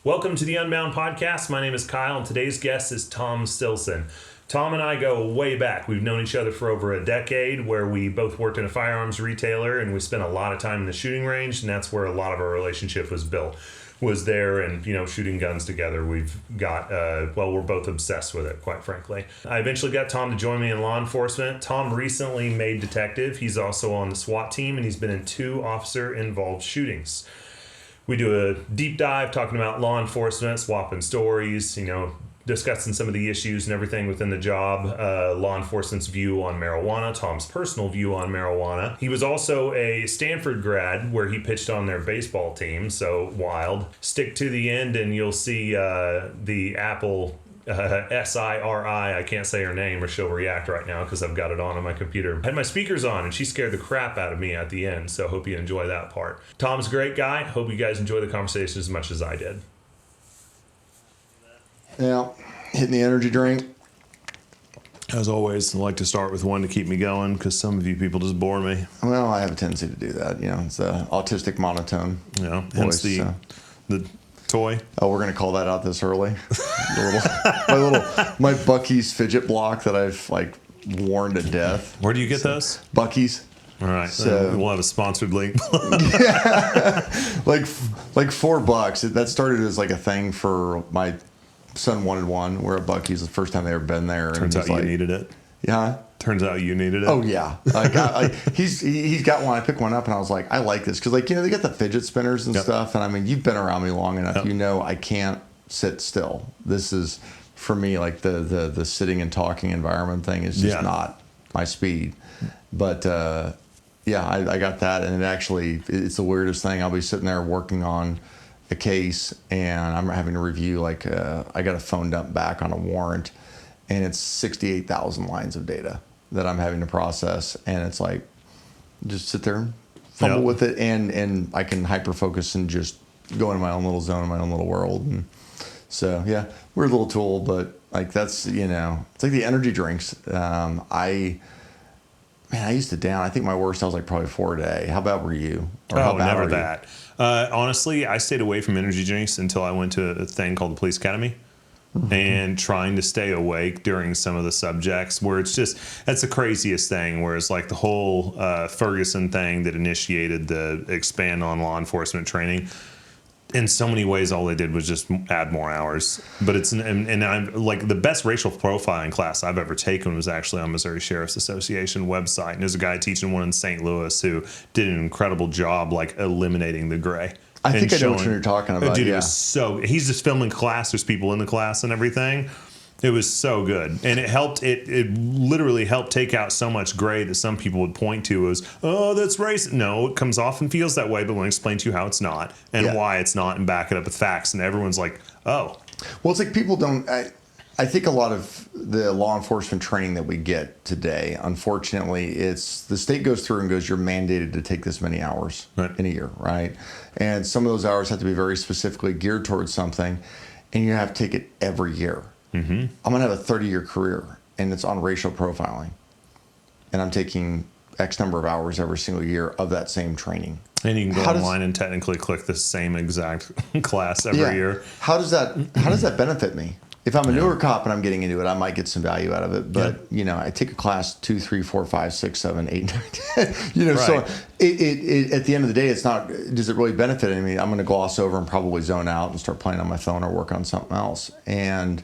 Welcome to the Unbound podcast. My name is Kyle, and today's guest is Tom Stilson. Tom and I go way back. We've known each other for over a decade, where we both worked in a firearms retailer, and we spent a lot of time in the shooting range, and that's where a lot of our relationship was built. Was there and, shooting guns together. We've got, we're both obsessed with it, quite frankly. I eventually got Tom to join me in law enforcement. Tom recently made detective. He's also on the SWAT team, and he's been in 2 officer-involved shootings. We do a deep dive talking about law enforcement, swapping stories, discussing some of the issues and everything within the job, law enforcement's view on marijuana, Tom's personal view on marijuana. He was also a Stanford grad where he pitched on their baseball team, so wild. Stick to the end and you'll see the Apple Siri, I can't say her name or she'll react right now because I've got it on my computer. I had my speakers on and she scared the crap out of me at the end, so hope you enjoy that part. Tom's a great guy. Hope you guys enjoy the conversation as much as I did. Yeah, hitting the energy drink. As always, I like to start with one to keep me going because some of you people just bore me. Well, I have a tendency to do that. It's an autistic monotone. Hence the toy. Oh, we're gonna call that out this early. my Buc-ee's fidget block that I've worn to death. Where do you get those? Buc-ee's. All right, so we'll have a sponsored link. Yeah, like $4. That started as a thing for my son wanted one. We're at Buc-ee's the first time they ever been there. Turns out you needed it. Yeah. Turns out you needed it. Oh yeah, he's got one. I picked one up and I was like, I like this because they got the fidget spinners and stuff. And you've been around me long enough. I can't sit still. This is for me the sitting and talking environment thing is just not my speed. But I got that, and it's the weirdest thing. I'll be sitting there working on a case and I'm having to review I got a phone dump back on a warrant, and it's 68,000 lines of data that I'm having to process, and it's just sit there, fumble with it, and I can hyper focus and just go into my own little zone, my own little world. And so weird little tool, but that's it's like the energy drinks. I used to down. I think my worst I was probably 4 a day. How about were you? Or how bad never that. Honestly, I stayed away from energy drinks until I went to a thing called the Police Academy. And trying to stay awake during some of the subjects where that's the craziest thing, where it's the whole Ferguson thing that initiated the expand on law enforcement training. In so many ways, all they did was just add more hours. But and I'm the best racial profiling class I've ever taken was actually on Missouri Sheriff's Association website. And there's a guy teaching one in St. Louis who did an incredible job eliminating the gray. I think I know what you're talking about. Dude, it was he's just filming class. There's people in the class and everything. It was so good. And it helped, it literally helped take out so much gray that some people would point to as, oh, that's racist. No, it comes off and feels that way, but let me explain to you how it's not and why it's not and back it up with facts. And everyone's like, oh. Well, it's people don't, I think a lot of the law enforcement training that we get today, unfortunately, it's the state goes through and goes, you're mandated to take this many hours in a year, right? And some of those hours have to be very specifically geared towards something, and you have to take it every year. Mm-hmm. I'm going to have a 30-year career, and it's on racial profiling. And I'm taking X number of hours every single year of that same training. And you can go online and technically click the same exact class every year. How does that benefit me? If I'm a newer cop and I'm getting into it, I might get some value out of it. But, I take a class 2, 3, 4, 5, 6, 7, 8, 9, 10. So it at the end of the day, it's not, does it really benefit me? I'm going to gloss over and probably zone out and start playing on my phone or work on something else. And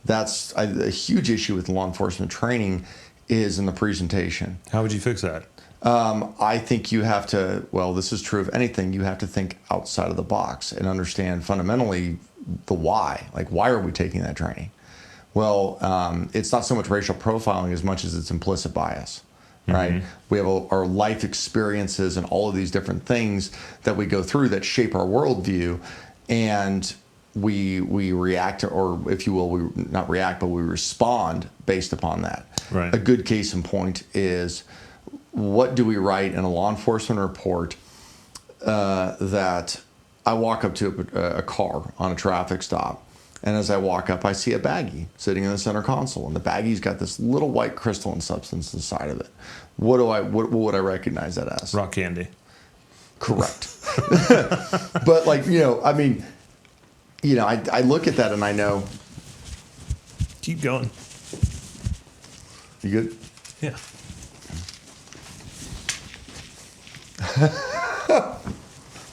that's a huge issue with law enforcement training is in the presentation. How would you fix that? I think you have to, this is true of anything, you have to think outside of the box and understand fundamentally the why. Why are we taking that training? Well, it's not so much racial profiling as much as it's implicit bias, right? Mm-hmm. We have our life experiences and all of these different things that we go through that shape our worldview, and we react, or if you will, we not react, but we respond based upon that. Right. A good case in point is, what do we write in a law enforcement report that I walk up to a car on a traffic stop, and as I walk up, I see a baggie sitting in the center console, and the baggie's got this little white crystalline substance inside of it. What would I recognize that as? Rock candy. Correct. But I look at that and I know. Keep going. You good? Yeah.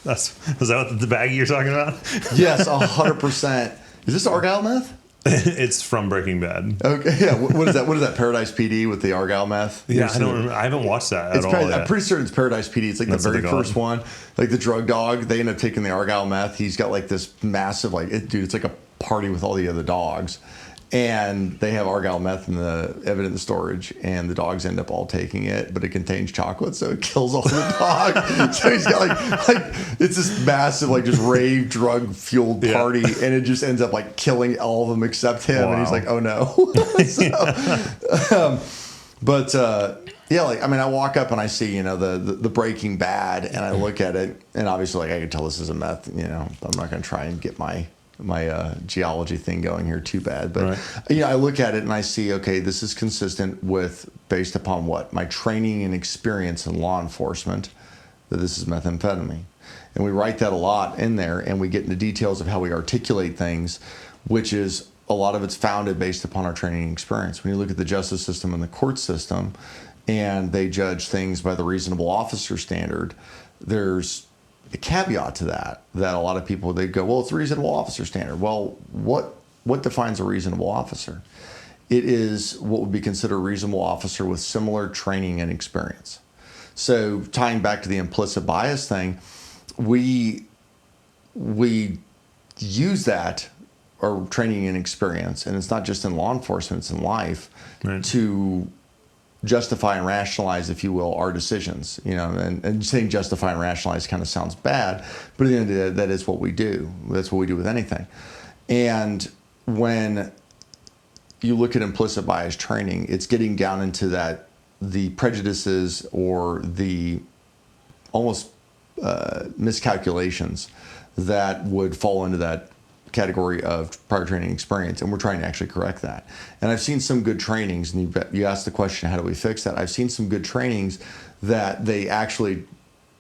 Was that what the baggie you're talking about? Yes, 100%. Is this Argyle meth? It's from Breaking Bad. Okay, yeah. What is that? What is that? Paradise PD with the Argyle meth? Yeah, I don't remember. I haven't watched that at all. I'm pretty certain it's Paradise PD. It's like the very first one. Like the drug dog, they end up taking the Argyle meth. He's got like this massive, it's like a party with all the other dogs. And they have Argyle meth in the evidence storage, and the dogs end up all taking it, but it contains chocolate, so it kills all the dogs. So he's got like it's this massive, like just rave drug fueled party, and it just ends up like killing all of them except him. Wow. And he's like, oh no. I walk up and I see, the Breaking Bad, and I look at it, and obviously like I can tell this is a meth. I'm not going to try and get my geology thing going here too bad, but I look at it and I see, okay, this is consistent with, based upon what my training and experience in law enforcement, that this is methamphetamine. And we write that a lot in there, and we get into details of how we articulate things, which is a lot of it's founded based upon our training and experience. When you look at the justice system and the court system, and they judge things by the reasonable officer standard, there's a caveat to that a lot of people, they go, well, it's a reasonable officer standard. Well, what defines a reasonable officer? It is what would be considered a reasonable officer with similar training and experience. So tying back to the implicit bias thing, we use that, or training and experience, and it's not just in law enforcement, it's in life, to justify and rationalize, if you will, our decisions. And saying justify and rationalize kind of sounds bad, but at the end of the day, that is what we do. That's what we do with anything. And when you look at implicit bias training, it's getting down into the prejudices or the almost miscalculations that would fall into that category of prior training experience, and we're trying to actually correct that. And I've seen some good trainings, and you asked the question, how do we fix that? I've seen some good trainings that they actually,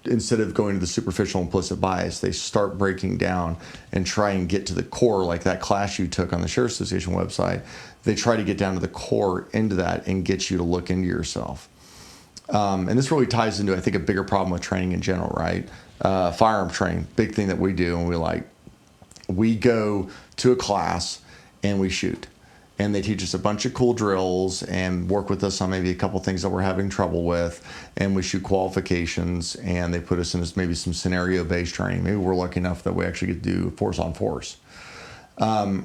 instead of going to the superficial implicit bias, they start breaking down and try and get to the core, like that class you took on the Sheriff's Association website. They try to get down to the core into that and get you to look into yourself. And this really ties into, I think, a bigger problem with training in general, right? Firearm training, big thing that we do, and we go to a class and we shoot, and they teach us a bunch of cool drills and work with us on maybe a couple things that we're having trouble with, and we shoot qualifications, and they put us in maybe some scenario-based training. Maybe we're lucky enough that we actually get to do force on force. A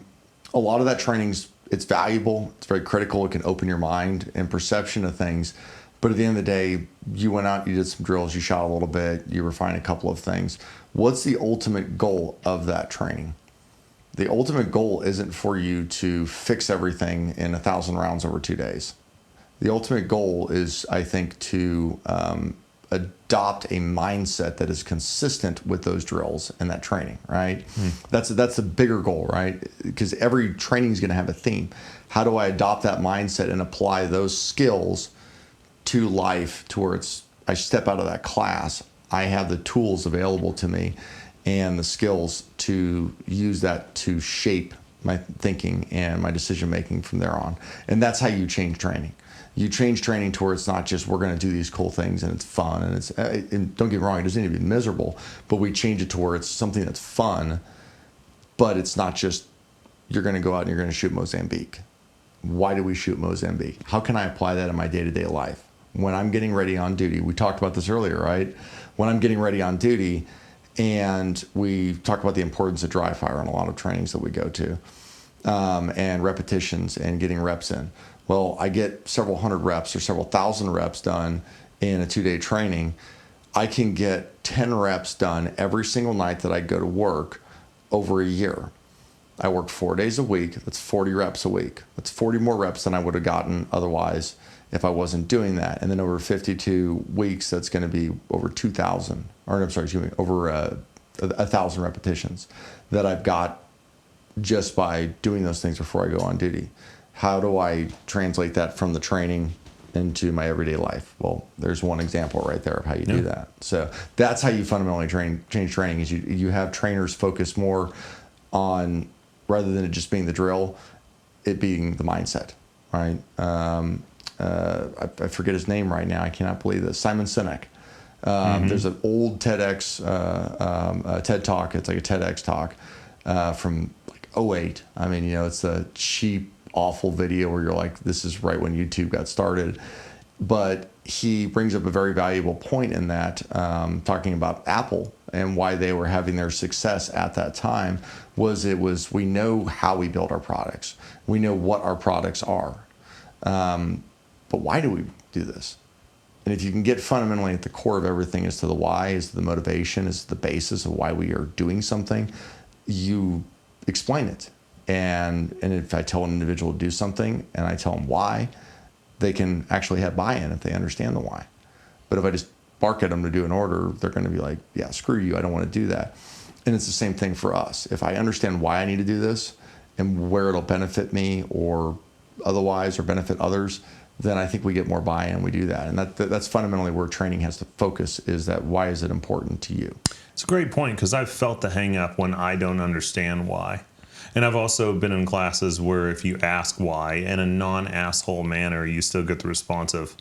lot of that training's, it's valuable, it's very critical, it can open your mind and perception of things, but at the end of the day, you went out, you did some drills, you shot a little bit, you refined a couple of things. What's the ultimate goal of that training? The ultimate goal isn't for you to fix everything in 1,000 rounds over 2 days. The ultimate goal is, I think, to adopt a mindset that is consistent with those drills and that training, right? That's a bigger goal, right? Because every training is going to have a theme. How do I adopt that mindset and apply those skills to life, to where I step out of that class, I have the tools available to me and the skills to use that to shape my thinking and my decision making from there on. And that's how you change training. You change training to where it's not just we're going to do these cool things and it's fun, and don't get me wrong, it doesn't need to be miserable, but we change it to where it's something that's fun, but it's not just you're going to go out and you're going to shoot Mozambique. Why do we shoot Mozambique? How can I apply that in my day-to-day life? When I'm getting ready on duty, we talked about this earlier, right? When I'm getting ready on duty, and we talk about the importance of dry fire in a lot of trainings that we go to, and repetitions and getting reps in. Well, I get several hundred reps or several thousand reps done in a 2-day training. I can get 10 reps done every single night that I go to work over a year. I work 4 days a week. That's 40 reps a week. That's 40 more reps than I would have gotten otherwise if I wasn't doing that. And then over 52 weeks, that's going to be over 2,000, or I'm sorry, excuse me, over 1,000 repetitions that I've got just by doing those things before I go on duty. How do I translate that from the training into my everyday life? Well, there's one example right there of how you do that. So that's how you fundamentally change training, is you have trainers focus more on, rather than it just being the drill, it being the mindset, right? I forget his name right now. I cannot believe this. Simon Sinek. There's an old TEDx TED Talk. It's like a TEDx talk from like '08. I mean, it's a cheap, awful video where you're like, this is right when YouTube got started. But he brings up a very valuable point in that, talking about Apple and why they were having their success at that time we know how we build our products. We know what our products are. But why do we do this? And if you can get fundamentally at the core of everything as to the why, as to the motivation, as to the basis of why we are doing something, you explain it. And if I tell an individual to do something and I tell them why, they can actually have buy-in if they understand the why. But if I just bark at them to do an order, they're going to be like, yeah, screw you, I don't want to do that. And it's the same thing for us. If I understand why I need to do this and where it'll benefit me or otherwise or benefit others, then I think we get more buy-in, we do that. And that's fundamentally where training has to focus, is that why is it important to you? It's a great point, because I've felt the hang up when I don't understand why. And I've also been in classes where if you ask why in a non-asshole manner, you still get the response of,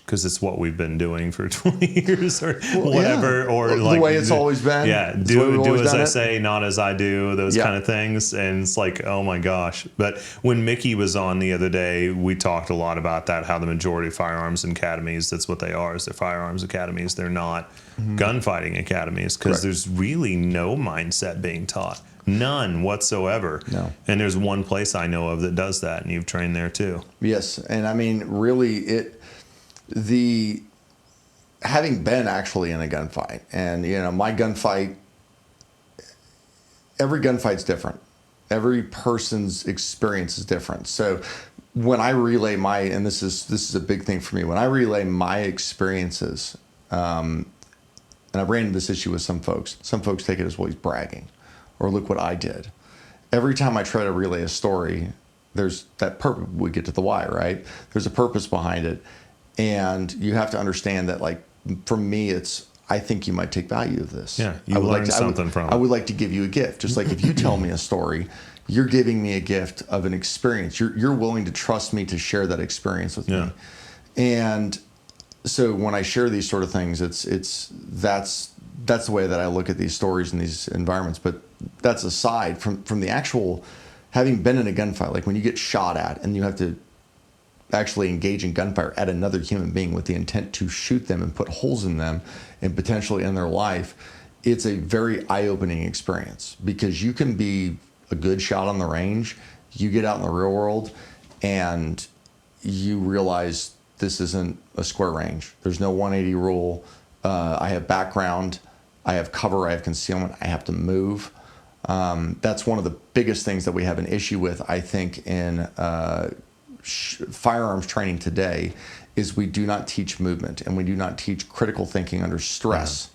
because it's what we've been doing for 20 years or whatever. Yeah. Or like the way it's always been. Yeah, do as I say, not as I do, those kind of things. And it's like, oh my gosh. But when Mickey was on the other day, we talked a lot about that, how the majority of firearms academies, that's what they are, is they're firearms academies. They're not gunfighting academies, because there's really no mindset being taught. None whatsoever. No. And there's one place I know of that does that, and you've trained there too. Yes. And I mean, really, having been actually in a gunfight, and my gunfight, every gunfight's different. Every person's experience is different. So when I relay and this is a big thing for me, when I relay my experiences, and I ran into this issue with some folks take it as, well, he's bragging, or look what I did. Every time I try to relay a story, there's that purpose. We get to the why, right? There's a purpose behind it. And you have to understand that, like, for me, I think you might take value of this. Yeah, you learn something from it. I would like to give you a gift. Just like if you tell me a story, you're giving me a gift of an experience. You're willing to trust me to share that experience with me. And so when I share these sort of things, that's the way that I look at these stories and these environments. But that's aside from the actual having been in a gunfight, like when you get shot at and you have to actually engage in gunfire at another human being with the intent to shoot them and put holes in them and potentially in their life, it's a very eye-opening experience, because you can be a good shot on the range, you get out in the real world, and you realize this isn't a square range. There's no 180 rule. I have background, I have cover, I have concealment, I have to move. That's one of the biggest things that we have an issue with, I think, in firearms training today, is we do not teach movement, and we do not teach critical thinking under stress.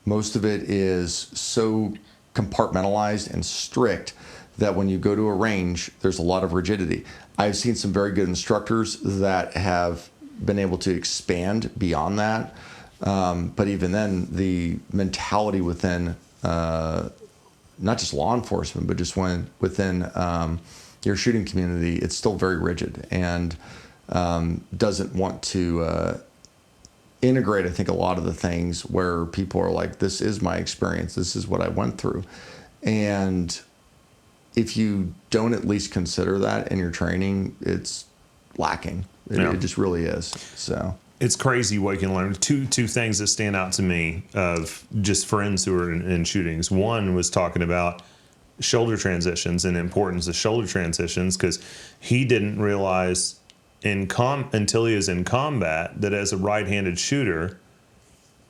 Most of it is so compartmentalized and strict that when you go to a range, there's a lot of rigidity. I've seen some very good instructors that have been able to expand beyond that. But even then, the mentality within not just law enforcement, but just within your shooting community, it's still very rigid and doesn't want to integrate, I think, a lot of the things where people are like, this is my experience, this is what I went through. And if you don't at least consider that in your training, it's lacking. It just really is. So it's crazy what you can learn. Two things that stand out to me of just friends who are in shootings. One was talking about shoulder transitions and the importance of shoulder transitions, because he didn't realize until he was in combat that as a right-handed shooter,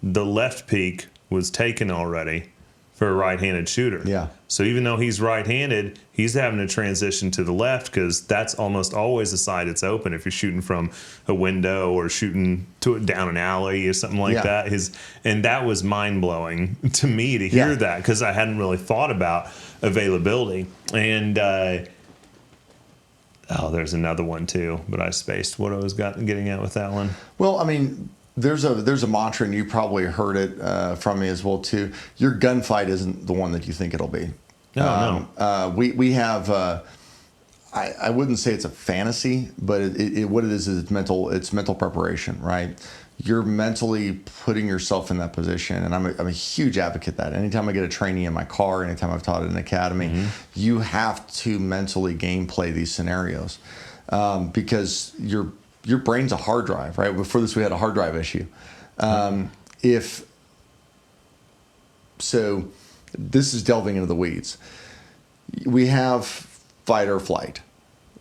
the left peak was taken already for a right-handed shooter. Yeah. So even though he's right-handed, he's having to transition to the left, because that's almost always the side that's open if you're shooting from a window or shooting down an alley or something like that. And that was mind-blowing to me to hear that, because I hadn't really thought about availability. And there's another one too, but I spaced what I was getting at with that one. Well, I mean, there's a mantra, and you probably heard it from me as well too. Your gunfight isn't the one that you think it'll be. No. We have. I wouldn't say it's a fantasy, but what it is it's mental preparation, right? You're mentally putting yourself in that position, and I'm a huge advocate of that. Anytime I get a trainee in my car, anytime I've taught at an academy, you have to mentally gameplay these scenarios, because your brain's a hard drive, right? Before this, we had a hard drive issue. So this is delving into the weeds. We have fight or flight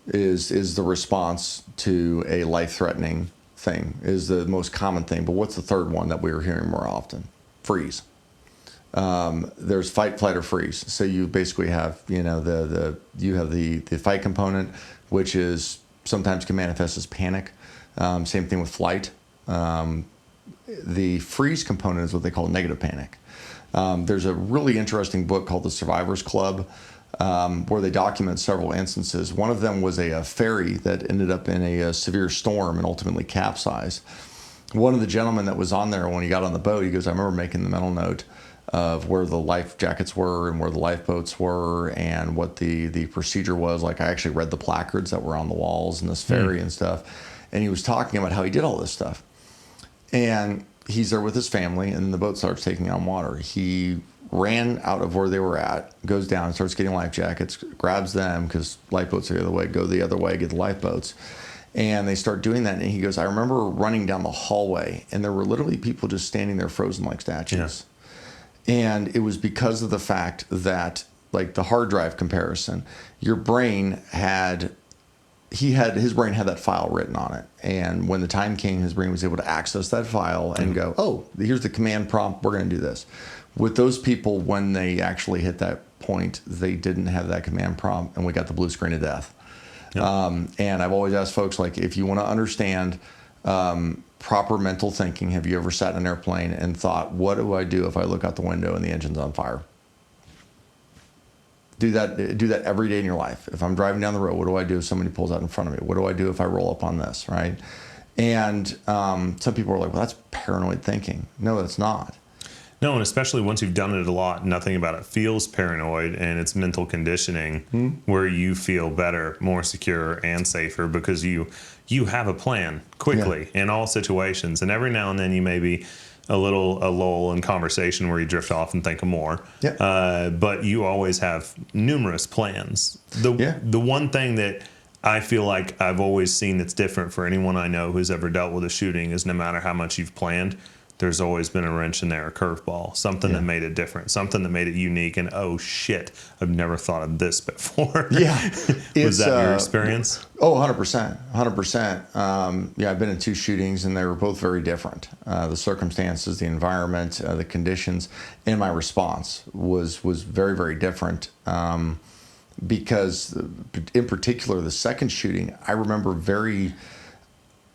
is the response to a life-threatening thing, is the most common thing. But what's the third one that we were hearing more often? Freeze. There's fight, flight, or freeze. So you basically have, the fight component, which is sometimes can manifest as panic. Same thing with flight. The freeze component is what they call negative panic. There's a really interesting book called The Survivors Club, where they document several instances. One of them was a ferry that ended up in a severe storm and ultimately capsized. One of the gentlemen that was on there, when he got on the boat, he goes, I remember making the mental note of where the life jackets were and where the lifeboats were and what the procedure was. Like, I actually read the placards that were on the walls in this ferry and stuff. And he was talking about how he did all this stuff. And he's there with his family, and the boat starts taking on water. He ran out of where they were at, goes down, starts getting life jackets, grabs them because lifeboats are the other way, go the other way, get the lifeboats. And they start doing that. And he goes, I remember running down the hallway, and there were literally people just standing there frozen like statues. Yeah. And it was because of the fact that, like the hard drive comparison, your brain his brain had that file written on it. And when the time came, his brain was able to access that file and go, oh, here's the command prompt, we're going to do this. With those people, when they actually hit that point, they didn't have that command prompt, and we got the blue screen of death. Yep. And I've always asked folks, like, if you want to understand proper mental thinking, have you ever sat in an airplane and thought, what do I do if I look out the window and the engine's on fire? Do that every day in your life. If I'm driving down the road, what do I do if somebody pulls out in front of me? What do I do if I roll up on this, right? And some people are like, well, that's paranoid thinking. No, that's not. No, and especially once you've done it a lot, nothing about it feels paranoid, and it's mental conditioning where you feel better, more secure, and safer because you have a plan quickly in all situations. And every now and then you may be a lull in conversation where you drift off and think of more. But you always have numerous plans. The one thing that I feel like I've always seen that's different for anyone I know who's ever dealt with a shooting is no matter how much you've planned, there's always been a wrench in there, a curveball, something that made it different, something that made it unique. And oh shit, I've never thought of this before. Was that your experience? Oh, 100%, 100%. I've been in 2 shootings, and they were both very different. The circumstances, the environment, the conditions, and my response was very, very different. Because in particular, the second shooting, I remember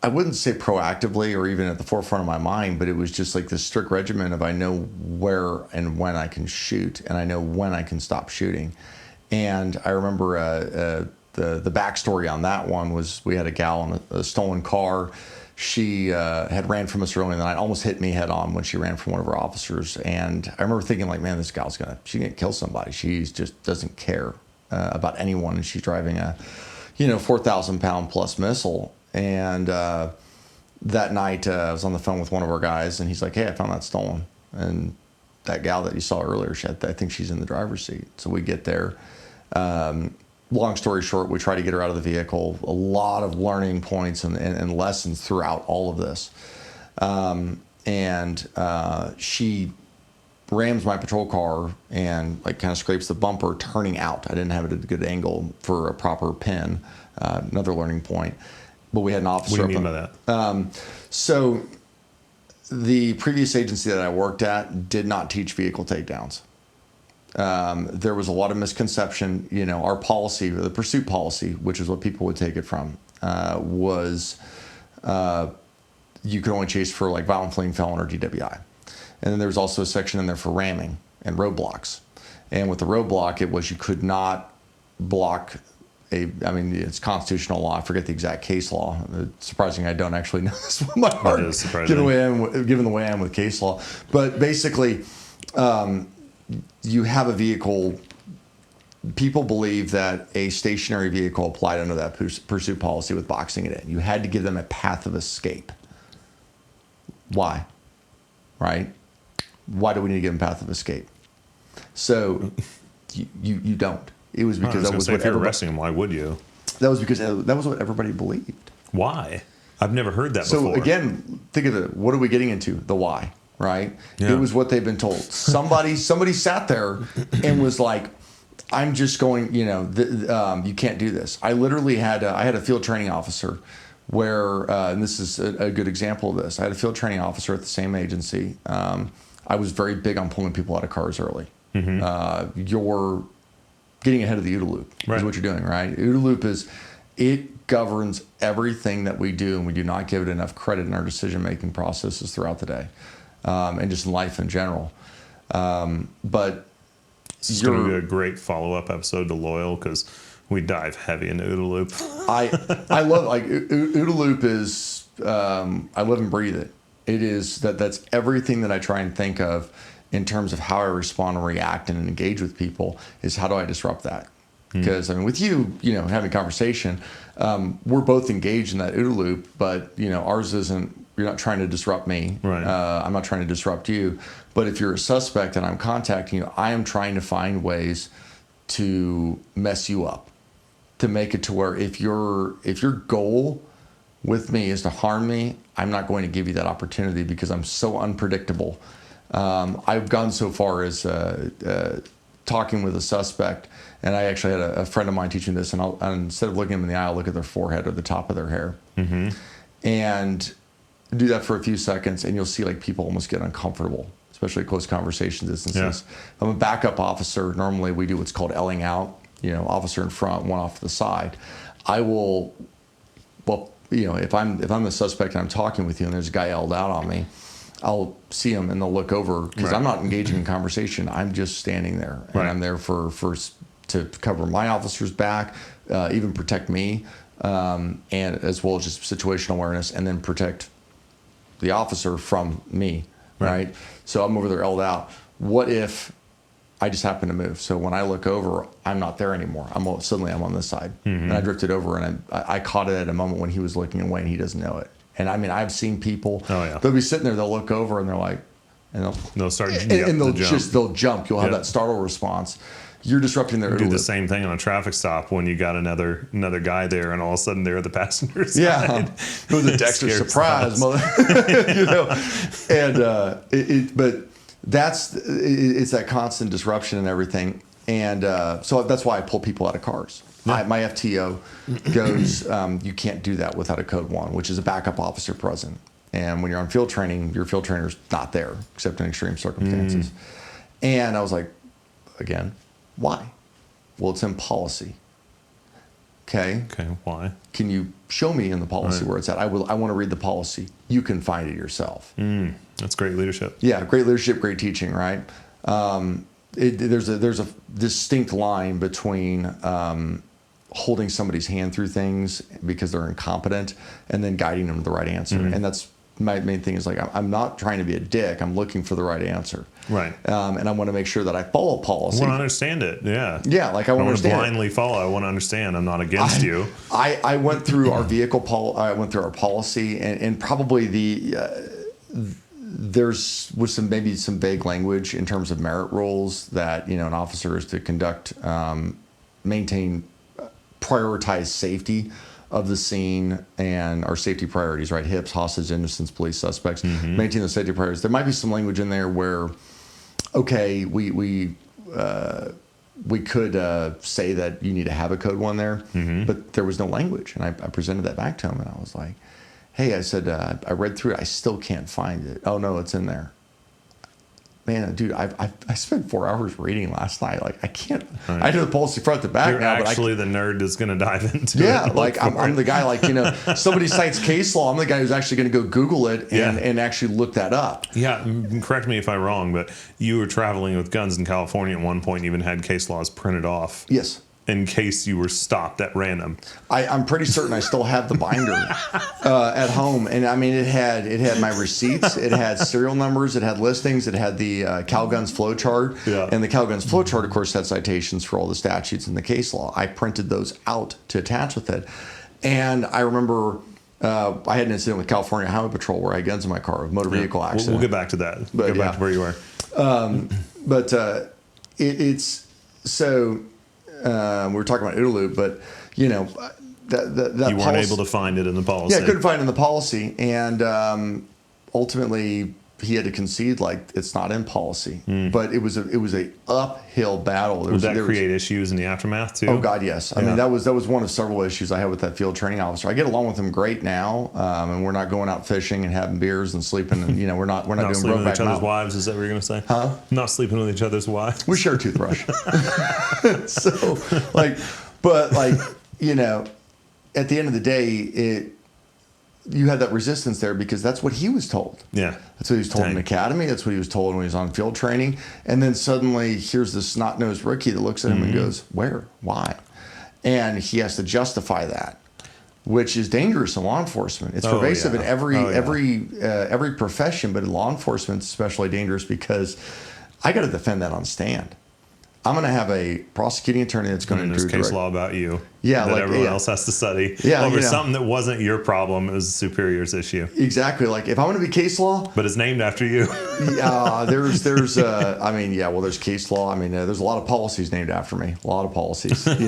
I wouldn't say proactively or even at the forefront of my mind, but it was just like this strict regimen of I know where and when I can shoot, and I know when I can stop shooting. And I remember the backstory on that one was we had a gal in a stolen car. She had ran from us early in the night, almost hit me head on when she ran from one of our officers. And I remember thinking, like, man, this gal's she's gonna kill somebody. She just doesn't care about anyone, and she's driving a 4,000 pound plus missile. And that night I was on the phone with one of our guys, and he's like, hey, I found that stolen. And that gal that you saw earlier, I think she's in the driver's seat. So we get there. Long story short, we try to get her out of the vehicle. A lot of learning points and lessons throughout all of this. And she rams my patrol car and like kind of scrapes the bumper turning out. I didn't have it at a good angle for a proper pin. Another learning point. But we had an officer. What do you mean by that? So the previous agency that I worked at did not teach vehicle takedowns. There was a lot of misconception. Our policy, the pursuit policy, which is what people would take it from, was you could only chase for like violent fleeing felon or DWI. And then there was also a section in there for ramming and roadblocks. And with the roadblock, it was you could not block it's constitutional law. I forget the exact case law. It's surprising I don't actually know this one by heart. That is surprising. Given the way I am with case law. But basically, you have a vehicle people believe that a stationary vehicle applied under that pursuit policy with boxing it in. You had to give them a path of escape. Why? Right? Why do we need to give them a path of escape? So you don't. It was because that was what if you're arresting them, why would you? That was because that was what everybody believed. Why? I've never heard that before. So again, think of it. What are we getting into? The why, right? Yeah. It was what they've been told. Somebody sat there and was like, "I'm just going. You can't do this." I literally had a field training officer where, and this is a good example of this. I had a field training officer at the same agency. I was very big on pulling people out of cars early. Mm-hmm. You're getting ahead of the OODA loop is what you're doing, right? OODA loop it governs everything that we do, and we do not give it enough credit in our decision-making processes throughout the day, and just in life in general. But this is going to be a great follow-up episode to Loyal, because we dive heavy into OODA loop. I love, like, OODA loop is, I live and breathe it. It is that's everything that I try and think of in terms of how I respond and react and engage with people, is how do I disrupt that? Because, I mean, with you, having a conversation, we're both engaged in that OODA loop, but, ours isn't, you're not trying to disrupt me. Right. I'm not trying to disrupt you. But if you're a suspect and I'm contacting you, I am trying to find ways to mess you up, to make it to where if your goal with me is to harm me, I'm not going to give you that opportunity because I'm so unpredictable. I've gone so far as talking with a suspect, and I actually had a friend of mine teaching this, and instead of looking them in the eye, I'll look at their forehead or the top of their hair, and do that for a few seconds, and you'll see like people almost get uncomfortable, especially at close conversation distances. Yeah. I'm a backup officer. Normally we do what's called L-ing out, officer in front, one off to the side. I will, if I'm the suspect and I'm talking with you and there's a guy L'd out on me, I'll see them and they'll look over, because I'm not engaging in conversation. I'm just standing there, and I'm there to cover my officer's back, even protect me, and as well as just situational awareness, and then protect the officer from me, right? So I'm over there L'd out. What if I just happen to move? So when I look over, I'm not there anymore. Suddenly I'm on this side, and I drifted over, and I caught it at a moment when he was looking away, and he doesn't know it. And I mean, I've seen people, they'll be sitting there, they'll look over and they're like, and they'll start, and they'll jump. You'll have that startle response. You're disrupting their OODA loop. Do the same thing on a traffic stop when you got another guy there, and all of a sudden they're at the passenger side. Yeah, it was a Dexter surprise, mother. But it's that constant disruption and everything, and so that's why I pull people out of cars. My FTO goes, you can't do that without a code 1, which is a backup officer present. And when you're on field training, your field trainer's not there except in extreme circumstances. And I was like, again, why? Well, it's in policy. Okay, why? Can you show me in the policy where it's at? I want to read the policy. You can find it yourself. That's great leadership. Yeah, great leadership, great teaching, right? There's a distinct line between holding somebody's hand through things because they're incompetent, and then guiding them to the right answer. And that's my main thing, is like, I'm not trying to be a dick. I'm looking for the right answer. Right. And I want to make sure that I follow policy. I want to understand it. Yeah. Yeah. Like I want to blindly follow. I want to understand. I'm not against you. I went through our I went through our policy, and probably there's maybe some vague language in terms of merit rules that, an officer is to conduct, maintain, prioritize safety of the scene and our safety priorities, right? HIPs, hostage, innocence, police, suspects, maintain the safety priorities. There might be some language in there where, okay, we could say that you need to have a code 1 there, but there was no language. And I presented that back to him, and I was like, hey, I said, I read through it. I still can't find it. Oh, no, it's in there. Man, dude, I spent 4 hours reading last night. Like, I can't. Right. I know the policy front to back You're now. Actually, the nerd is going to dive into it. Yeah, like I'm the guy. Like, somebody cites case law. I'm the guy who's actually going to go Google it and actually look that up. Yeah, correct me if I'm wrong, but you were traveling with guns in California at one point. And even had case laws printed off. Yes. in case you were stopped at random. I'm pretty certain I still have the binder at home, and I mean it had my receipts, it had serial numbers, it had listings, it had the Calguns flow chart, and the Calguns flow chart, of course, had citations for all the statutes in the case law. I printed those out to attach with it, and I remember I had an incident with California Highway Patrol where I had guns in my car, a motor vehicle accident. We'll get back to that. But, Go back to where you were. It's so. We were talking about OODA loop, but that you weren't able to find it in the policy. Yeah, I couldn't find it in the policy, and ultimately he had to concede like it's not in policy. But it was a uphill battle. Would that create issues in the aftermath too? Oh God, yes. I mean that was one of several issues I had with that field training officer. I get along with him great now, and we're not going out fishing and having beers and sleeping. And we're not doing sleeping with Brokeback each other's Mountain. wives. Is that what you're going to say? Huh? Not sleeping with each other's wives. We share a toothbrush. So at the end of the day, you had that resistance there because that's what he was told. Yeah. That's what he was told in academy. That's what he was told when he was on field training. And then suddenly here's this snot-nosed rookie that looks at him and goes, where? Why? And he has to justify that, which is dangerous in law enforcement. It's pervasive in every profession, but in law enforcement, it's especially dangerous because I got to defend that on stand. I'm going to have a prosecuting attorney that's going to do case law about you. Yeah, that everyone else has to study. Yeah, over something that wasn't your problem. It was a superior's issue. Exactly. Like if I'm going to be case law, but it's named after you. there's case law. I mean, there's a lot of policies named after me. A lot of policies. But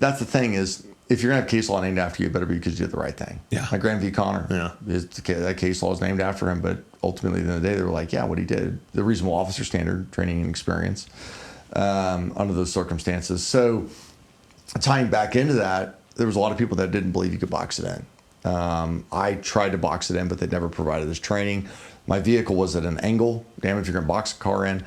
that's the thing is. If you're going to have case law named after you, it better be because you did the right thing. Yeah. Like Graham v. Connor. Yeah. That case law is named after him, but ultimately, at the end of the day, they were like, yeah, what he did, the reasonable officer standard, training and experience under those circumstances. So tying back into that, there was a lot of people that didn't believe you could box it in. I tried to box it in, but they never provided this training. My vehicle was at an angle. Damn, if you're going to box a car in,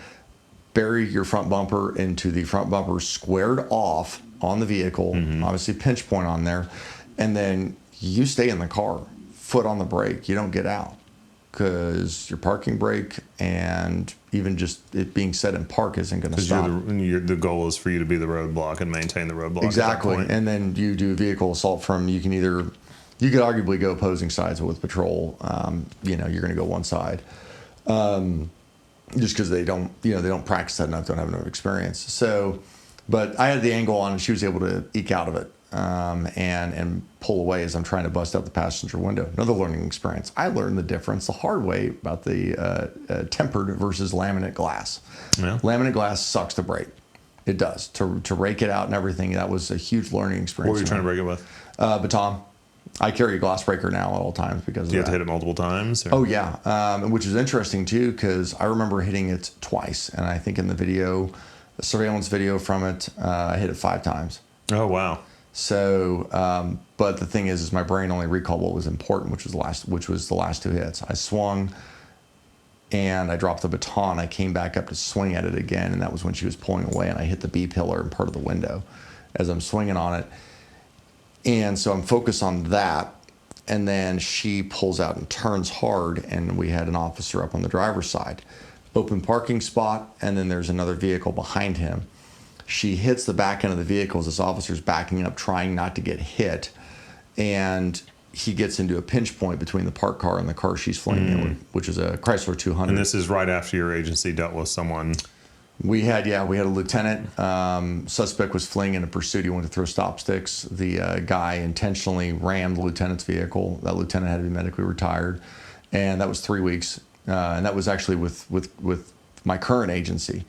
bury your front bumper into the front bumper squared off on the vehicle, obviously pinch point on there, and then you stay in the car, foot on the brake. You don't get out because your parking brake and even just it being set in park isn't going to stop. The goal is for you to be the roadblock and maintain the roadblock. Exactly, and then you do vehicle assault from. You could arguably go opposing sides, but with patrol, you're going to go one side. Just because they don't practice that enough, don't have enough experience. So, but I had the angle on, and she was able to eke out of it and pull away as I'm trying to bust out the passenger window. Another learning experience. I learned the difference the hard way about the tempered versus laminate glass. Yeah. Laminate glass sucks to break. It does. To rake it out and everything, that was a huge learning experience. What were you trying to break it with? Baton. I carry a glass breaker now at all times because of that. You have to hit it multiple times? Or? Oh, yeah. Which is interesting, too, because I remember hitting it twice. And I think in the surveillance video from it, I hit it 5 times. Oh, wow. So, but the thing is my brain only recalled what was important, which was the last 2 hits. I swung and I dropped the baton. I came back up to swing at it again, and that was when she was pulling away, and I hit the B pillar and part of the window as I'm swinging on it. And so I'm focused on that, and then she pulls out and turns hard, and we had an officer up on the driver's side. Open parking spot, and then there's another vehicle behind him. She hits the back end of the vehicle as this officer's backing up, trying not to get hit, and he gets into a pinch point between the parked car and the car she's fleeing in, which is a Chrysler 200. And this is right after your agency dealt with someone. We had a lieutenant. Suspect was fleeing in a pursuit. He went to throw stop sticks. The guy intentionally rammed the lieutenant's vehicle. That lieutenant had to be medically retired, and that was 3 weeks. And that was actually with my current agency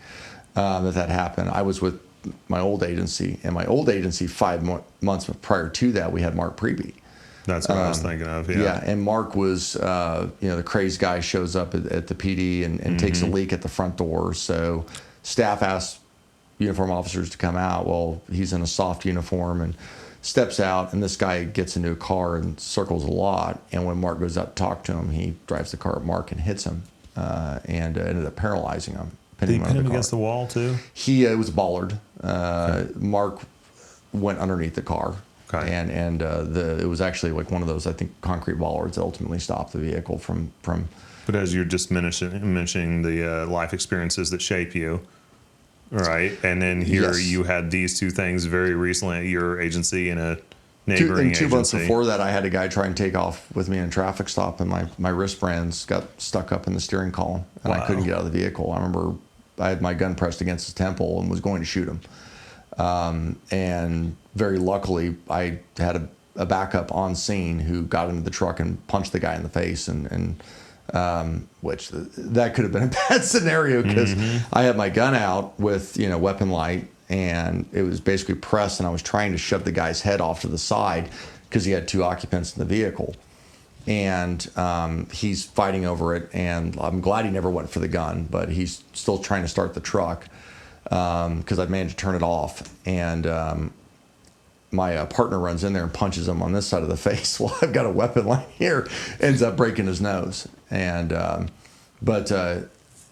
that happened. I was with my old agency, and my old agency 5 months prior to that, we had Mark Preby. That's what I was thinking of. Yeah, and Mark was, the crazed guy shows up at the PD and takes a leak at the front door. So staff asks uniform officers to come out. Well, he's in a soft uniform and steps out, and this guy gets into a car and circles a lot. And when Mark goes out to talk to him, he drives the car at Mark and hits him and ended up paralyzing him. Did he pin him against the wall, too? It was a bollard. Mark went underneath the car. Okay. And it was actually like one of those, I think, concrete bollards that ultimately stopped the vehicle from But as you're just mentioning the life experiences that shape you, right? And then here you had these two things very recently at your agency and a neighboring agency. 2 months before that, I had a guy try and take off with me in a traffic stop, and my wristbands got stuck up in the steering column, and I couldn't get out of the vehicle. I remember I had my gun pressed against his temple and was going to shoot him. And very luckily, I had a backup on scene who got into the truck and punched the guy in the face, and which that could have been a bad scenario because I had my gun out with weapon light, and it was basically pressed, and I was trying to shove the guy's head off to the side because he had 2 occupants in the vehicle, and he's fighting over it, and I'm glad he never went for the gun, but he's still trying to start the truck because I managed to turn it off, and my partner runs in there and punches him on this side of the face while I've got a weapon line here, ends up breaking his nose. And but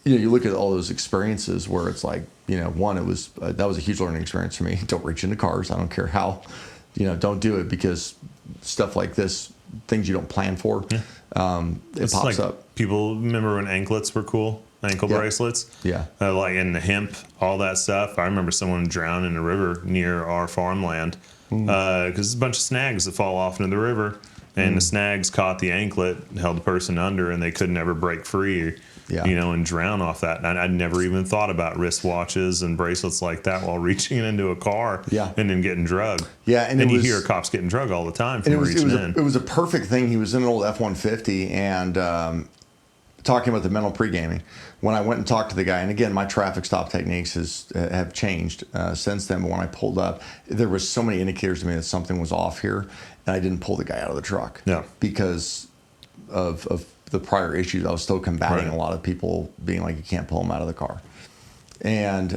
you look at all those experiences where it's like, one, it was that was a huge learning experience for me. Don't reach into cars. I don't care how, don't do it, because stuff like this, things you don't plan for, it It's pops like up. People remember when anklets were cool, ankle bracelets. Yeah. Like in the hemp, all that stuff. I remember someone drowned in a river near our farmland because there's a bunch of snags that fall off into the river, and the snags caught the anklet, held the person under, and they could never break free. And drown off that. And I'd never even thought about wristwatches and bracelets like that while reaching into a car and then getting drugged. Yeah, and you hear cops getting drugged all the time from reaching in. It was a perfect thing. He was in an old F-150 and talking about the mental pre-gaming. When I went and talked to the guy, and again, my traffic stop techniques have changed since then, but when I pulled up, there was so many indicators to me that something was off here, and I didn't pull the guy out of the truck because of the prior issues. I was still combating a lot of people being like, you can't pull them out of the car. And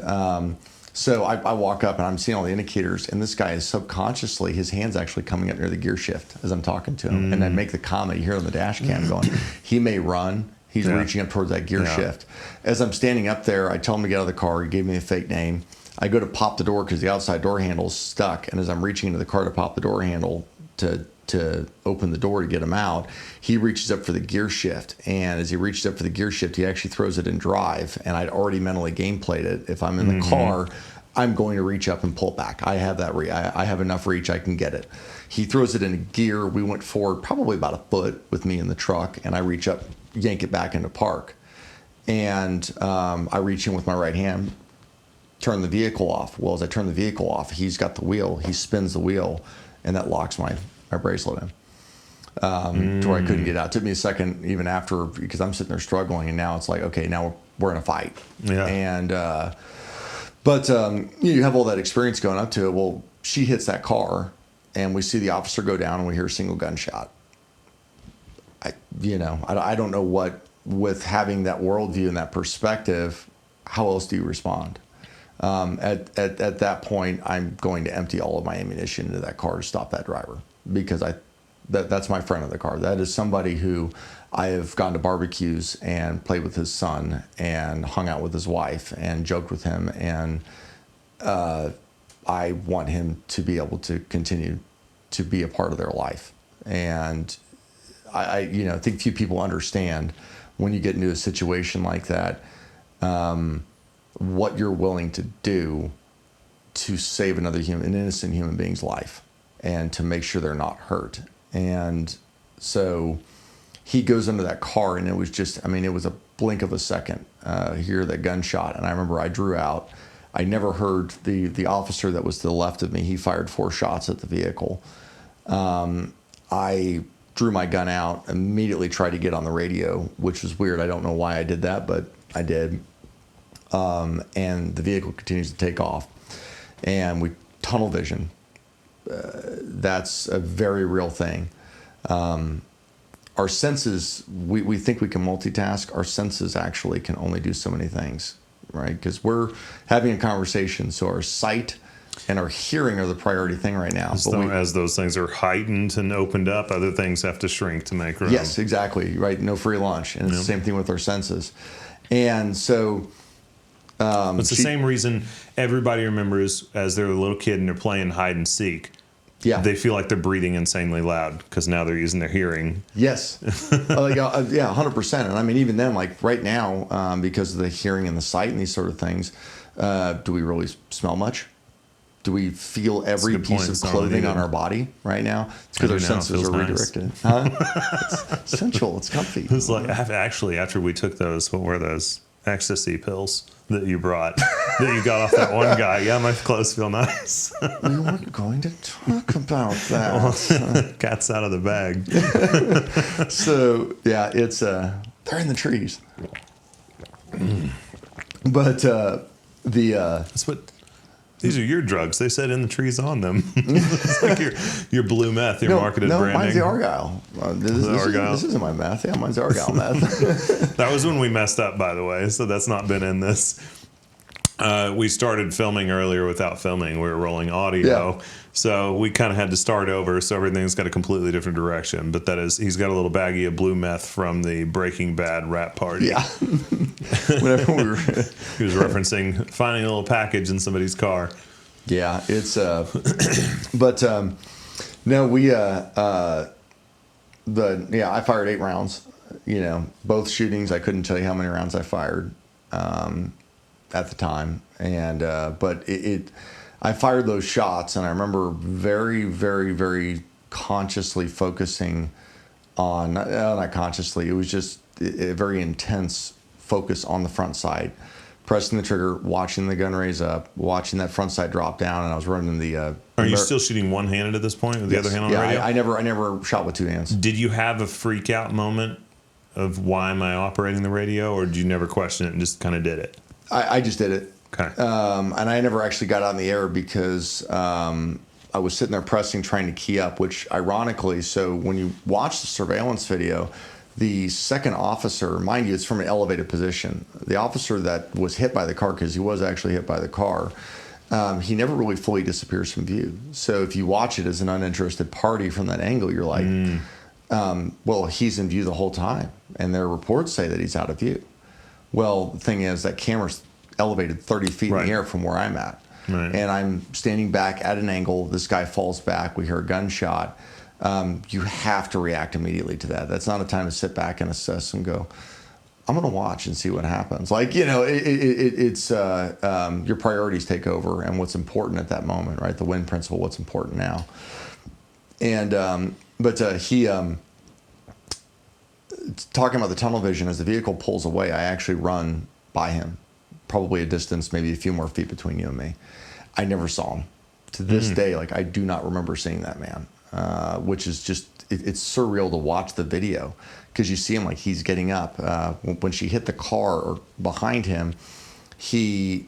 so I walk up and I'm seeing all the indicators, and this guy is subconsciously, his hand's actually coming up near the gear shift as I'm talking to him. And I make the comment, you hear on the dash cam going, he may run, he's reaching up towards that gear shift. As I'm standing up there, I tell him to get out of the car. He gave me a fake name. I go to pop the door because the outside door handle is stuck. And as I'm reaching into the car to pop the door handle to open the door to get him out, he reaches up for the gear shift. And as he reaches up for the gear shift, he actually throws it in drive. And I'd already mentally game played it. If I'm in the car, I'm going to reach up and pull back. I have that. I have enough reach. I can get it. He throws it in gear. We went forward probably about a foot with me in the truck, and I reach up, yank it back into park. And I reach in with my right hand, turn the vehicle off. Well, as I turn the vehicle off, he's got the wheel. He spins the wheel, and that locks my bracelet in to where I couldn't get out. It took me a second even after, because I'm sitting there struggling, and now it's like, okay, now we're in a fight. And but you have all that experience going up to it. Well, she hits that car, and we see the officer go down, and we hear a single gunshot. I don't know what, with having that worldview and that perspective, how else do you respond? At that point, I'm going to empty all of my ammunition into that car to stop that driver, because that's my friend in the car. That is somebody who I have gone to barbecues and played with his son and hung out with his wife and joked with him, and I want him to be able to continue to be a part of their life. And I think few people understand when you get into a situation like that, what you're willing to do to save an innocent human being's life, and to make sure they're not hurt. And so he goes into that car, and it was just, it was a blink of a second, hear that gunshot. And I remember I drew out. I never heard the officer that was to the left of me. He fired 4 shots at the vehicle. I drew my gun out, immediately tried to get on the radio, which was weird. I don't know why I did that, but I did. And the vehicle continues to take off, and we tunnel vision. That's a very real thing. Our senses, we think we can multitask. Our senses actually can only do so many things, right? Because we're having a conversation, so our sight and our hearing are the priority thing right now. As those things are heightened and opened up, other things have to shrink to make room. Yes, exactly, right? No free lunch. And it's the same thing with our senses. And so... it's the same reason everybody remembers as they're a little kid and they're playing hide and seek. Yeah. They feel like they're breathing insanely loud because now they're using their hearing. Yes. Yeah, 100%. And I mean, even then, like right now, because of the hearing and the sight and these sort of things, do we really smell much? Do we feel every piece of clothing on our body right now? It's because our senses are redirected. Huh? It's sensual. It's comfy. It's like, actually, after we took those, what were those? Ecstasy pills that you brought that you got off that one guy. Yeah, my clothes feel nice. We weren't going to talk about that. Cat's out of the bag. So yeah, it's they're in the trees. But That's what. These are your drugs. They said in the trees on them. It's like your blue meth, your marketed branding. Mine's the Argyle. This isn't my meth. Yeah, mine's the Argyle meth. That was when we messed up, by the way. So that's not been in this. We started filming earlier without filming. We were rolling audio. Yeah. So we kind of had to start over. So everything's got a completely different direction. But that is, he's got a little baggie of blue meth from the Breaking Bad rap party. Yeah. Whenever we were. He was referencing finding a little package in somebody's car. Yeah, it's but no, I fired 8 rounds. You know, both shootings. I couldn't tell you how many rounds I fired at the time, and but I fired those shots, and I remember very, very, very consciously focusing on not consciously. It was just a very intense focus on the front sight. Pressing the trigger, watching the gun raise up, watching that front sight drop down, and I was running the. Are you still shooting one-handed at this point, with the other hand on the radio? I never shot with 2 hands. Did you have a freak out moment of why am I operating the radio, or did you never question it and just kind of did it? I just did it. Okay. And I never actually got on the air because I was sitting there pressing, trying to key up. Which, ironically, so when you watch the surveillance video. The second officer, mind you, it's from an elevated position. The officer that was hit by the car, because he was actually hit by the car, he never really fully disappears from view. So if you watch it as an uninterested party from that angle, you're like, well, he's in view the whole time. And their reports say that he's out of view. Well, the thing is that camera's elevated 30 feet in the air from where I'm at. Right. And I'm standing back at an angle. This guy falls back. We hear a gunshot. You have to react immediately to that. That's not a time to sit back and assess and go, I'm going to watch and see what happens. Like, you know, it's your priorities take over and what's important at that moment, right? The win principle, what's important now. And, but he, talking about the tunnel vision, as the vehicle pulls away, I actually run by him, probably a distance, maybe a few more feet between you and me. I never saw him. To this day, like, I do not remember seeing that man. Which is just, it's surreal to watch the video because you see him like he's getting up. When she hit the car or behind him, he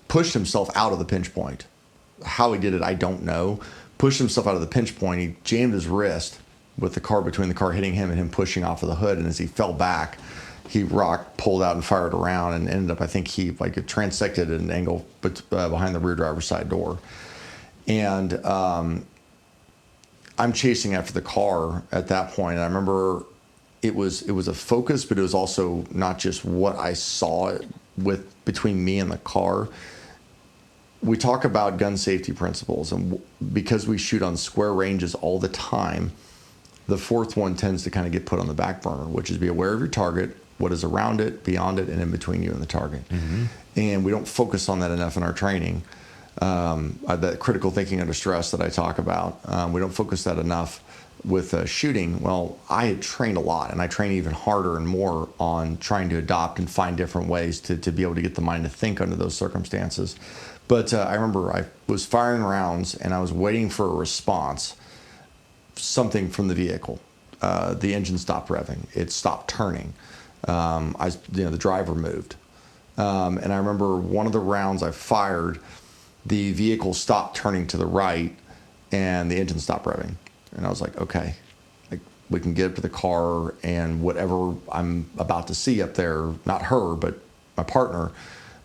pushed himself out of the pinch point. How he did it, I don't know. Pushed himself out of the pinch point. He jammed his wrist with the car between the car hitting him and him pushing off of the hood. And as he fell back, he pulled out and fired around and ended up, I think he like it transected at an angle behind the rear driver's side door. And I'm chasing after the car at that point. And I remember it was a focus, but it was also not just what I saw between me and the car. We talk about gun safety principles, and because we shoot on square ranges all the time, the fourth one tends to kind of get put on the back burner, which is be aware of your target, what is around it, beyond it, and in between you and the target. Mm-hmm. And we don't focus on that enough in our training. That critical thinking under stress that I talk about, we don't focus that enough with shooting. Well, I had trained a lot, and I train even harder and more on trying to adopt and find different ways to be able to get the mind to think under those circumstances. But I remember I was firing rounds, and I was waiting for a response, something from the vehicle. The engine stopped revving. It stopped turning. The driver moved. And I remember one of the rounds I fired, the vehicle stopped turning to the right and the engine stopped revving. And I was like, okay, like we can get up to the car and whatever I'm about to see up there, not her, but my partner,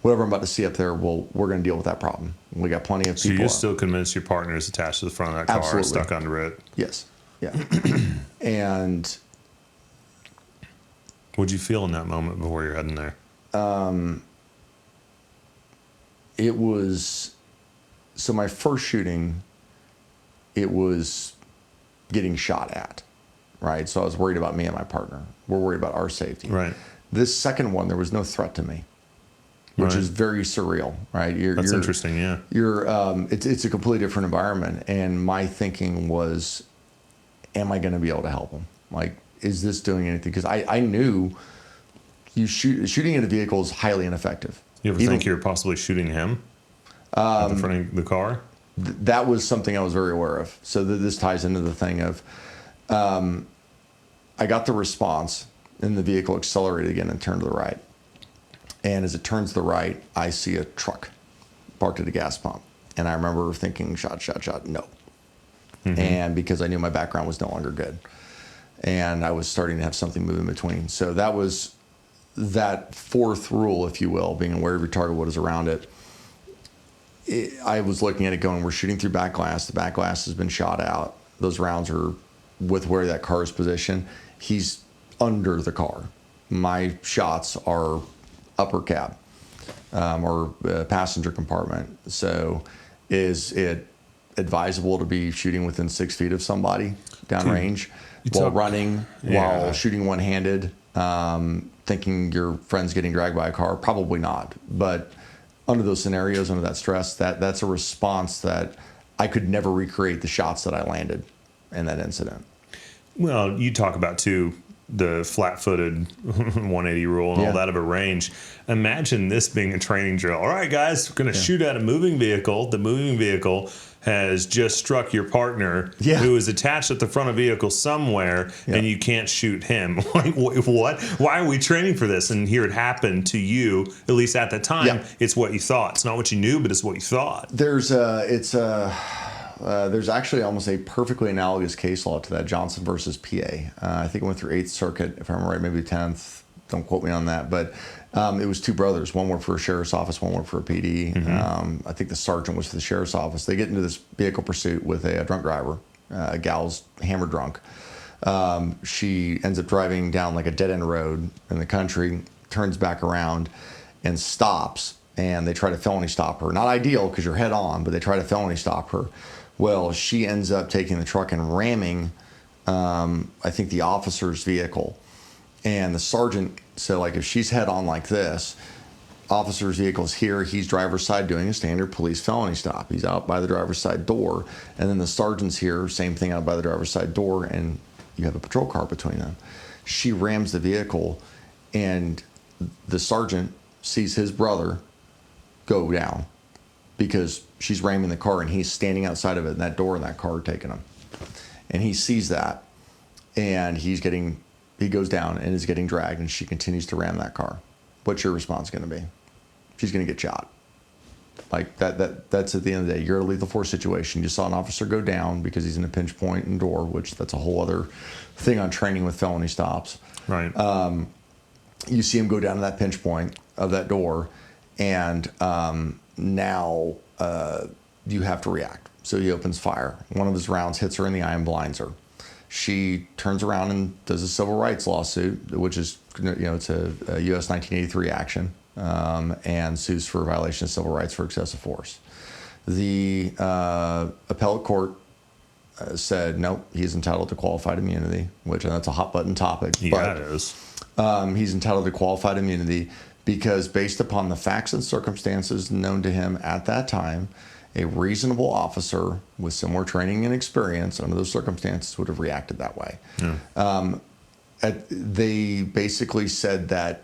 whatever I'm about to see up there, we're going to deal with that problem. We got plenty of people. So you're still convinced your partner is attached to the front of that car, Absolutely. Stuck under it? Yes. Yeah. And what'd you feel in that moment before you're heading there? It was, so my first shooting, it was getting shot at, right? So I was worried about me and my partner. We're worried about our safety. Right. This second one, there was no threat to me, which Right. is very surreal, right? That's interesting. Yeah. It's a completely different environment. And my thinking was, am I going to be able to help him? Like, is this doing anything? Because I knew shooting at a vehicle is highly ineffective. You ever think you're possibly shooting him at the front of the car? That was something I was very aware of. So this ties into the thing of, I got the response, and the vehicle accelerated again and turned to the right. And as it turns to the right, I see a truck parked at a gas pump. And I remember thinking, shot, no. Mm-hmm. And because I knew my background was no longer good. And I was starting to have something move in between. So that was that fourth rule, if you will, being aware of your target, what is around it. I was looking at it going, we're shooting through back glass. The back glass has been shot out. Those rounds are with where that car is positioned. He's under the car. My shots are upper cab or passenger compartment. So is it advisable to be shooting within 6 feet of somebody downrange while running, while shooting one-handed, thinking your friend's getting dragged by a car? Probably not. But under those scenarios, under that stress, that's a response that I could never recreate the shots that I landed in that incident. Well, you talk about, too, the flat-footed 180 rule and all that of a range. Imagine this being a training drill. All right, guys, we're going to shoot at a moving vehicle. The moving vehicle has just struck your partner who is attached at the front of the vehicle somewhere, and you can't shoot him. Like, what? Why are we training for this? And here it happened to you, at least at the time. It's what you thought. It's not what you knew, but it's what you thought. There's actually almost a perfectly analogous case law to that, Johnson versus PA. I think it went through 8th Circuit, if I remember right, maybe 10th. Don't quote me on that. But it was two brothers. One worked for a sheriff's office, one worked for a PD. Mm-hmm. I think the sergeant was for the sheriff's office. They get into this vehicle pursuit with a drunk driver. A gal's hammered drunk. She ends up driving down like a dead-end road in the country, turns back around and stops. And they try to felony stop her. Not ideal because you're head on, but they try to felony stop her. Well, she ends up taking the truck and ramming, I think, the officer's vehicle. And the sergeant said, like, if she's head on like this, officer's vehicle's here, he's driver's side doing a standard police felony stop. He's out by the driver's side door. And then the sergeant's here, same thing, out by the driver's side door, and you have a patrol car between them. She rams the vehicle, and the sergeant sees his brother go down because she's ramming the car and he's standing outside of it and that door and that car taking him. And he sees that, and he goes down and is getting dragged, and she continues to ram that car. What's your response going to be? She's going to get shot. Like that's at the end of the day. You're in a lethal force situation. You saw an officer go down because he's in a pinch point and door, which that's a whole other thing on training with felony stops. Right. You see him go down to that pinch point of that door, and now you have to react. So he opens fire. One of his rounds hits her in the eye and blinds her. She turns around and does a civil rights lawsuit, which is, it's a U.S. 1983 action, and sues for violation of civil rights for excessive force. The appellate court said, nope, he's entitled to qualified immunity, which that's a hot button topic. Yeah, it is. He's entitled to qualified immunity because based upon the facts and circumstances known to him at that time, a reasonable officer with similar training and experience under those circumstances would have reacted that way. Yeah. They basically said that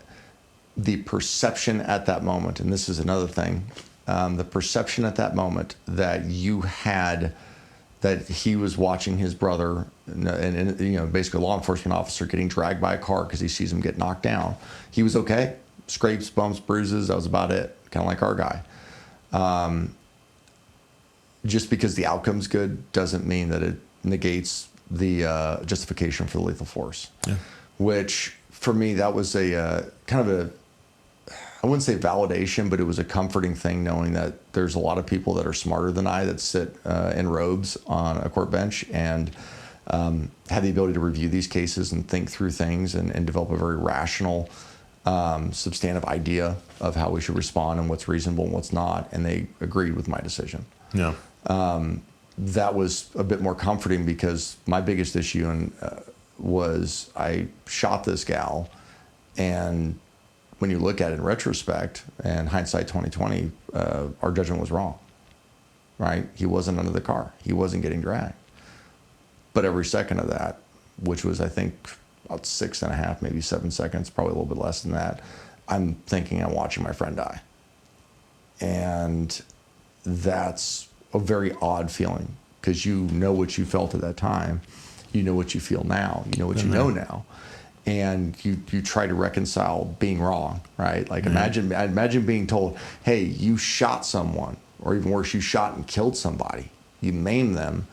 the perception at that moment, and this is another thing, the perception at that moment that you had that he was watching his brother and basically a law enforcement officer getting dragged by a car because he sees him get knocked down. He was okay. Scrapes, bumps, bruises, that was about it. Kind of like our guy. Just because the outcome's good doesn't mean that it negates the justification for the lethal force. Yeah. Which, for me, that was a kind of I wouldn't say validation, but it was a comforting thing knowing that there's a lot of people that are smarter than I that sit in robes on a court bench and have the ability to review these cases and think through things and develop a very rational, substantive idea of how we should respond and what's reasonable and what's not. And they agreed with my decision. Yeah. that was a bit more comforting because my biggest issue was I shot this gal, and when you look at it in retrospect and hindsight 2020, our judgment was wrong, right? He wasn't under the car. He wasn't getting dragged. But every second of that, which was, I think, about 6.5, maybe 7 seconds, probably a little bit less than that, I'm thinking I'm watching my friend die. And that's a very odd feeling because you know what you felt at that time. You know what you feel now. You know what you know now. And you try to reconcile being wrong, right? Like imagine being told, hey, you shot someone, or even worse, you shot and killed somebody. You maimed them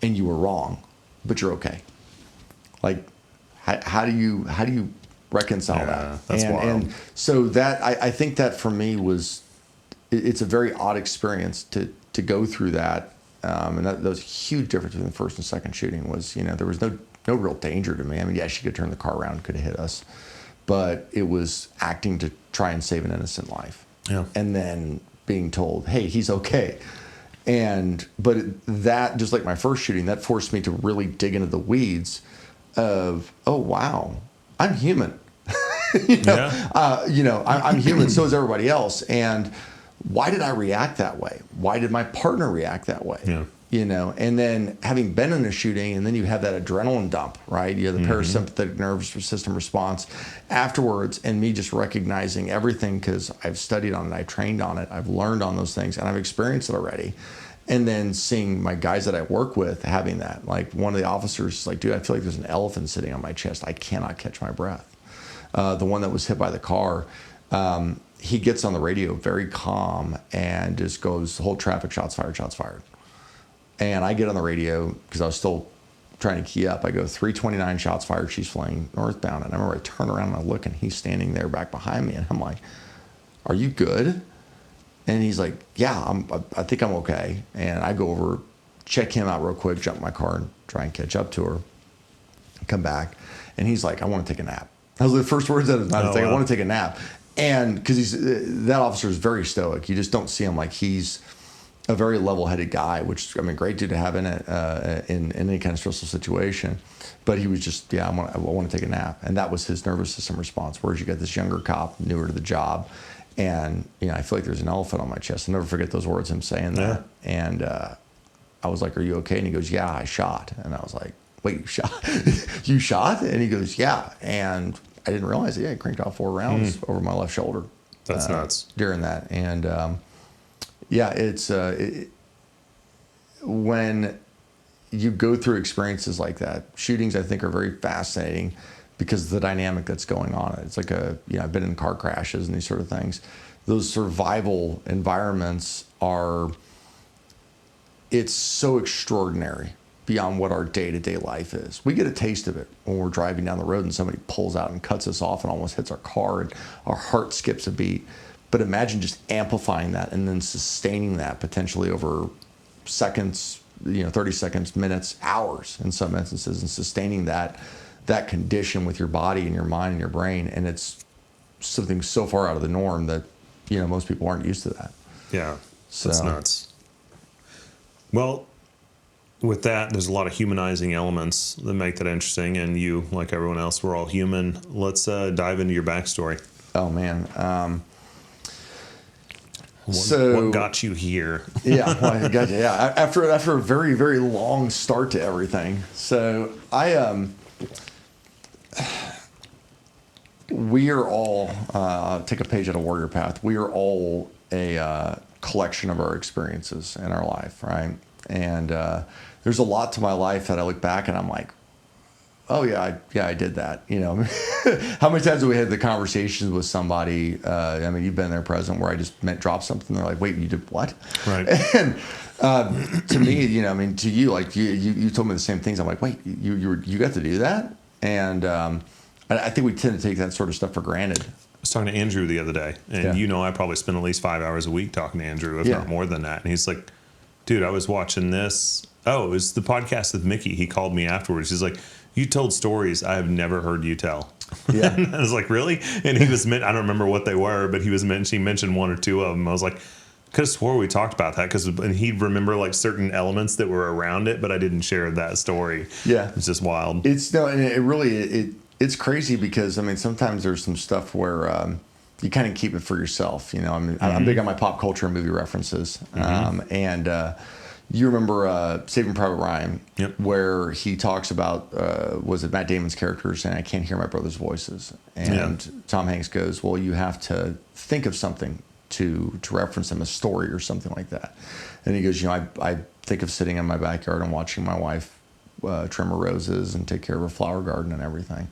and you were wrong, but you're okay. Like, how do you reconcile that? That's wild. And so that, I think that for me it's a very odd experience to go through that. And that was a huge difference between the first and second shooting was, there was no real danger to me. I mean, yeah, she could turn the car around, could have hit us, but it was acting to try and save an innocent life. Yeah. And then being told, hey, he's okay. But that, just like my first shooting, that forced me to really dig into the weeds of, oh, wow, I'm human. I'm human. So is everybody else. And why did I react that way? Why did my partner react that way? Yeah. And then having been in a shooting, and then you have that adrenaline dump, right? You have the parasympathetic nervous system response afterwards, and me just recognizing everything because I've studied on it, I've trained on it, I've learned on those things, and I've experienced it already. And then seeing my guys that I work with having that, like one of the officers is like, dude, I feel like there's an elephant sitting on my chest. I cannot catch my breath. The one that was hit by the car, he gets on the radio very calm and just goes, whole traffic, shots fired, shots fired. And I get on the radio because I was still trying to key up. I go, 329 shots fired, she's flying northbound. And I remember I turn around and I look, and he's standing there back behind me. And I'm like, are you good? And he's like, yeah, I think I'm okay. And I go over, check him out real quick, jump in my car and try and catch up to her, come back. And he's like, I want to take a nap. That was the first words out of his mouth. I want to take a nap. And because that officer is very stoic. You just don't see him like he's a very level-headed guy, which, I mean, great dude to have in any kind of stressful situation. But he was just, I want to take a nap. And that was his nervous system response. Whereas you got this younger cop, newer to the job. And, I feel like there's an elephant on my chest. I'll never forget those words, him saying that. And I was like, are you okay? And he goes, yeah, I shot. And I was like, wait, you shot? You shot? And he goes, yeah. And I didn't realize it. Yeah, I cranked off 4 rounds over my left shoulder. That's nuts. During that. And, it's when you go through experiences like that, shootings, I think, are very fascinating because of the dynamic that's going on. It's like I've been in car crashes and these sort of things. Those survival environments it's so extraordinary beyond what our day-to-day life is. We get a taste of it when we're driving down the road and somebody pulls out and cuts us off and almost hits our car and our heart skips a beat. But imagine just amplifying that and then sustaining that potentially over seconds, 30 seconds, minutes, hours in some instances, and sustaining that condition with your body and your mind and your brain. And it's something so far out of the norm that, most people aren't used to that. Yeah, that's nuts. Well, with that, there's a lot of humanizing elements that make that interesting. And you, like everyone else, we're all human. Let's dive into your backstory. Oh, man. What got you here? I got you. Yeah, after a very, very long start to everything. So we are all take a page out of Warrior Path. We are all a collection of our experiences in our life, right? And there's a lot to my life that I look back and I'm like, oh yeah, I did that. How many times have we had the conversations with somebody? You've been there present where I just dropped something. They're like, wait, you did what? Right. And to me, to you, like you told me the same things. I'm like, wait, you got to do that? And I think we tend to take that sort of stuff for granted. I was talking to Andrew the other day, and I probably spend at least 5 hours a week talking to Andrew, if not more than that. And he's like, dude, I was watching this. Oh, it was the podcast with Mickey. He called me afterwards. He's like, you told stories I have never heard you tell. Yeah. And I was like, really? And he was, I don't remember what they were, but he mentioned 1 or 2 of them. I was like, Could have swore we talked about that because he'd remember like certain elements that were around it, but I didn't share that story. Yeah. It's just wild. It's no, and it really it's crazy because I mean sometimes there's some stuff where you kind of keep it for yourself. You know, I mean I'm big on my pop culture and movie references, and you remember Saving Private Ryan, Yep. where he talks about was it Matt Damon's character saying I can't hear my brother's voices, and Tom Hanks goes, well, you have to think of something to reference him, a story or something like that. And he goes, you know, I think of sitting in my backyard and watching my wife trim her roses and take care of her flower garden and everything.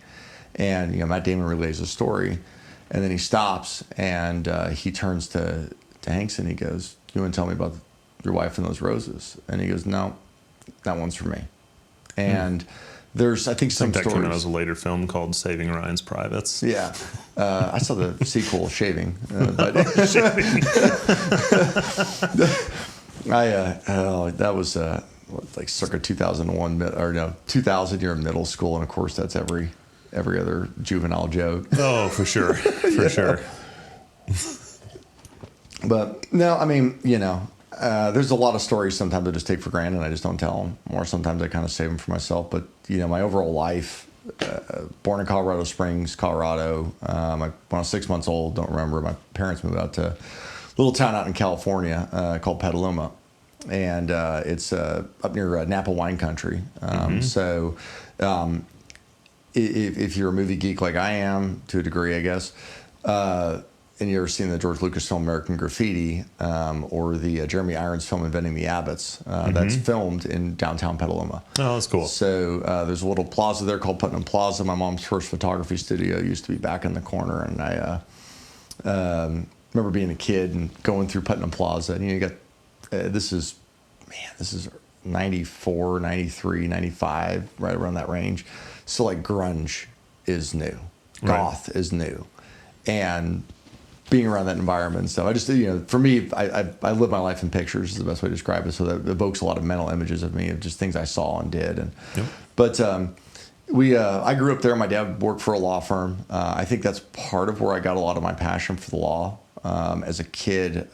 And, you know, Matt Damon relays a story, and then he stops and he turns to Hanks and he goes, you want to tell me about your wife and those roses? And he goes, no, that one's for me. And there's, I think, some that stories. came out as a later film called Saving Ryan's Privates. Yeah. I saw the sequel, Shaving. But that was like circa 2001, or no, 2000, you're in middle school. And of course, that's every other juvenile joke. Oh, for sure. For sure. But no, I mean, you know, there's a lot of stories sometimes I just take for granted and I just don't tell them. Or sometimes I kind of save them for myself. But, you know, my overall life, born in Colorado Springs, Colorado. When I was 6 months old, don't remember, my parents moved out to a little town out in California called Petaluma. And it's up near Napa wine country. So if you're a movie geek like I am, to a degree, I guess, and you've ever seen the George Lucas film American Graffiti, or the Jeremy Irons film Inventing the Abbots, that's filmed in downtown Petaluma. Oh, that's cool. So there's a little plaza there called Putnam Plaza. My mom's first photography studio used to be back in the corner, and I remember being a kid and going through Putnam Plaza, and you got this is 94, 93, 95, right around that range. So like grunge is new, goth is new, and being around that environment and stuff. I just, you know, for me, I live my life in pictures is the best way to describe it. So that evokes a lot of mental images of me of just things I saw and did. And but I grew up there. My dad worked for a law firm. I think that's part of where I got a lot of my passion for the law. As a kid,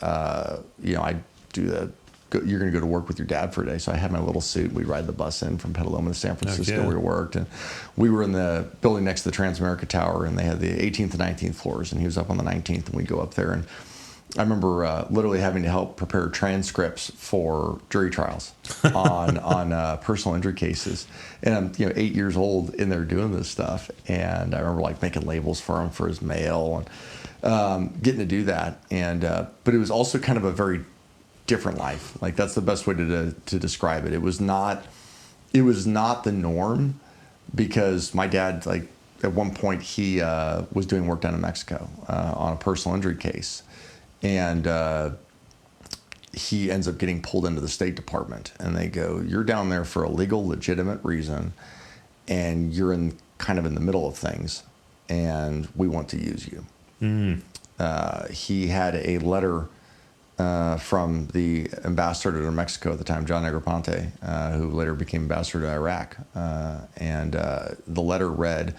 you know, I do you're going to go to work with your dad for a day. So I had my little suit. We'd ride the bus in from Petaluma to San Francisco where we worked. And we were in the building next to the Transamerica Tower, and they had the 18th and 19th floors, and he was up on the 19th, and we'd go up there. And I remember literally having to help prepare transcripts for jury trials on personal injury cases. And I'm 8 years old in there doing this stuff. And I remember like making labels for him for his mail and getting to do that. And but it was also kind of a very different life. Like that's the best way to describe it. It was not the norm, because my dad, like at one point he was doing work down in Mexico on a personal injury case, and he ends up getting pulled into the State Department, and they go, "You're down there for a legal, legitimate reason, and you're kind of in the middle of things, and we want to use you." He had a letter from the ambassador to Mexico at the time, John Negroponte, who later became ambassador to Iraq. And the letter read,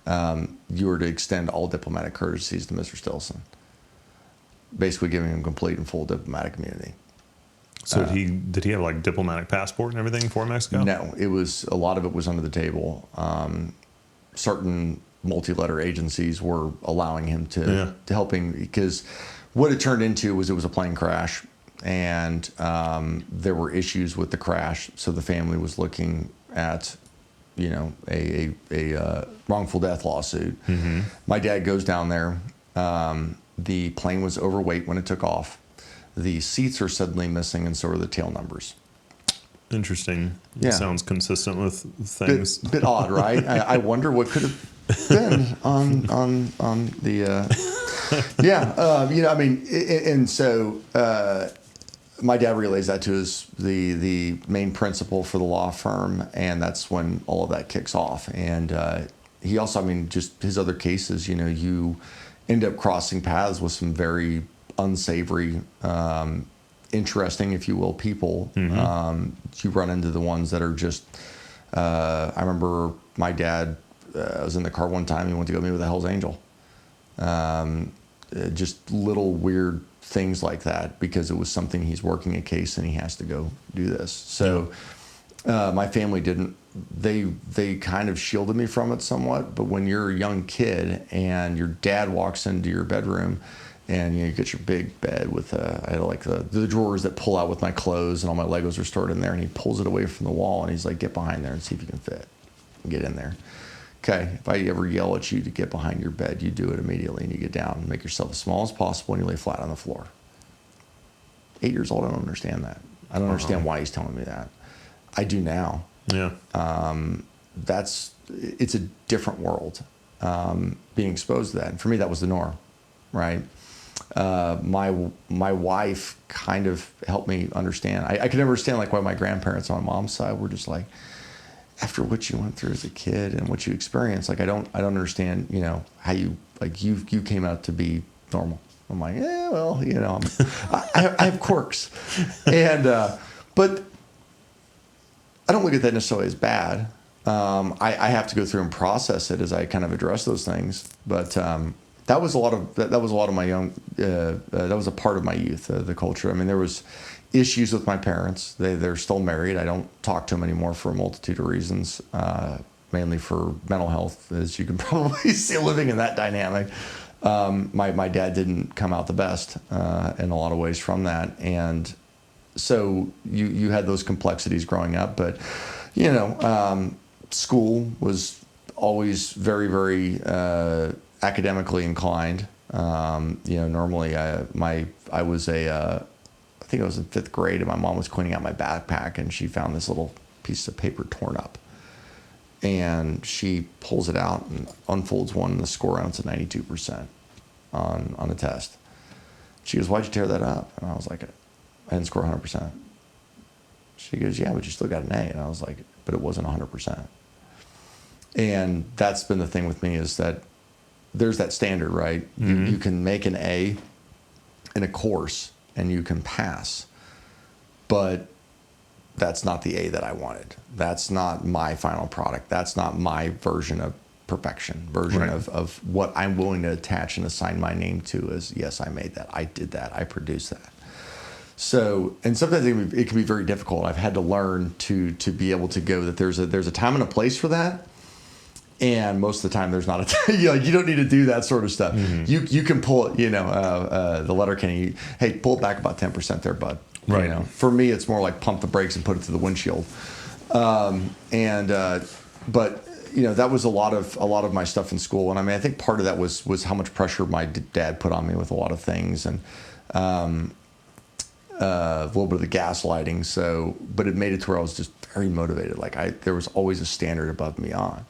"You are to extend all diplomatic courtesies to Mr. Stilson," basically giving him complete and full diplomatic immunity. So did he have like diplomatic passport and everything for Mexico? No, a lot of it was under the table. Certain multi-letter agencies were allowing him to helping, because what it turned into was it was a plane crash, and there were issues with the crash. So the family was looking at, a wrongful death lawsuit. My dad goes down there. The plane was overweight when it took off. The seats are suddenly missing, and so are the tail numbers. Interesting. Yeah. Sounds consistent with things. Bit odd, right? I wonder what could have been on the. And so my dad relays that to the main principal for the law firm, and that's when all of that kicks off. And he also, just his other cases, you end up crossing paths with some very unsavory, interesting, if you will, people. You run into the ones that are just. I remember my dad. I was in the car one time. He went to go meet with a Hell's Angel. Just little weird things like that because it was something he's working a case and he has to go do this. So my family didn't, they kind of shielded me from it somewhat. But when you're a young kid and your dad walks into your bedroom and you get your big bed with I had like the drawers that pull out with my clothes and all my Legos are stored in there, and he pulls it away from the wall and he's like, get behind there and see if you can fit and get in there. Okay, if I ever yell at you to get behind your bed, you do it immediately and you get down. Make yourself as small as possible and you lay flat on the floor. 8 years old, I don't understand that. I don't understand why he's telling me that. I do now. Yeah. It's a different world, being exposed to that. And for me, that was the norm, right? My wife kind of helped me understand. I could never understand like why my grandparents on my mom's side were just like, after what you went through as a kid and what you experienced, like I don't understand, you know, how you came out to be normal. I'm like, yeah, well, you know, I have quirks, and but I don't look at that necessarily as bad. I have to go through and process it as I kind of address those things. But that was a lot of my young. That was a part of my youth, the culture. I mean, there was issues with my parents. They're still married. I don't talk to them anymore for a multitude of reasons, mainly for mental health, as you can probably see living in that dynamic. My dad didn't come out the best in a lot of ways from that, and so you had those complexities growing up. But you know, school was always very, very academically inclined. You know, normally I think I was in 5th grade, and my mom was cleaning out my backpack, and she found this little piece of paper torn up. And she pulls it out and unfolds one, and the score on it's a 92% on the test. She goes, "Why'd you tear that up?" And I was like, "I didn't score 100%. She goes, "Yeah, but you still got an A." And I was like, "But it wasn't 100%. And that's been the thing with me, is that there's that standard, right? Mm-hmm. You can make an A in a course and you can pass, but that's not the A that I wanted. That's not my final product. That's not my version of perfection, Right. of what I'm willing to attach and assign my name to as, yes, I made that. I did that. I produced that. So, and sometimes it can be very difficult. I've had to learn to be able to go that there's a time and a place for that. And most of the time there's not a time. You don't need to do that sort of stuff. Mm-hmm. You can pull it, the letter can, hey, pull it back about 10% there, bud. Right. You know, for me, it's more like pump the brakes and put it to the windshield. But that was a lot of my stuff in school. And I mean, I think part of that was how much pressure my dad put on me with a lot of things, and a little bit of the gaslighting. So, but it made it to where I was just very motivated. Like there was always a standard above me on.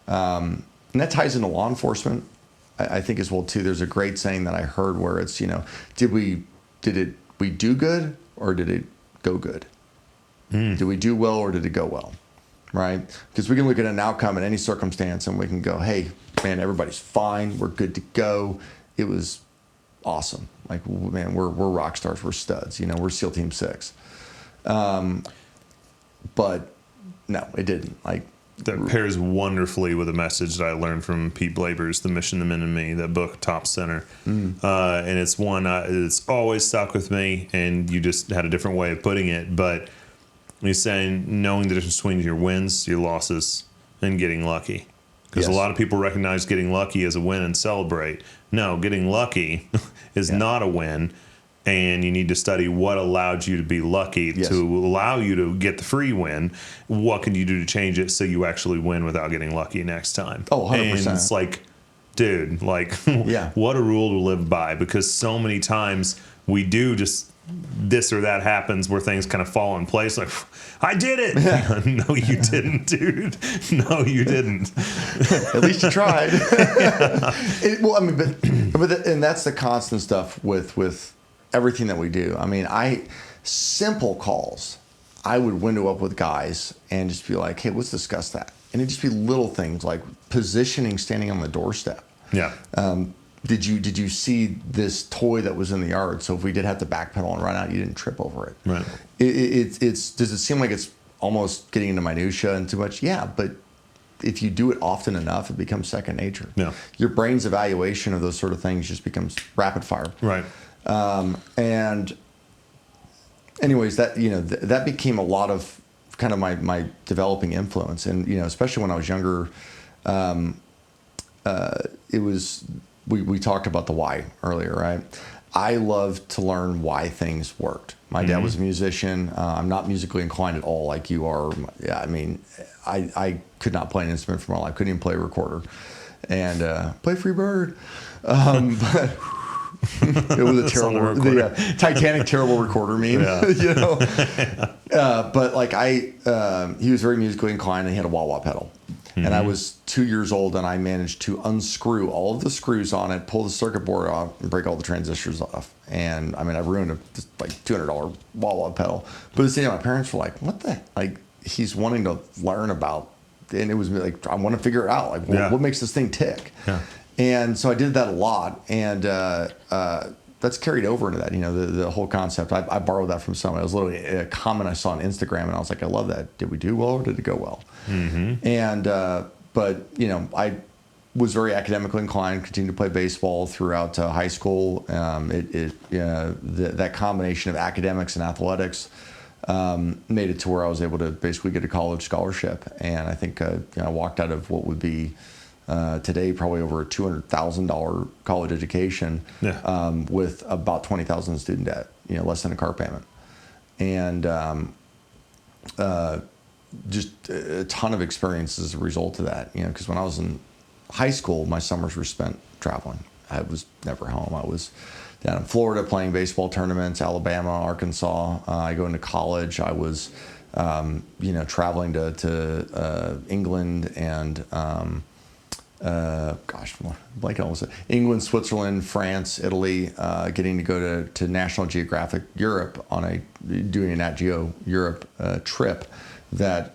And that ties into law enforcement, I think, as well too. There's a great saying that I heard where it's, did we do good or did it go good? Did we do well or did it go well? Right? Because we can look at an outcome in any circumstance and we can go, hey, man, everybody's fine. We're good to go. It was awesome. Like, man, we're rock stars. We're studs. We're SEAL Team 6. But no, it didn't. Like, that pairs wonderfully with a message that I learned from Pete Blaber's The Mission, the Men, and Me, that book, Top Center. And it's one, it's always stuck with me, and you just had a different way of putting it. But he's saying knowing the difference between your wins, your losses, and getting lucky. Because a lot of people recognize getting lucky as a win and celebrate. No, getting lucky is not a win. And you need to study what allowed you to be lucky to allow you to get the free win. What can you do to change it so you actually win without getting lucky next time? Oh, 100%. And it's like, dude, what a rule to live by. Because so many times we do just this or that happens where things kind of fall in place. Like, I did it. No, you didn't, dude. No, you didn't. At least you tried. And that's the constant stuff with everything that we do. I mean, simple calls, I would window up with guys and just be like, hey, let's discuss that. And it'd just be little things like positioning, standing on the doorstep. Yeah. Did you see this toy that was in the yard? So if we did have to backpedal and run out, you didn't trip over it. Right. Does it seem like it's almost getting into minutia and too much? Yeah, but if you do it often enough, it becomes second nature. Yeah. Your brain's evaluation of those sort of things just becomes rapid fire. Right. And anyways, that, that became a lot of kind of my developing influence. And, especially when I was younger, it was, we talked about the why earlier, right? I loved to learn why things worked. My dad was a musician. I'm not musically inclined at all like you are. Yeah, I mean, I could not play an instrument for my life. Couldn't even play a recorder. And play Free Bird. But it was a terrible, the Titanic terrible recorder meme. But like he was very musically inclined, and he had a wah-wah pedal. And I was 2 years old, and I managed to unscrew all of the screws on it, pull the circuit board off, and break all the transistors off. And I mean, I ruined a like $200 wah-wah pedal. But at the same time, my parents were like, "What the like?" He's wanting to learn about, and it was like, I want to figure it out. Like, what makes this thing tick? Yeah. And so I did that a lot, and that's carried over into that. The whole concept. I borrowed that from someone. It was literally a comment I saw on Instagram, and I was like, I love that. Did we do well, or did it go well? Mm-hmm. And but I was very academically inclined. Continued to play baseball throughout high school. That combination of academics and athletics made it to where I was able to basically get a college scholarship. And I think I walked out of what would be today probably over a $200,000 college education with about $20,000 in student debt. Less than a car payment, and just a ton of experience as a result of that. Because when I was in high school, my summers were spent traveling. I was never home. I was down in Florida playing baseball tournaments, Alabama, Arkansas. I go into college. I was, traveling to England and, England, Switzerland, France, Italy, getting to go to National Geographic Europe doing a Nat Geo Europe trip that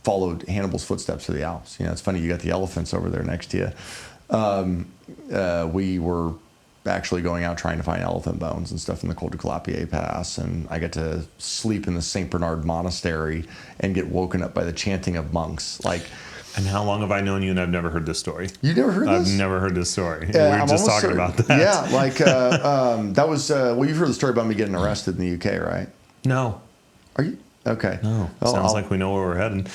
followed Hannibal's footsteps to the Alps. It's funny, you got the elephants over there next to you. We were actually going out trying to find elephant bones and stuff in the Col du Clapier Pass, and I got to sleep in the St. Bernard Monastery and get woken up by the chanting of monks. And how long have I known you and I've never heard this story? You never heard this? I've never heard this story. We were just talking about that. Yeah, that was, you've heard the story about me getting arrested in the UK, right? No. Are you? Okay. No. Sounds like we know where we're heading.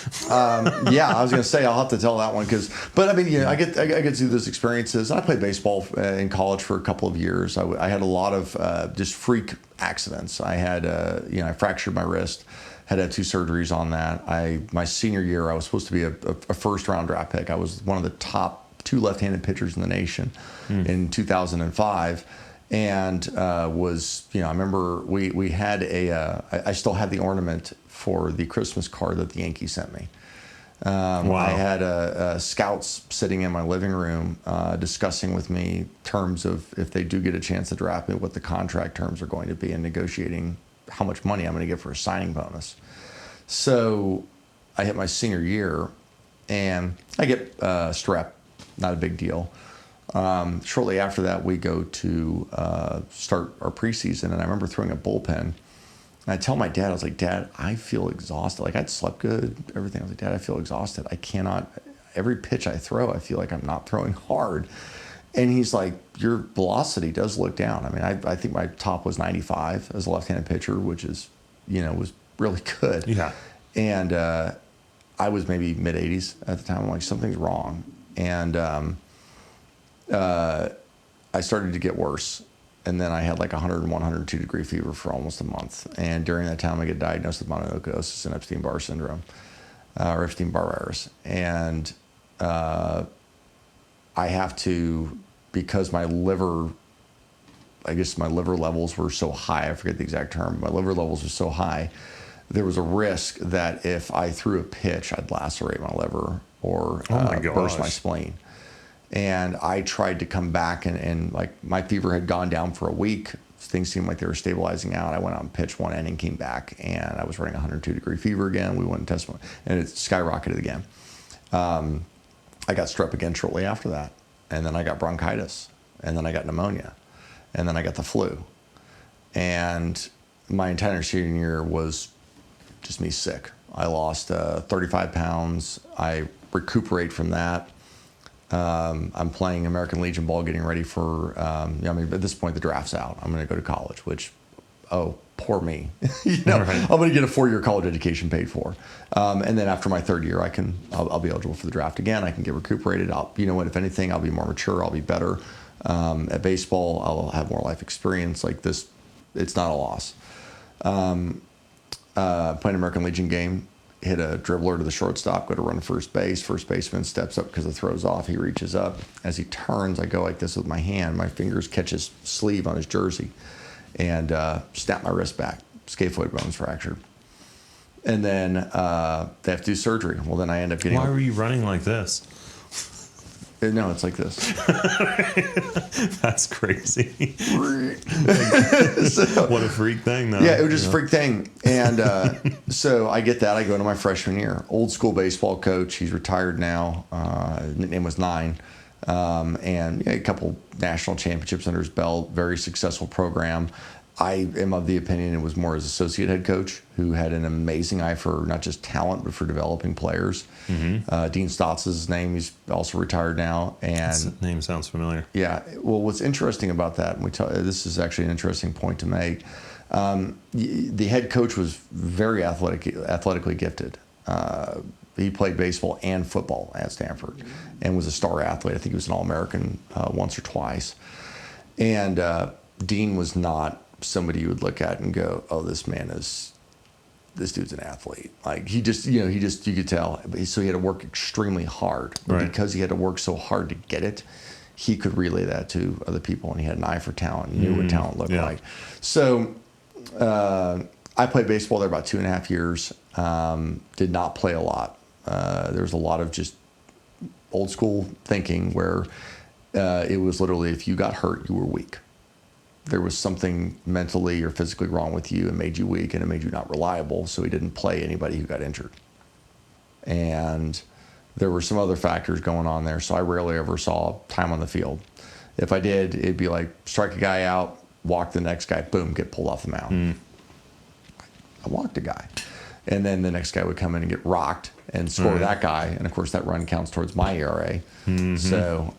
Yeah, I was going to say, I'll have to tell that one but I mean, I get to do those experiences. I played baseball in college for a couple of years. I had a lot of just freak accidents. I had, I fractured my wrist. Had 2 surgeries on that. My senior year, I was supposed to be a first round draft pick. I was one of the top 2 left-handed pitchers in the nation in 2005. And I remember we had I still had the ornament for the Christmas card that the Yankees sent me. Wow. I had scouts sitting in my living room discussing with me terms of, if they do get a chance to draft me, what the contract terms are going to be, and negotiating how much money I'm going to get for a signing bonus. So I hit my senior year, and I get strep, not a big deal. Shortly after that, we go to start our preseason, and I remember throwing a bullpen. And I tell my dad, I was like, Dad, I feel exhausted. Like, I'd slept good, everything. I was like, Dad, I feel exhausted. I cannot, every pitch I throw, I feel like I'm not throwing hard. And he's like, your velocity does look down. I mean, I think my top was 95 as a left-handed pitcher, which is, was really good. Yeah. And I was maybe mid-80s at the time. I'm like, something's wrong. And I started to get worse. And then I had like 101, 102 degree fever for almost a month. And during that time, I get diagnosed with mononucleosis and Epstein-Barr syndrome, or Epstein-Barr virus. And I have to, because my liver levels were so high, I forget the exact term, my liver levels were so high, there was a risk that if I threw a pitch, I'd lacerate my liver or burst my spleen. And I tried to come back, and like my fever had gone down for a week. Things seemed like they were stabilizing out. I went out and pitched one inning, came back, and I was running 102 degree fever again. We went and tested, and it skyrocketed again. I got strep again shortly after that. And then I got bronchitis, and then I got pneumonia, and then I got the flu. And my entire senior year was just me sick. I lost 35 pounds. I recuperate from that. I'm playing American Legion ball, getting ready for, at this point, the draft's out. I'm going to go to college, which, poor me. I'm going to get a 4-year college education paid for. And then after my 3rd year, I'll be eligible for the draft again. I can get recuperated. If anything, I'll be more mature. I'll be better. At baseball, I'll have more life experience like this. It's not a loss. Playing American Legion game, hit a dribbler to the shortstop, go to run first base. First baseman steps up because the throw's off. He reaches up. As he turns, I go like this with my hand. My fingers catch his sleeve on his jersey and snap my wrist back. Scaphoid bone's fractured. And then they have to do surgery. Well, then I end up getting... Why were you running like this? No, it's like this. That's crazy. So, what a freak thing, though. Yeah, it was just a freak thing. And so I get that. I go into my freshman year. Old school baseball coach. He's retired now. His nickname was Nine. And a couple national championships under his belt. Very successful program. I am of the opinion it was more as associate head coach who had an amazing eye for not just talent, but for developing players. Mm-hmm. Dean Stotts is his name. He's also retired now. And that name sounds familiar. Yeah. Well, what's interesting about that, and this is actually an interesting point to make. The head coach was very athletically gifted. He played baseball and football at Stanford and was a star athlete. I think he was an All-American once or twice. And Dean was not somebody you would look at and go, oh, this dude's an athlete. Like you could tell. So he had to work extremely hard. But because he had to work so hard to get it, he could relay that to other people, and he had an eye for talent, knew what talent looked like. So I played baseball there about 2.5 years. Did not play a lot. There was a lot of just old school thinking where it was literally if you got hurt, you were weak. There was something mentally or physically wrong with you and made you weak, and it made you not reliable, so he didn't play anybody who got injured. And there were some other factors going on there, so I rarely ever saw time on the field. If I did, it'd be like strike a guy out, walk the next guy, boom, get pulled off the mound. I walked a guy. And then the next guy would come in and get rocked and score that guy, and of course that run counts towards my ERA. Mm-hmm. So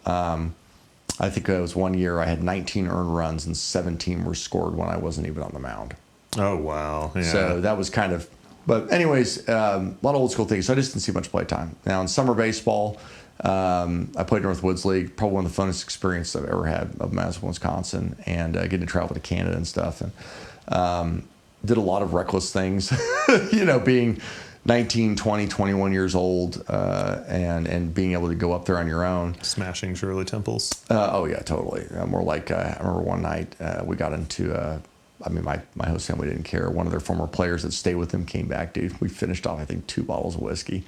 I think it was 1 year I had 19 earned runs and 17 were scored when I wasn't even on the mound. Oh, wow. Yeah. So that was kind of, but anyways, a lot of old school things. So I just didn't see much play time. Now in summer baseball, I played North Woods League, probably one of the funnest experiences I've ever had of Madison, Wisconsin, and getting to travel to Canada and stuff. And did a lot of reckless things, being 19, 20, 21 years old, and being able to go up there on your own. Smashing Shirley Temples. Oh, yeah, totally. More like, I remember one night we got into, my host family didn't care. One of their former players that stayed with them came back, dude. We finished off, I think, 2 bottles of whiskey.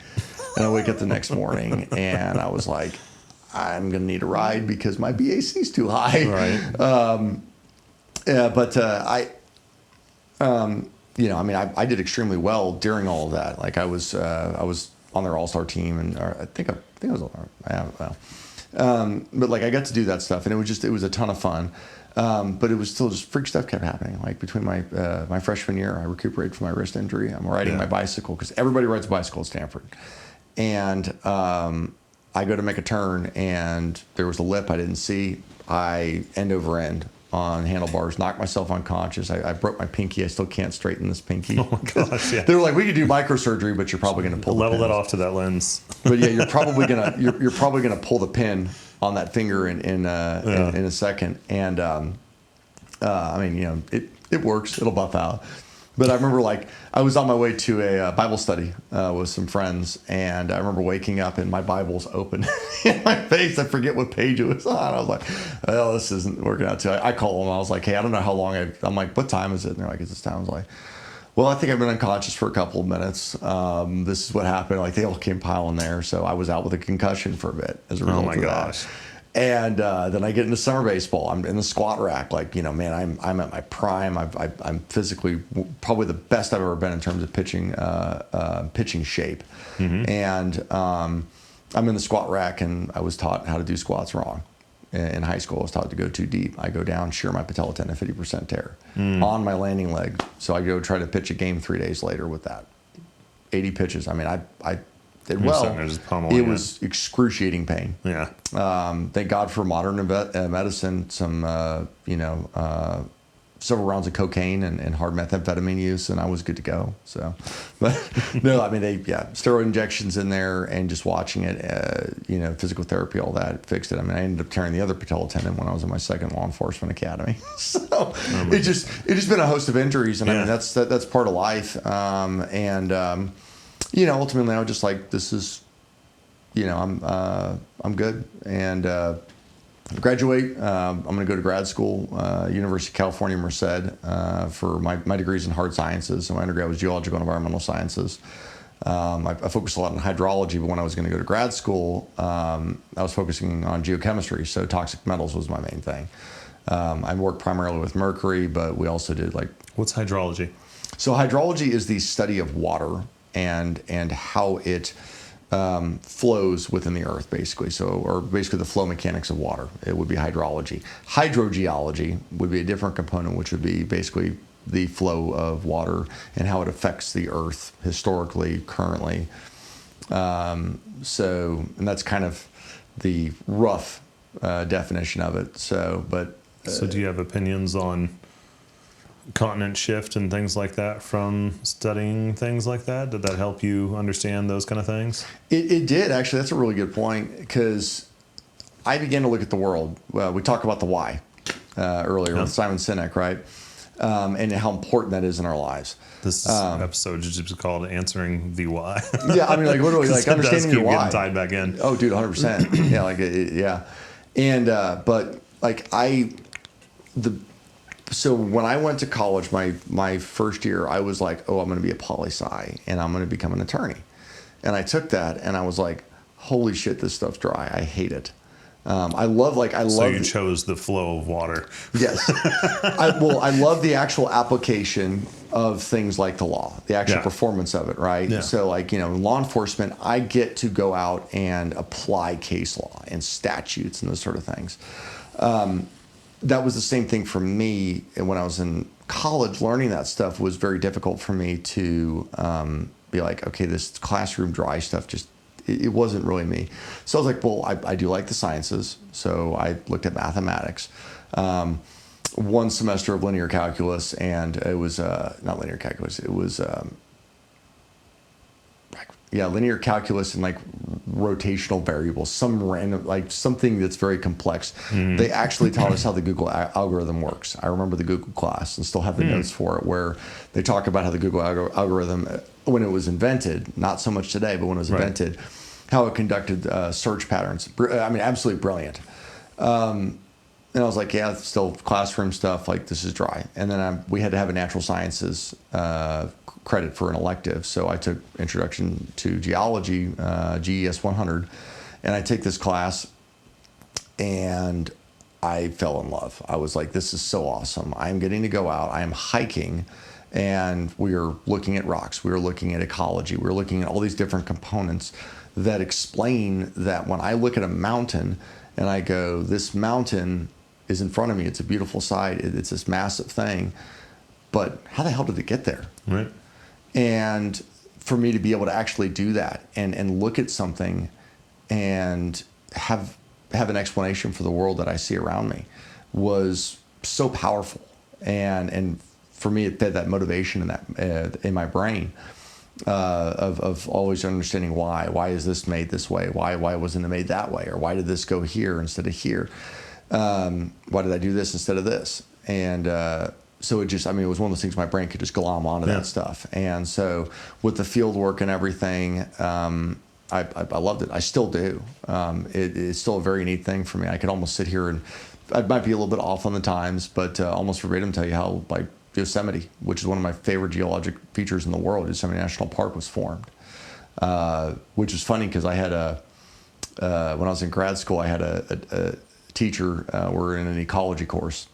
And I wake up the next morning, and I was like, I'm going to need a ride because my BAC's too high. Right. I did extremely well during all of that. Like I was on their all-star team, and I think I was. I don't know. But like I got to do that stuff, and it was a ton of fun. But it was still just freak stuff kept happening. Like between my freshman year, I recuperated from my wrist injury. I'm riding my bicycle because everybody rides a bicycle at Stanford, and I go to make a turn, and there was a lip I didn't see. I end over end on handlebars, knocked myself unconscious. I broke my pinky. I still can't straighten this pinky. Oh my gosh! Yeah. They were like, "We could do microsurgery, but you're probably going to level that off to that lens." But yeah, you're probably gonna pull the pin on that finger in a second. And it works. It'll buff out. But I remember I was on my way to a Bible study with some friends, and I remember waking up and my Bible's open in my face. I forget what page it was on. I was like, "Oh, this isn't working out." I call them. I was like, "Hey, I don't know how long I'm like, what time is it?" And they're like, "It's this time." I was like, "Well, I think I've been unconscious for a couple of minutes. This is what happened." Like they all came piling there, so I was out with a concussion for a bit as a result of that. Oh my gosh. And then I get into summer baseball. I'm in the squat rack. I'm at my prime. I'm physically probably the best I've ever been in terms of pitching shape. Mm-hmm. And I'm in the squat rack, and I was taught how to do squats wrong. In high school, I was taught to go too deep. I go down, shear my patella tendon, 50% tear on my landing leg. So I go try to pitch a game 3 days later with that. 80 pitches. I did You're well. sitting there just pummeling It was excruciating pain. Yeah. Thank God for modern medicine. Some, several rounds of cocaine and hard methamphetamine use, and I was good to go. So, but no, I mean, steroid injections in there, and just watching it, physical therapy, all that fixed it. I mean, I ended up tearing the other patella tendon when I was in my second law enforcement academy. So it just been a host of injuries, and I mean, that's part of life. Ultimately, I was just like, this is, I'm good, and graduate. I'm going to go to grad school, University of California, Merced, for my degrees in hard sciences. So my undergrad was geological and environmental sciences. I focused a lot on hydrology, but when I was going to go to grad school, I was focusing on geochemistry. So toxic metals was my main thing. I worked primarily with mercury, but we also did What's hydrology? So hydrology is the study of water and how it flows within the earth, basically. Or basically the flow mechanics of water. It would be hydrology. Hydrogeology would be a different component, which would be basically the flow of water and how it affects the earth historically, currently. And that's kind of the rough definition of it. So do you have opinions on continent shift and things like that from studying things like that? Did that help you understand those kind of things? It did, actually. That's a really good point, because I began to look at the world. We talked about the why earlier with Simon Sinek, right? And how important that is in our lives. This episode is just called Answering the Why. Yeah, I mean, literally, understanding your why. Getting tied back in. Oh, dude, 100%. Yeah, And, So when I went to college, my first year, I was like, oh, I'm going to be a poli-sci, and I'm going to become an attorney. And I took that, and I was like, holy shit, this stuff's dry. I hate it. So you chose the flow of water. Yes. I love the actual application of things like the law, the actual performance of it, right? Yeah. So law enforcement, I get to go out and apply case law and statutes and those sort of things. That was the same thing for me. And when I was in college, learning that stuff was very difficult for me to be like, okay, this classroom dry stuff it wasn't really me. So I was like, well, I do like the sciences. So I looked at mathematics. One semester of linear calculus, and it was not linear calculus. It was linear calculus and rotational variables, some random, something that's very complex. They actually taught us how the Google algorithm works. I remember the Google class and still have the notes for it, where they talk about how the Google algorithm, when it was invented, not so much today, but when it was invented, how it conducted search patterns. I mean, absolutely brilliant. And I was like, yeah, it's still classroom stuff. This is dry. And then we had to have a natural sciences credit for an elective. So I took Introduction to Geology, GES 100, and I take this class, and I fell in love. I was like, this is so awesome. I'm getting to go out. I am hiking, and we are looking at rocks. We are looking at ecology. We're looking at all these different components that explain that when I look at a mountain and I go, this mountain is in front of me. It's a beautiful sight. It's this massive thing. But how the hell did it get there? Right. And for me to be able to actually do that and look at something and have an explanation for the world that I see around me was so powerful. And for me, it fed that motivation in my brain of always understanding why. Why is this made this way? Why wasn't it made that way? Or why did this go here instead of here? Why did I do this instead of this? And so it was one of those things my brain could just glom onto that stuff. And so with the field work and everything, I loved it. I still do. It's still a very neat thing for me. I could almost sit here and I might be a little bit off on the times, but almost verbatim tell you how Yosemite, which is one of my favorite geologic features in the world, Yosemite National Park, was formed. Which is funny because I had when I was in grad school, I had a teacher. We're in an ecology course,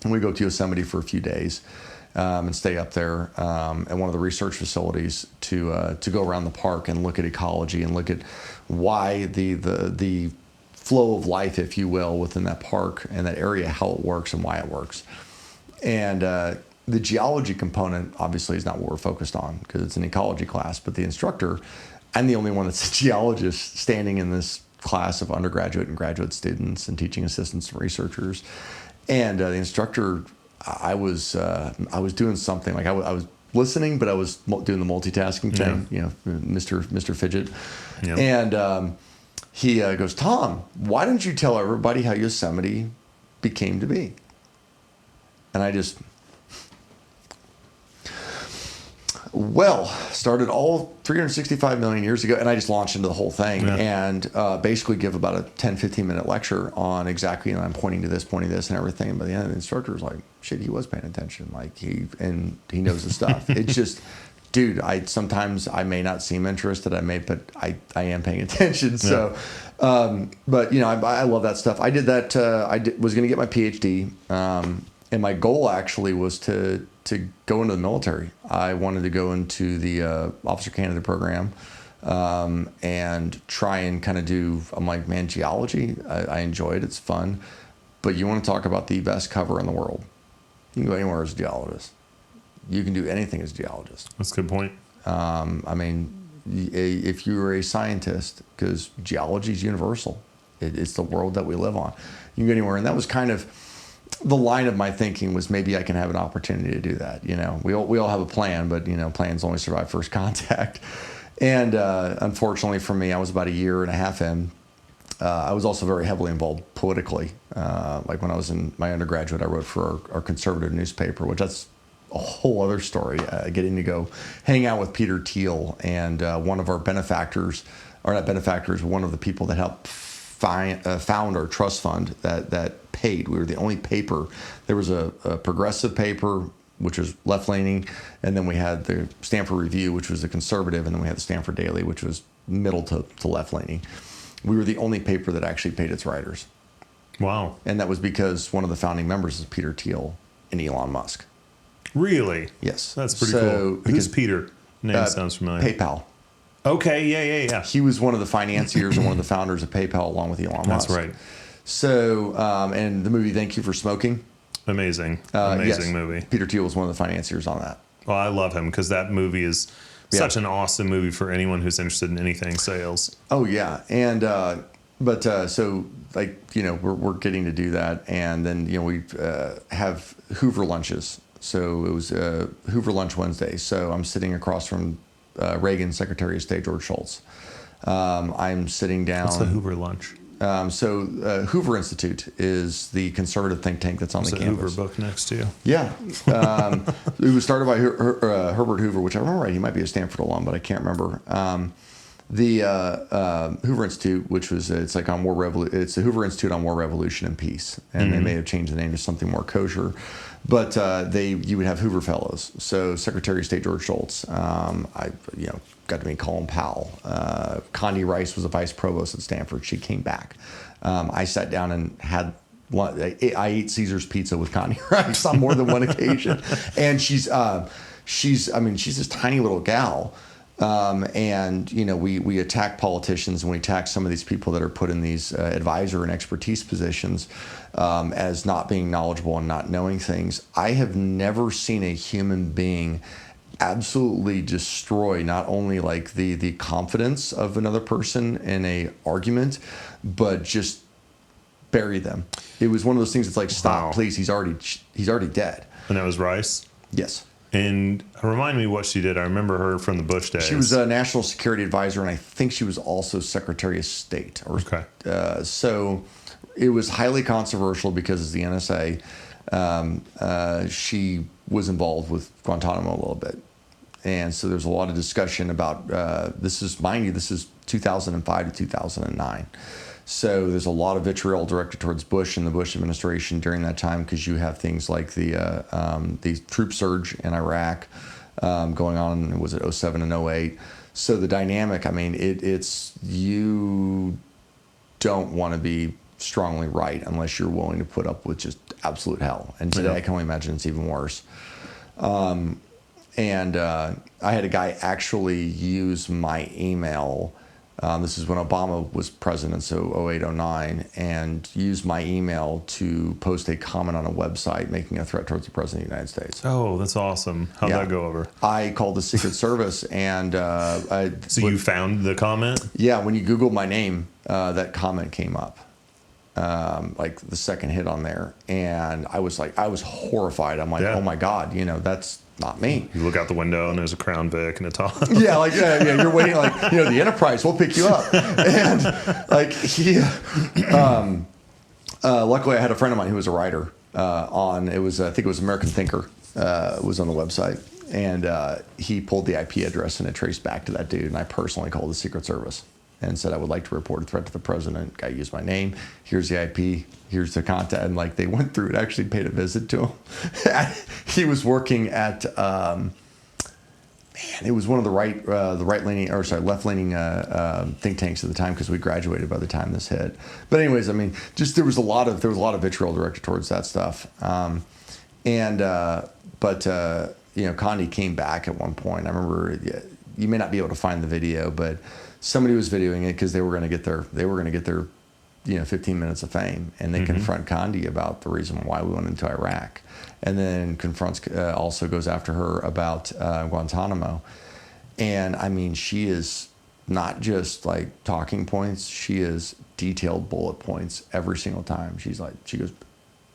and we go to Yosemite for a few days and stay up there at one of the research facilities to go around the park and look at ecology and look at why the flow of life, if you will, within that park and that area, how it works and why it works. And the geology component obviously is not what we're focused on because it's an ecology class, but the instructor I'm the only one that's a geologist standing in this class of undergraduate and graduate students and teaching assistants and researchers. And the instructor, I was doing something like I was listening, but I was doing the multitasking thing, Mr. Fidget. Yep. And he goes, Tom, why don't you tell everybody how Yosemite became to be? And I just, started all 365 million years ago, and I just launched into the whole thing and basically give about a 10, 15-minute lecture on exactly, I'm pointing to this, and everything. And by the end, the instructor was like, shit, he was paying attention. Like he knows the stuff. It's just, dude, sometimes I may not seem interested, but I am paying attention. So, but I love that stuff. I did that. Was going to get my PhD. And my goal actually was to go into the military. I wanted to go into the officer candidate program and try and kind of I'm like, man, geology, I enjoy it. It's fun. But you want to talk about the best cover in the world. You can go anywhere as a geologist. You can do anything as a geologist. That's a good point. I mean, if you were a scientist, because geology is universal. It's the world that we live on. You can go anywhere. And that was kind of the line of my thinking was maybe I can have an opportunity to do that. We all have a plan, but plans only survive first contact. And unfortunately for me, I was about a year and a half in. I was also very heavily involved politically. Like when I was in my undergraduate, I wrote for our conservative newspaper, which that's a whole other story. Getting to go hang out with Peter Thiel and one of our benefactors, or not benefactors, one of the people that helped found our trust fund that paid. We were the only paper. There was a progressive paper, which was left-leaning, and then we had the Stanford Review, which was a conservative, and then we had the Stanford Daily, which was middle to left-leaning. We were the only paper that actually paid its writers. Wow. And that was because one of the founding members is Peter Thiel and Elon Musk. Really? Yes. That's pretty cool. Who's Peter? Name sounds familiar. PayPal. Okay, yeah. He was one of the financiers and one of the founders of PayPal along with Elon Musk. That's right. So, and the movie Thank You for Smoking. Amazing Yes. movie. Peter Thiel was one of the financiers on that. Well, I love him because that movie is such an awesome movie for anyone who's interested in anything sales. Oh, yeah. And, so like, we're getting to do that. And then, we have Hoover lunches. So it was Hoover Lunch Wednesday. So I'm sitting across from Reagan's Secretary of State, George Shultz. I'm sitting down. What's the Hoover lunch? Hoover Institute is the conservative think tank that's on the campus. Hoover book next to you. Yeah. It was started by Herbert Hoover, which I remember right. He might be a Stanford alum, but I can't remember. The Hoover Institute, which was it's like on it's the Hoover Institute on War, Revolution, and Peace, and they may have changed the name to something more kosher, but you would have Hoover Fellows. So Secretary of State George Shultz, I got to meet Colin Powell. Condi Rice was a vice provost at Stanford. She came back. I sat down and had lunch. I ate Caesar's pizza with Condi Rice on more than one occasion, and she's this tiny little gal. And we attack politicians and we attack some of these people that are put in these advisor and expertise positions as not being knowledgeable and not knowing things. I have never seen a human being absolutely destroy not only like the confidence of another person in a argument, but just bury them. It was one of those things that's like, stop, please. He's already dead. And that was Rice? Yes. And remind me what she did. I remember her from the Bush days. She was a national security advisor, and I think she was also Secretary of State. Okay. So it was highly controversial because as the NSA, she was involved with Guantanamo a little bit. And so there's a lot of discussion about, this is 2005 to 2009. So there's a lot of vitriol directed towards Bush and the Bush administration during that time because you have things like the troop surge in Iraq going on. Was it 07 and 08? So the dynamic, it's you don't want to be strongly right unless you're willing to put up with just absolute hell. And today I can only imagine it's even worse. And I had a guy actually use my email This is when Obama was president, so 08, 09, and used my email to post a comment on a website making a threat towards the president of the United States. Oh, that's awesome. How'd that go over? I called the Secret Service, and you found the comment? Yeah, when you Google my name, that comment came up, like the second hit on there, and I was horrified. I'm like, oh my God, that's not me. You look out the window and there's a Crown Vic and a Tom. Yeah, you're waiting, the Enterprise, we'll pick you up. And luckily I had a friend of mine who was a writer I think it was American Thinker, was on the website. And he pulled the IP address and it traced back to that dude. And I personally called the Secret Service and said, I would like to report a threat to the president. Guy used my name. Here's the IP. Here's the contact. And they went through it, actually paid a visit to him. He was working at, it was one of the left-leaning think tanks at the time, because we graduated by the time this hit. But anyways, there was a lot of vitriol directed towards that stuff. Condi came back at one point. I remember, you may not be able to find the video, but somebody was videoing it because they were going to get their 15 minutes of fame, and they confront Condi about the reason why we went into Iraq, and then also goes after her about Guantanamo. And she is not just talking points; she is detailed bullet points every single time. She goes,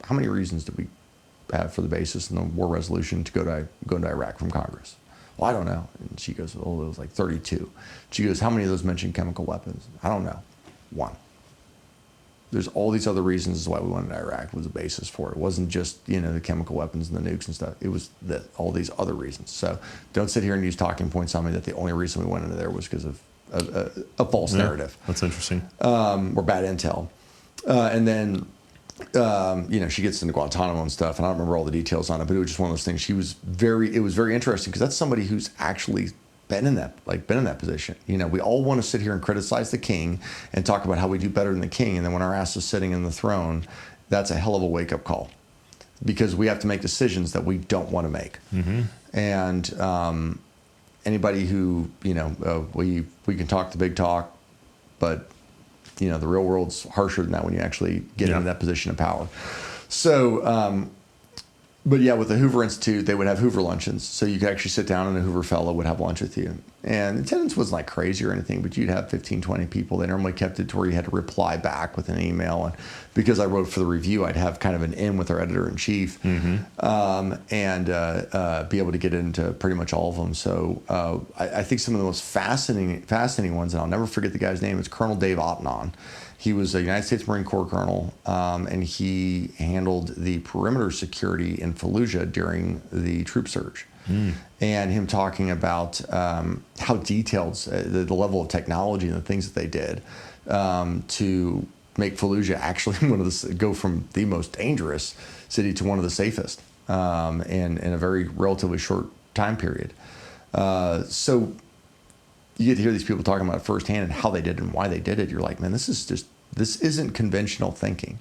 how many reasons did we have for the basis and the war resolution to go into Iraq from Congress? Well, I don't know. And she goes, well, it was 32. She goes, how many of those mentioned chemical weapons? I don't know. 1. There's all these other reasons why we went into Iraq was a basis for it. It wasn't just, the chemical weapons and the nukes and stuff. It was all these other reasons. So don't sit here and use talking points on me that the only reason we went into there was because of a false narrative. That's interesting. Or bad intel. And then, she gets into Guantanamo and stuff, and I don't remember all the details on it, but it was just one of those things. It was very interesting, because that's somebody who's actually been in that position. We all want to sit here and criticize the king and talk about how we do better than the king, and then when our ass is sitting in the throne, that's a hell of a wake-up call, because we have to make decisions that we don't want to make. Mm-hmm. And anybody who we can talk the big talk, but the real world's harsher than that when you actually get into that position of power. So, but yeah, with the Hoover Institute, they would have Hoover luncheons. So you could actually sit down and a Hoover fellow would have lunch with you. And attendance wasn't crazy or anything, but you'd have 15, 20 people. They normally kept it to where you had to reply back with an email. And because I wrote for the review, I'd have kind of an in with our editor-in-chief, and be able to get into pretty much all of them. So I think some of the most fascinating ones, and I'll never forget the guy's name, is Colonel Dave Opnon. He was a United States Marine Corps colonel, and he handled the perimeter security in Fallujah during the troop surge. And him talking about how detailed the level of technology and the things that they did to make Fallujah actually go from the most dangerous city to one of the safest in a very relatively short time period. So you get to hear these people talking about it firsthand and how they did it and why they did it. You're like, man, this isn't conventional thinking.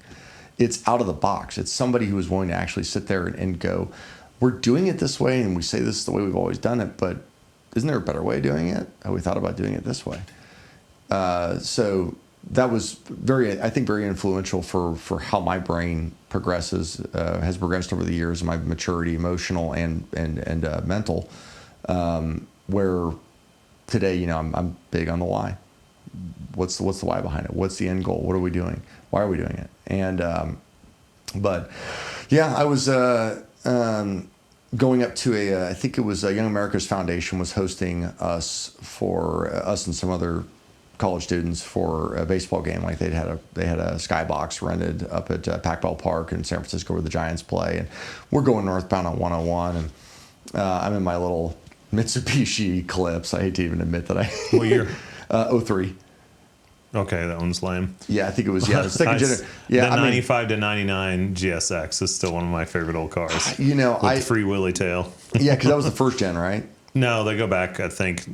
It's out of the box. It's somebody who is willing to actually sit there and go, we're doing it this way, and we say this is the way we've always done it, but isn't there a better way of doing it? Have we thought about doing it this way? So that was very influential for how my brain has progressed over the years, my maturity, emotional and mental, where today, I'm big on the why. What's the why behind it? What's the end goal? What are we doing? Why are we doing it? And but yeah, I was going up to I think it was Young America's Foundation was hosting us and some other college students for a baseball game. Like they had a skybox rented up at Pac-Bell Park in San Francisco where the Giants play, and we're going northbound on 101, and I'm in my little Mitsubishi Eclipse. I hate to even admit that What year? 03. Okay, that one's lame. Yeah, I think it was the second generation. Yeah, the 95 to 99 GSX is still one of my favorite old cars. With the free Willy tail. Yeah, because that was the first gen, right? No, they go back. I think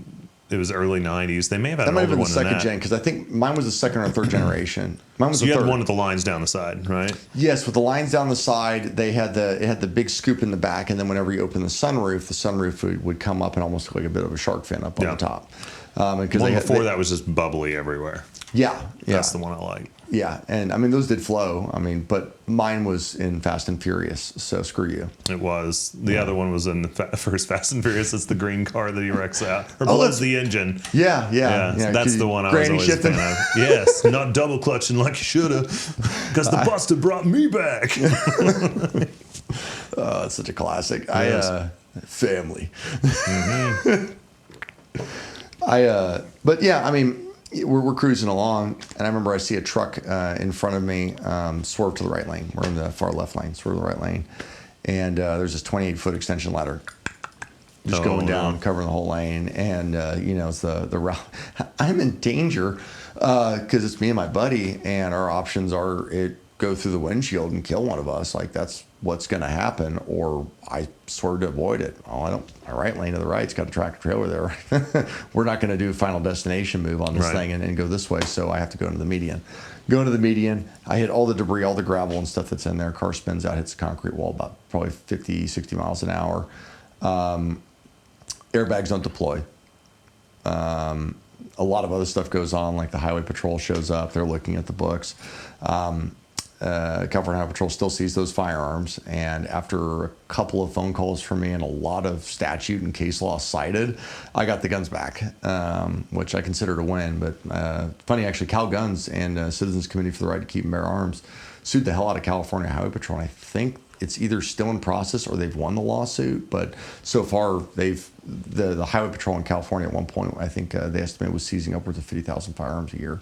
it was early 90s. They may have had an older one than that. That might have been the second gen, because I think mine was the second or third generation. Mine was so the third. You had the one with the lines down the side, right? Yes, with the lines down the side. It had the big scoop in the back, and then whenever you open the sunroof would come up and almost look like a bit of a shark fin up on the top. Because One before that was just bubbly everywhere. Yeah. That's the one I like. Yeah, and I mean those did flow. I mean, but mine was in Fast and Furious, so screw you. It was. The other one was in the first Fast and Furious. It's the green car that he wrecks out or Oh, blows the engine. Yeah. That's the one I was always a fan of. Yes, not double clutching like you should have, because the Buster brought me back. Oh, it's such a classic. Yes. Family. But yeah, I mean, we're cruising along, and I remember I see a truck in front of me swerve to the right lane. We're in the far left lane, swerve to the right lane, and there's this 28-foot extension ladder just going down, covering the whole lane, and it's the route. I'm in danger because it's me and my buddy, and our options are it go through the windshield and kill one of us. Like that's what's going to happen, or I swerve to avoid it. Oh, my right lane to the right's got a tractor trailer there. We're not going to do final destination move on this thing and go this way, so I have to go into the median. Go into the median, I hit all the debris, all the gravel and stuff that's in there. Car spins out, hits the concrete wall about probably 50, 60 miles an hour. Airbags don't deploy. A lot of other stuff goes on, like the highway patrol shows up. They're looking at the books. California Highway Patrol still sees those firearms, and after a couple of phone calls from me and a lot of statute and case law cited, I got the guns back, which I considered a win. But funny, actually, Cal Guns and Citizens Committee for the Right to Keep and Bear Arms sued the hell out of California Highway Patrol, and I think it's either still in process or they've won the lawsuit. But so far, the Highway Patrol in California at one point, I think they estimated was seizing upwards of 50,000 firearms a year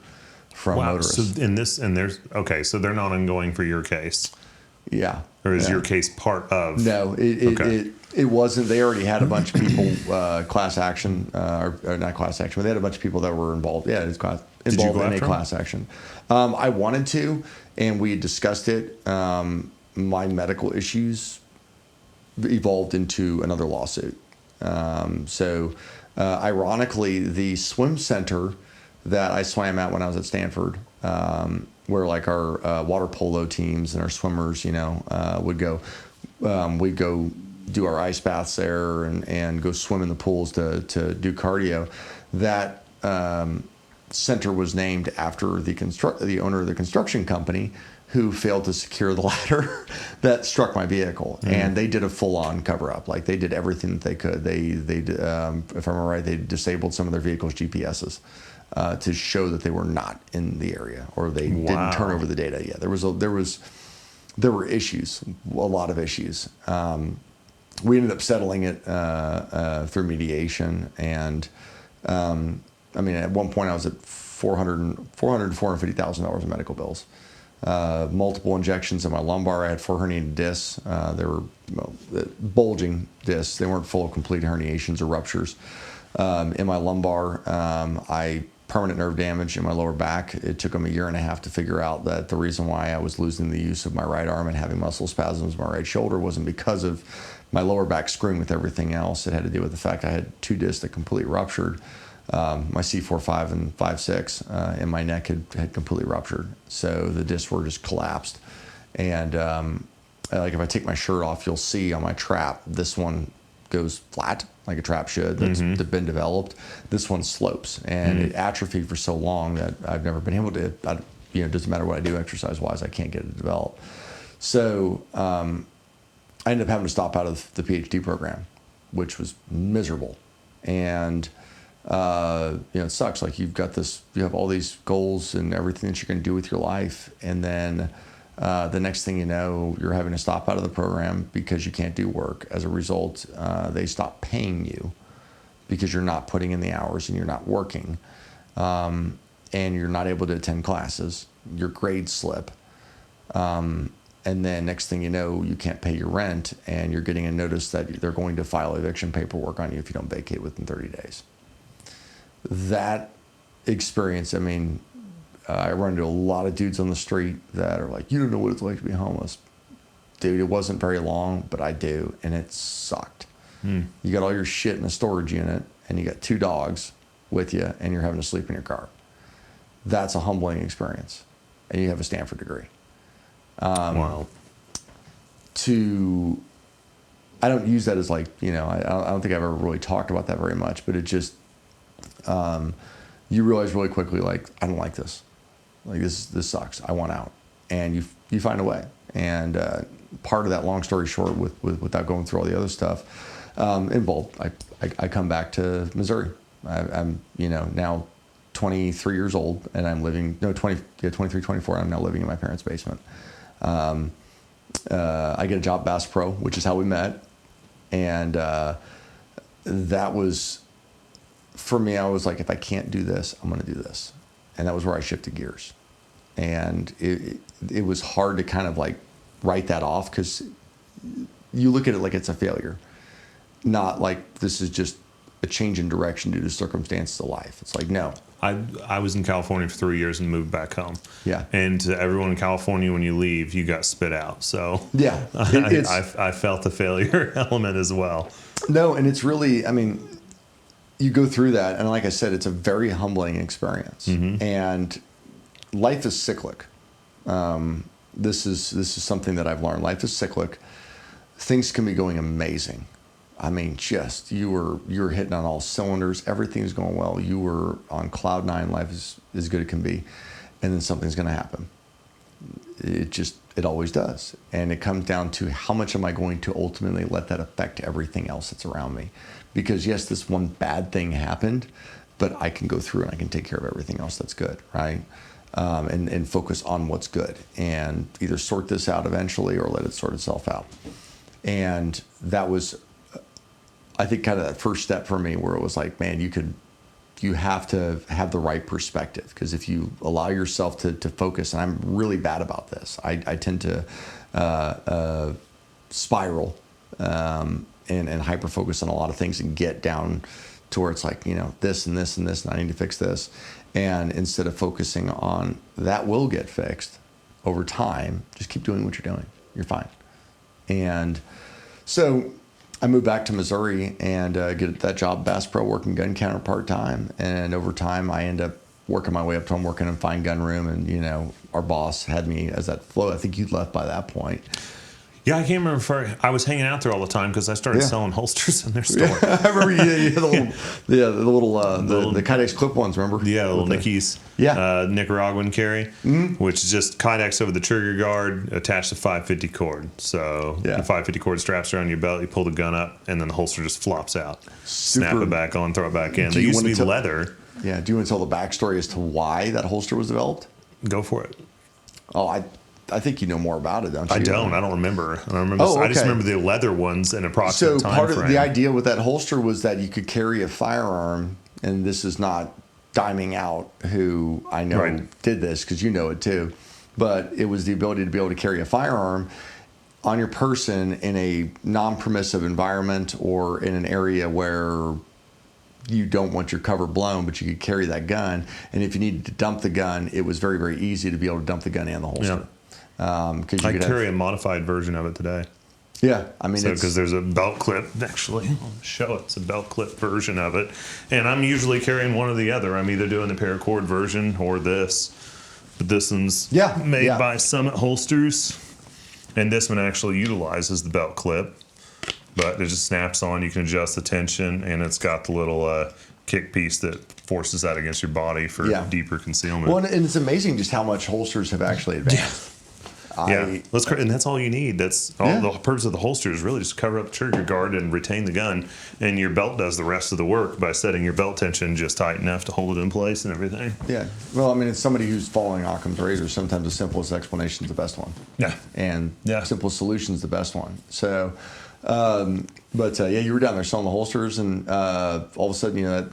from motorists. So so they're not ongoing for your case. Yeah. Or is your case part of? No, it wasn't. They already had a bunch of people class action, or not class action, but they had a bunch of people that were involved. Yeah, it's involved in a class action. I wanted to, and we had discussed it. My medical issues evolved into another lawsuit. Ironically, the swim center that I swam at when I was at Stanford, where like our water polo teams and our swimmers, would go. We'd go do our ice baths there and go swim in the pools to do cardio. That center was named after the owner of the construction company who failed to secure the ladder that struck my vehicle. And they did a full-on cover-up. Like, they did everything that they could. They if I remember right, they disabled some of their vehicles' GPSs to show that they were not in the area, or they didn't turn over the data. Yeah, there were issues, a lot of issues. We ended up settling it through mediation, and at one point I was at $450,000 in medical bills. Multiple injections in my lumbar. I had 4 herniated discs. They were bulging discs. They weren't full of complete herniations or ruptures. In my lumbar, I permanent nerve damage in my lower back. It took them 1.5 years to figure out that the reason why I was losing the use of my right arm and having muscle spasms in my right shoulder wasn't because of my lower back screwing with everything else. It had to do with the fact I had 2 discs that completely ruptured. My C4-5 and 5-6 in my neck had completely ruptured. So the discs were just collapsed. And like if I take my shirt off, you'll see on my trap, this one goes flat like a trap should. That's been developed. This one slopes, and it atrophied for so long that I've never been able to. It doesn't matter what I do exercise-wise, I can't get it to develop. So I ended up having to stop out of the PhD program, which was miserable. And it sucks. Like you have all these goals and everything that you're going to do with your life, and then the next thing you know, you're having to stop out of the program because you can't do work. As a result, they stop paying you because you're not putting in the hours and you're not working, and you're not able to attend classes. Your grades slip, and then next thing you know, you can't pay your rent, and you're getting a notice that they're going to file eviction paperwork on you if you don't vacate within 30 days. That experience, I run into a lot of dudes on the street that are like, you don't know what it's like to be homeless. Dude, it wasn't very long, but I do, and it sucked. You got all your shit in a storage unit, and you got 2 dogs with you, and you're having to sleep in your car. That's a humbling experience, and you have a Stanford degree. Wow. I don't use that as I don't think I've ever really talked about that very much, but it just, you realize really quickly, like, I don't like this. Like, this sucks. I want out. And you find a way. And part of that, long story short, without going through all the other stuff, involved, I come back to Missouri. I'm now 23 years old, and I'm living, 23, 24, I'm now living in my parents' basement. I get a job at Bass Pro, which is how we met. And that was, for me, I was like, if I can't do this, I'm going to do this. And that was where I shifted gears. And it was hard to kind of like write that off, because you look at it like it's a failure, not like this is just a change in direction due to circumstances of life. It's like, no. I was in California for 3 years and moved back home. Yeah. And to everyone in California, when you leave, you got spit out. So yeah, I felt the failure element as well. No, and it's really, I mean, you go through that, and like I said, it's a very humbling experience. Mm-hmm. And life is cyclic. This is something that I've learned. Life is cyclic. Things can be going amazing. I mean, just you're hitting on all cylinders. Everything's going well. You were on cloud nine. Life is as good as it can be, and then something's going to happen. It always does, and it comes down to how much am I going to ultimately let that affect everything else that's around me? Because yes, this one bad thing happened, but I can go through and I can take care of everything else that's good, right? And focus on what's good, and either sort this out eventually or let it sort itself out. And that was, I think, kind of that first step for me, where it was like, man, you have to have the right perspective, because if you allow yourself to focus, and I'm really bad about this, I tend to spiral and hyper focus on a lot of things and get down to where it's like, this and this and this, and I need to fix this. And instead of focusing on that will get fixed over time, just keep doing what you're doing. You're fine. And so I moved back to Missouri and get that job, Bass Pro, working gun counter part-time. And over time, I end up working my way up to I'm working in fine gun room. And, our boss had me as that float. I think you'd left by that point. Yeah, I can't remember. I was hanging out there all the time because I started selling holsters in their store. Yeah, I remember the Kydex clip ones, remember? Yeah, the little Nickies. Yeah. Nicaraguan carry, which is just Kydex over the trigger guard attached to 550 cord. So the 550 cord straps around your belt, you pull the gun up, and then the holster just flops out. Snap it back on, throw it back in. They used to be leather. Yeah. Do you want to tell the backstory as to why that holster was developed? Go for it. Oh, I think you know more about it, don't you? I don't remember. Okay. I just remember the leather ones in approximate time part frame. of the idea with that holster was that you could carry a firearm, and this is not diming out who I know did this, because you know it too, but it was the ability to be able to carry a firearm on your person in a non-permissive environment or in an area where you don't want your cover blown, but you could carry that gun. And if you needed to dump the gun, it was very, very easy to be able to dump the gun and the holster. Yeah. I carry a modified version of it today. Yeah, I mean, because there's a belt clip. Actually, I'll show it. It's a belt clip version of it, and I'm usually carrying one or the other. I'm either doing the paracord version or this. But this one's made by Summit Holsters, and this one actually utilizes the belt clip, but it just snaps on. You can adjust the tension, and it's got the little kick piece that forces that against your body for deeper concealment. Well, and it's amazing just how much holsters have actually advanced. And that's all you need. That's all. The purpose of the holster is really just cover up the trigger guard and retain the gun, and your belt does the rest of the work by setting your belt tension just tight enough to hold it in place and everything. Yeah. Well, I mean, it's somebody who's following Occam's razor. Sometimes the simplest explanation is the best one. Yeah. And simplest solution is the best one. So, you were down there selling the holsters, and all of a sudden, that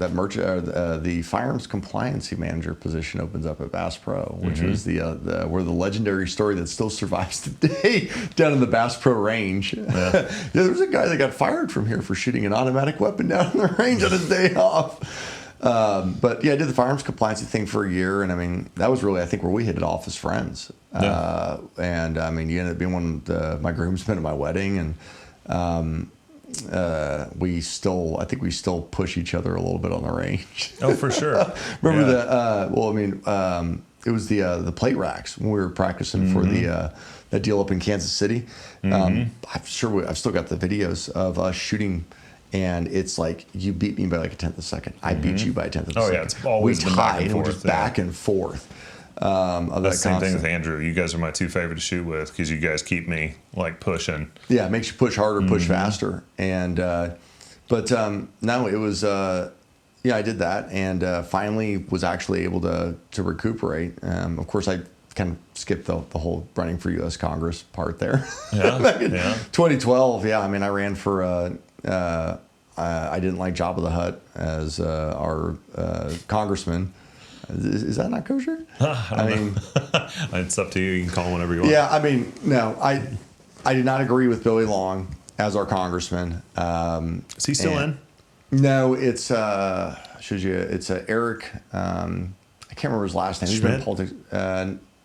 the firearms compliancy manager position opens up at Bass Pro, which was the legendary story that still survives today down in the Bass Pro range. Yeah. There was a guy that got fired from here for shooting an automatic weapon down in the range on his day off. I did the firearms compliancy thing for a year, and I mean, that was really, I think, where we hit it off as friends. And I mean, you ended up being one of my groomsmen at my wedding, and I think we still push each other a little bit on the range. Oh, for sure. Remember it was the plate racks when we were practicing for that deal up in Kansas City. I've still got the videos of us shooting And it's like, you beat me by like a tenth of a second. I beat you by a tenth of a second. Yeah, it's always we been tied, back and and we're forth, just back and forth. Of That's the that same thing constant. with Andrew. You guys are my two favorite to shoot with because you guys keep me like pushing. Yeah, it makes you push harder, push faster. And no, it was yeah, I did that, and finally was actually able to recuperate. Of course, I kind of skipped the whole running for U.S. Congress part there. Yeah, Back in yeah. 2012. Yeah, I mean, I ran for. I didn't like Jabba the Hutt as our congressman. Is that not kosher? I mean, it's up to you. You can call him whatever you want. Yeah, I mean, no, I did not agree with Billy Long as our congressman. Is he still in? No, it's it's Eric. I can't remember his last name. He's been in Schmidt? politics.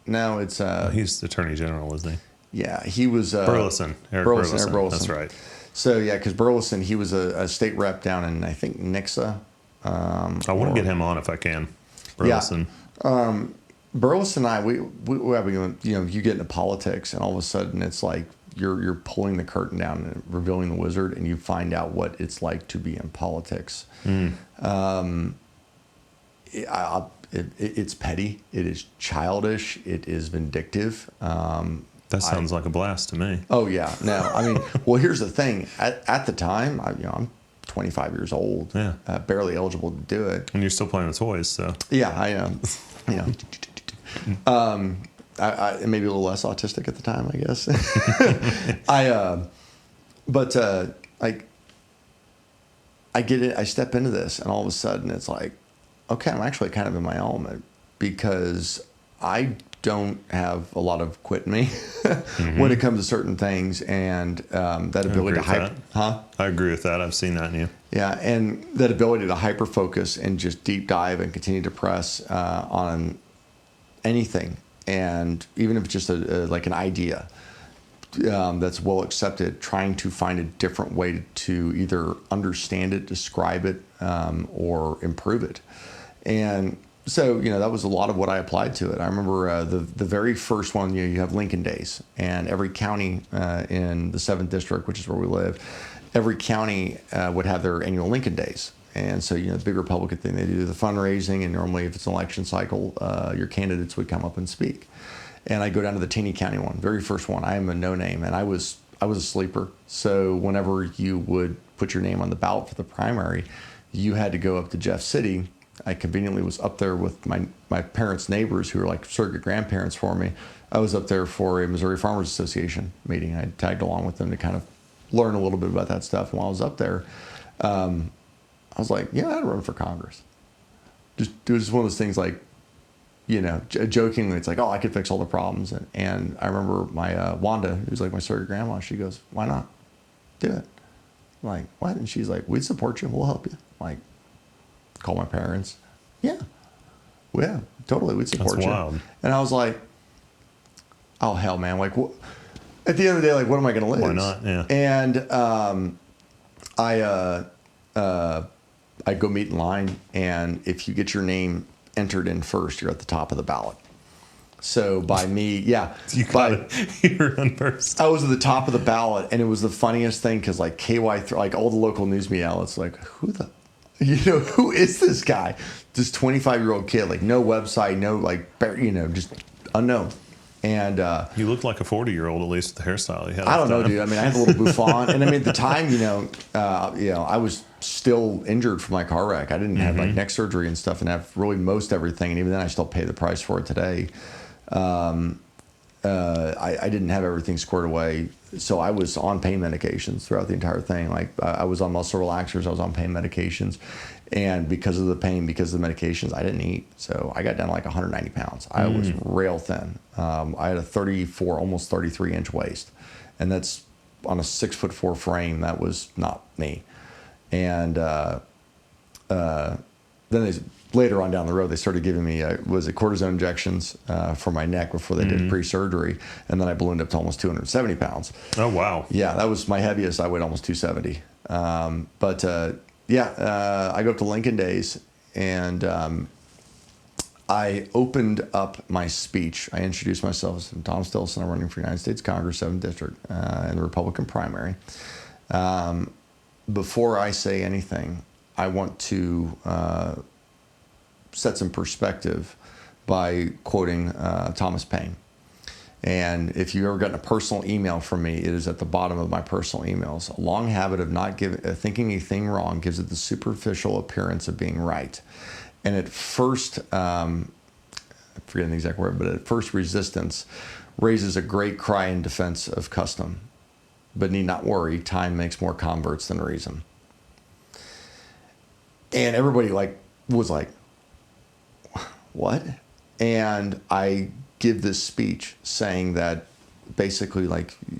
No, it's He's the Attorney General, isn't he? yeah, he was Burleson. Eric Burleson. Burleson. Eric Burleson. That's right. So yeah, because Burleson, he was a state rep down in, I think, Nixa. I want to get him on if I can. Burleson. Burleson and I, we you get into politics, and all of a sudden it's like you're pulling the curtain down and revealing the wizard, and you find out what it's like to be in politics. It's petty. It is childish. It is vindictive. That sounds like a blast to me. Oh yeah, no. I mean, well, here's the thing. At the time, I'm 25 years old. Yeah. Barely eligible to do it. And you're still playing with toys, so. Yeah, I am. I maybe a little less autistic at the time, I guess. I get it. I step into this, and all of a sudden, it's like, okay, I'm actually kind of in my element because I don't have a lot of quit in me when it comes to certain things, and that ability to hype. Huh? I agree with that. I've seen that in you. Yeah, and that ability to hyper focus and just deep dive and continue to press on anything, and even if it's just like an idea that's well accepted, trying to find a different way to either understand it, describe it, or improve it. And so, that was a lot of what I applied to it. I remember the very first one, you have Lincoln Days, and every county in the 7th District, which is where we live, every county would have their annual Lincoln Days. And so, the big Republican thing, they do the fundraising, and normally if it's an election cycle, your candidates would come up and speak. And I go down to the Taney County one, very first one. I am a no-name, and I was a sleeper. So whenever you would put your name on the ballot for the primary, you had to go up to Jeff City. I conveniently was up there with my parents' neighbors who were like surrogate grandparents for me. I was up there for a Missouri Farmers Association meeting. I tagged along with them to kind of learn a little bit about that stuff. And while I was up there, I was like, I'd run for Congress. It was just one of those things like, jokingly, it's like, oh, I could fix all the problems. And I remember my Wanda, who's like my surrogate grandma, she goes, why not? Do it. I'm like, what? And she's like, we'd support you. We'll help you. I'm like, call my parents. Yeah, totally. We'd support That's you. wild. And I was like, oh, hell, man. Like, at the end of the day, like, what am I going to lose? Why not? Yeah. And I go meet in line, and if you get your name entered in first, you're at the top of the ballot. So by me, You got it. You're on first. I was at the top of the ballot, and it was the funniest thing because like like all the local news media outlets, like who is this guy? This 25-year-old kid, like no website, no just unknown. And You looked like a 40-year-old, at least with the hairstyle you had. I don't know, dude. I mean, I had a little bouffant, and I mean, at the time, I was still injured from my car wreck. I didn't have like neck surgery and stuff, and have really most everything, and even then, I still pay the price for it today. I didn't have everything squared away, so I was on pain medications throughout the entire thing. Like I was on muscle relaxers, I was on pain medications, and because of the pain, because of the medications, I didn't eat. So I got down to like 190 pounds. I was rail thin. I had a 34, almost 33-inch waist, and that's on a 6'4" frame. That was not me. And then later on down the road, they started giving me cortisone injections for my neck before they did pre-surgery, and then I ballooned up to almost 270 pounds. Oh wow! Yeah, that was my heaviest. I weighed almost 270. I go up to Lincoln Days, and I opened up my speech. I introduced myself as Tom Stilson. I'm running for United States Congress, 7th District, in the Republican primary. before I say anything, I want to set some perspective by quoting Thomas Paine. And if you've ever gotten a personal email from me, it is at the bottom of my personal emails. A long habit of not thinking a thing wrong gives it the superficial appearance of being right. And at first, I'm forgetting the exact word, but at first resistance raises a great cry in defense of custom. But need not worry, time makes more converts than reason. And everybody was like, what? And I give this speech saying that basically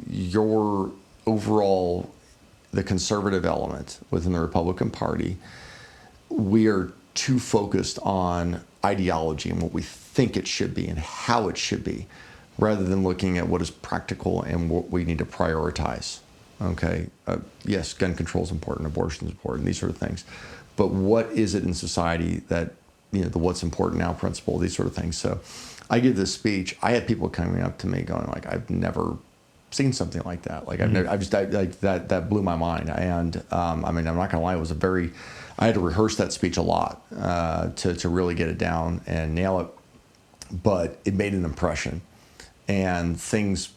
your overall, the conservative element within the Republican Party, we are too focused on ideology and what we think it should be and how it should be, rather than looking at what is practical and what we need to prioritize. Okay, yes, gun control is important, abortion is important, these sort of things. But what is it in society that, the what's important now principle, these sort of things. So I give this speech. I had people coming up to me going I've never seen something like that. That blew my mind. And I'm not gonna lie, I had to rehearse that speech a lot to really get it down and nail it. But it made an impression, and things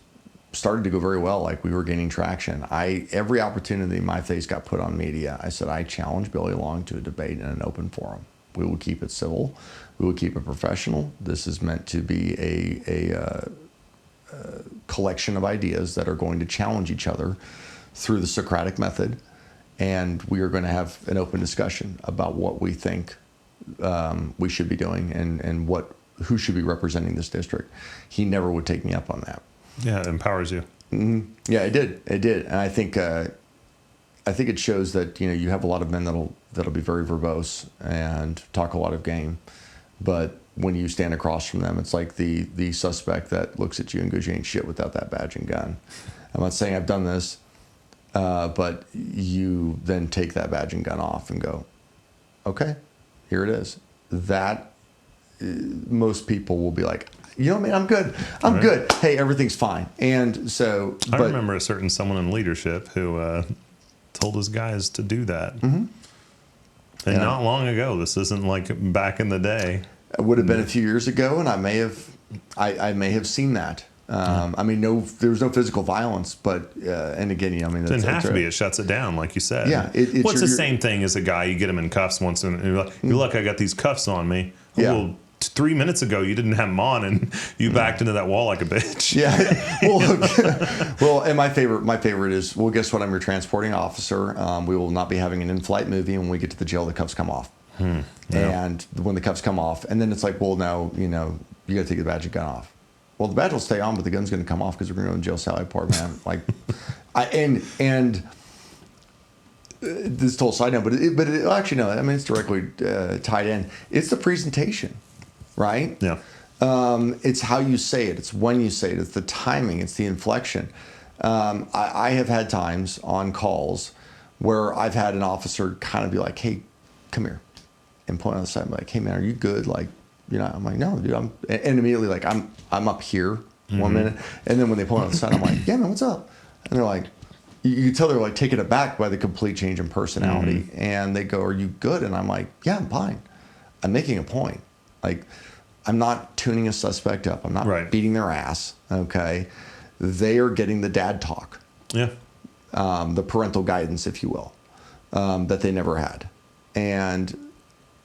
started to go very well. We were gaining traction. Every opportunity my face got put on media, I said, I challenge Billy Long to a debate in an open forum. We will keep it civil. We will keep it professional. This is meant to be a collection of ideas that are going to challenge each other through the Socratic method. And we are going to have an open discussion about what we think we should be doing and who should be representing this district. He never would take me up on that. Yeah, it empowers you. Mm-hmm. Yeah, it did. And I think it shows that you have a lot of men that'll be very verbose and talk a lot of game, but when you stand across from them, it's like the suspect that looks at you and goes, "You ain't shit without that badge and gun." I'm not saying I've done this, but you then take that badge and gun off and go, "Okay, here it is." That most people will be like, man, I'm good. I'm good. Hey, everything's fine. And so, I remember a certain someone in leadership who told his guys to do that. Mm-hmm. And not long ago. This isn't like back in the day. It would have been a few years ago, and I may have seen that. There was no physical violence, but and again, it didn't have to be. It shuts it down, like you said. Yeah, what's the same thing as a guy? You get him in cuffs once, and you're like, "Look, I got these cuffs on me." Yeah. Well, 3 minutes ago you didn't have them on, and you backed into that wall like a bitch. Yeah. Well, and my favorite is, well, guess what? I'm your transporting officer. We will not be having an in-flight movie, and when we get to the jail, the cuffs come off. Yeah. And when the cuffs come off, and then it's like, well, no, you got to take the badge and gun off. Well, the badge will stay on, but the gun's going to come off because we're going to go in jail Sallyport, man. This total side note, but it actually, no, it's directly tied in. It's the presentation, right? Yeah. It's how you say it. It's when you say it. It's the timing. It's the inflection. I have had times on calls where I've had an officer kind of be like, "Hey, come here," and point on the side and be like, "Hey, man, are you good?" I'm like, "No, dude." And immediately I'm up here 1 minute, and then when they point on the side, I'm like, "Yeah, man, what's up?" And they're like, you can tell they're taken aback by the complete change in personality, and they go, "Are you good?" And I'm like, "Yeah, I'm fine. I'm making a point. I'm not tuning a suspect up. I'm not beating their ass. Okay, they are getting the dad talk, the parental guidance, if you will, that they never had. And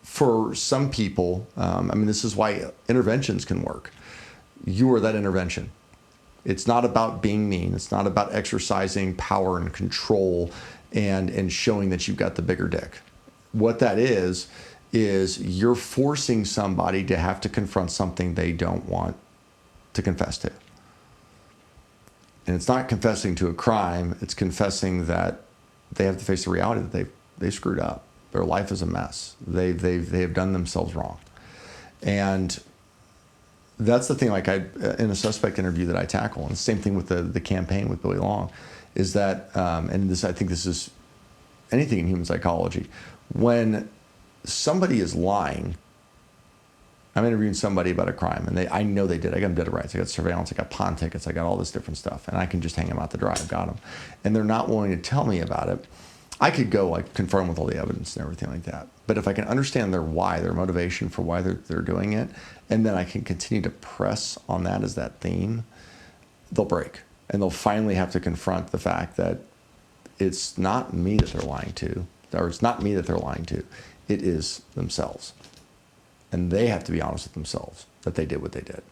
for some people, this is why interventions can work. You are that intervention. It's not about being mean. It's not about exercising power and control and showing that you've got the bigger dick. What that is you're forcing somebody to have to confront something they don't want to confess to. And it's not confessing to a crime. It's confessing that they have to face the reality that they screwed up. Their life is a mess. They have done themselves wrong. And that's the thing, in a suspect interview that I tackle, and the same thing with the campaign with Billy Long, is that, and this, I think this is anything in human psychology, when somebody is lying, I'm interviewing somebody about a crime, and I know they did. I got them dead to rights. I got surveillance. I got pawn tickets. I got all this different stuff, and I can just hang them out to dry. I've got them, and they're not willing to tell me about it. I could go like confront them with all the evidence and everything like that. But if I can understand their why, their motivation for why they're doing it, and then I can continue to press on that as that theme, they'll break. And they'll finally have to confront the fact that it's not me that they're lying to, or it's not me that they're lying to. It is themselves. And they have to be honest with themselves that they did what they did.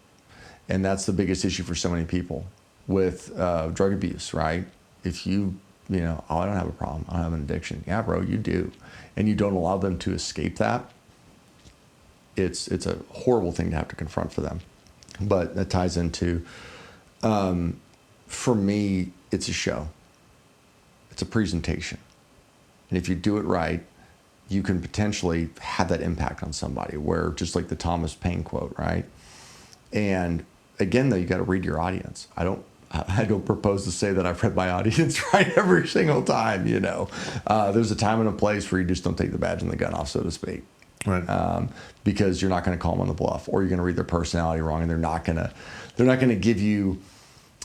And that's the biggest issue for so many people with drug abuse, right? If you know, oh, I don't have a problem. I don't have an addiction. Yeah, bro, you do. And you don't allow them to escape that. It's a horrible thing to have to confront for them. But that ties into, for me, it's a show. It's a presentation. And if you do it right, you can potentially have that impact on somebody, where just like the Thomas Paine quote, right? And again, though, you got to read your audience. I don't propose to say that I've read my audience right every single time, you know. There's a time and a place where you just don't take the badge and the gun off, so to speak. Right. Because you're not going to call them on the bluff, or you're going to read their personality wrong, and they're not going to give you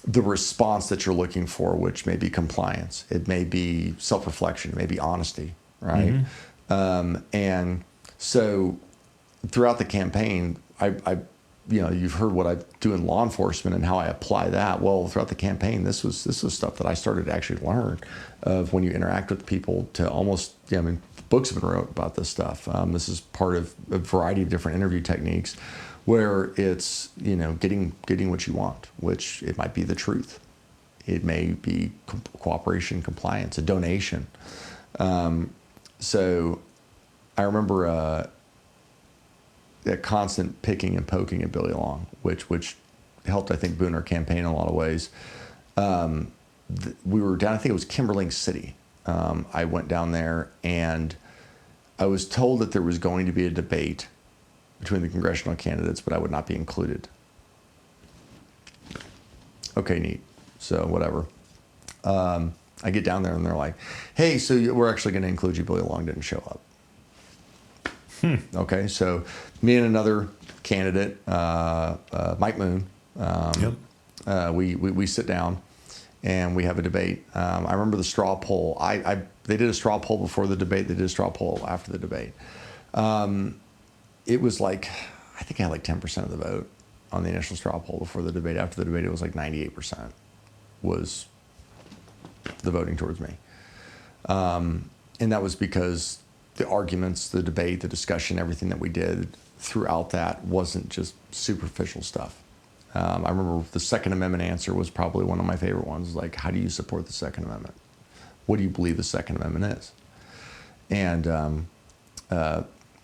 the response that you're looking for, which may be compliance. It may be self-reflection. It may be honesty, right? And so throughout the campaign, I you know, you've heard what I do in law enforcement and how I apply that. Well, throughout the campaign, this was stuff that I started to actually learn of when you interact with people to almost, I mean, books have been wrote about this stuff. This is part of a variety of different interview techniques where it's, you know, getting what you want, which it might be the truth. It may be cooperation, compliance, a donation. So I remember that constant picking and poking at Billy Long, which helped, I think, boon our campaign in a lot of ways. We were down, I think it was Kimberling City. I went down there and I was told that there was going to be a debate between the congressional candidates, but I would not be included. Okay, neat. So whatever. I get down there and they're like, hey, so we're actually going to include you. Billy Long didn't show up. Okay, so me and another candidate, Mike Moon, we sit down and we have a debate. I remember the straw poll. They did a straw poll before the debate. They did a straw poll after the debate. It was like, I think I had like 10% of the vote on the initial straw poll before the debate. After the debate, it was like 98% was the voting towards me. And that was because the arguments, the debate, the discussion, everything that we did throughout that wasn't just superficial stuff. I remember the Second Amendment answer was probably one of my favorite ones. Like, how do you support the Second Amendment? What do you believe the Second Amendment is? And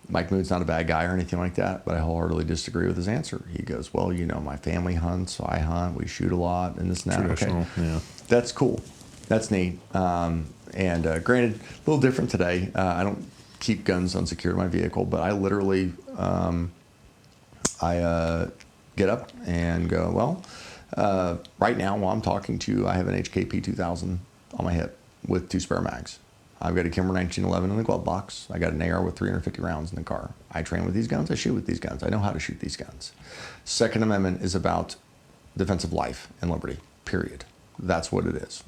Mike Moon's not a bad guy or anything like that, but I wholeheartely disagree with his answer. He goes, well, you know, my family hunts, so I hunt, we shoot a lot, and this and that. Traditional, okay. Yeah. That's cool. That's neat. And granted, a little different today. I don't keep guns unsecured in my vehicle, but I literally, get up and go, well, right now while I'm talking to you, I have an HKP 2000 on my hip with 2 spare mags. I've got a Kimber 1911 in the glove box. I got an AR with 350 rounds in the car. I train with these guns. I shoot with these guns. I know how to shoot these guns. Second Amendment is about defense of life and liberty, period. That's what it is.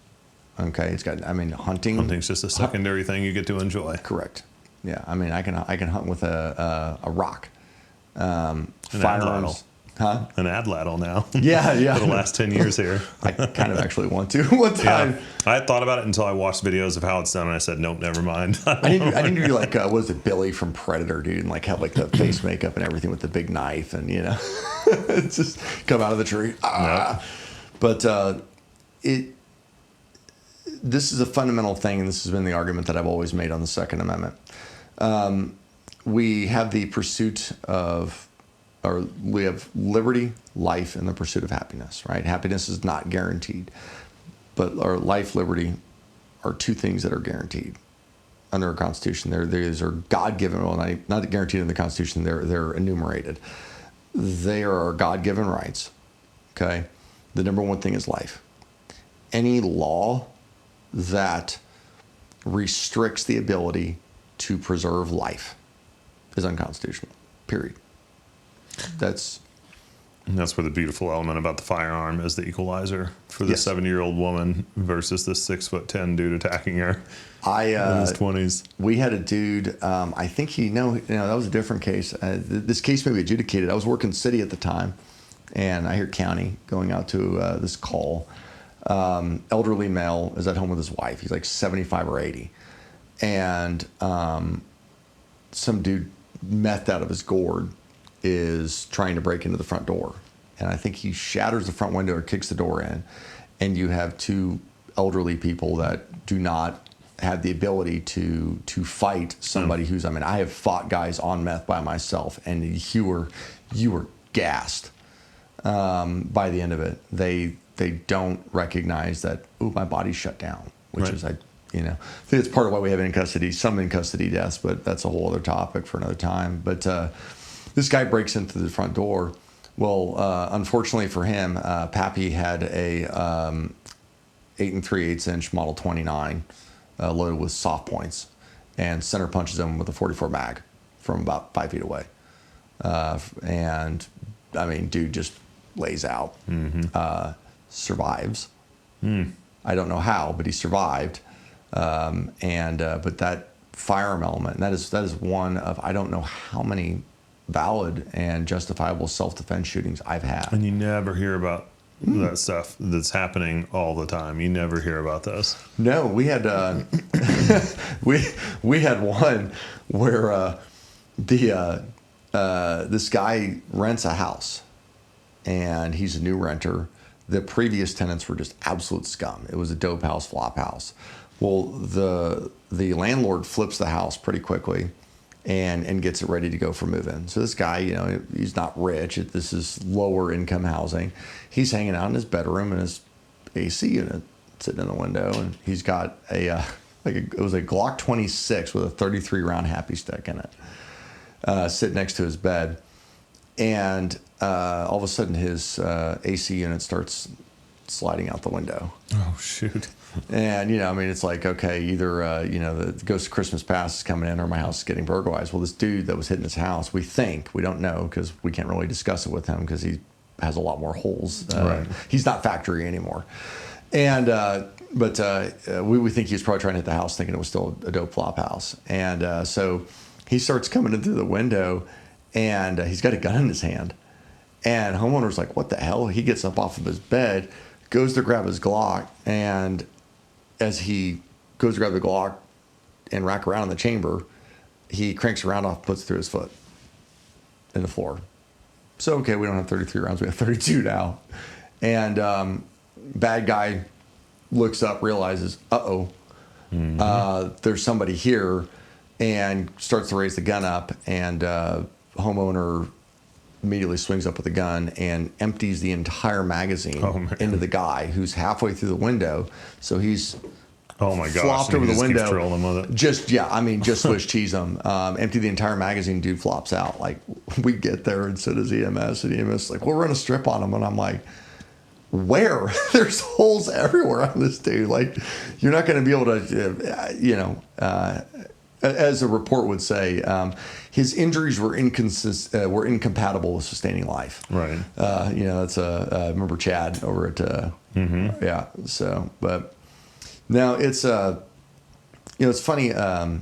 Okay, it's got, I mean, hunting. Hunting's just a secondary thing you get to enjoy. Correct. Yeah, I mean, I can hunt with a rock. An ad-ladle. Huh? An ad-ladle now. Yeah. For the last 10 years here. I kind of actually want to one time. Yeah. I had thought about it until I watched videos of how it's done, and I said, nope, never mind. I need to be like, what is it, Billy from Predator, dude, and like have like the face makeup and everything with the big knife, and you know, it's just come out of the tree. Yep. But this is a fundamental thing, and this has been the argument that I've always made on the Second Amendment. We have the pursuit of, or we have liberty, life, and the pursuit of happiness, right? Happiness is not guaranteed, but our life, liberty are 2 things that are guaranteed under our Constitution. These are God-given, well, not guaranteed in the Constitution, they're enumerated. They are our God-given rights, okay? The number one thing is life. Any law that restricts the ability to preserve life is unconstitutional, period. That's And that's where the beautiful element about the firearm is the equalizer for the Yes. 70-year-old woman versus the 6'10" dude attacking her I in his 20s. We had a dude. I think that was a different case. This case may be adjudicated. I was working city at the time, and I hear county going out to this call. Elderly male is at home with his wife. He's like 75 or 80, and some dude methed out of his gourd is trying to break into the front door, and I think he shatters the front window or kicks the door in, and you have two elderly people that do not have the ability to fight somebody who's. I mean, I have fought guys on meth by myself, and you were gassed by the end of it. They don't recognize that. Ooh, my body's shut down, which Right. is I think it's part of why we have some in custody deaths, but that's a whole other topic for another time. But this guy breaks into the front door. Well, unfortunately for him, Pappy had a 8 3/8 inch Model 29 loaded with soft points, and center punches him with a 44 mag from about 5 feet away. And I mean, dude just lays out, survives. I don't know how, but he survived. But that firearm element, and that is one of, I don't know how many valid and justifiable self-defense shootings I've had. And you never hear about that stuff that's happening all the time. You never hear about those. No, we had we had one where this guy rents a house, and he's a new renter. The previous tenants were just absolute scum. It was a dope house, flop house. Well, the landlord flips the house pretty quickly and gets it ready to go for move-in. So this guy, he's not rich. This is lower income housing. He's hanging out in his bedroom in his AC unit, sitting in the window, and he's got it was a Glock 26 with a 33 round happy stick in it, sitting next to his bed. And all of a sudden his AC unit starts sliding out the window. Oh, shoot. And, it's like, okay, either, the Ghost of Christmas Past is coming in or my house is getting burglarized. Well, this dude that was hitting his house, we don't know because we can't really discuss it with him because he has a lot more holes. Right. He's not factory anymore. And, we think he was probably trying to hit the house thinking it was still a dope flop house. And so he starts coming in through the window, and he's got a gun in his hand. And homeowner's like, what the hell? He gets up off of his bed, goes to grab his Glock, and as he goes to grab the Glock and rack around in the chamber, he cranks around off, puts it through his foot in the floor. So, okay, we don't have 33 rounds, we have 32 now. And bad guy looks up, realizes, there's somebody here, and starts to raise the gun up, and homeowner immediately swings up with a gun and empties the entire magazine into the guy who's halfway through the window. So he's flopped over the window. Just Swiss cheese him. Empty the entire magazine. Dude flops out. Like, we get there, and so does EMS. And EMS is like, we'll run a strip on him. And I'm like, where? There's holes everywhere on this dude. Like, you're not going to be able to, as a report would say, his injuries were incompatible with sustaining life. Right. That's I remember Chad over at yeah. So, but now it's it's funny. I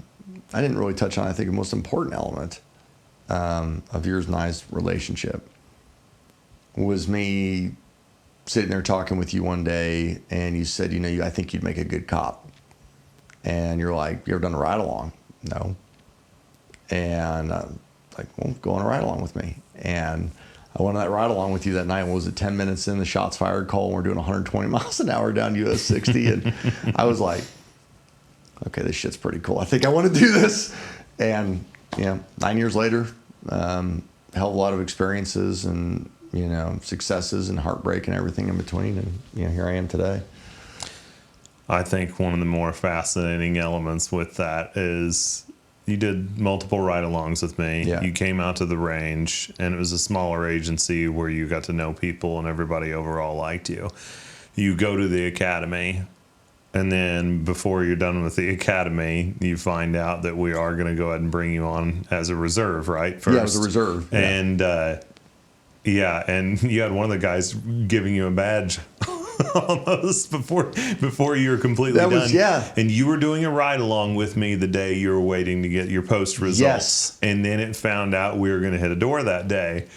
didn't really touch on, I think, the most important element of yours and I's relationship was me sitting there talking with you one day, and you said, I think you'd make a good cop. And you're like, you ever done a ride along? No. And like, well, go on a ride along with me. And I went on that ride along with you that night. What was it, 10 minutes in, the shots fired call, and we're doing 120 miles an hour down US 60. And I was like, okay, this shit's pretty cool. I think I want to do this. And 9 years later, hell of a lot of experiences and, successes and heartbreak and everything in between. And, here I am today. I think one of the more fascinating elements with that is you did multiple ride-alongs with me. Yeah. You came out to the range, and it was a smaller agency where you got to know people and everybody overall liked you. You go to the academy, and then before you're done with the academy, you find out that we are going to go ahead and bring you on as a reserve, right? First. Yeah, as a reserve. Yeah. And Yeah, and you had one of the guys giving you a badge almost before you were completely That done. was, yeah. And you were doing a ride along with me the day you were waiting to get your post results. Yes. And then it found out we were going to hit a door that day.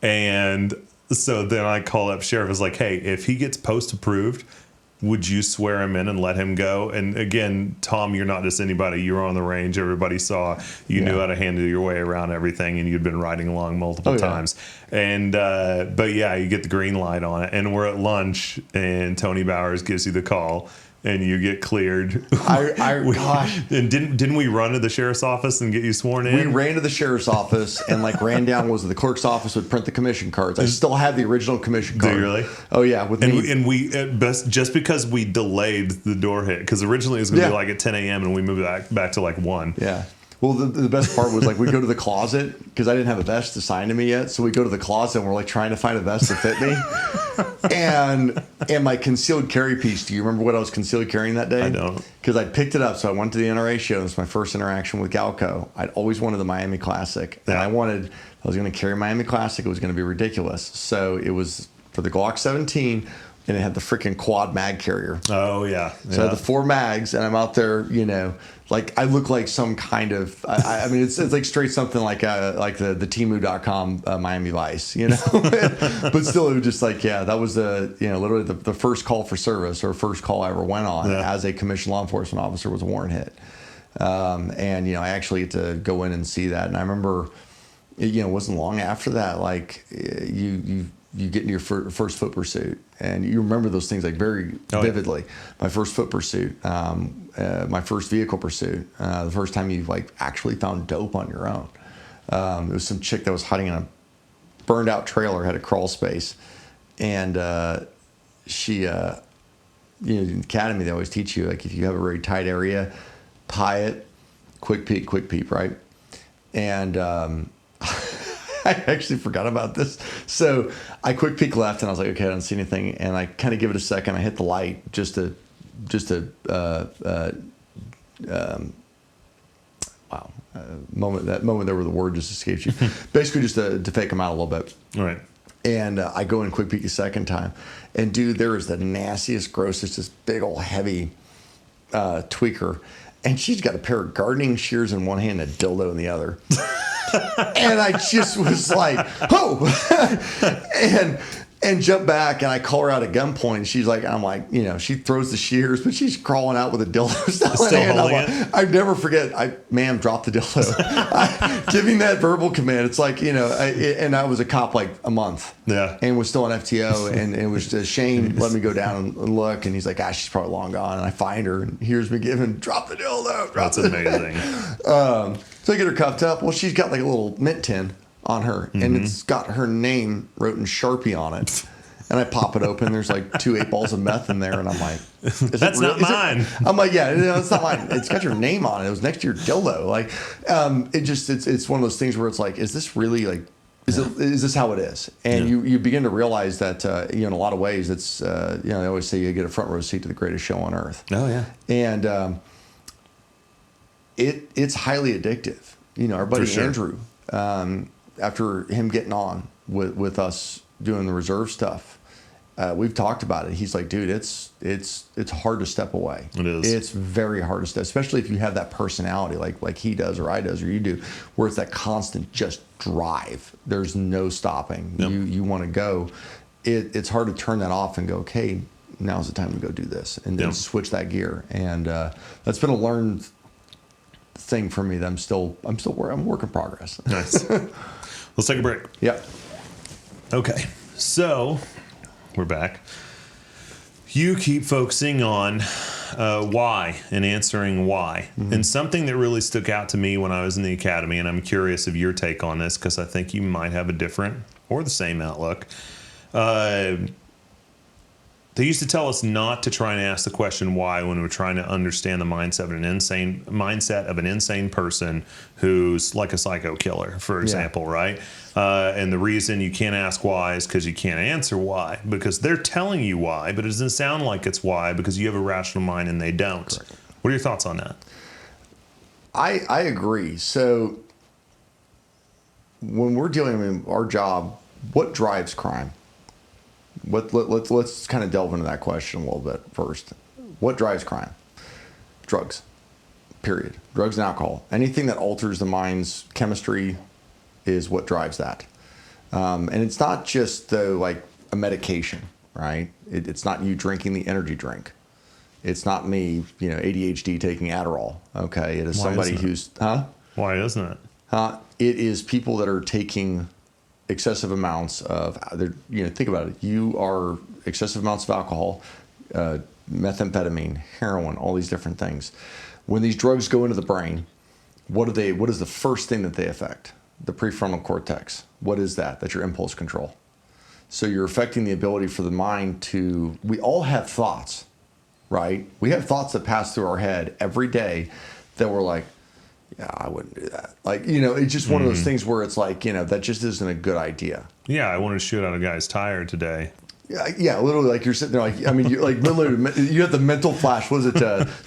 And so then I called up Sheriff. I was like, hey, if he gets post approved, would you swear him in and let him go? And again, Tom, you're not just anybody. You were on the range. Everybody saw you knew how to handle your way around everything, and you'd been riding along multiple times. And but yeah, you get the green light on it, and we're at lunch, and Tony Bowers gives you the call, and you get cleared. Gosh. And didn't we run to the sheriff's office and get you sworn in? We ran to the sheriff's office and ran down was the clerk's office would print the commission cards. I still have the original commission card. Do you really? Oh yeah. And we just because we delayed the door hit, because originally it was going to be like at 10 a.m. and we moved back to like 1. Yeah. Well, the best part was we go to the closet because I didn't have a vest assigned to me yet. So we go to the closet and we're trying to find a vest to fit me. and my concealed carry piece. Do you remember what I was concealed carrying that day? I don't. Because I picked it up. So I went to the NRA show. It was my first interaction with Galco. I'd always wanted the Miami Classic. And I was going to carry Miami Classic. It was going to be ridiculous. So it was for the Glock 17. And it had the freaking quad mag carrier. Oh, yeah. So I had the 4 mags, and I'm out there, I look like some kind of, I mean, it's like straight something like the Temu.com Miami Vice, but still, it was just that was literally the first call for service or first call I ever went on as a commissioned law enforcement officer was a warrant hit. And, I actually get to go in and see that. And I remember, it wasn't long after that, you get in your first foot pursuit, and you remember those things very vividly. My first foot pursuit, my first vehicle pursuit, the first time you actually found dope on your own. It was some chick that was hiding in a burned out trailer, had a crawl space, and she, in the academy they always teach you if you have a very tight area, pie it, quick peep, right? And I actually forgot about this. So I quick peek left and I was like, okay, I don't see anything. And I kind of give it a second. I hit the light moment there where the word just escaped you. Basically just to fake them out a little bit. All right. And I go in quick peek a second time. And dude, there is the nastiest, grossest, this big old heavy tweaker. And she's got a pair of gardening shears in one hand and a dildo in the other. And I just was like, oh, and jump back, and I call her out at gunpoint. And she's like, I'm like, she throws the shears, but she's crawling out with a dildo still in hand. I never forget, ma'am, drop the dildo. Giving that verbal command. It's and I was a cop a month. Yeah. And was still on FTO, and it was Shane let me go down and look, and he's like, she's probably long gone. And I find her, and here's me giving, drop the dildo. That's amazing. So I get her cuffed up. Well, she's got a little mint tin on her, and it's got her name wrote in Sharpie on it. And I pop it open. There's 2 8-balls of meth in there, and I'm like, "That's not mine." I'm like, "Yeah, no, it's not mine. It's got your name on it. It was next to your dildo." It's one of those things where it's is this really is this how it is? And you begin to realize that in a lot of ways it's they always say you get a front row seat to the greatest show on earth. Oh yeah. And it's highly addictive. Our buddy Andrew, after him getting on with us doing the reserve stuff, we've talked about it. He's like, dude, it's hard to step away. It is. It's very hard to step, especially if you have that personality like he does or I does or you do, where it's that constant just drive. There's no stopping. Yep. You want to go. It's hard to turn that off and go, okay, now's the time to go do this, and then switch that gear. And that's been a learned thing for me that I'm a work in progress. Nice. Let's take a break. Yeah. Okay. So we're back. You keep focusing on why and answering why. Mm-hmm. And something that really stuck out to me when I was in the academy, and I'm curious of your take on this because I think you might have a different or the same outlook. They used to tell us not to try and ask the question why when we're trying to understand the mindset of an insane person who's like a psycho killer, for example, right? And the reason you can't ask why is because you can't answer why, because they're telling you why, but it doesn't sound like it's why because you have a rational mind and they don't. Correct. What are your thoughts on that? I agree. So when we're dealing with our job what drives crime? Let's kind of delve into that question a little bit first. What drives crime? Drugs. Period. Drugs and alcohol. Anything that alters the mind's chemistry is what drives that. And it's not just like a medication, right? It's not you drinking the energy drink. It's not me, ADHD taking Adderall. Okay, it is somebody who's Why isn't it? It is people that are taking excessive amounts of. Think about it. You are excessive amounts of alcohol, methamphetamine, heroin, all these different things. When these drugs go into the brain, what is the first thing that they affect? The prefrontal cortex. What is that? That's your impulse control. So you're affecting the ability for the mind to. We all have thoughts, right? We have thoughts that pass through our head every day that we're like, yeah, I wouldn't do that. Like, it's just one of those things where it's like, that just isn't a good idea. Yeah, I want to shoot out a guy's tire today. Yeah, literally, like you're sitting there, like, I mean, you like literally, you have the mental flash. Was it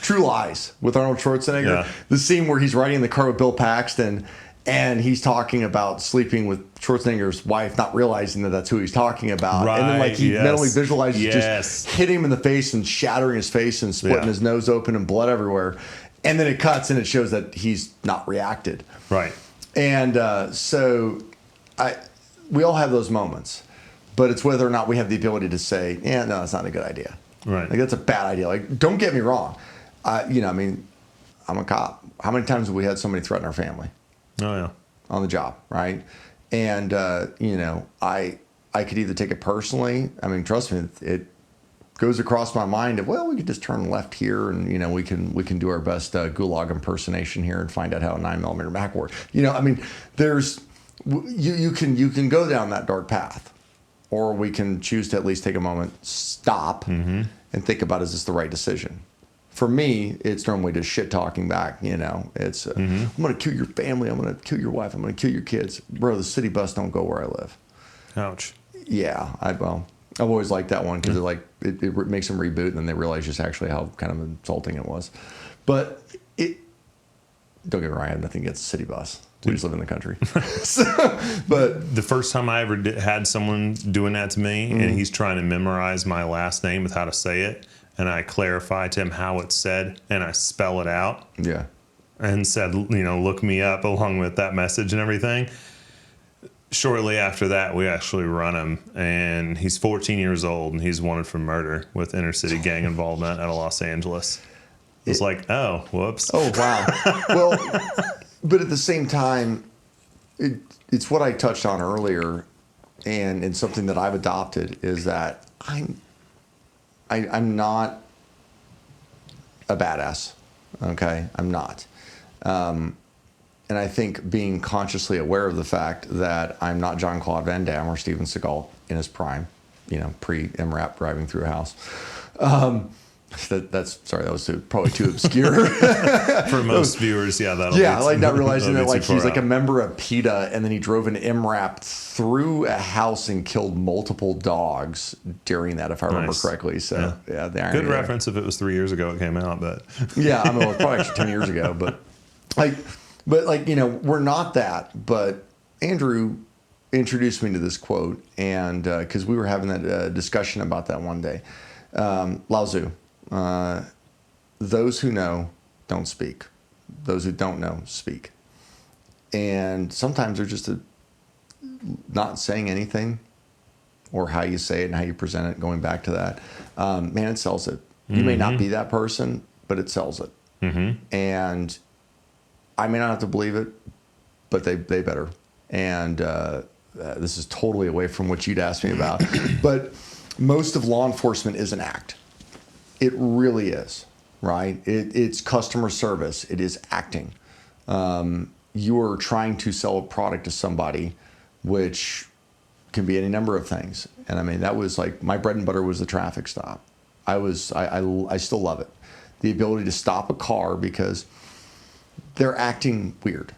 True Lies with Arnold Schwarzenegger? Yeah. The scene where he's riding in the car with Bill Paxton, and he's talking about sleeping with Schwarzenegger's wife, not realizing that that's who he's talking about. Right, and then, like, he mentally visualizes just hitting him in the face and shattering his face and splitting his nose open and blood everywhere. And then it cuts and it shows that he's not reacted. Right. And we all have those moments. But it's whether or not we have the ability to say, yeah, no, that's not a good idea. Right. Like, that's a bad idea. Like, don't get me wrong. I'm a cop. How many times have we had somebody threaten our family? Oh, yeah. On the job, right? And, I could either take it personally. I mean, trust me, it goes across my mind of, well, we could just turn left here and, we can do our best gulag impersonation here and find out how a 9mm Mac works. There's, you can go down that dark path. Or we can choose to at least take a moment, stop, and think about, is this the right decision? For me, it's normally just shit talking back. It's I'm going to kill your family. I'm going to kill your wife. I'm going to kill your kids. Bro, the city bus don't go where I live. Ouch. Yeah, I've always liked that one because it makes them reboot and then they realize just actually how kind of insulting it was. But don't get me wrong, I have nothing against the city bus. We just live in the country. But the first time I ever had someone doing that to me, and he's trying to memorize my last name with how to say it, and I clarify to him how it's said, and I spell it out. Yeah. And said, look me up along with that message and everything. Shortly after that, we actually run him, and he's 14 years old, and he's wanted for murder with inner city gang involvement out of Los Angeles. It's like, oh, whoops. Oh, wow. Well, but at the same time, it's what I touched on earlier, and something that I've adopted is that I'm not a badass. Okay, I'm not. And I think being consciously aware of the fact that I'm not Jean-Claude Van Damme or Steven Seagal in his prime, pre-MRAP driving through a house. That was probably too obscure for most viewers. Yeah, not realizing that like he's like a member of PETA, and then he drove an MRAP through a house and killed multiple dogs during that, if I remember correctly. So yeah, the irony good reference if it was 3 years ago it came out, but yeah, I mean, it was probably actually 10 years ago, but we're not that. But Andrew introduced me to this quote, and because we were having that discussion about that one day, Lao Tzu. Those who know don't speak. Those who don't know speak. And sometimes they're just not saying anything, or how you say it and how you present it, going back to that. Man, it sells it. You may not be that person, but it sells it. And I may not have to believe it, but they better. And this is totally away from what you'd asked me about. But most of law enforcement is an act. It really is, right? It's customer service. It is acting. You're trying to sell a product to somebody, which can be any number of things. And I mean, that was like my bread and butter was the traffic stop. I still love it. The ability to stop a car because they're acting weird.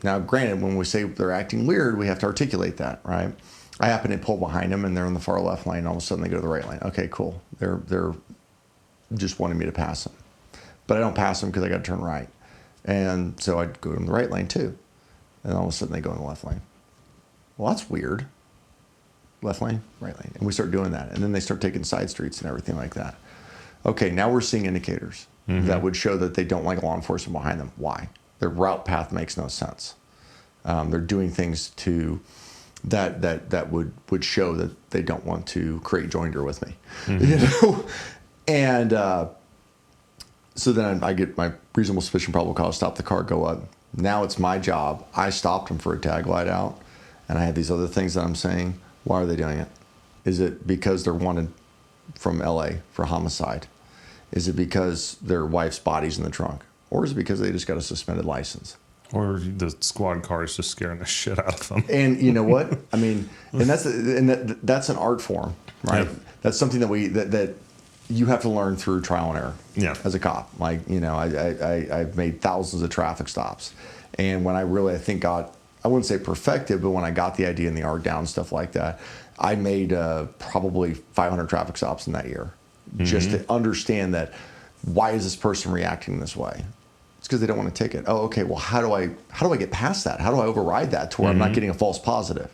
Now, granted, when we say they're acting weird, we have to articulate that, right? I happen to pull behind them and they're in the far left lane. All of a sudden they go to the right lane. Okay, cool. They're just wanting me to pass them. But I don't pass them because I got to turn right. And so I'd go in the right lane too. And all of a sudden they go in the left lane. Well, that's weird. left lane, right lane. And we start doing that. And then they start taking side streets and everything like that. Okay, now we're seeing indicators that would show that they don't like law enforcement behind them. Why? Their route path makes no sense. They're doing things to that would show that they don't want to create joinder with me. You know? And so then I get my reasonable suspicion, probable cause, stop the car, go up. Now it's my job. I stopped them for a tag light out, and I have these other things that I'm saying. Why are they doing it? Is it because they're wanted from LA for homicide? Is it because their wife's body's in the trunk? Or is it because they just got a suspended license? Or the squad car is just scaring the shit out of them. And you know what? I mean, and that's an art form, right? Yeah. That's something that you have to learn through trial and error. Yeah. As a cop, like, you know, I've made thousands of traffic stops, and when I really, I think, I wouldn't say perfected, but when I got the idea and the art down, stuff like that, I made probably 500 traffic stops in that year, just to understand that why is this person reacting this way? It's because they don't want to ticket. Oh, okay. Well, how do I get past that? How do I override that to where I'm not getting a false positive,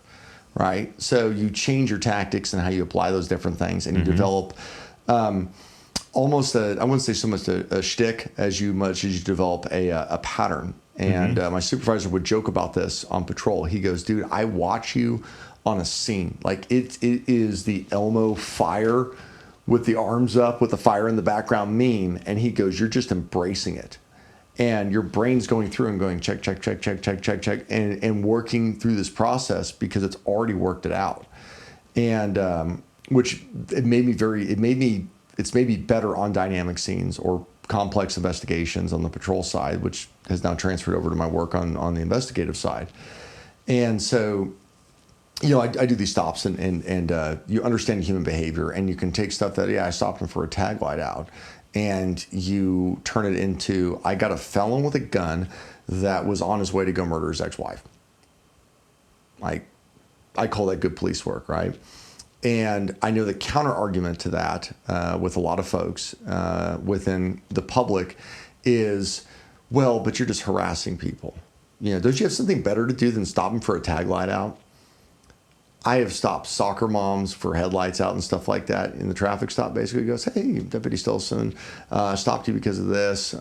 right? So you change your tactics and how you apply those different things, and you develop almost I wouldn't say so much a shtick as much as you develop a pattern. And my supervisor would joke about this on patrol. He goes, dude, I watch you on a scene. Like it is the Elmo fire with the arms up with the fire in the background meme. And he goes, you're just embracing it. And your brain's going through and going check, check, check, check, check, check, check, and working through this process because it's already worked it out. And which it's made me better on dynamic scenes or complex investigations on the patrol side, which has now transferred over to my work on the investigative side. And so, you know, I do these stops and you understand human behavior, and you can take stuff that, I stopped him for a tag light out, and you turn it into, I got a felon with a gun that was on his way to go murder his ex-wife. Like, I call that good police work, right? And I know the counter argument to that with a lot of folks within the public is, well, but you're just harassing people. You know, don't you have something better to do than stop them for a tag light out? I have stopped soccer moms for headlights out and stuff like that in the traffic stop. Basically goes, hey, Deputy Stilson, stopped you because of this.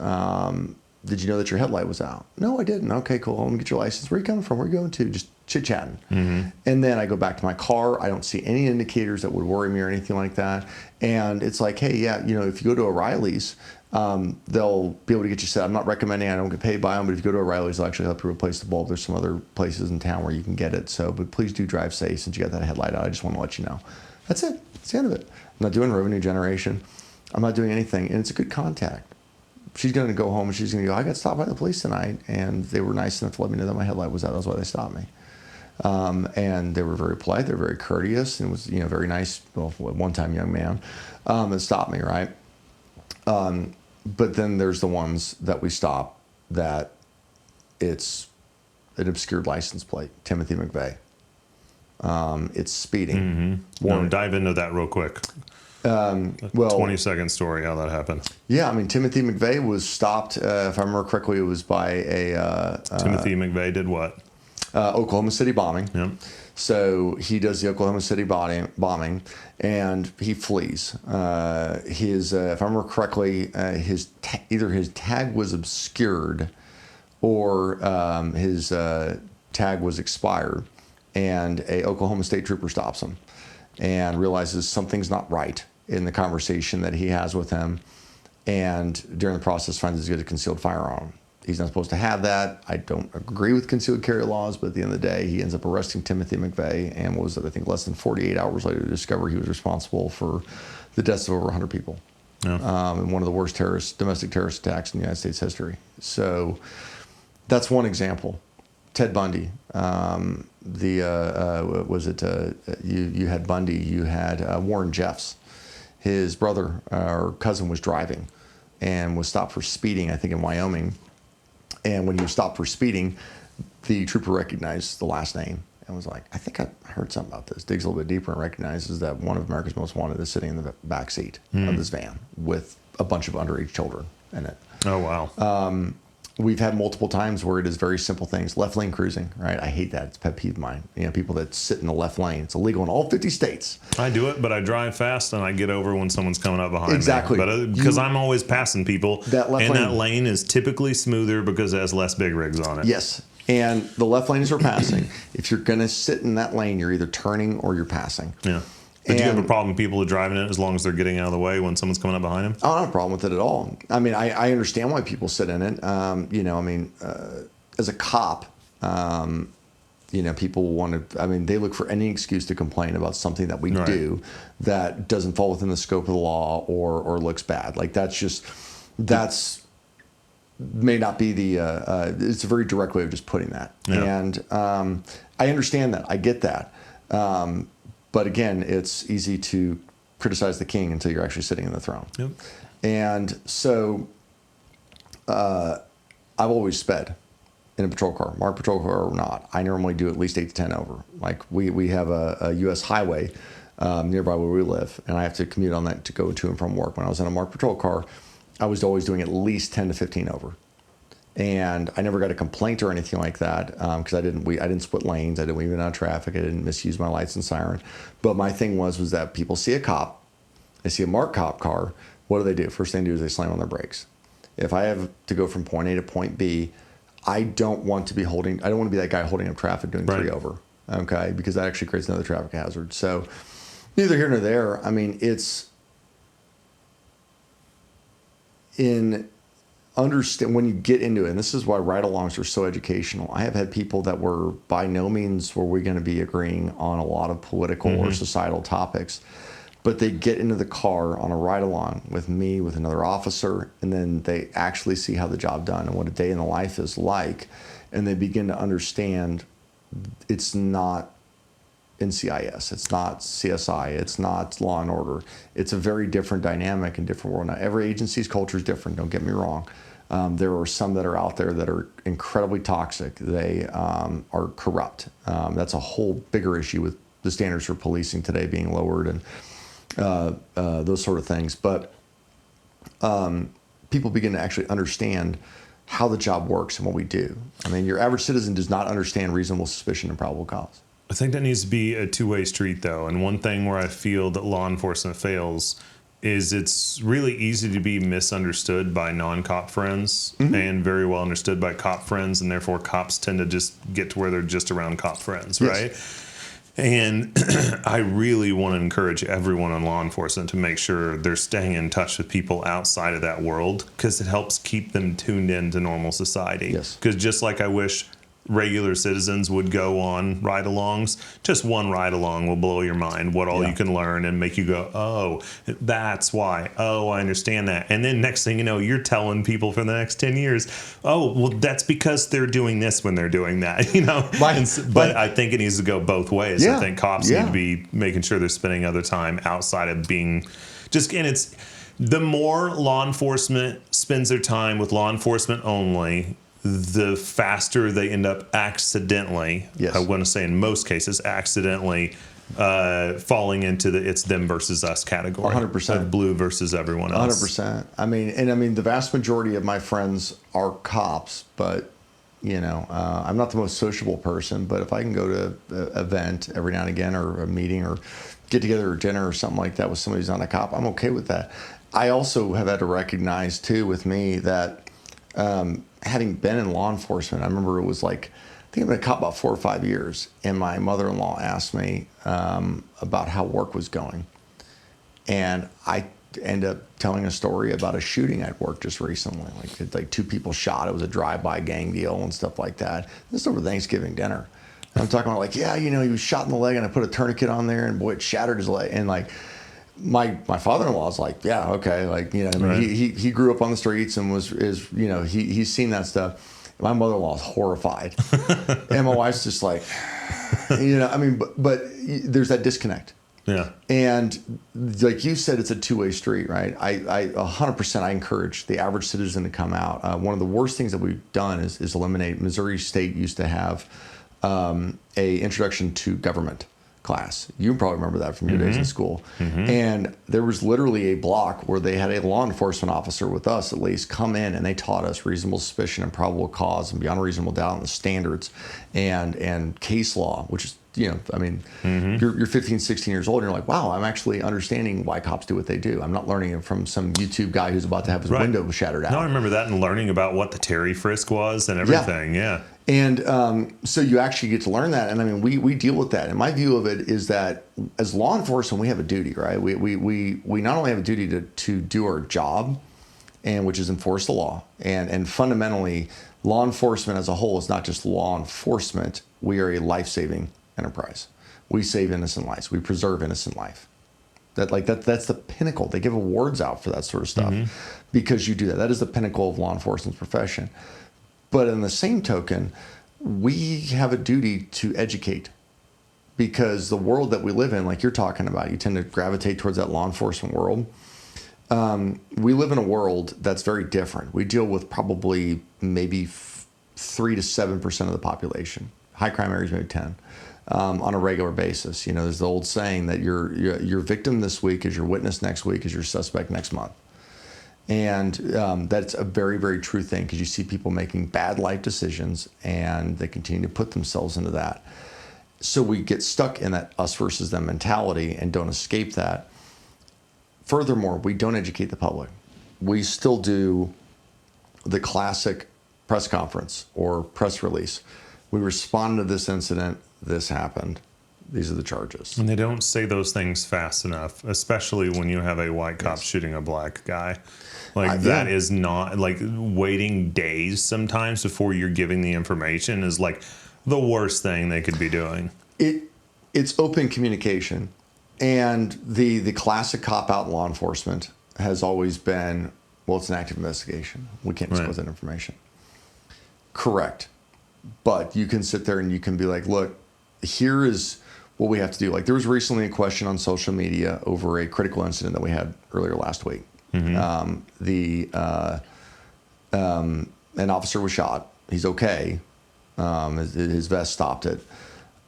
Did you know that your headlight was out? No, I didn't. Okay, cool. Let me get your license. Where are you coming from? Where are you going to? Just chit-chatting. And then I go back to my car. I don't see any indicators that would worry me or anything like that. And it's like, hey, yeah, you know, if you go to O'Reilly's, they'll be able to get you set. I'm not recommending, I don't get paid by them, but if you go to O'Reilly's, they'll actually help you replace the bulb. There's some other places in town where you can get it. So, but please do drive safe since you got that headlight out. I just want to let you know. That's it. That's the end of it. I'm not doing revenue generation. I'm not doing anything. And it's a good contact. She's going to go home and she's going to go, I got stopped by the police tonight, and they were nice enough to let me know that my headlight was out. That's why they stopped me. And they were very polite. They were very courteous, and it was, you know, very nice. Well, one-time young man that stopped me, right? But then there's the ones that we stop that it's an obscured license plate, Timothy McVeigh. It's speeding. No, dive into that real quick. Well, 20-second story, how that happened. Yeah, I mean, Timothy McVeigh was stopped, if I remember correctly, it was by a... Timothy McVeigh did what? Oklahoma City bombing. Yep. So he does the Oklahoma City bombing, and he flees. If I remember correctly, either his tag was obscured or his tag was expired, and a Oklahoma State trooper stops him and realizes something's not right in the conversation that he has with him, and during the process finds he's got a concealed firearm. He's not supposed to have that. I don't agree with concealed carry laws, but at the end of the day, he ends up arresting Timothy McVeigh, and was, I think, less than 48 hours later to discover he was responsible for the deaths of over 100 people. Yeah. And one of the worst domestic terrorist attacks in the United States history. So that's one example. Ted Bundy. You had Bundy, you had Warren Jeffs. His brother or cousin was driving and was stopped for speeding, I think in Wyoming. And when he was stopped for speeding, the trooper recognized the last name and was like, I think I heard something about this. Digs a little bit deeper and recognizes that one of America's Most Wanted is sitting in the back seat of this van with a bunch of underage children in it. Oh, wow. we've had multiple times where it is very simple things. Left lane cruising, right? I hate that. It's a pet peeve of mine. People that sit in the left lane. It's illegal in all 50 states. I do it, but I drive fast and I get over when someone's coming up behind Exactly. me. But because I'm always passing people, That lane is typically smoother because it has less big rigs on it. Yes. And the left lane is for passing. If you're going to sit in that lane, you're either turning or you're passing. Yeah. But do you have a problem with people who are driving it as long as they're getting out of the way when someone's coming up behind them? I don't have a problem with it at all. I mean, I understand why people sit in it. As a cop, people want to, they look for any excuse to complain about something that we do that doesn't fall within the scope of the law or looks bad. Like may not be it's a very direct way of just putting that. Yeah. And I understand that. I get that. But again, it's easy to criticize the king until you're actually sitting in the throne. Yep. And so I've always sped in a patrol car, marked patrol car or not. I normally do at least 8 to 10 over. Like we have a U.S. highway nearby where we live, and I have to commute on that to go to and from work. When I was in a marked patrol car, I was always doing at least 10 to 15 over. And I never got a complaint or anything like that because I didn't split lanes. I didn't weave in out of traffic. I didn't misuse my lights and siren. But my thing was that people see a cop, they see a marked cop car. What do? First thing they do is they slam on their brakes. If I have to go from point A to point B, I don't want to be that guy holding up traffic doing 3 over. Okay, because that actually creates another traffic hazard. So neither here nor there. I mean, it's understand when you get into it, and this is why ride-alongs are so educational. I have had people that were by no means were we going to be agreeing on a lot of political or societal topics, but they get into the car on a ride-along with me, with another officer, and then they actually see how the job done and what a day in the life is like, and they begin to understand it's not NCIS, it's not CSI, it's not Law and Order. It's a very different dynamic and different world. Now, every agency's culture is different, don't get me wrong. There are some that are out there that are incredibly toxic. They are corrupt. That's a whole bigger issue with the standards for policing today being lowered and those sort of things. But people begin to actually understand how the job works and what we do. I mean, your average citizen does not understand reasonable suspicion and probable cause. I think that needs to be a two-way street, though. And one thing where I feel that law enforcement fails is it's really easy to be misunderstood by non-cop friends and very well understood by cop friends, and therefore cops tend to just get to where they're just around cop friends, right? And I really want to encourage everyone in law enforcement to make sure they're staying in touch with people outside of that world because it helps keep them tuned into normal society. Yes. Because just like I wish regular citizens would go on ride-alongs, just one ride-along will blow your mind what all you can learn and make you go, oh, that's why. Oh, I understand that. And then next thing you know, you're telling people for the next 10 years, oh, well, that's because they're doing this when they're doing that, But I think it needs to go both ways. I think cops need to be making sure they're spending other time outside of being and it's the more law enforcement spends their time with law enforcement only, the faster they end up accidentally, I want to say in most cases, accidentally falling into the it's them versus us category. 100%. Blue versus everyone else. 100%. I mean, the vast majority of my friends are cops, but, I'm not the most sociable person, but if I can go to an event every now and again or a meeting or get together or dinner or something like that with somebody who's not a cop, I'm okay with that. I also have had to recognize, too, with me that having been in law enforcement, I remember it was like, I think I've been a cop about 4 or 5 years, and my mother-in-law asked me about how work was going. And I ended up telling a story about a shooting I'd worked just recently. Like 2 people shot. It was a drive-by gang deal and stuff like that. This is over Thanksgiving dinner. And I'm talking about he was shot in the leg, and I put a tourniquet on there, and boy, it shattered his leg. And my father-in-law's like, yeah, okay, he grew up on the streets and he's seen that stuff. My mother-in-law's horrified, and my wife's just like, but there's that disconnect. Yeah. And like you said, it's a two-way street, right? I 100% I encourage the average citizen to come out. One of the worst things that we've done is eliminate. Missouri State used to have a introduction to government. class. You probably remember that from your days in school. And there was literally a block where they had a law enforcement officer with us, at least, come in, and they taught us reasonable suspicion and probable cause and beyond a reasonable doubt and the standards and case law, which is, I mean, you're 15, 16 years old and you're like, wow, I'm actually understanding why cops do what they do. I'm not learning it from some YouTube guy who's about to have his window shattered out. No, I remember that, and learning about what the Terry frisk was and everything. Yeah. And so you actually get to learn that. And I mean, we deal with that. And my view of it is that as law enforcement, we have a duty, right? We not only have a duty to do our job, and which is enforce the law. And fundamentally, law enforcement as a whole is not just law enforcement. We are a life-saving enterprise. We save innocent lives. We preserve innocent life. That's the pinnacle. They give awards out for that sort of stuff because you do that. That is the pinnacle of law enforcement's profession. But in the same token, we have a duty to educate, because the world that we live in, like you're talking about, you tend to gravitate towards that law enforcement world. We live in a world that's very different. We deal with probably maybe 3 to 7% of the population. High crime areas, maybe 10, on a regular basis. There's the old saying that your victim this week is your witness next week, is your suspect next month. And that's a very, very true thing, because you see people making bad life decisions and they continue to put themselves into that. So we get stuck in that us versus them mentality and don't escape that. Furthermore, we don't educate the public. We still do the classic press conference or press release. We responded to this incident. This happened. These are the charges. And they don't say those things fast enough, especially when you have a white cop shooting a black guy. That is not, waiting days sometimes before you're giving the information is the worst thing they could be doing. It's open communication. And the classic cop out in law enforcement has always been, well, it's an active investigation. We can't disclose that information. Correct. But you can sit there and you can be like, look, here is what we have to do. There was recently a question on social media over a critical incident that we had earlier last week. An officer was shot. He's okay. His vest stopped it.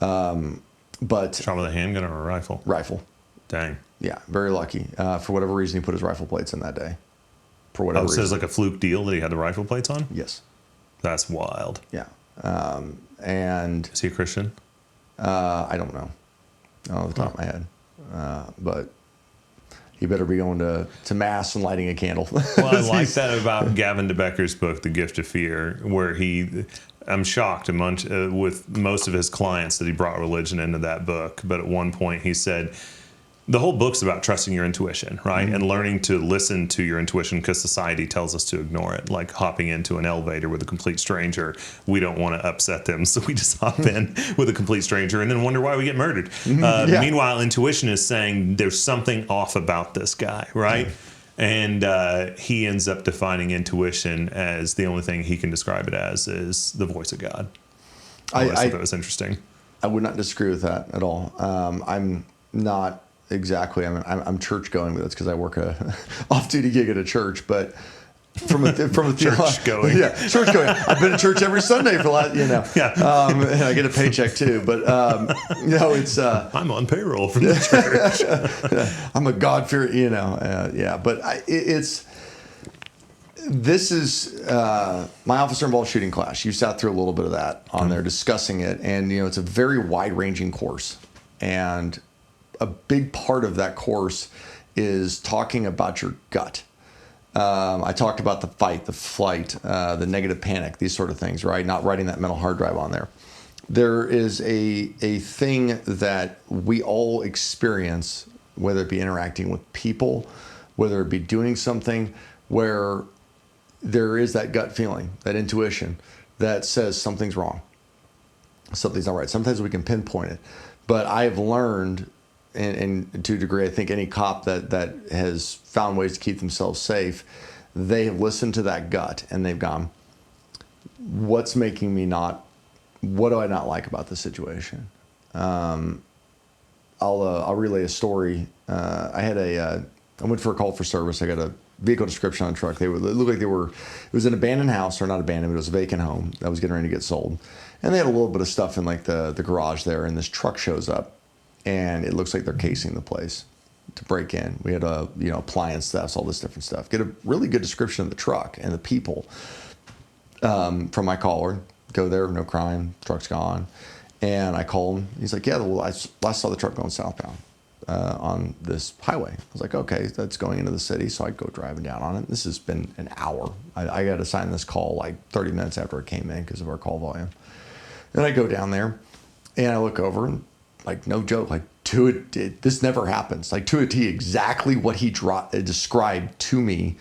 But shot with a handgun or a rifle? Rifle. Dang. Yeah, very lucky. For whatever reason, he put his rifle plates in that day. For whatever reason. So it's a fluke deal that he had the rifle plates on? Yes. That's wild. Yeah. And is he a Christian? I don't know. Not off the top of my head. But he better be going to mass and lighting a candle. Well, I like that about Gavin DeBecker's book, The Gift of Fear, where I'm shocked with most of his clients that he brought religion into that book. But at one point he said, the whole book's about trusting your intuition, right? And learning to listen to your intuition, because society tells us to ignore it. Like hopping into an elevator with a complete stranger. We don't want to upset them, so we just hop in with a complete stranger and then wonder why we get murdered. Meanwhile, intuition is saying there's something off about this guy, right? And he ends up defining intuition as the only thing he can describe it as is the voice of God. I thought that was interesting. I would not disagree with that at all. I'm not exactly. I'm church going, but that's because I work a off-duty gig at a church. But from a church going, church going. I've been to church every Sunday for the last, and I get a paycheck too. But it's I'm on payroll from the church. I'm a God-fearing, But this is my officer-involved shooting class. You sat through a little bit of that on there, discussing it, and it's a very wide-ranging course, and a big part of that course is talking about your gut. I talked about the fight, the flight, the negative panic, these sort of things, right? Not writing that mental hard drive on there. There is a thing that we all experience, whether it be interacting with people, whether it be doing something, where there is that gut feeling, that intuition that says something's wrong. Something's not right. Sometimes we can pinpoint it. But I've learned, and to a degree, I think any cop that has found ways to keep themselves safe, they have listened to that gut and they've gone, what do I not like about this situation? I'll relay a story. I went for a call for service. I got a vehicle description on a truck. It looked like it was an abandoned house, or not abandoned, but it was a vacant home that was getting ready to get sold. And they had a little bit of stuff in the garage there, and this truck shows up. and it looks like they're casing the place to break in. We had appliance thefts, all this different stuff. Get a really good description of the truck and the people from my caller. Go there, no crime, truck's gone. And I call him. He's like, yeah, well, I last saw the truck going southbound on this highway. I was like, okay, that's going into the city. So I go driving down on it. This has been an hour. I got to sign this call like 30 minutes after it came in because of our call volume. And I go down there and I look over and, like, no joke, like, this never happens. Like, to a T, exactly what he described to me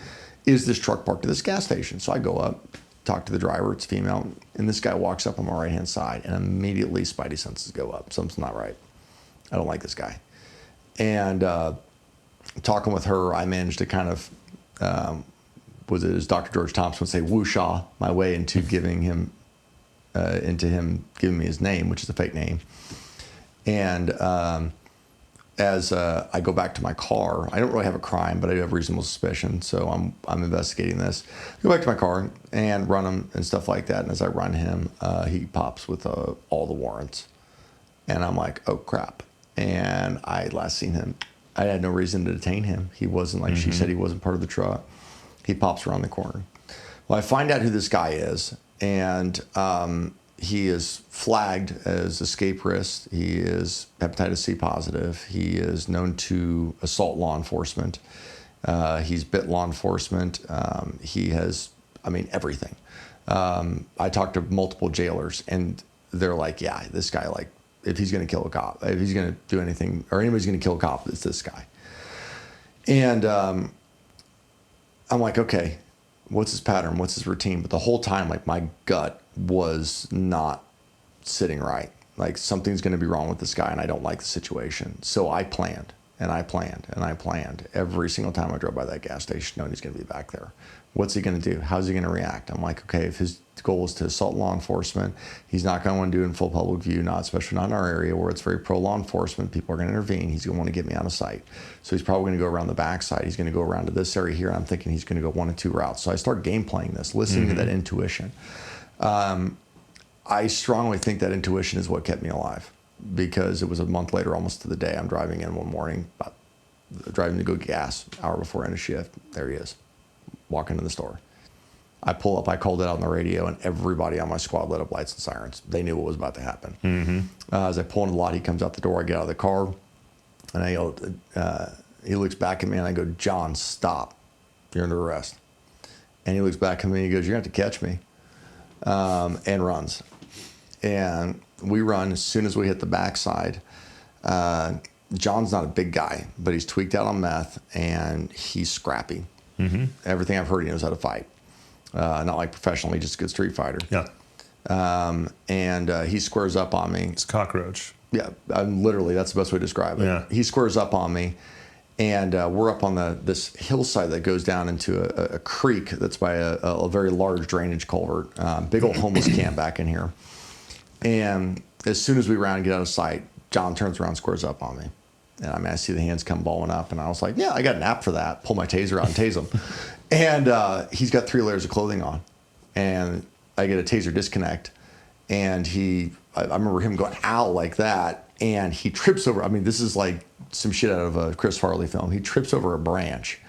is this truck parked at this gas station. So I go up, talk to the driver, it's female, and this guy walks up on my right-hand side, and immediately Spidey senses go up. Something's not right. I don't like this guy. And talking with her, I managed to kind of, as Dr. George Thompson would say, whooshaw my way into giving him, giving me his name, which is a fake name. And as I go back to my car, I don't really have a crime, but I do have reasonable suspicion, so I'm investigating this. I go back to my car and run him and stuff like that. And as I run him, he pops with all the warrants, and I'm like, oh crap! And I last seen him. I had no reason to detain him. He wasn't like she said. He wasn't part of the truck. He pops around the corner. Well, I find out who this guy is, and he is flagged as escape risk. He is hepatitis C positive. He is known to assault law enforcement. He's bit law enforcement. He has, everything. I talked to multiple jailers, and they're like, yeah, this guy, like, if he's going to kill a cop, if he's going to do anything, or anybody's going to kill a cop, it's this guy. And I'm like, okay, what's his pattern? What's his routine? But the whole time, like, my gut was not sitting right. Like, something's going to be wrong with this guy, and I don't like the situation. So I planned, and I planned, and I planned every single time I drove by that gas station, knowing he's going to be back there. What's he going to do? How's he going to react? I'm like, okay, if his goal is to assault law enforcement, he's not going to want to do it in full public view, especially not in our area where it's very pro law enforcement. People are going to intervene. He's going to want to get me out of sight. So he's probably going to go around the backside. He's going to go around to this area here. I'm thinking he's going to go one of two routes. So I start game playing this, listening to that intuition. I strongly think that intuition is what kept me alive, because it was a month later, almost to the day. I'm driving in one morning, driving to go get gas, hour before end of shift. There he is, walking in the store. I pull up, I called it out on the radio, and everybody on my squad lit up lights and sirens. They knew what was about to happen. As I pull into the lot, he comes out the door, I get out of the car, and I yell, he looks back at me, and I go, John, stop. You're under arrest. And he looks back at me, and he goes, you're going to have to catch me, and runs. And we run as soon as we hit the backside. John's not a big guy, but he's tweaked out on meth, and he's scrappy. Everything I've heard, he knows how to fight. Not like professionally, just a good street fighter. Yeah. And he squares up on me. It's a cockroach. Yeah, literally, that's the best way to describe it. Yeah. He squares up on me, and we're up on this hillside that goes down into a creek that's by a very large drainage culvert. Big old homeless camp back in here. And as soon as we round and get out of sight, John turns around, squares up on me. And I see the hands come balling up, and I was like, yeah, I got an app for that. Pull my taser out and tase him. And he's got 3 layers of clothing on. And I get a taser disconnect. And I remember him going, ow, like that. And he trips over. This is like some shit out of a Chris Farley film. He trips over a branch.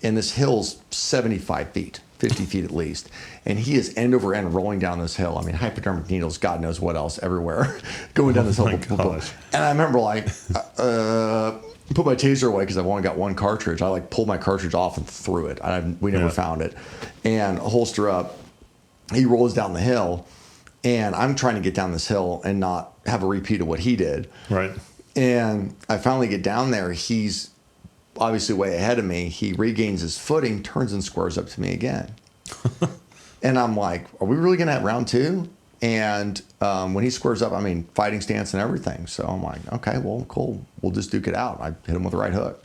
And this hill's 75 feet, 50 feet at least. And he is end over end rolling down this hill. Hypodermic needles, God knows what else, everywhere, going down this hill. And I remember, like, put my taser away because I've only got one cartridge. I, like, pulled my cartridge off and threw it. We never found it. And holster up. He rolls down the hill. And I'm trying to get down this hill and not have a repeat of what he did. Right. And I finally get down there. He's obviously way ahead of me. He regains his footing, turns and squares up to me again. And I'm like, are we really going to have round 2? And when he squares up, fighting stance and everything. So I'm like, okay, well, cool. We'll just duke it out. I hit him with the right hook.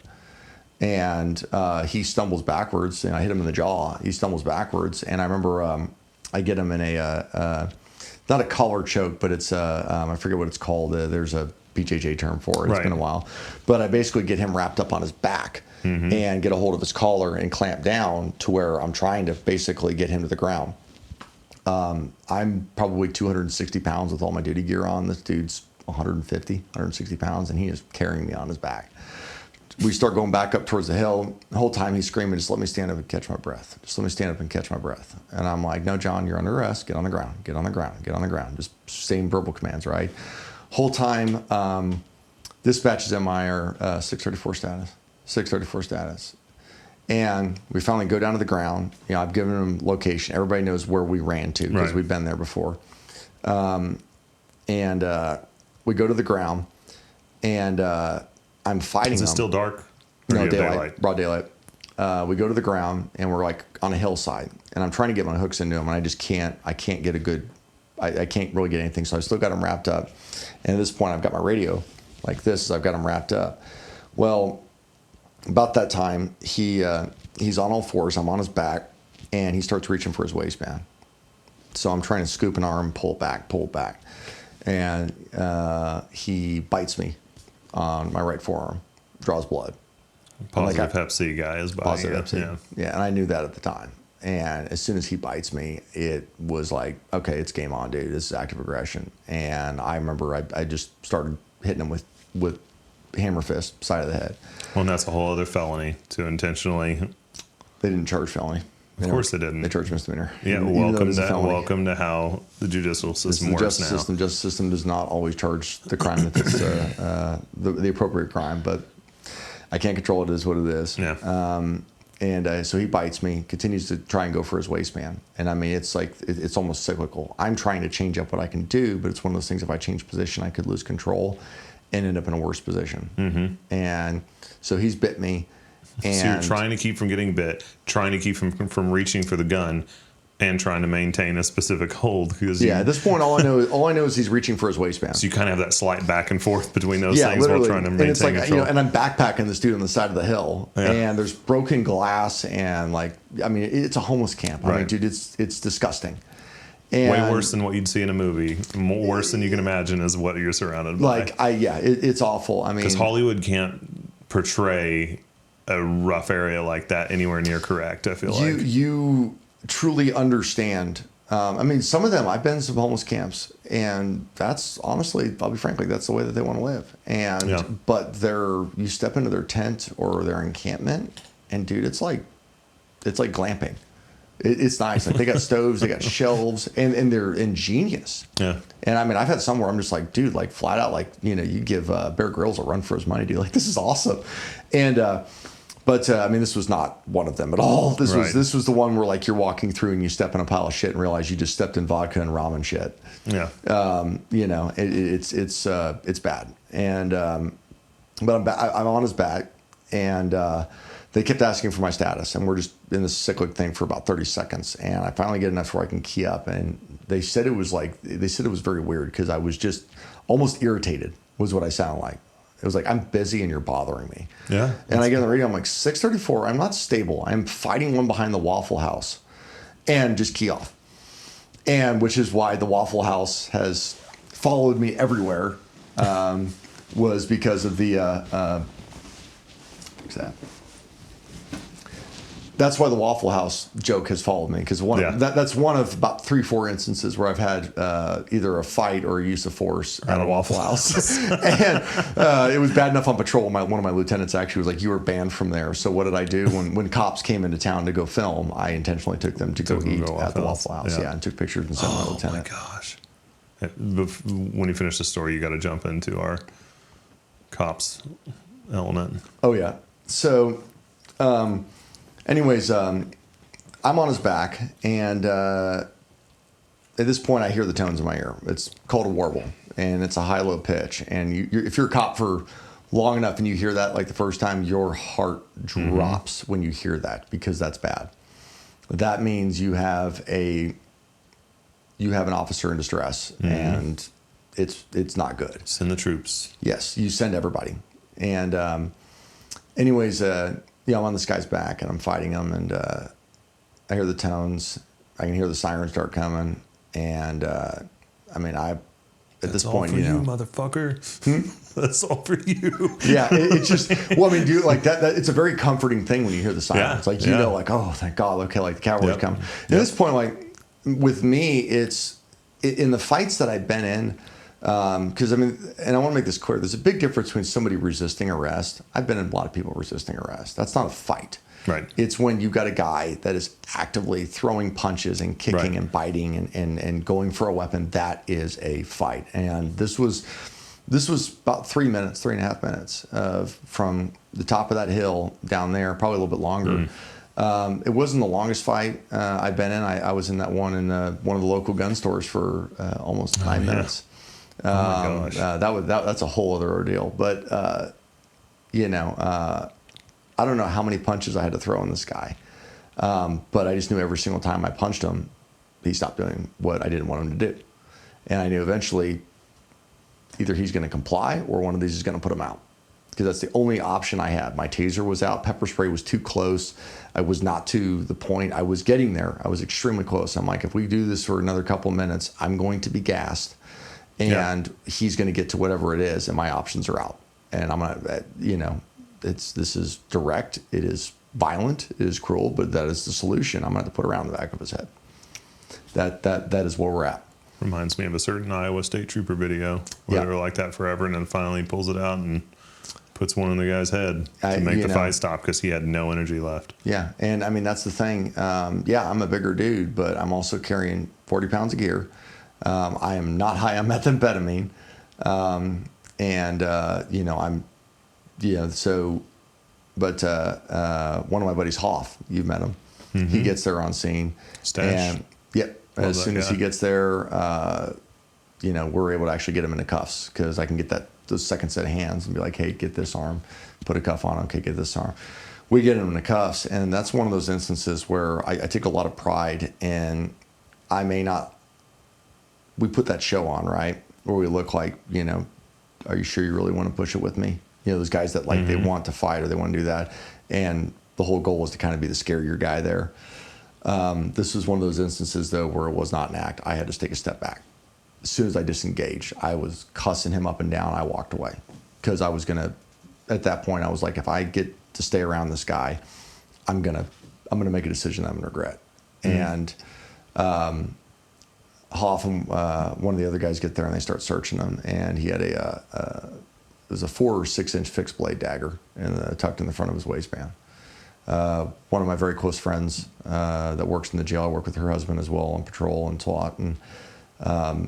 And he stumbles backwards, and I hit him in the jaw. He stumbles backwards. And I remember I get him in not a collar choke, but it's I forget what it's called. There's a BJJ term for it. It's been a while. But I basically get him wrapped up on his back and get a hold of his collar and clamp down to where I'm trying to basically get him to the ground. I'm probably 260 pounds with all my duty gear on. This dude's 150, 160 pounds, and he is carrying me on his back. We start going back up towards the hill. The whole time he's screaming, just let me stand up and catch my breath. Just let me stand up and catch my breath. And I'm like, no, John, you're under arrest. Get on the ground. Get on the ground. Get on the ground. Just same verbal commands, right? Whole time, dispatch is MIR 634 status. 634 status. And we finally go down to the ground. You know, I've given them location. Everybody knows where we ran to because we've been there before. And we go to the ground, and I'm fighting them. Is it still dark? No, daylight, broad daylight. We go to the ground, and we're like on a hillside, and I'm trying to get my hooks into them, and I just can't. I can't get a good. I can't really get anything, so I still got them wrapped up. And at this point, I've got my radio like this. I've got them wrapped up. Well, about that time, he's on all fours. I'm on his back, and he starts reaching for his waistband. So I'm trying to scoop an arm, pull it back, and he bites me on my right forearm, draws blood. Positive Hep C guy is biting. Positive Hep C. Yeah, and I knew that at the time. And as soon as he bites me, it was like, okay, it's game on, dude. This is active aggression. And I remember I just started hitting him with hammer fist, side of the head. Well, and that's a whole other felony to intentionally. They didn't charge felony. Of course they didn't. They charged misdemeanor. Yeah, welcome to how the judicial system works now. The justice system does not always charge the crime that it's the appropriate crime, but I can't control it. It is what it is. Yeah. So he bites me, continues to try and go for his waistband. And I mean, it's like, it's almost cyclical. I'm trying to change up what I can do, but it's one of those things, if I change position, I could lose control and end up in a worse position. Mm-hmm. And so he's bit me. And so you're trying to keep from getting bit, trying to keep from reaching for the gun, and trying to maintain a specific hold. Because at this point, all I know is he's reaching for his waistband. So you kind of have that slight back and forth between those things while trying to maintain and it's like, control. And I'm backpacking this dude on the side of the hill, and there's broken glass, and like, I mean, it's a homeless camp. I mean, dude, it's disgusting. And way worse than what you'd see in a movie. More worse than you can imagine is what you're surrounded by. It's awful. I mean, because Hollywood can't portray a rough area like that anywhere near correct. I feel like you truly understand. I mean, some of them, I've been to some homeless camps, and that's honestly, I'll be frank, like, that's the way that they want to live. And but you step into their tent or their encampment, and dude, it's like glamping. It's nice. Like, they got stoves, they got shelves, and they're ingenious. Yeah. And I mean, I've had some where I'm just like, dude, like, flat out, like, you know, you give Bear Grylls a run for his money, dude. Like, this is awesome. And But I mean, this was not one of them at all. This was the one where, like, you're walking through and you step in a pile of shit and realize you just stepped in vodka and ramen shit. Yeah. You know, it's bad. And but I'm on his back, and they kept asking for my status, and we're just in this cyclic thing for about 30 seconds, and I finally get enough where I can key up, and they said it was very weird because I was just almost irritated was what I sounded like. It was like, I'm busy and you're bothering me. Yeah. And I get on the radio, I'm like, 634, I'm not stable. I'm fighting one behind the Waffle House. And just key off. And which is why the Waffle House has followed me everywhere, was because of the, what's that? That's why the Waffle House joke has followed me, because that's one of about 3-4 instances where I've had either a fight or a use of force at a Waffle House. And it was bad enough on patrol. One of my lieutenants actually was like, "You were banned from there." So what did I do? When cops came into town to go film, I intentionally took them to go eat at the Waffle House. Yeah, and took pictures and sent my lieutenant. Oh my gosh! When you finish the story, you got to jump into our cops element. Oh yeah. So. Anyways, I'm on his back, and at this point, I hear the tones in my ear. It's called a warble, and it's a high-low pitch. And if you're a cop for long enough and you hear that, like, the first time, your heart drops when you hear that, because that's bad. That means you have an officer in distress, and it's not good. Send the troops. Yes, you send everybody. And anyways. I'm on this guy's back, and I'm fighting him, and I hear the tones. I can hear the sirens start coming, and I mean, at this point, you motherfucker. That's all for you. Yeah, it's just, well, I mean, dude, like that. It's a very comforting thing when you hear the sirens. Like, you know, like, oh, thank God, okay, like the cavalry's coming. At this point, like, with me, it's in the fights that I've been in. Because, I mean, and I want to make this clear, there's a big difference between somebody resisting arrest. I've been in a lot of people resisting arrest. That's not a fight. Right. It's when you've got a guy that is actively throwing punches and kicking and biting and going for a weapon. That is a fight. And this was about 3.5 minutes from the top of that hill down there, probably a little bit longer. It wasn't the longest fight I've been in. I was in that one in one of the local gun stores for almost 9 minutes. Oh my gosh. That's a whole other ordeal. But I don't know how many punches I had to throw in this guy, but I just knew every single time I punched him, he stopped doing what I didn't want him to do, and I knew eventually either he's going to comply or one of these is going to put him out, because that's the only option I had. My taser was out. Pepper spray was too close. I was not to the point. I was getting there. I was extremely close. I'm like, if we do this for another couple of minutes, I'm going to be gassed, and he's going to get to whatever it is, and my options are out. And I'm going to, this is direct. It is violent. It is cruel, but that is the solution. I'm going to have to put around the back of his head. That is where we're at. Reminds me of a certain Iowa State Trooper video where they were like that forever, and then finally pulls it out and puts one in the guy's head to make the fight stop because he had no energy left. Yeah, and I mean, that's the thing. I'm a bigger dude, but I'm also carrying 40 pounds of gear. I am not high on methamphetamine. One of my buddies, Hoff, you've met him. He gets there on scene. Stash. And as soon as he gets there, we're able to actually get him into cuffs, because I can get those second set of hands and be like, hey, get this arm, put a cuff on him. Okay, get this arm. We get him into cuffs, and that's one of those instances where I take a lot of pride in. We put that show on, right, where we look like, are you sure you really want to push it with me? Those guys that they want to fight or they want to do that. And the whole goal was to kind of be the scarier guy there. This was one of those instances, though, where it was not an act. I had to take a step back. As soon as I disengaged, I was cussing him up and down. I walked away, because I was at that point, I was like, if I get to stay around this guy, I'm going to make a decision that I'm going to regret. And Hoff and one of the other guys get there, and they start searching him, and he had it was a 4 or 6 inch fixed blade dagger tucked in the front of his waistband. One of my very close friends that works in the jail, I work with her husband as well on patrol and SWAT, and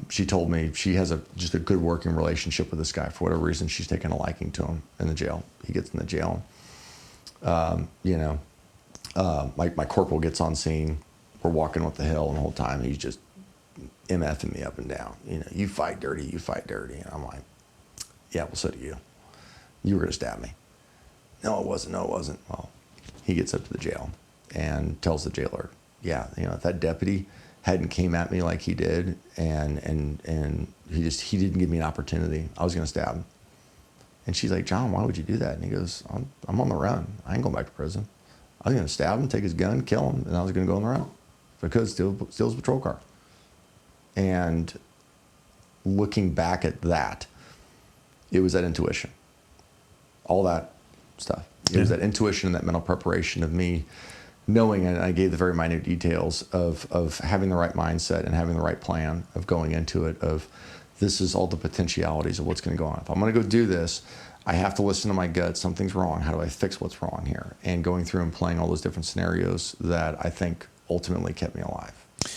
she told me she has just a good working relationship with this guy. For whatever reason, she's taken a liking to him in the jail. He gets in the jail. My corporal gets on scene. We're walking up the hill, and the whole time he's just MFing me up and down. You fight dirty, you fight dirty. And I'm like, yeah, well, so do you. You were going to stab me. No, it wasn't. Well, he gets up to the jail and tells the jailer, if that deputy hadn't came at me like he did, and he didn't give me an opportunity, I was going to stab him. And she's like, John, why would you do that? And he goes, I'm on the run. I ain't going back to prison. I was going to stab him, take his gun, kill him, and I was going to go on the run. If I could, steal his patrol car. And looking back at that, it was that intuition. All that stuff. It was that intuition and that mental preparation of me knowing, and I gave the very minute details of having the right mindset and having the right plan of going into it, of this is all the potentialities of what's going to go on. If I'm going to go do this, I have to listen to my gut. Something's wrong. How do I fix what's wrong here? And going through and playing all those different scenarios that I think ultimately kept me alive.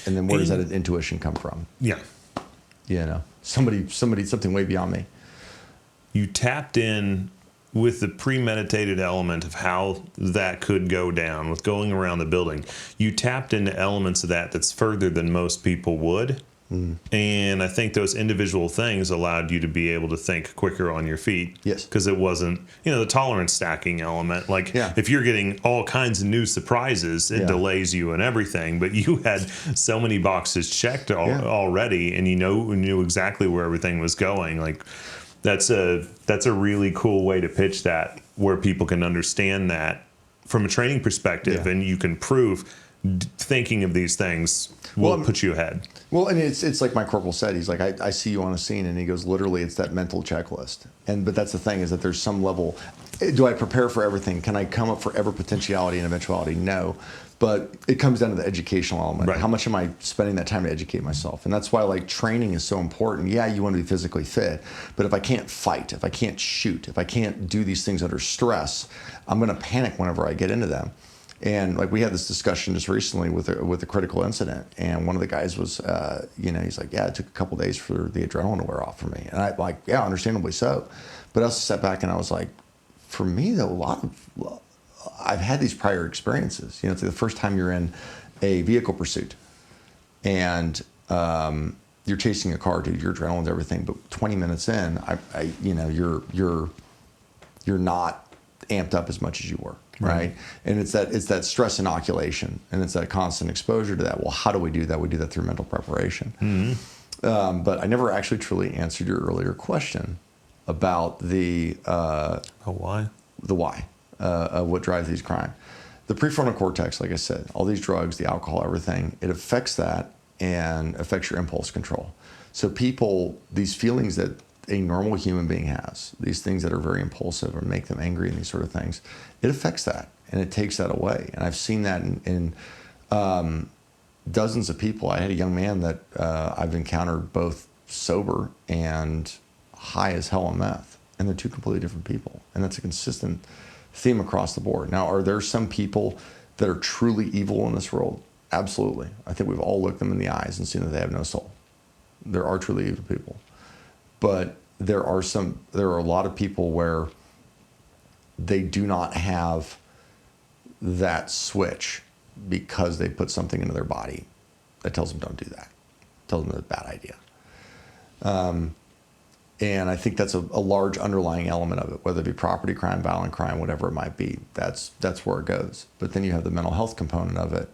And then where does that intuition come from? Yeah. Something way beyond me. You tapped in with the premeditated element of how that could go down with going around the building. You tapped into elements of that's further than most people would. And I think those individual things allowed you to be able to think quicker on your feet. Yes. Because it wasn't, the tolerance stacking element. If you're getting all kinds of new surprises, it delays you and everything. But you had so many boxes checked already, and knew exactly where everything was going. That's a really cool way to pitch that, where people can understand that from a training perspective, and you can prove thinking of these things will put you ahead. Well, and it's like my corporal said. He's like, I see you on a scene, and he goes, literally, it's that mental checklist. But that's the thing, is that there's some level. Do I prepare for everything? Can I come up for every potentiality and eventuality? No. But it comes down to the educational element. Right. How much am I spending that time to educate myself? And that's why like training is so important. Yeah, you want to be physically fit, but if I can't fight, if I can't shoot, if I can't do these things under stress, I'm going to panic whenever I get into them. And like we had this discussion just recently with a critical incident, and one of the guys was, he's like, yeah, it took a couple of days for the adrenaline to wear off for me, and I like, yeah, understandably so. But I also sat back and I was like, for me though, I've had these prior experiences. It's like the first time you're in a vehicle pursuit, and you're chasing a car, dude. Your adrenaline's everything, but 20 minutes in, you're not amped up as much as you were. Right. And it's that stress inoculation, and it's that constant exposure to that. Well, how do we do that? We do that through mental preparation. Mm-hmm. But I never actually truly answered your earlier question about the why of what drives these crime. The prefrontal cortex, like I said, all these drugs, the alcohol, everything, it affects that and affects your impulse control. So these feelings that a normal human being has, these things that are very impulsive or make them angry and these sort of things, it affects that and it takes that away. And I've seen that in dozens of people. I had a young man that I've encountered both sober and high as hell on meth, and they're two completely different people. And that's a consistent theme across the board. Now, are there some people that are truly evil in this world? Absolutely. I think we've all looked them in the eyes and seen that they have no soul. There are truly evil people. But there are a lot of people where they do not have that switch because they put something into their body that tells them don't do that, tells them it's a bad idea. And I think that's a large underlying element of it, whether it be property crime, violent crime, whatever it might be. That's where it goes. But then you have the mental health component of it,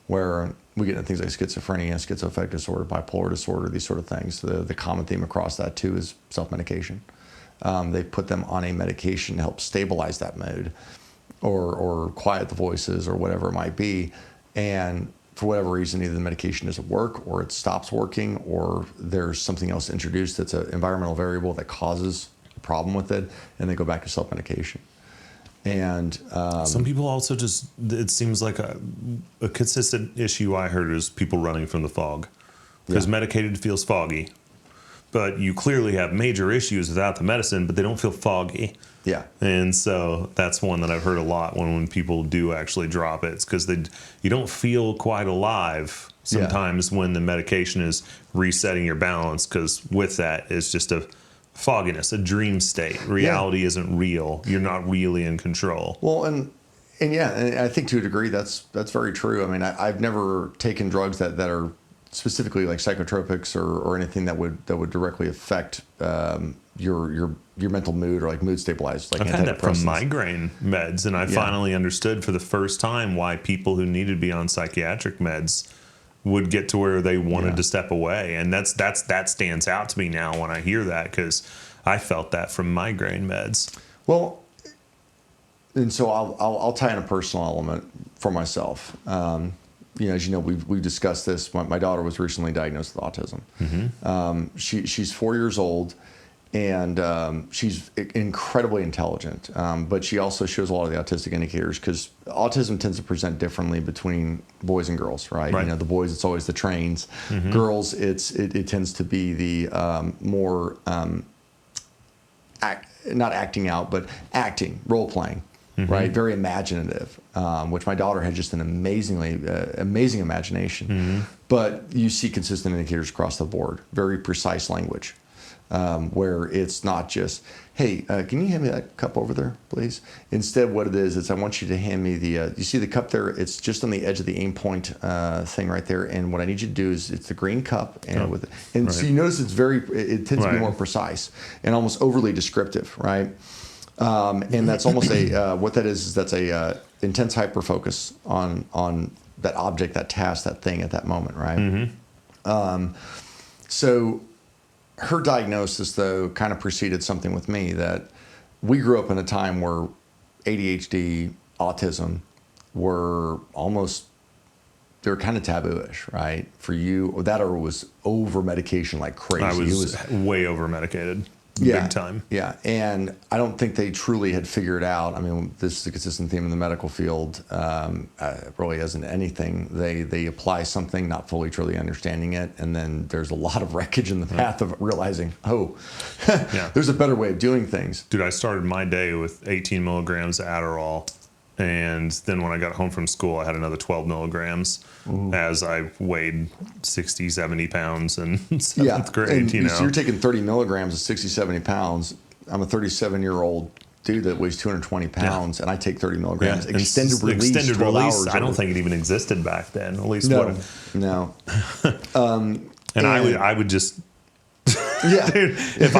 where we get into things like schizophrenia, schizoaffective disorder, bipolar disorder, these sort of things. The common theme across that too is self-medication. They put them on a medication to help stabilize that mood or quiet the voices or whatever it might be. And for whatever reason, either the medication doesn't work or it stops working or there's something else introduced that's an environmental variable that causes a problem with it, and they go back to self-medication. And some people also it seems like a consistent issue I heard is people running from the fog. Because medicated feels foggy. But you clearly have major issues without the medicine, but they don't feel foggy. Yeah. And so that's one that I've heard a lot when people do actually drop it. It's because you don't feel quite alive sometimes when the medication is resetting your balance, because with that, it's just a fogginess, a dream state. Reality isn't real. You're not really in control. Well, and I think to a degree that's very true. I mean, I've never taken drugs that are specifically like psychotropics or anything that would directly affect your mental mood or like mood stabilizers. Like I've had that from migraine meds, and I finally understood for the first time why people who needed to be on psychiatric meds would get to where they wanted to step away, and that stands out to me now when I hear that, because I felt that from migraine meds. Well, and so I'll tie in a personal element for myself. As you know, we've discussed this. My daughter was recently diagnosed with autism. Mm-hmm. She's 4 years old, and she's incredibly intelligent. But she also shows a lot of the autistic indicators, because autism tends to present differently between boys and girls, right? The boys, it's always the trains. Mm-hmm. Girls, it tends to be the more not acting out, but acting, role playing. Mm-hmm. Right, very imaginative, which my daughter had just an amazing imagination. Mm-hmm. But you see consistent indicators across the board, very precise language, where it's not just, hey, can you hand me that cup over there, please? Instead, what it is I want you to hand me you see the cup there? It's just on the edge of the aim point thing right there. And what I need you to do is, it's the green cup, and so you notice it tends to be more precise and almost overly descriptive, right? And that's almost what that is that's a intense hyper focus on that object, that task, that thing at that moment, right? Mm-hmm. So her diagnosis, though, kind of preceded something with me, that we grew up in a time where ADHD, autism were they were kind of taboo-ish, right? For you, that or was over medication like crazy. I was way over medicated. big time. Yeah, and I don't think they truly had figured out. I mean, this is a consistent theme in the medical field. Really isn't anything. They apply something, not fully truly understanding it, and then there's a lot of wreckage in the path of realizing, there's a better way of doing things. Dude, I started my day with 18 milligrams of Adderall. And then when I got home from school, I had another 12 milligrams as I weighed 60, 70 pounds in seventh grade. And so you're taking 30 milligrams of 60, 70 pounds. I'm a 37-year-old dude that weighs 220 pounds, and I take 30 milligrams. Extended release, extended 12 release. hours. I don't think it even existed back then. At least no. And I would just. Yeah. Dude, if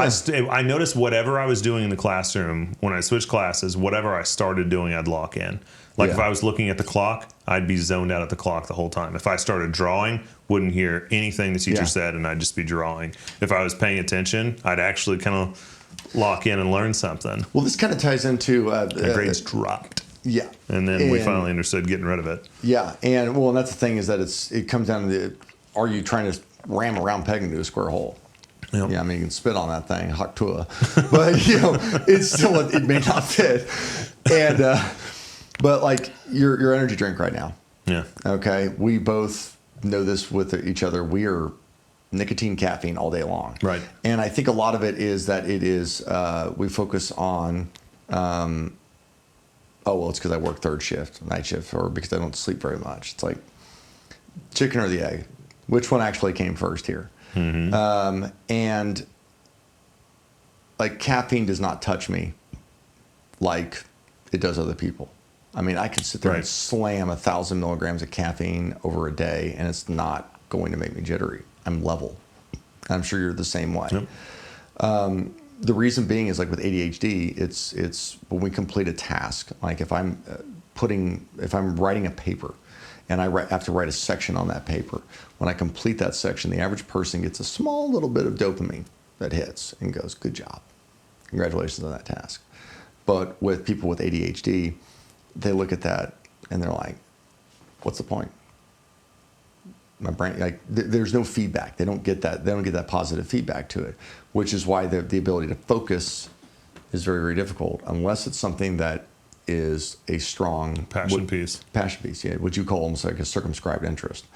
I noticed whatever I was doing in the classroom, when I switched classes, whatever I started doing, I'd lock in. Like if I was looking at the clock, I'd be zoned out at the clock the whole time. If I started drawing, wouldn't hear anything the teacher said, and I'd just be drawing. If I was paying attention, I'd actually kind of lock in and learn something. Well, this kind of ties into my grades dropped. Yeah. And then we finally understood getting rid of it. Yeah. And that's the thing, is that it comes down to are you trying to ram a round peg into a square hole? Yep. Yeah, I mean, you can spit on that thing, haktua, but it's still, it may not fit. And but like your energy drink right now. Yeah. Okay, we both know this with each other. We are nicotine, caffeine all day long. Right. And I think a lot of it is that it is we focus on. It's because I work third shift, night shift, or because I don't sleep very much. It's like chicken or the egg. Which one actually came first here? Mm-hmm. And like caffeine does not touch me like it does other people. I mean, I could sit there and slam 1,000 milligrams of caffeine over a day, and it's not going to make me jittery. I'm level. I'm sure you're the same way. Yep. The reason being is like with ADHD, it's when we complete a task. Like if I'm writing a paper, and I have to write a section on that paper. When I complete that section, the average person gets a small little bit of dopamine that hits and goes, good job. Congratulations on that task. But with people with ADHD, they look at that and they're like, what's the point? My brain, like, there's no feedback. They don't get that. They don't get that positive feedback to it, which is why the ability to focus is very, very difficult unless it's something that is a strong passion piece, yeah, what you call almost like a circumscribed interest.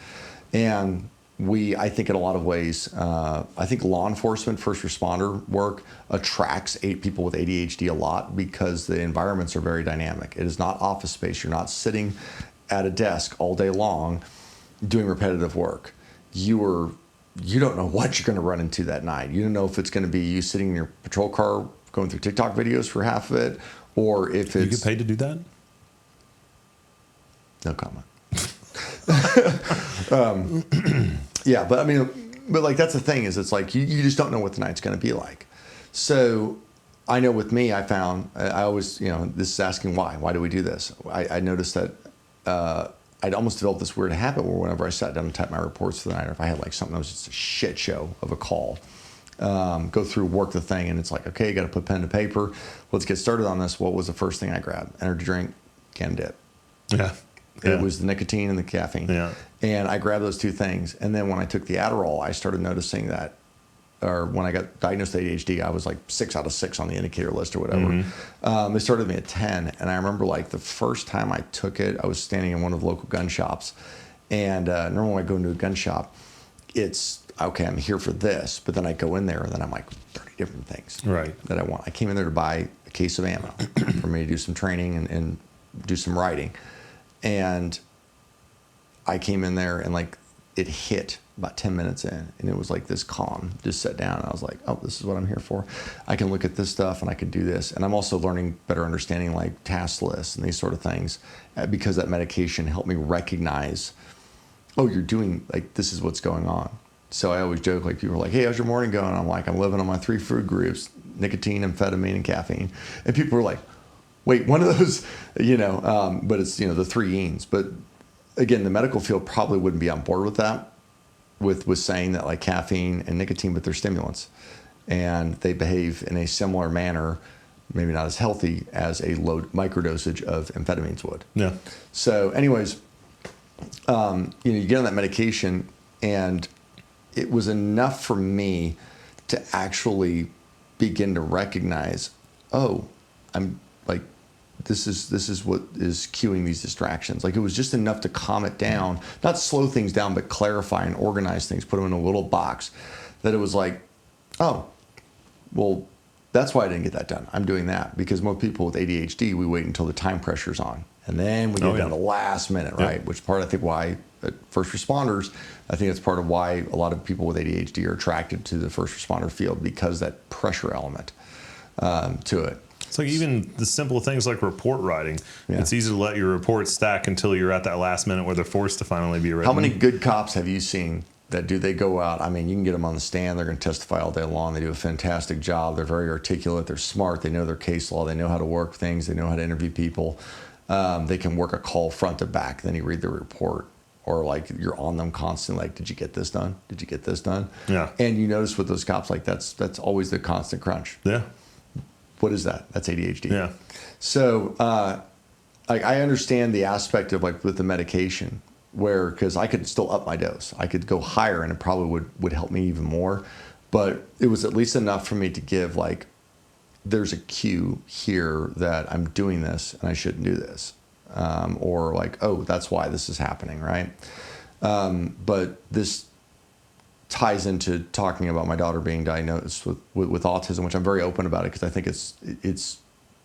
And I think in a lot of ways, I think law enforcement, first responder work attracts people with ADHD a lot because the environments are very dynamic. It is not office space. You're not sitting at a desk all day long doing repetitive work. You don't know what you're going to run into that night. You don't know if it's going to be you sitting in your patrol car going through TikTok videos for half of it, or if it's... You get paid to do that? No comment. Yeah, but I mean, like that's the thing is it's like you just don't know what the night's going to be like. So I know with me, I found, I always, this is asking why. Why do we do this? I noticed that I'd almost developed this weird habit where whenever I sat down and typed my reports for the night, or if I had like something that was just a shit show of a call, go through, work the thing, and it's like, okay, you got to put pen to paper. Let's get started on this. What was the first thing I grabbed? Energy drink, can dip. Yeah. It was the nicotine and the caffeine. Yeah. And I grabbed those two things. And then when I took the Adderall, I started noticing that, or when I got diagnosed with ADHD, I was like 6 out of 6 on the indicator list or whatever. Mm-hmm. They started me at 10. And I remember like the first time I took it, I was standing in one of the local gun shops. And normally when I go into a gun shop, it's, okay, I'm here for this. But then I go in there and then I'm like 30 different things that I want. I came in there to buy a case of ammo for me to do some training and do some writing. And I came in there and like it hit about 10 minutes in, and it was like this calm, just sat down, and I was like, oh, this is what I'm here for. I can look at this stuff and I can do this. And I'm also learning better understanding like task lists and these sort of things because that medication helped me recognize, oh, you're doing, like, this is what's going on. So I always joke, like, people are like, hey, how's your morning going? I'm like, I'm living on my 3 food groups, nicotine, amphetamine, and caffeine. And people are like, wait, one of those, but it's, the 3 E's. But again, the medical field probably wouldn't be on board with that, with saying that like caffeine and nicotine, but they're stimulants. And they behave in a similar manner, maybe not as healthy as a low microdosage of amphetamines would. Yeah. So anyways, you get on that medication, and it was enough for me to actually begin to recognize, oh, I'm like, this is what is cueing these distractions. Like, it was just enough to calm it down, not slow things down, but clarify and organize things, put them in a little box, that it was like, oh, well, that's why I didn't get that done. I'm doing that because most people with ADHD, we wait until the time pressure's on, and then we get down to the last minute, right? Yep. Which part I think why first responders, I think that's part of why a lot of people with ADHD are attracted to the first responder field, because that pressure element to it. It's like even the simple things like report writing. Yeah. It's easy to let your report stack until you're at that last minute where they're forced to finally be written. How many good cops have you seen that they go out? I mean, you can get them on the stand. They're going to testify all day long. They do a fantastic job. They're very articulate. They're smart. They know their case law. They know how to work things. They know how to interview people. They can work a call front to back. Then you read the report. Or like you're on them constantly, like, did you get this done? Did you get this done? Yeah. And you notice with those cops, like that's always the constant crunch. Yeah. What is that? That's ADHD. Yeah. So like I understand the aspect of like with the medication, where because I could still up my dose, I could go higher, and it probably would help me even more. But it was at least enough for me to give like, there's a cue here that I'm doing this and I shouldn't do this. Or like, oh, that's why this is happening, right? But this ties into talking about my daughter being diagnosed with autism, which I'm very open about it because I think it's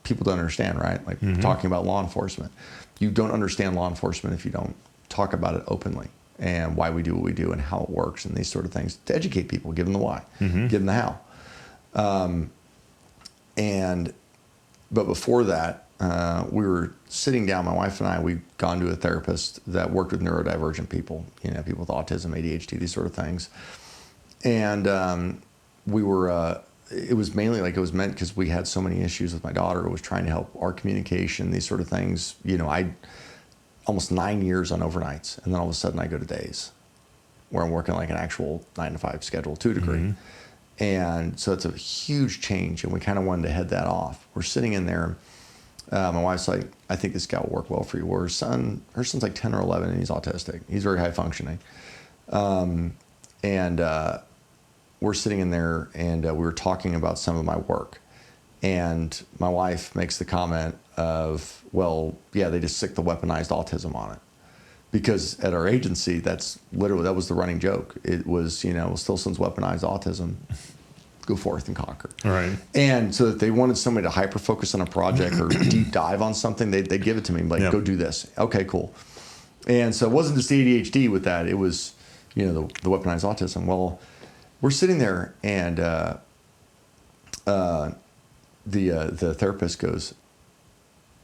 people don't understand, right? Like talking about law enforcement. You don't understand law enforcement if you don't talk about it openly and why we do what we do and how it works and these sort of things, to educate people, give them the why, give them the how. But before that, we were sitting down, my wife and I, we'd gone to a therapist that worked with neurodivergent people, people with autism, ADHD, these sort of things. And we were, it was mainly like it was meant because we had so many issues with my daughter. It was trying to help our communication, these sort of things. I almost 9 years on overnights, and then all of a sudden I go to days where I'm working like an actual 9 to 5 schedule, 2 degree. And so it's a huge change, and we kind of wanted to head that off. We're sitting in there. My wife's like, I think this guy will work well for you. Well, her son's like 10 or 11, and he's autistic. He's very high functioning. We're sitting in there, and we were talking about some of my work. And my wife makes the comment of, well, yeah, they just stick the weaponized autism on it. Because at our agency, that was the running joke. It was, Stilson's weaponized autism. Go forth and conquer. Right. And so if they wanted somebody to hyper focus on a project or deep dive on something, they'd give it to me, like, go do this. Okay, cool. And so it wasn't just ADHD with that. It was, the weaponized autism. Well, we're sitting there, and the therapist goes,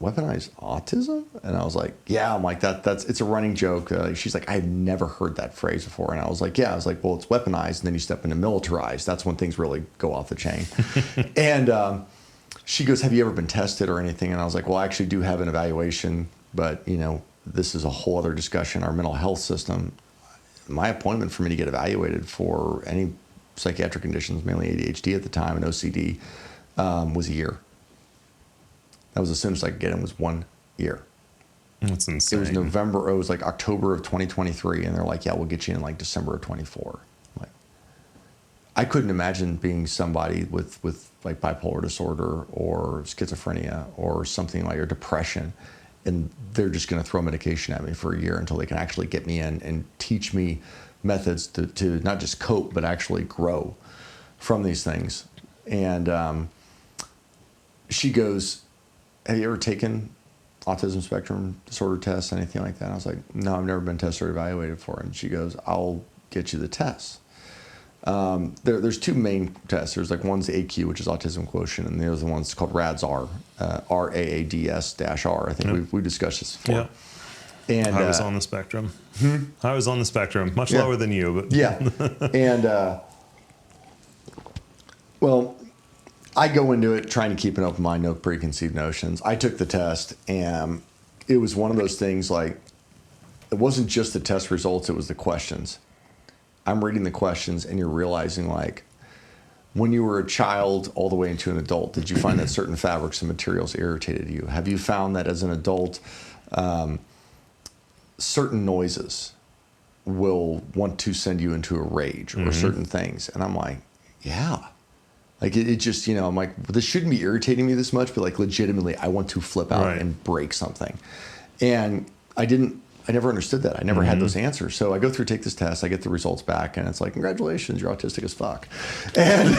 weaponized autism? And I was like, yeah. I'm like, it's a running joke. She's like, I've never heard that phrase before. And I was like, yeah. I was like, well, it's weaponized, and then you step into militarized. That's when things really go off the chain. And she goes, have you ever been tested or anything? And I was like, well, I actually do have an evaluation, but this is a whole other discussion. Our mental health system, my appointment for me to get evaluated for any psychiatric conditions, mainly ADHD at the time and OCD, was a year. That was as soon as I could get in, was 1 year. That's insane. It was November, it was like October of 2023, and they're like, yeah, we'll get you in like December of 24. Like, I couldn't imagine being somebody with like bipolar disorder or schizophrenia or something like, or depression, and they're just going to throw medication at me for a year until they can actually get me in and teach me methods to not just cope, but actually grow from these things. And she goes, have you ever taken autism spectrum disorder tests, anything like that? And I was like, no, I've never been tested or evaluated for it. And she goes, I'll get you the tests. There's two main tests. There's like one's AQ, which is autism quotient, and the other one's called RADS-R, RAADS-R. I think we've discussed this before. Yeah. And I was on the spectrum. I was on the spectrum, much lower than you, but yeah. And well, I go into it trying to keep an open mind, no preconceived notions. I took the test, and it was one of those things like, it wasn't just the test results, it was the questions. I'm reading the questions, and you're realizing, like, when you were a child all the way into an adult, did you find that certain fabrics and materials irritated you? Have you found that as an adult, certain noises will want to send you into a rage or certain things? And I'm like, yeah. Like it just, I'm like, this shouldn't be irritating me this much, but like legitimately, I want to flip out Right. and break something. And I never understood that. I never had those answers. So I go through, take this test, I get the results back, and it's like, congratulations, you're autistic as fuck. And,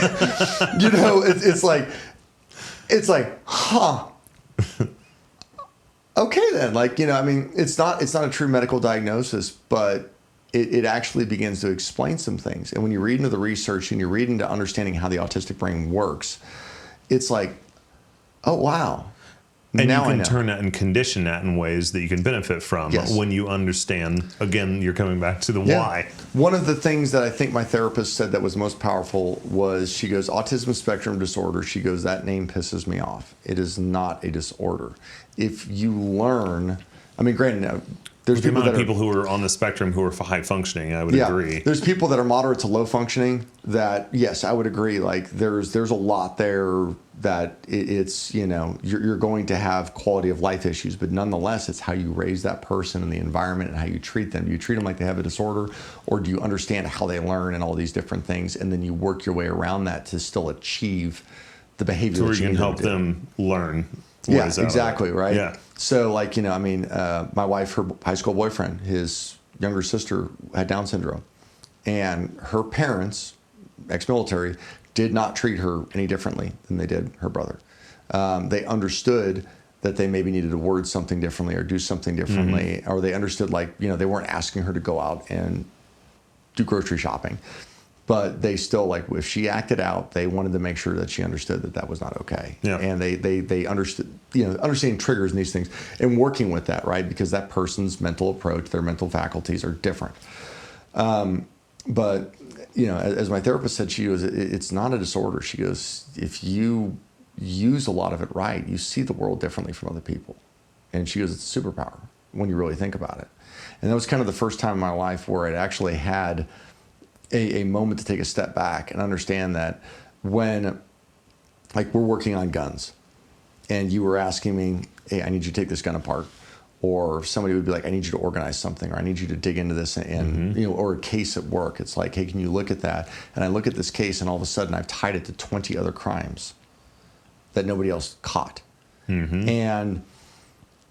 it's like, huh. Okay then. Like, it's not a true medical diagnosis, but it actually begins to explain some things. And when you read into the research and you read into understanding how the autistic brain works, it's like, oh, wow. And now you I can know. turn that and condition that in ways that you can benefit from when you understand. Again, you're coming back to the why. One of the things that I think my therapist said that was most powerful was, she goes, autism spectrum disorder. She goes, that name pisses me off. It is not a disorder. If you learn, granted, now, there's The amount of people people who are on the spectrum who are high functioning, I would agree. There's people that are moderate to low functioning that, yes, I would agree. Like there's a lot there that it's, you're going to have quality of life issues, but nonetheless, it's how you raise that person in the environment and how you treat them. Do you treat them like they have a disorder, or do you understand how they learn and all these different things? And then you work your way around that to still achieve the behavior So that you can help them learn. Yeah, exactly. Right. Yeah. So like, my wife, her high school boyfriend, his younger sister had Down syndrome, and her parents, ex-military, did not treat her any differently than they did her brother. They understood that they maybe needed to word something differently or do something differently, or they understood, like, they weren't asking her to go out and do grocery shopping. But they still, like, if she acted out, they wanted to make sure that she understood that that was not okay. Yeah. And they understood, understanding triggers and these things and working with that, right? Because that person's mental approach, their mental faculties are different. But, as my therapist said, she goes, it's not a disorder. She goes, if you use a lot of it right, you see the world differently from other people. And she goes, it's a superpower when you really think about it. And that was kind of the first time in my life where I'd actually had a moment to take a step back and understand that when, like, we're working on guns and you were asking me, hey, I need you to take this gun apart, or somebody would be like, I need you to organize something, or I need you to dig into this, and or a case at work, it's like, hey, can you look at that? And I look at this case, and all of a sudden I've tied it to 20 other crimes that nobody else caught. And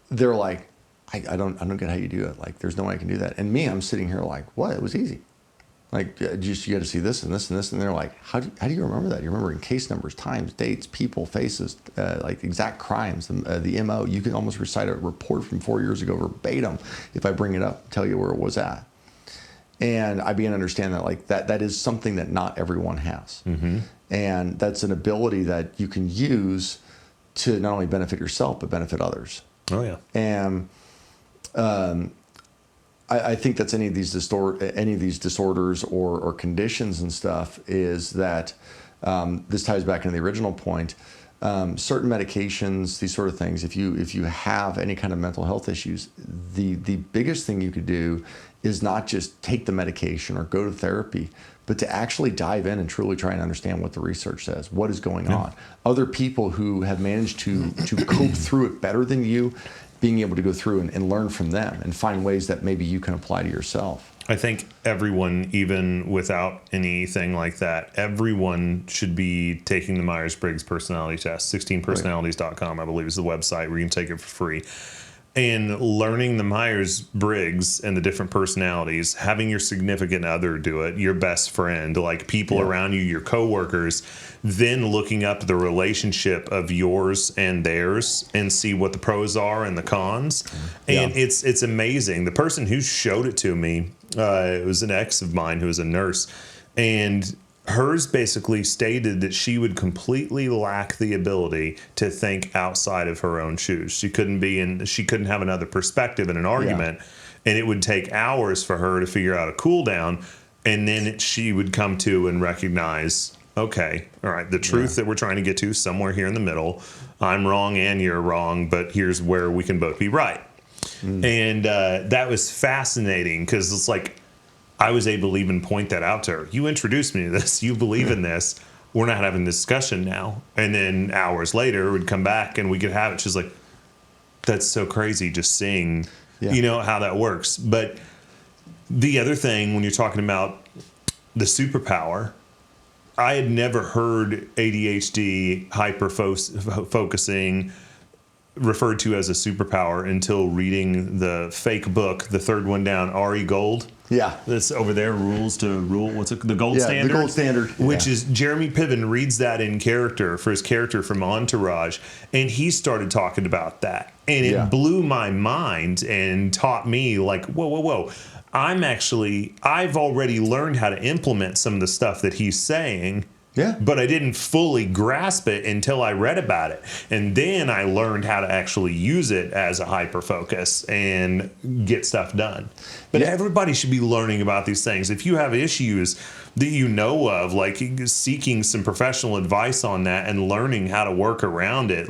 they're like, I don't get how you do it. Like, there's no way I can do that. And me, I'm sitting here like, what? It was easy. Like, you got to see this and this and this. And they're like, how do you remember that? You're remembering case numbers, times, dates, people, faces, like exact crimes, the MO. You can almost recite a report from 4 years ago verbatim if I bring it up, tell you where it was at. And I began to understand that, like, that is something that not everyone has. And that's an ability that you can use to not only benefit yourself, but benefit others. Oh, yeah. And I think that's any of these disorders or conditions and stuff, is that this ties back into the original point. Certain medications, these sort of things, if you have any kind of mental health issues, the biggest thing you could do is not just take the medication or go to therapy, but to actually dive in and truly try and understand what the research says, what is going on. Other people who have managed to cope through it better than you, being able to go through and learn from them and find ways that maybe you can apply to yourself. I think everyone, even without anything like that, everyone should be taking the Myers-Briggs personality test. 16personalities.com, I believe, is the website where you can take it for free. And learning the Myers-Briggs and the different personalities, having your significant other do it, your best friend, like people around you, your coworkers, then looking up the relationship of yours and theirs and see what the pros are and the cons. And it's amazing. The person who showed it to me, it was an ex of mine who was a nurse, and hers basically stated that she would completely lack the ability to think outside of her own shoes. She couldn't have another perspective in an argument, and it would take hours for her to figure out a cool down, and then she would come to and recognize, okay, all right, the truth that we're trying to get to is somewhere here in the middle. I'm wrong and you're wrong, but here's where we can both be right. And that was fascinating, because it's like, I was able to even point that out to her. You introduced me to this. You believe in this. We're not having this discussion now. And then hours later, we'd come back and we could have it. She's like, that's so crazy just seeing, how that works. But the other thing, when you're talking about the superpower, I had never heard ADHD, hyper focusing, referred to as a superpower until reading the fake book, the third one down, R.E. Gold. Yeah. That's over there, Rules to Rule. What's it? The Gold Standard? The Gold Standard. Which is Jeremy Piven reads that in character for his character from Entourage. And he started talking about that. And it blew my mind and taught me like, whoa. I've already learned how to implement some of the stuff that he's saying. Yeah. But I didn't fully grasp it until I read about it. And then I learned how to actually use it as a hyper focus and get stuff done. But everybody should be learning about these things. If you have issues that you know of, like seeking some professional advice on that and learning how to work around it,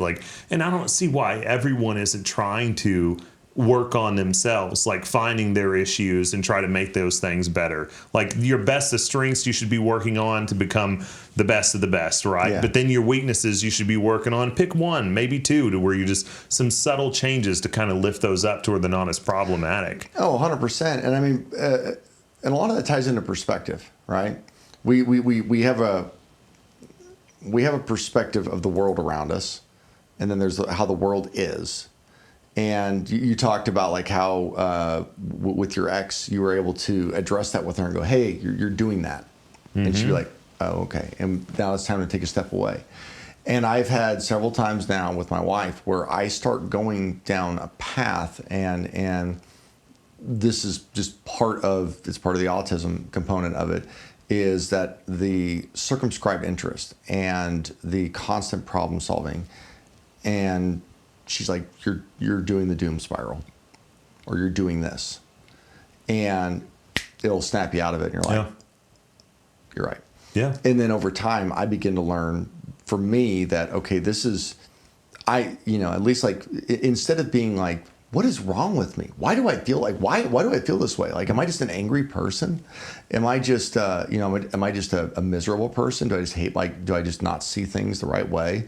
and I don't see why everyone isn't trying to work on themselves, like finding their issues and try to make those things better. Like your best of strengths you should be working on to become the best of the best, right? But then your weaknesses you should be working on, pick one, maybe two, to where you just some subtle changes to kind of lift those up to where they're not as problematic. Oh, 100%. And I mean, and a lot of that ties into perspective, right? We have a perspective of the world around us, and then there's how the world is. And you talked about like how with your ex, you were able to address that with her and go, hey, you're doing that. And she'd be like, oh, okay. And now it's time to take a step away. And I've had several times now with my wife where I start going down a path and this is just it's part of the autism component of it, is that the circumscribed interest and the constant problem solving, and she's like, you're doing the doom spiral, or you're doing this, and it'll snap you out of it. And you're like, you're right. Yeah. And then over time, I begin to learn, for me, that okay, this is, at least like instead of being like, what is wrong with me? Why do I feel like why do I feel this way? Like, am I just an angry person? Am I just am I just a miserable person? Do I just hate, do I just not see things the right way?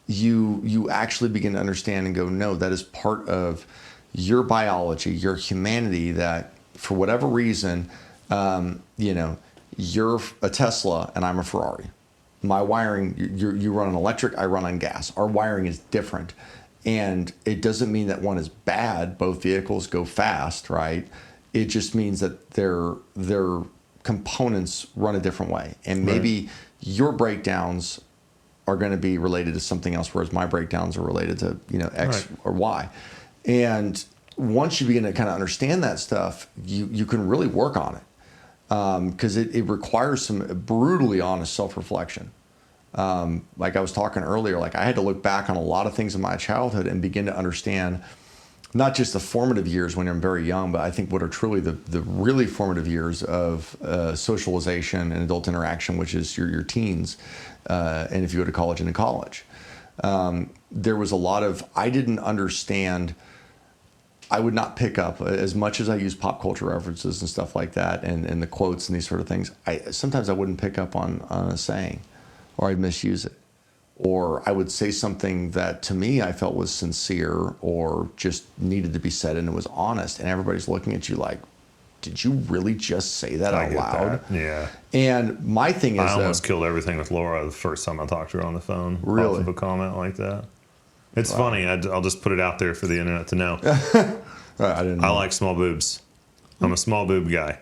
You actually begin to understand and go, no, that is part of your biology, your humanity, that for whatever reason, you're a Tesla and I'm a Ferrari. My wiring, you run on electric, I run on gas. Our wiring is different. And it doesn't mean that one is bad. Both vehicles go fast, right? It just means that their components run a different way. And maybe your breakdowns are going to be related to something else, whereas my breakdowns are related to, X or Y. And once you begin to kind of understand that stuff, you can really work on it. Because it requires some brutally honest self-reflection. Like I was talking earlier, like I had to look back on a lot of things in my childhood and begin to understand not just the formative years when I'm very young, but I think what are truly the really formative years of socialization and adult interaction, which is your teens, and if you go to college, into college. There was a lot of, I didn't understand, I would not pick up, as much as I use pop culture references and stuff like that, and the quotes and these sort of things, sometimes I wouldn't pick up on a saying, or I'd misuse it. Or I would say something that to me I felt was sincere or just needed to be said and it was honest. And everybody's looking at you like, did you really just say that out loud? That. Yeah. And my thing is, I almost killed everything with Laura the first time I talked to her on the phone. Really? Off of a comment like that. It's funny. I'll just put it out there for the internet to know. I didn't know. I like small boobs. I'm a small boob guy.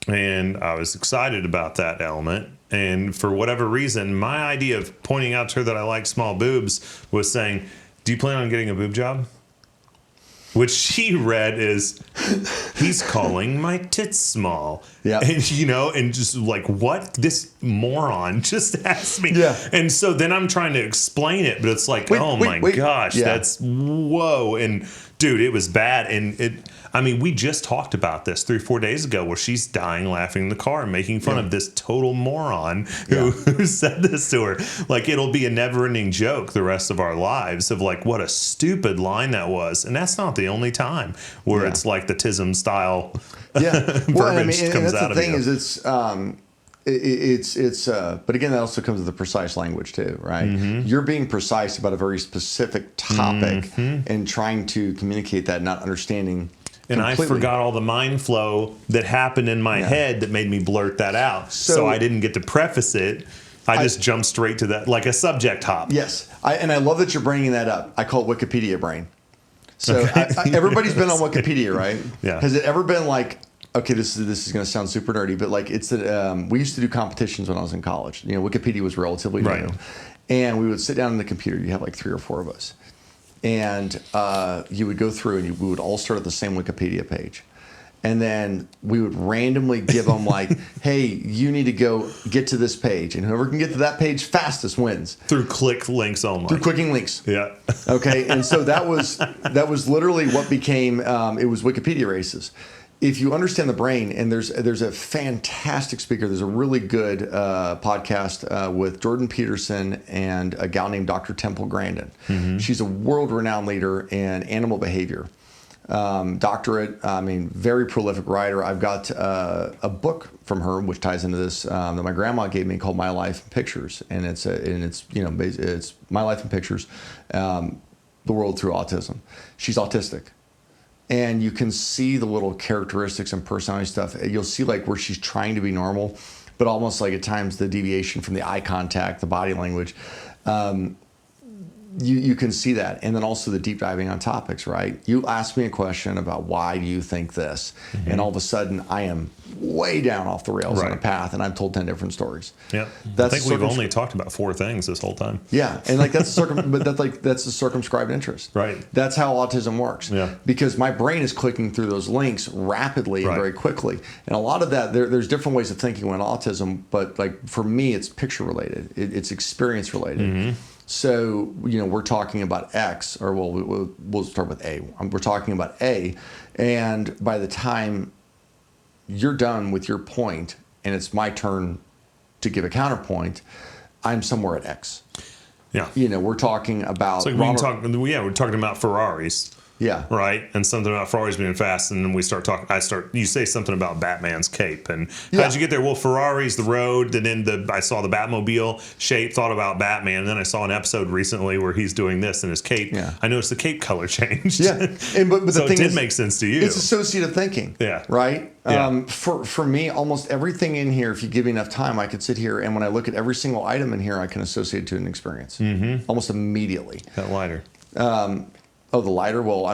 And I was excited about that element. And for whatever reason, my idea of pointing out to her that I like small boobs was saying, do you plan on getting a boob job? Which she read as, he's calling my tits small. Yeah. And, and just like, what? This moron just asked me. Yeah. And so then I'm trying to explain it, but it's like, wait, gosh, that's, whoa. And dude, it was bad. And we just talked about this 3 or 4 days ago where she's dying laughing in the car and making fun of this total moron who said this to her. Like, it'll be a never ending joke the rest of our lives of like, what a stupid line that was. And that's not the only time where it's like the TISM style verbiage comes out of you. The thing is, it's but again, that also comes with the precise language too, right? Mm-hmm. You're being precise about a very specific topic and trying to communicate that, not understanding And I forgot all the mind flow that happened in my head that made me blurt that out. So I didn't get to preface it. I just jumped straight to that, like a subject hop. Yes. And I love that you're bringing that up. I call it Wikipedia brain. So everybody's been on Wikipedia, right? Yeah. Has it ever been like, okay, this is going to sound super nerdy, but like we used to do competitions when I was in college. You know, Wikipedia was relatively new. And we would sit down on the computer. You have like 3 or 4 of us. And you would go through and we would all start at the same Wikipedia page. And then we would randomly give them like, hey, you need to go get to this page. And whoever can get to that page fastest wins. Through click links only. Through clicking links. Yeah. Okay. And so that was literally what became, it was Wikipedia races. If you understand the brain, and there's a fantastic speaker, there's a really good podcast with Jordan Peterson and a gal named Dr. Temple Grandin. Mm-hmm. She's a world-renowned leader in animal behavior. Doctorate, very prolific writer. I've got a book from her which ties into this that my grandma gave me called My Life in Pictures, and it's My Life in Pictures, the world through autism. She's autistic. And you can see the little characteristics and personality stuff. You'll see like where she's trying to be normal, but almost like at times the deviation from the eye contact, the body language. You can see that. And then also the deep diving on topics, right? You ask me a question about why do you think this? Mm-hmm. And all of a sudden I am way down off the rails on a path and I've told 10 different stories. Yeah. I think we've only talked about 4 things this whole time. Yeah. And like that's that's a circumscribed interest. Right. That's how autism works. Yeah. Because my brain is clicking through those links rapidly and very quickly. And a lot of that, there's different ways of thinking when autism, but like for me, it's picture related. It's experience related. Mm-hmm. So, we're talking about X, or we'll start with A. We're talking about A, and by the time you're done with your point, and it's my turn to give a counterpoint, I'm somewhere at X. Yeah. We're talking about... It's like we're talking about Ferraris. Yeah. Right. And something about Ferraris being fast. And then we start talking. You say something about Batman's cape. And how'd you get there? Well, Ferrari's the road. And then I saw the Batmobile shape, thought about Batman. And then I saw an episode recently where he's doing this in his cape. Yeah. I noticed the cape color changed. Yeah. But so it did make sense to you. It's associative thinking. Yeah. Right. Yeah. For me, almost everything in here, if you give me enough time, I could sit here. And when I look at every single item in here, I can associate it to an experience almost immediately. That lighter. Oh, the lighter? Well,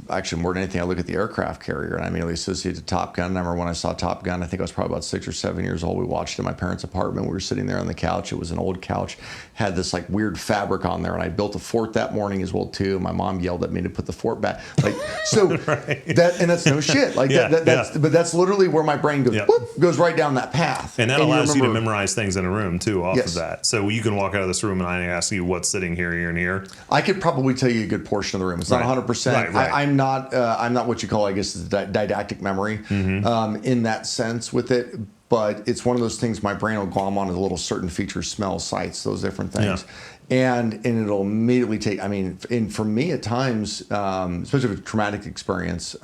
actually, more than anything, I look at the aircraft carrier and I immediately associate to Top Gun. I remember when I saw Top Gun, I think I was probably about 6 or 7 years old. We watched it in my parents' apartment. We were sitting there on the couch. It was an old couch, had this like weird fabric on there. And I built a fort that morning as well, too. My mom yelled at me to put the fort back. Like, so that's no shit. Like but that's literally where my brain goes, whoop, goes right down that path. And that allows you to memorize things in a room, too, off of that. So you can walk out of this room and I ask you what's sitting here and here. I could probably tell you a good portion of the room. It's not 100%. Right. I'm not what you call, I guess, didactic memory in that sense with it. But it's one of those things my brain will glom on as little certain features, smells, sights, those different things. Yeah. And it'll immediately take, and for me at times, especially with a traumatic experience,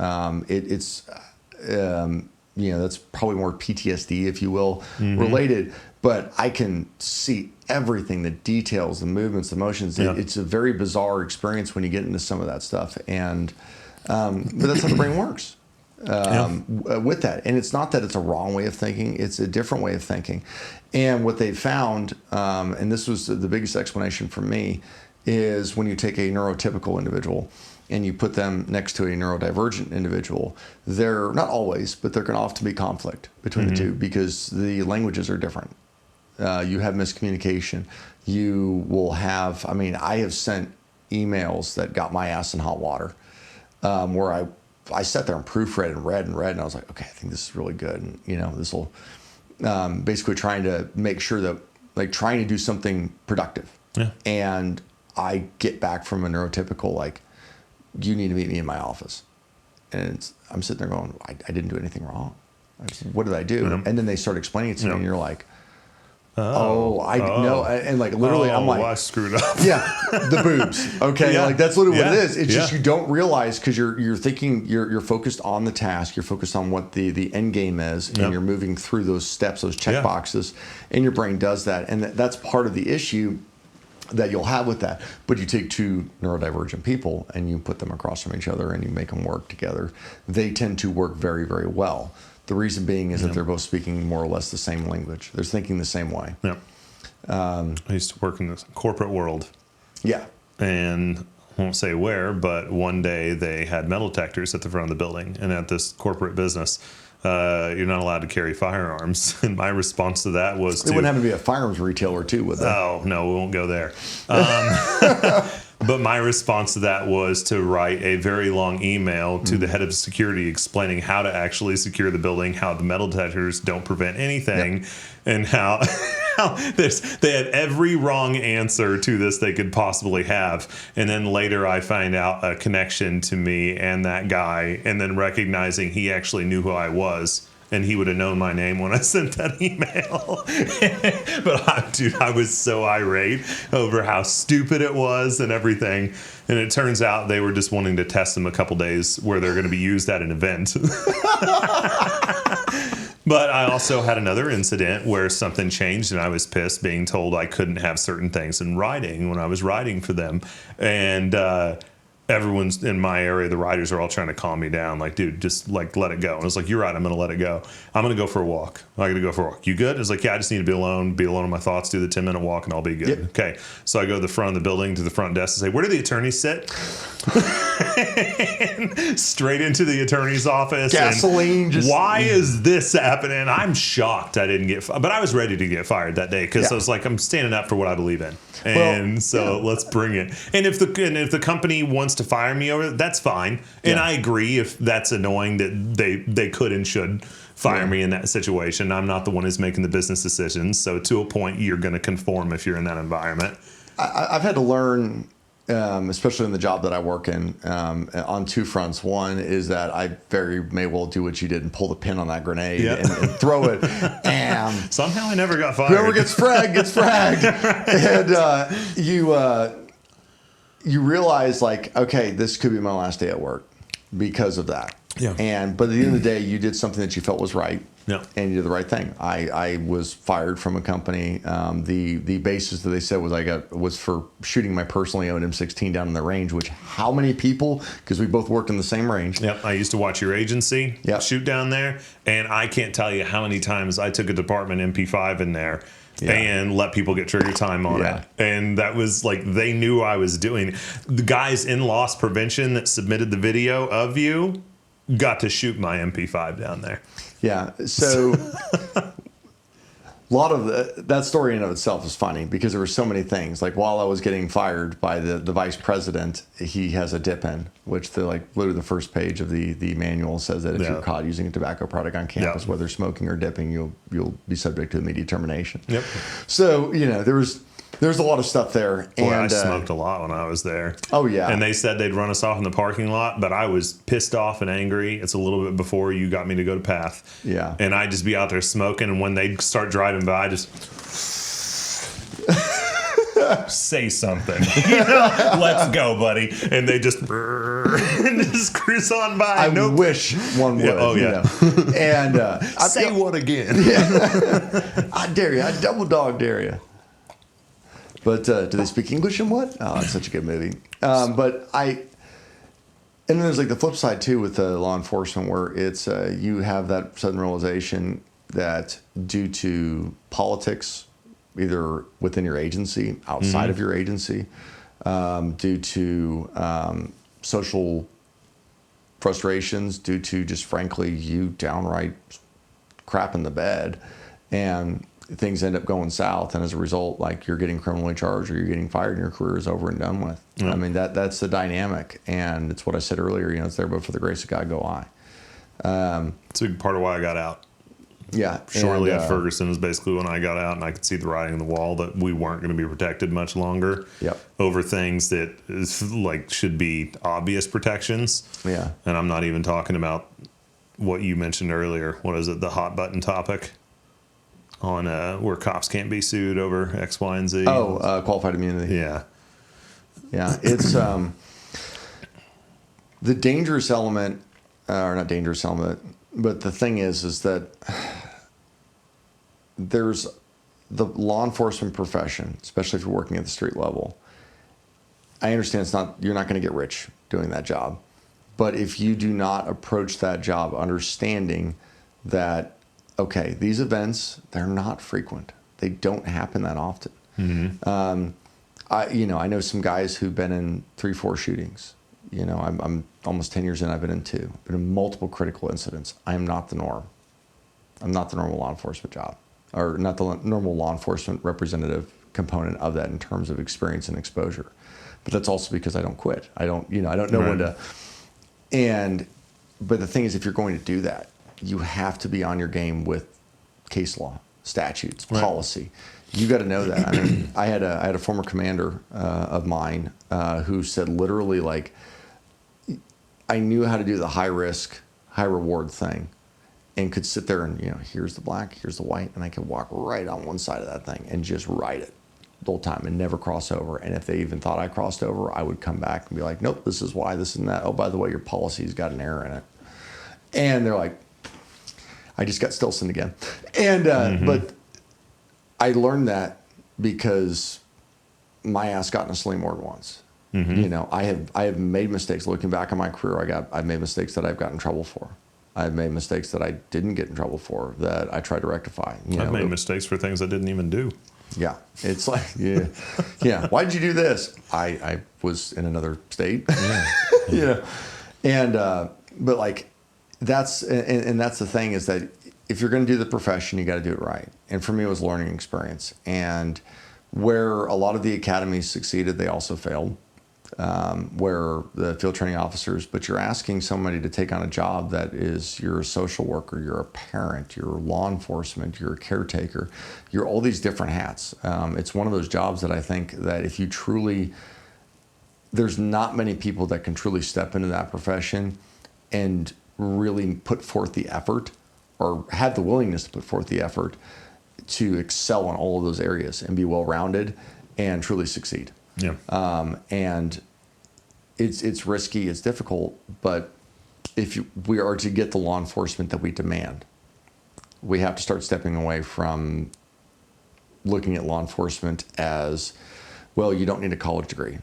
it's that's probably more PTSD, if you will, related. But I can see everything, the details, the movements, the motions. Yeah. It's a very bizarre experience when you get into some of that stuff. And but that's how the brain works with that. And it's not that it's a wrong way of thinking. It's a different way of thinking. And what they found, and this was the biggest explanation for me, is when you take a neurotypical individual and you put them next to a neurodivergent individual, they're not always, but there can often be conflict between the two because the languages are different. You have miscommunication. You will have, I have sent emails that got my ass in hot water where I sat there and proofread and read, and I was like, okay, I think this is really good. And, this will basically trying to make sure that, like, trying to do something productive. Yeah. And I get back from a neurotypical, like, you need to meet me in my office. And I'm sitting there going, I didn't do anything wrong. What did I do? Mm-hmm. And then they start explaining it to me, and you're like, I know. And like literally, I'm like, I screwed up. Yeah, the boobs. Okay, like that's literally what it is. It's just you don't realize because you're thinking you're focused on the task. You're focused on what the end game is, and you're moving through those steps, those check boxes, and your brain does that, and that's part of the issue. that you'll have with that. But you take two neurodivergent people and you put them across from each other and you make them work together. They tend to work very, very well. The reason being is that they're both speaking more or less the same language. They're thinking the same way. Yeah. I used to work in the corporate world. Yeah. And I won't say where, but one day they had metal detectors at the front of the building. And at this corporate business, you're not allowed to carry firearms. And my response to that was It wouldn't have to be a firearms retailer too, would they? Oh, no, we won't go there. But my response to that was to write a very long email to the head of security explaining how to actually secure the building, how the metal detectors don't prevent anything, and how they had every wrong answer to this they could possibly have. And then later I find out a connection to me and that guy, and then recognizing he actually knew who I was. And he would have known my name when I sent that email. But I was so irate over how stupid it was and everything. And it turns out they were just wanting to test them a couple days where they're going to be used at an event. But I also had another incident where something changed and I was pissed being told I couldn't have certain things in writing when I was writing for them. And everyone's in my area, the riders are all trying to calm me down. Like, dude, just like let it go. And it's like, you're right, I'm going to let it go. I'm going to go for a walk. I got to go for a walk. You good? It's like, yeah, I just need to be alone in my thoughts, do the 10-minute walk and I'll be good. Yep. Okay. So I go to the front of the building, to the front desk and say, where do the attorneys sit? Straight into the attorney's office. Gasoline. Why is this happening? I'm shocked I didn't get fired. But I was ready to get fired that day because I was like, I'm standing up for what I believe in. And let's bring it. And if the company wants to fire me over it, that's fine. And I agree if that's annoying that they could and should fire me in that situation. I'm not the one who's making the business decisions. So to a point, you're going to conform if you're in that environment. I've had to learn, especially in the job that I work in, on two fronts. One is that I very may well do what you did and pull the pin on that grenade and throw it. And somehow I never got fired. Whoever gets fragged gets fragged. And you realize, like, okay, this could be my last day at work because of that. Yeah. But at the end of the day, you did something that you felt was right. Yeah. And you did the right thing. I was fired from a company. The basis that they said was for shooting my personally owned M16 down in the range, which how many people, because we both worked in the same range. Yep. I used to watch your agency shoot down there. And I can't tell you how many times I took a department MP5 in there and let people get trigger time on it. And that was like, they knew I was doing. The guys in loss prevention that submitted the video of you got to shoot my MP5 down there. Yeah. So a lot of that story in and of itself is funny because there were so many things. Like while I was getting fired by the vice president, he has a dip in, which literally the first page of the manual says that if you're caught using a tobacco product on campus, whether smoking or dipping, you'll be subject to immediate termination. Yep. So, there's a lot of stuff there. Boy, I smoked a lot when I was there. Oh, yeah. And they said they'd run us off in the parking lot, but I was pissed off and angry. It's a little bit before you got me to go to Path. Yeah. And I'd just be out there smoking, and when they'd start driving by, I just say something. Let's go, buddy. And they just cruise on by. I wish one would. Oh, yeah. And say what again? I dare you. I double dog dare you. But do they speak English and what? Oh, it's such a good movie. And then there's like the flip side too with law enforcement where it's you have that sudden realization that due to politics, either within your agency, outside of your agency, due to social frustrations, due to just frankly you downright crap in the bed, and things end up going south, and as a result, like you're getting criminally charged or you're getting fired and your career is over and done with. I mean, that's the dynamic, and it's what I said earlier, it's there, but for the grace of God go I. It's a big part of why I got out. Yeah. Shortly at Ferguson is basically when I got out, and I could see the writing on the wall that we weren't going to be protected much longer over things that should be obvious protections. Yeah. And I'm not even talking about what you mentioned earlier. What is it? The hot button topic on where cops can't be sued over X, Y, and Z. Oh, qualified immunity. Yeah. Yeah. It's the dangerous element, or not dangerous element, but the thing is that there's the law enforcement profession, especially if you're working at the street level, I understand you're not going to get rich doing that job. But if you do not approach that job understanding that, okay, these events, they're not frequent. They don't happen that often. I know some guys who've been in 3-4 shootings. I'm almost 10 years in, I've been in 2. Been in multiple critical incidents. I am not the norm. I'm not the normal law enforcement job, or not the normal law enforcement representative component of that in terms of experience and exposure. But that's also because I don't quit. I don't know when to. But the thing is, if you're going to do that, you have to be on your game with case law, statutes, policy. You got to know that. I mean, I had a former commander of mine who said literally, like, I knew how to do the high risk, high reward thing, and could sit there and, here's the black, here's the white, and I could walk right on one side of that thing and just ride it the whole time and never cross over. And if they even thought I crossed over, I would come back and be like, nope, this is why, this and that. Oh, by the way, your policy's got an error in it. And they're like, I just got Stilson again. And but I learned that because my ass got in a sling more than once. I have made mistakes. Looking back on my career, I've made mistakes that I've gotten in trouble for. I've made mistakes that I didn't get in trouble for that I tried to rectify. I've made mistakes for things I didn't even do. Yeah, it's like, yeah. Why did you do this? I was in another state. And but like that's the thing is that if you're going to do the profession, you got to do it right. And for me, it was learning experience. And where a lot of the academies succeeded, they also failed. Where the field training officers, but you're asking somebody to take on a job that is, you're a social worker, you're a parent, you're law enforcement, you're a caretaker, you're all these different hats. It's one of those jobs that I think that if you truly, there's not many people that can truly step into that profession and really put forth the effort or have the willingness to put forth the effort to excel in all of those areas and be well-rounded and truly succeed. Yeah. And it's risky, it's difficult, but if we are to get the law enforcement that we demand, we have to start stepping away from looking at law enforcement as, well, you don't need a college degree.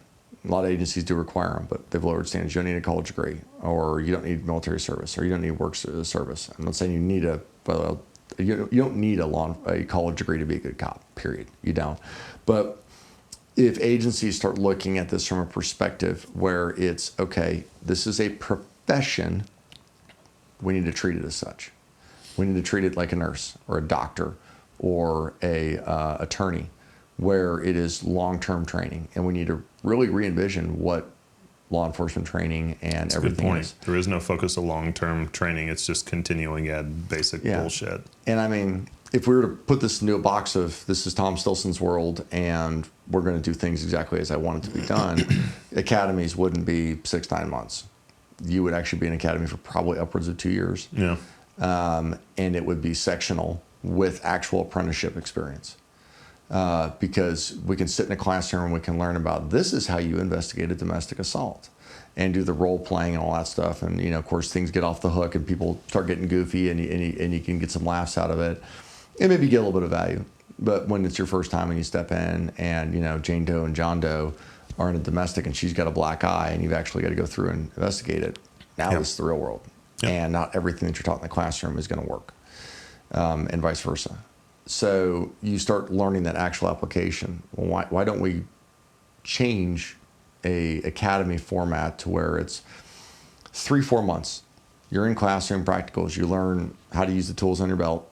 A lot of agencies do require them, but they've lowered standards. You don't need a college degree, or you don't need military service, or you don't need work service. I'm not saying you need you don't need a college degree to be a good cop, period. You don't. But if agencies start looking at this from a perspective where it's, okay, this is a profession, we need to treat it as such. We need to treat it like a nurse or a doctor or a attorney, where it is long-term training. And we need to really re-envision what law enforcement training and everything is. There is no focus of long-term training. It's just continuing ed basic bullshit. And I mean, if we were to put this into a box of, this is Tom Stilson's world and we're going to do things exactly as I want it to be done, academies wouldn't be 6-9 months. You would actually be in academy for probably upwards of 2 years. Yeah. And it would be sectional with actual apprenticeship experience. Because we can sit in a classroom and we can learn about, this is how you investigate a domestic assault and do the role playing and all that stuff. And, of course, things get off the hook and people start getting goofy and you can get some laughs out of it and maybe get a little bit of value. But when it's your first time and you step in and, Jane Doe and John Doe are in a domestic and she's got a black eye and you've actually got to go through and investigate it. Now This is the real world. And not everything that you're taught in the classroom is going to work, and vice versa. So you start learning that actual application. Well, why don't we change a academy format to where it's 3-4 months. You're in classroom practicals. You learn how to use the tools on your belt.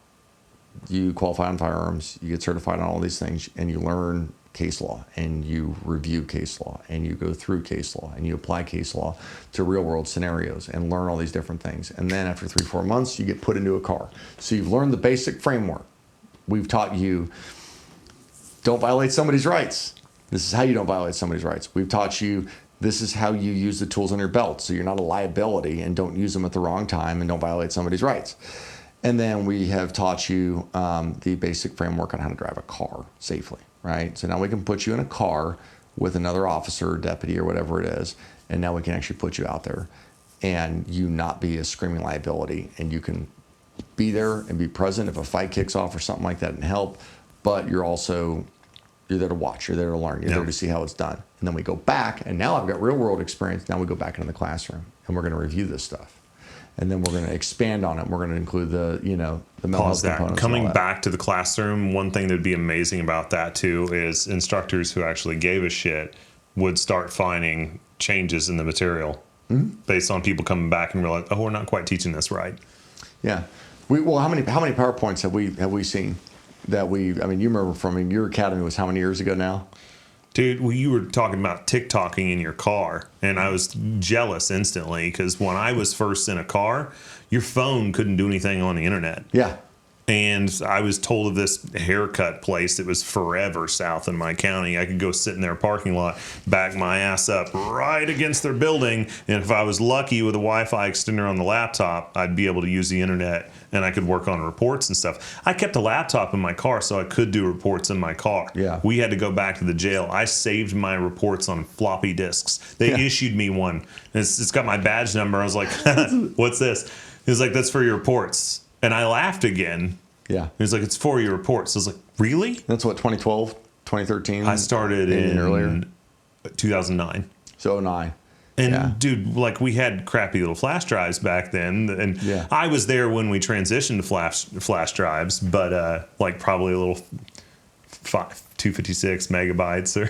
You qualify on firearms. You get certified on all these things, and you learn case law, and you review case law, and you go through case law, and you apply case law to real world scenarios and learn all these different things. And then after 3-4 months, you get put into a car. So you've learned the basic framework. We've taught you, don't violate somebody's rights. This is how you don't violate somebody's rights. We've taught you, this is how you use the tools on your belt so you're not a liability and don't use them at the wrong time and don't violate somebody's rights. And then we have taught you the basic framework on how to drive a car safely, right? So now we can put you in a car with another officer, deputy, or whatever it is, and now we can actually put you out there and you not be a screaming liability, and you can be there and be present if a fight kicks off or something like that and help, but you're there to watch, you're there to learn, you're there to see how it's done. And then we go back, and now I've got real world experience. Now we go back into the classroom, and we're going to review this stuff. And then we're going to expand on it. We're going to include the mental health components. Coming back to the classroom, one thing that'd be amazing about that too is instructors who actually gave a shit would start finding changes in the material based on people coming back and realize, oh, we're not quite teaching this right. Yeah. How many PowerPoints have we seen that you remember from your academy was how many years ago now? Dude, you were talking about TikToking in your car, and I was jealous instantly because when I was first in a car, your phone couldn't do anything on the internet. Yeah. And I was told of this haircut place that was forever south in my county. I could go sit in their parking lot, back my ass up right against their building, and if I was lucky with a Wi-Fi extender on the laptop, I'd be able to use the internet, and I could work on reports and stuff. I kept a laptop in my car so I could do reports in my car. Yeah. We had to go back to the jail. I saved my reports on floppy disks. They issued me one. It's got my badge number. I was like, what's this? He was like, that's for your reports. And I laughed again. Yeah. He was like, it's for your reports. I was like, really? That's what, 2012, 2013? I started in earlier 2009. So 09. And dude, like we had crappy little flash drives back then. And I was there when we transitioned to flash drives, but like probably a little 256 megabytes or,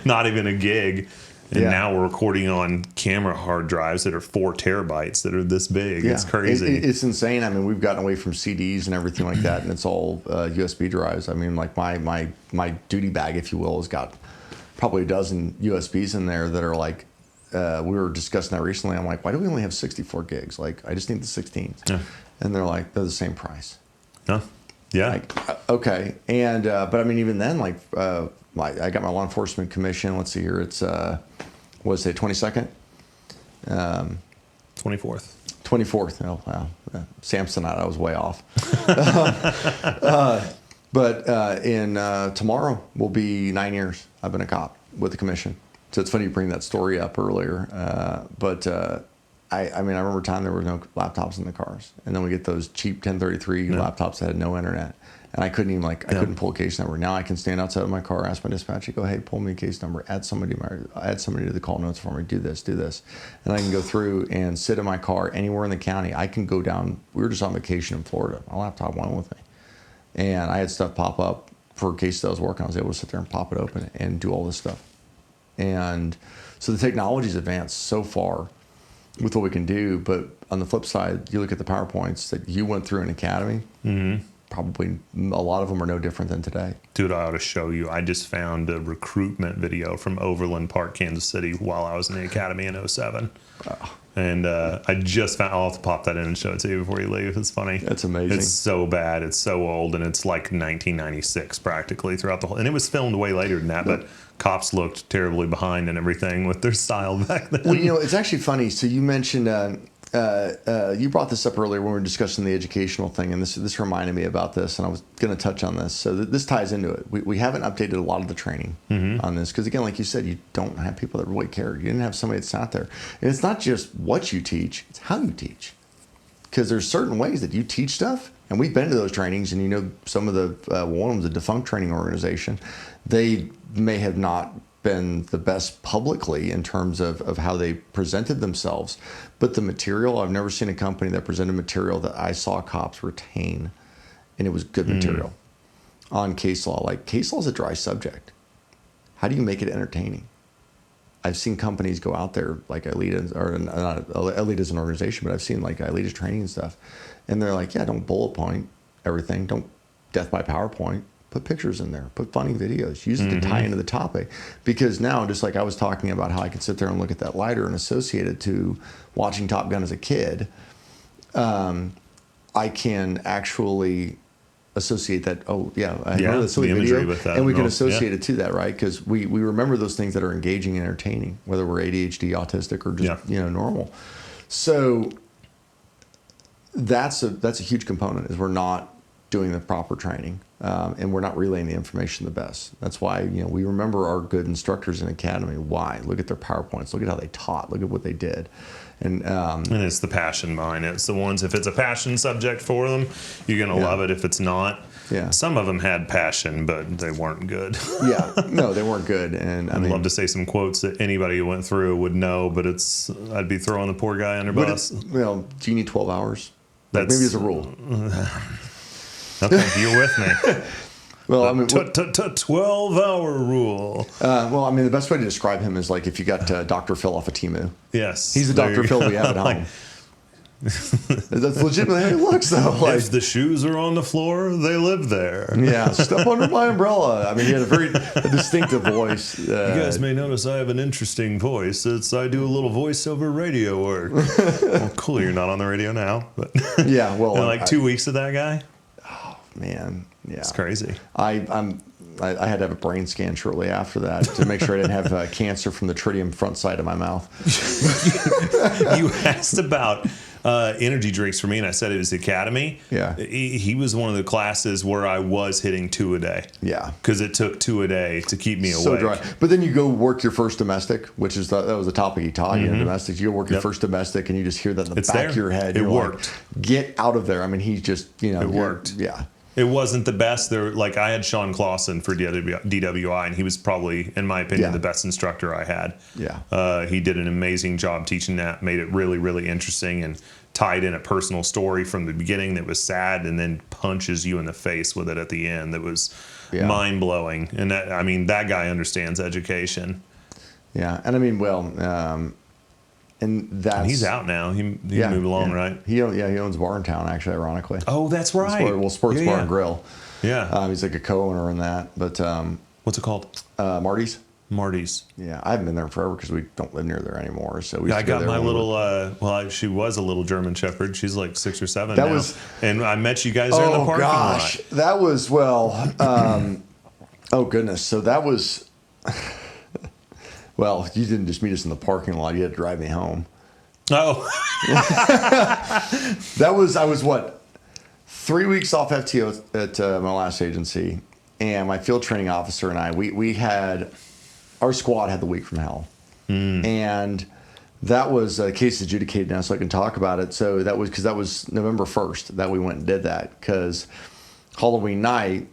not even a gig. And now we're recording on camera hard drives that are 4 terabytes that are this big. Yeah. It's crazy. It's insane. I mean, we've gotten away from CDs and everything like that, and it's all USB drives. I mean, like my duty bag, if you will, has got probably a dozen USBs in there that are like, we were discussing that recently. I'm like, why do we only have 64 gigs? Like, I just need the 16. Yeah. And they're like, they're the same price. Huh? Yeah. Like, okay. And, but I mean, even then, I got my law enforcement commission. Let's see here. It's, what's it, 22nd? 24th. 24th. Oh, wow. Samsonite, I was way off. But in tomorrow will be 9 years I've been a cop with the commission. So it's funny you bring that story up earlier. I remember a time there were no laptops in the cars. And then we get those cheap 1033 laptops that had no internet. And I couldn't even I couldn't pull a case number. Now I can stand outside of my car, ask my dispatcher, go, hey, pull me a case number, add somebody to the call notes for me, do this. And I can go through and sit in my car anywhere in the county. I can go down, we were just on vacation in Florida. My laptop went with me. And I had stuff pop up for cases I was working on. I was able to sit there and pop it open and do all this stuff. And so the technology's advanced so far with what we can do. But on the flip side, you look at the PowerPoints that you went through in Academy, probably a lot of them are no different than today. Dude, I ought to show you. I just found a recruitment video from Overland Park, Kansas City while I was in the Academy in 07. And I just found, I'll have to pop that in and show it to you before you leave. It's funny. That's amazing. It's so bad. It's so old. And it's like 1996 practically throughout the whole, and it was filmed way later than that, but cops looked terribly behind and everything with their style back then. Well, it's actually funny. So you mentioned, you brought this up earlier when we were discussing the educational thing, and this reminded me about this, and I was going to touch on this. So this ties into it. We haven't updated a lot of the training on this because, again, like you said, you don't have people that really care. You didn't have somebody that's out there. And it's not just what you teach, it's how you teach. Because there's certain ways that you teach stuff, and we've been to those trainings, and some of the, one of them's a defunct training organization. They may have not been the best publicly in terms of how they presented themselves, but the material, I've never seen a company that presented material that I saw cops retain, and it was good material on case law. Like, case law is a dry subject. How do you make it entertaining? I've seen companies go out there like Elite, or not Elite as an organization, but I've seen like Elite training and stuff, and they're like, yeah, don't bullet point everything, don't death by PowerPoint. Put pictures in there, put funny videos, use it to tie into the topic. Because now, just like I was talking about how I could sit there and look at that lighter and associate it to watching Top Gun as a kid, I can actually associate that, I know the silly video, with that, and we can associate it to that, right? Because we remember those things that are engaging and entertaining, whether we're ADHD, autistic, or just normal. So that's a huge component, is we're not doing the proper training, and we're not relaying the information the best. That's why we remember our good instructors in academy. Why? Look at their PowerPoints. Look at how they taught. Look at what they did. And it's the passion behind it. It's the ones, if it's a passion subject for them, you're going to love it. If it's not, some of them had passion, but they weren't good. No, they weren't good. And I'd love to say some quotes that anybody who went through would know, but I'd be throwing the poor guy under bus. Do you need 12 hours? Maybe as a rule. Okay, you're with me. Well, I mean, 12-hour rule. Well, I mean, the best way to describe him is like if you got Dr. Phil off of Timu. Yes. He's the Dr. Phil we have at home. That's legitimately how he looks, though. Like, if the shoes are on the floor, they live there. Yeah, step under my umbrella. I mean, he had a very distinctive voice. You guys may notice I have an interesting voice. I do a little voiceover radio work. Well, cool, you're not on the radio now. But yeah, well. like 2 weeks of that guy? Oh, man. Yeah. It's crazy. I had to have a brain scan shortly after that to make sure I didn't have cancer from the tritium front side of my mouth. You asked about energy drinks for me, and I said it was the academy. Yeah. He was one of the classes where I was hitting 2 a day. Yeah. Because it took 2 a day to keep me awake. So dry. But then you go work your first domestic, which is that was the topic he taught you in domestics. You go work your first domestic, and you just hear that in the back of your head. It worked. Like, get out of there. I mean, he's just, It worked. Yeah. It wasn't the best. I had Sean Clausen for DWI, and he was probably, in my opinion, the best instructor I had. Yeah. He did an amazing job teaching that, made it really, really interesting, and tied in a personal story from the beginning that was sad, and then punches you in the face with it at the end. That was mind-blowing. And that guy understands education. Yeah. And I mean, well, and he's out now. He moved along, right? He owns a bar in town, actually, ironically. Oh, that's right. Sports Bar and Grill. Yeah. He's like a co-owner in that. But what's it called? Marty's. Marty's. Yeah, I haven't been there forever because we don't live near there anymore. So we. I got my little. She was a little German Shepherd. She's like 6 or 7 now. And I met you guys there in the parking lot. That was oh goodness. So that was. Well, you didn't just meet us in the parking lot. You had to drive me home. Oh. I was 3 weeks off FTO at my last agency, and my field training officer and I, we had, our squad had the week from hell. And that was a case adjudicated now, so I can talk about it. So that was November 1st that we went and did that, because Halloween night,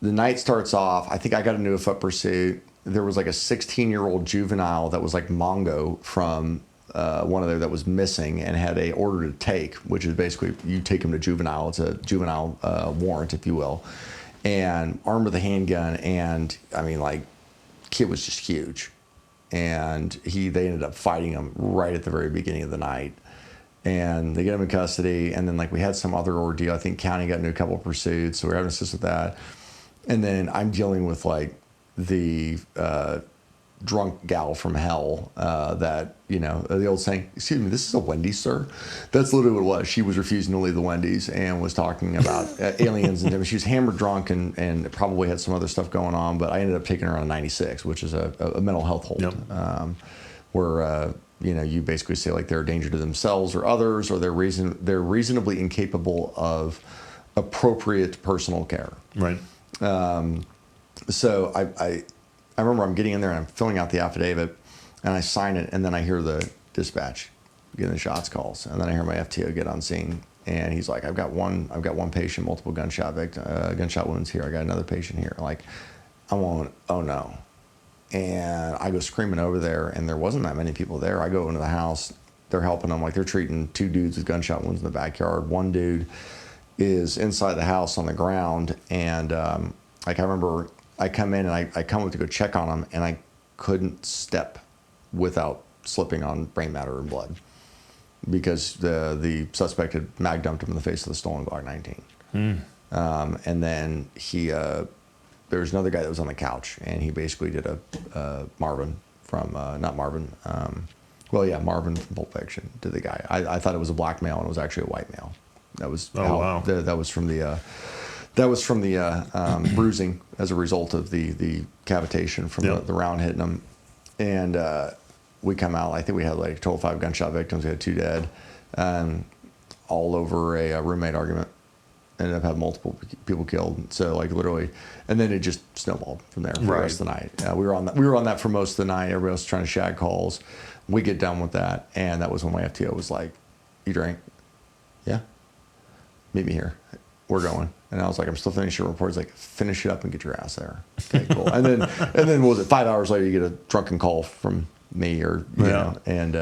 the night starts off, I think I got into a foot pursuit. There was like a 16-year-old juvenile that was like Mongo from one of there that was missing and had a order to take, which is basically you take him to juvenile. It's a juvenile warrant, if you will, and armed with a handgun. And I mean, like, kid was just huge, and they ended up fighting him right at the very beginning of the night, and they get him in custody. And then like we had some other ordeal. I think county got into a couple of pursuits, so we're having to assist with that. And then I'm dealing with like the drunk gal from hell that, the old saying, excuse me, this is a Wendy's, sir? That's literally what it was. She was refusing to leave the Wendy's and was talking about aliens, and she was hammered drunk and probably had some other stuff going on, but I ended up taking her on a 96, which is a mental health hold. Where you basically say like they're a danger to themselves or others, or they're reasonably incapable of appropriate personal care. Right. So I remember I'm getting in there and I'm filling out the affidavit, and I sign it, and then I hear the dispatch getting the shots calls, and then I hear my FTO get on scene, and he's like, I've got one patient, multiple gunshot wounds here. I got another patient here. Like, I'm on, oh no. And I go screaming over there, and there wasn't that many people there. I go into the house, they're helping them, like they're treating 2 dudes with gunshot wounds in the backyard. One dude is inside the house on the ground, and like I remember I come in and I come up to go check on him, and I couldn't step without slipping on brain matter and blood, because the suspect had mag dumped him in the face with a stolen Glock 19. And then there was another guy that was on the couch, and he basically did a Marvin from Marvin from Pulp Fiction to the guy. I thought it was a black male, and it was actually a white male. That was that was from the bruising as a result of the cavitation from the round hitting him. And we come out, I think we had like a total of 5 gunshot victims. We had 2 dead, all over a roommate argument. ended up having multiple people killed. So like literally, and then it just snowballed from there for the rest of the night. We were on that for most of the night. Everybody else was trying to shag calls. We get done with that, and that was when my FTO was like, "You drink? Yeah. Meet me here. We're going." And I was like, "I'm still finishing your report." He's like, "Finish it up and get your ass there." Okay, cool. And then what was it? 5 hours later, you get a drunken call from me, or you know, and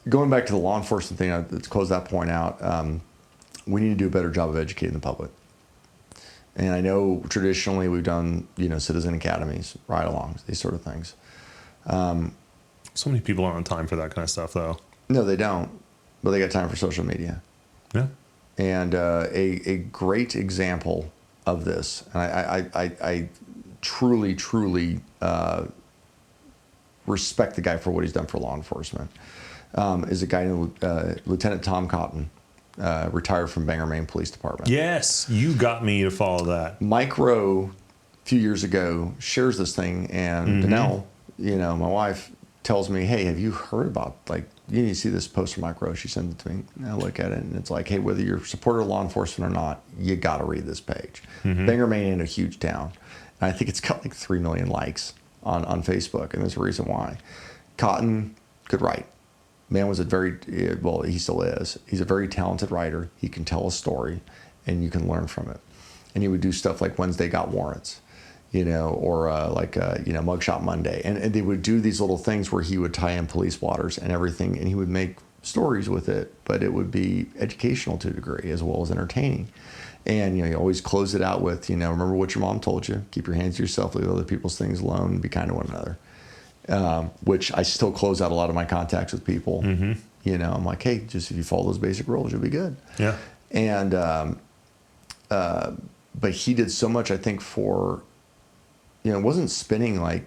going back to the law enforcement thing, to close that point out, we need to do a better job of educating the public. And I know traditionally we've done, citizen academies, ride-alongs, these sort of things. So many people aren't on time for that kind of stuff, though. No, they don't, but they got time for social media. Yeah. And a great example of this, and I truly respect the guy for what he's done for law enforcement, is a guy named Lieutenant Tom Cotton, retired from Bangor, Maine Police Department. Yes, you got me to follow that. Mike Rowe, a few years ago, shares this thing, and Danelle, my wife, tells me, "Hey, have you heard about, you need to see this post from Mike Rowe?" She sends it to me, and I look at it, and it's like, "Hey, whether you're a supporter of law enforcement or not, you got to read this page." Bangor, Maine ain't a huge town, and I think it's got 3 million likes on Facebook, and there's a reason why. Cotton could write. Man was he still is. He's a very talented writer. He can tell a story, and you can learn from it. And he would do stuff like Wednesday Got Warrants, or Mugshot Monday. And they would do these little things where he would tie in police blotters and everything, and he would make stories with it, but it would be educational to a degree as well as entertaining. And, you always close it out with, remember what your mom told you. Keep your hands to yourself, leave other people's things alone, and be kind to one another. Which I still close out a lot of my contacts with people. I'm like, "Hey, just if you follow those basic rules, you'll be good." Yeah. And, but he did so much, I think, for, it wasn't spinning oh,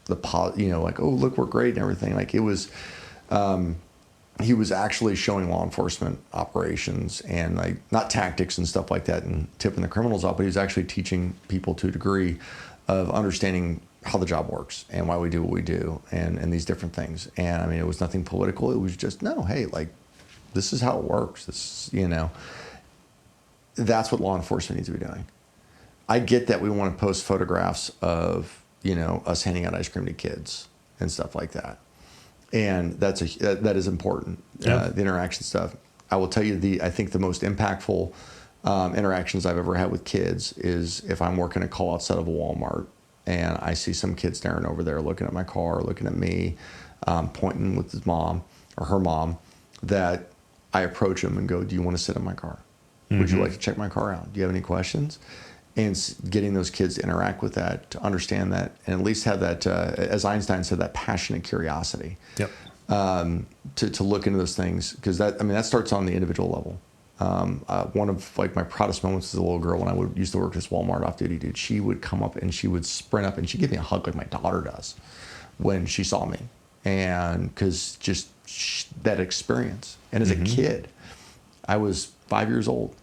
look, we're great and everything. Like it was, he was actually showing law enforcement operations and not tactics and stuff like that and tipping the criminals off, but he was actually teaching people to a degree of understanding how the job works and why we do what we do and these different things. And I mean, it was nothing political. It was just, no, hey, this is how it works. That's what law enforcement needs to be doing. I get that we want to post photographs of, us handing out ice cream to kids and stuff like that. And that is important, the interaction stuff. I will tell you I think the most impactful interactions I've ever had with kids is if I'm working a call outside of a Walmart and I see some kid staring over there, looking at my car, looking at me, pointing with his mom or her mom, that I approach him and go, "Do you want to sit in my car? Would you like to check my car out? Do you have any questions?" And getting those kids to interact with that, to understand that, and at least have that, as Einstein said, that passionate curiosity. Yep. To look into those things, because that starts on the individual level. One of my proudest moments as a little girl when I used to work at this Walmart off-duty dude, she would come up and she would sprint up and she'd give me a hug like my daughter does when she saw me. And because that experience. And as a kid, I was 5 years old.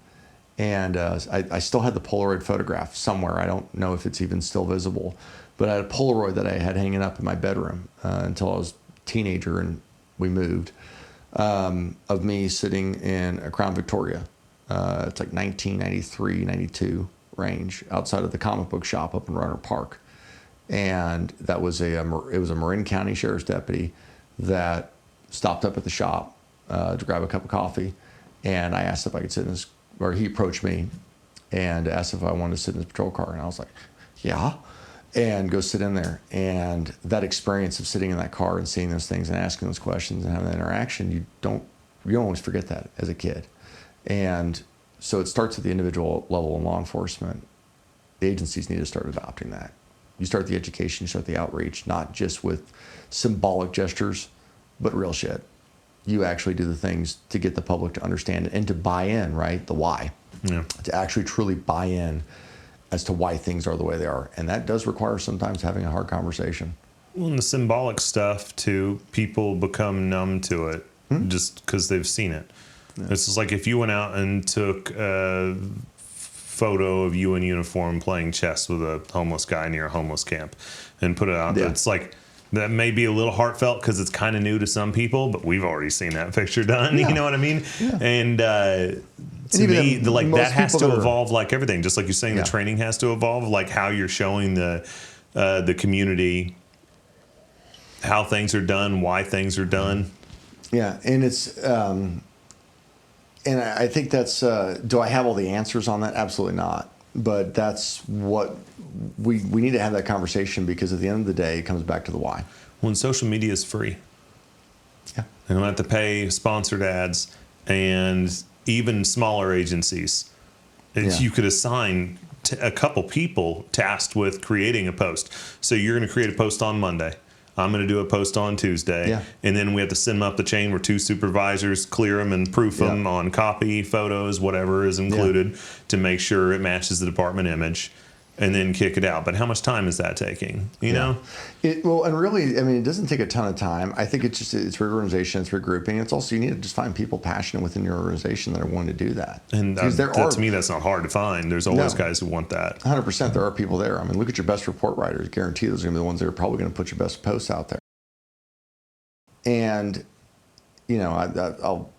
And I still had the Polaroid photograph somewhere. I don't know if it's even still visible. But I had a Polaroid that I had hanging up in my bedroom until I was a teenager and we moved, of me sitting in a Crown Victoria. It's 1993, 92 range outside of the comic book shop up in Runner Park. And that was it was a Marin County Sheriff's deputy that stopped up at the shop to grab a cup of coffee. And I asked if I could sit in his, or he approached me and asked if I wanted to sit in his patrol car. And I was like, "Yeah." And go sit in there. And that experience of sitting in that car and seeing those things and asking those questions and having that interaction, you don't always forget that as a kid. And so it starts at the individual level in law enforcement. The agencies need to start adopting that. You start the education, you start the outreach, not just with symbolic gestures, but real shit. You actually do the things to get the public to understand it and to buy in, right? The why. Yeah. To actually truly buy in as to why things are the way they are. And that does require sometimes having a hard conversation. Well, and the symbolic stuff, too, people become numb to it just because they've seen it. Yeah. It's just like if you went out and took a photo of you in uniform playing chess with a homeless guy near a homeless camp and put it out there, it's like that may be a little heartfelt because it's kind of new to some people, but we've already seen that picture done. Yeah. You know what I mean? Yeah. And to me, that has to evolve like everything. Just like you're saying, the training has to evolve, like how you're showing the community how things are done, why things are done. Yeah, and it's and I think that's do I have all the answers on that? Absolutely not. But that's what we need to have that conversation, because at the end of the day, it comes back to the why. When social media is free, yeah, they don't have to pay sponsored ads, and even smaller agencies, you could assign a couple people tasked with creating a post. So you're going to create a post on Monday. I'm going to do a post on Tuesday, and then we have to send them up the chain where 2 supervisors clear them and proof them on copy, photos, whatever is included to make sure it matches the department image, and then kick it out. But how much time is that taking? You know? Well, and really, I mean, it doesn't take a ton of time. I think it's reorganization, it's regrouping. It's also, you need to just find people passionate within your organization that are willing to do that. And to me, that's not hard to find. There's always guys who want that. 100%. There are people there. I mean, look at your best report writers. Guarantee those are going to be the ones that are probably going to put your best posts out there. And, you know, I'll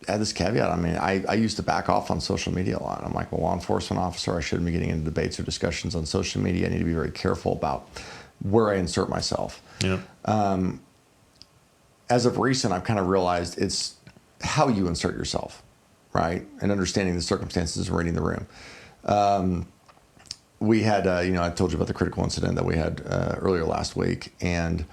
add this caveat. I mean, I used to back off on social media a lot. I'm like, well, law enforcement officer, I shouldn't be getting into debates or discussions on social media. I need to be very careful about where I insert myself. Yeah. As of recent, I've kind of realized it's how you insert yourself, right? And understanding the circumstances and reading the room. We had, I told you about the critical incident that we had earlier last week. And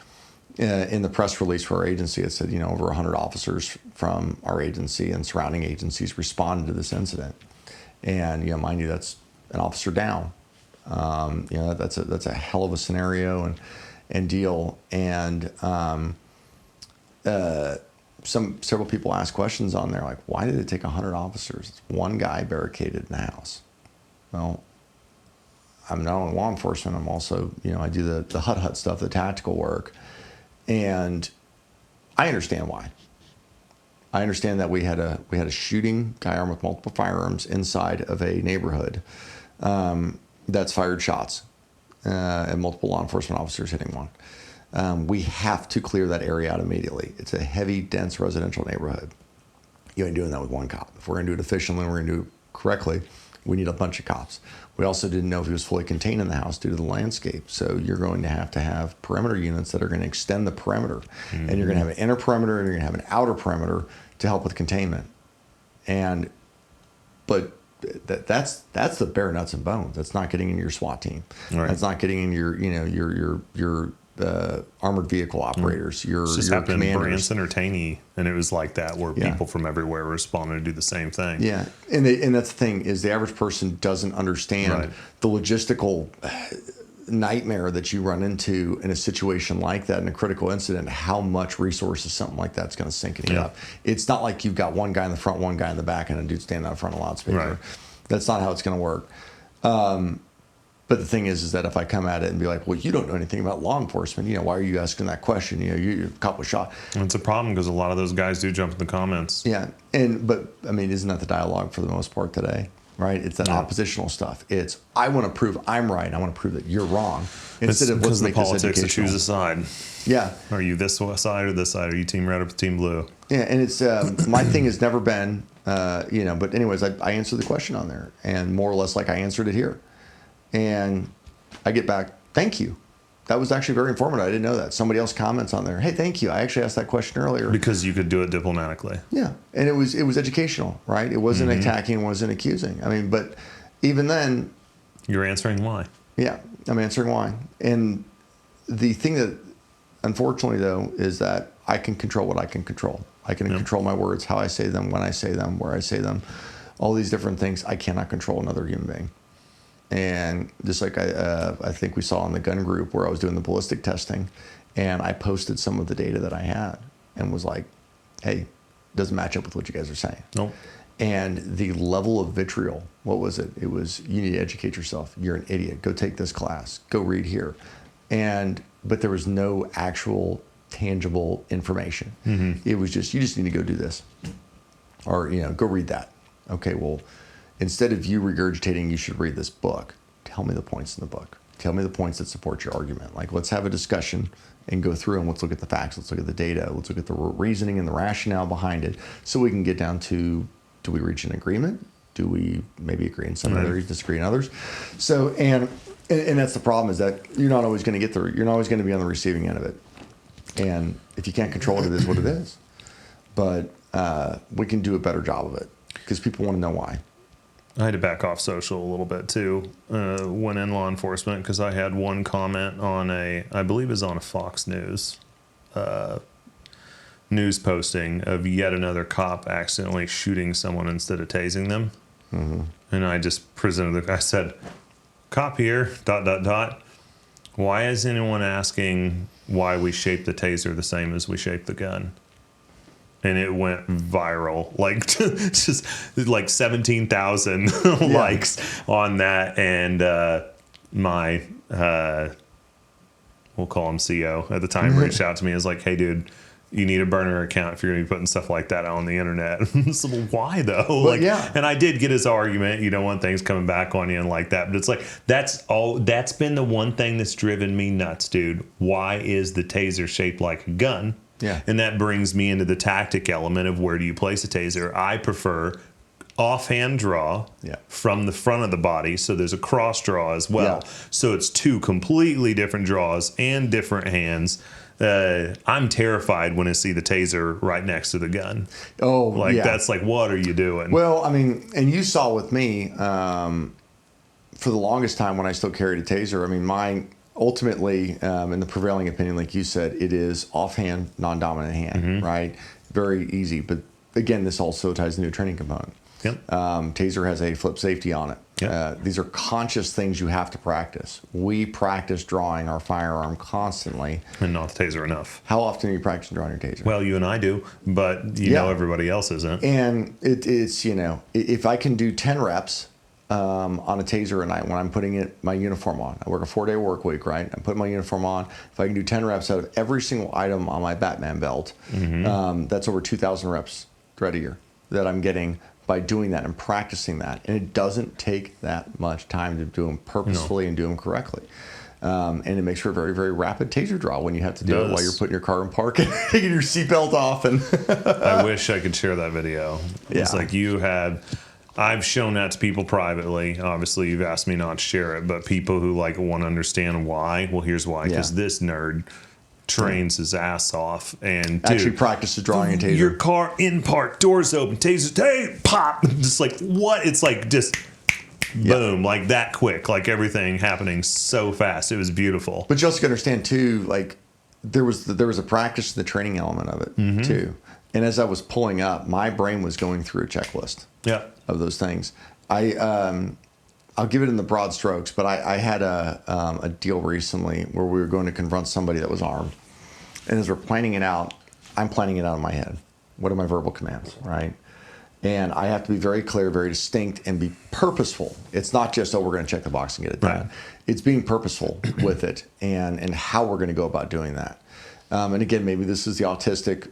in the press release for our agency, it said, over 100 officers from our agency and surrounding agencies responded to this incident. And, mind you, that's an officer down. That's a hell of a scenario and deal. And several people asked questions on there, like, why did it take 100 officers? It's one guy barricaded in the house. Well, I'm not only law enforcement, I'm also, I do the hut stuff, the tactical work. And I understand why. I understand that we had a shooting, guy armed with multiple firearms inside of a neighborhood that's fired shots, and multiple law enforcement officers hitting one. We have to clear that area out immediately. It's a heavy, dense residential neighborhood. You ain't doing that with one cop. If we're going to do it efficiently and we're going to do it correctly, we need a bunch of cops. We also didn't know if he was fully contained in the house due to the landscape. So you're going to have perimeter units that are going to extend the perimeter. Mm-hmm. And you're going to have an inner perimeter and you're going to have an outer perimeter to help with containment. But that's the bare nuts and bones. That's not getting in your SWAT team. Right. That's not getting in your armored vehicle operators. Your just your happened in commanders. Branson or Taney, and it was like that, where people from everywhere responded to do the same thing. Yeah, and that's the thing, is the average person doesn't understand the logistical nightmare that you run into in a situation like that, in a critical incident, how much resources something like that's going to sink in you up. It's not like you've got one guy in the front, one guy in the back, and a dude standing out in front of a loudspeaker. Right. That's not how it's going to work. But the thing is that if I come at it and be like, well, you don't know anything about law enforcement, why are you asking that question? You're a cop was shot. And it's a problem because a lot of those guys do jump in the comments. Yeah, but I mean, isn't that the dialogue for the most part today? Right? It's that oppositional stuff. It's, I want to prove I'm right. I want to prove that you're wrong. Instead of let's make this educational. Politics to choose a side. Yeah. Are you this side or this side? Are you team red or team blue? Yeah, and it's my thing has never been, but anyways, I answered the question on there, and more or less like I answered it here. And I get back, thank you. That was actually very informative. I didn't know that. Somebody else comments on there, hey, thank you. I actually asked that question earlier. Because you could do it diplomatically. Yeah, and it was educational, right? It wasn't attacking, it wasn't accusing. I mean, but even then... You're answering why. Yeah, I'm answering why. And the thing that, unfortunately, though, is that I can control what I can control. I can control my words, how I say them, when I say them, where I say them, all these different things. I cannot control another human being. And just like I think we saw in the gun group where I was doing the ballistic testing, and I posted some of the data that I had and was like, hey, doesn't match up with what you guys are saying. Nope. And the level of vitriol, what was it? It was, you need to educate yourself. You're an idiot. Go take this class. Go read here. But there was no actual tangible information. Mm-hmm. It was just, you just need to go do this. Or, go read that. Okay, well, instead of you regurgitating, you should read this book. Tell me the points in the book. Tell me the points that support your argument. Like, let's have a discussion and go through and let's look at the facts, let's look at the data, let's look at the reasoning and the rationale behind it, so we can get down to, do we reach an agreement? Do we maybe agree in some areas, disagree in others? So, and that's the problem, is that you're not always going to get you're not always going to be on the receiving end of it. And if you can't control it, it is what it is. But we can do a better job of it because people want to know why. I had to back off social a little bit too when in law enforcement, because I had one comment on I believe it was on a Fox News news posting of yet another cop accidentally shooting someone instead of tasing them. Mm-hmm. And I just presented I said, cop here, ... Why is anyone asking why we shape the taser the same as we shape the gun? And it went viral, like just like 17,000 likes on that. And my, we'll call him CO at the time, reached out to me and was like, hey, dude, you need a burner account if you're going to be putting stuff like that on the internet. So, well, why though? Well, like, yeah. And I did get his argument, when things coming back on you and like that. But it's like, that's been the one thing that's driven me nuts, dude. Why is the taser shaped like a gun? Yeah. And that brings me into the tactic element of where do you place a taser? I prefer offhand draw from the front of the body. So there's a cross draw as well. Yeah. So it's two completely different draws and different hands. I'm terrified when I see the taser right next to the gun. Oh, like that's like, what are you doing? Well, I mean, and you saw with me for the longest time when I still carried a taser. I mean, mine ultimately, in the prevailing opinion, like you said, it is offhand, non-dominant hand, right? Very easy. But again, this also ties into a training component. Yep. Taser has a flip safety on it. Yep. These are conscious things you have to practice. We practice drawing our firearm constantly. And not the taser enough. How often are you practicing drawing your taser? Well, you and I do, but you know everybody else isn't. And it's, if I can do 10 reps on a taser a night when I'm putting my uniform on. I work a 4-day work week, right? I'm putting my uniform on. If I can do 10 reps out of every single item on my Batman belt, that's over 2,000 reps throughout a year that I'm getting by doing that and practicing that. And it doesn't take that much time to do them purposefully and do them correctly. And it makes for a very, very rapid taser draw when you have to do it while you're putting your car in park and taking your seatbelt off. And I wish I could share that video. It's like I've shown that to people privately. Obviously, you've asked me not to share it, but people who want to understand why. Well, here's why. Because this nerd trains his ass off and actually practices drawing a taser. Your car in park, doors open, taser, pop. Just like what? It's like just boom, like that quick, like everything happening so fast. It was beautiful. But you also got to understand too, like there was a practice, the training element of it too. And as I was pulling up, my brain was going through a checklist of those things. I'll give it in the broad strokes, but I had a deal recently where we were going to confront somebody that was armed. And as we're planning it out, I'm planning it out in my head. What are my verbal commands, right? And I have to be very clear, very distinct, and be purposeful. It's not just, we're going to check the box and get it done. Right. It's being purposeful with it and how we're going to go about doing that. And again, maybe this is the autistic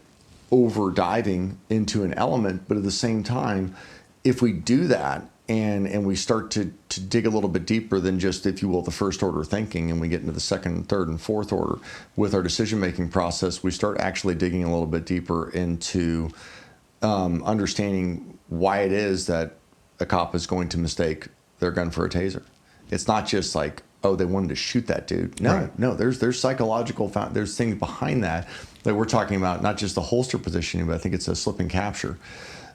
over diving into an element, but at the same time, if we do that and we start to dig a little bit deeper than just, if you will, the first order thinking, and we get into the second, third, and fourth order with our decision-making process, we start actually digging a little bit deeper into understanding why it is that a cop is going to mistake their gun for a taser. It's not just like, they wanted to shoot that dude. No, there's psychological, there's things behind that we're talking about, not just the holster positioning, but I think it's a slip and capture.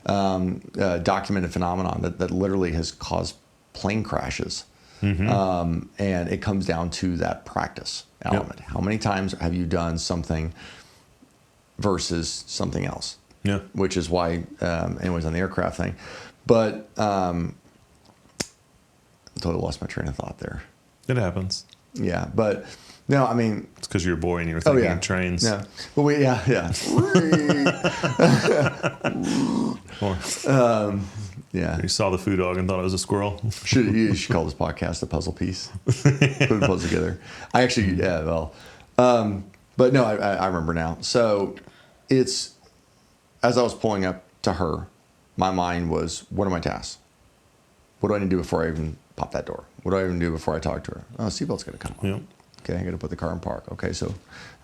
Documented phenomenon that literally has caused plane crashes. And it comes down to that practice element. How many times have you done something versus something else? Which is why, anyways, on the aircraft thing. But I totally lost my train of thought there. It happens. Yeah, but no, I mean, it's because you're a boy and you were thinking of trains. Yeah, well, yeah. You saw the food dog and thought it was a squirrel. You should call this podcast a puzzle piece. Put a puzzle together. I actually, but no, I remember now. So it's, as I was pulling up to her, my mind was, what are my tasks? What do I need to do before I even pop that door? What do I even do before I talk to her? Oh, seatbelt's got to come on. Okay, I got to put the car in park. Okay, so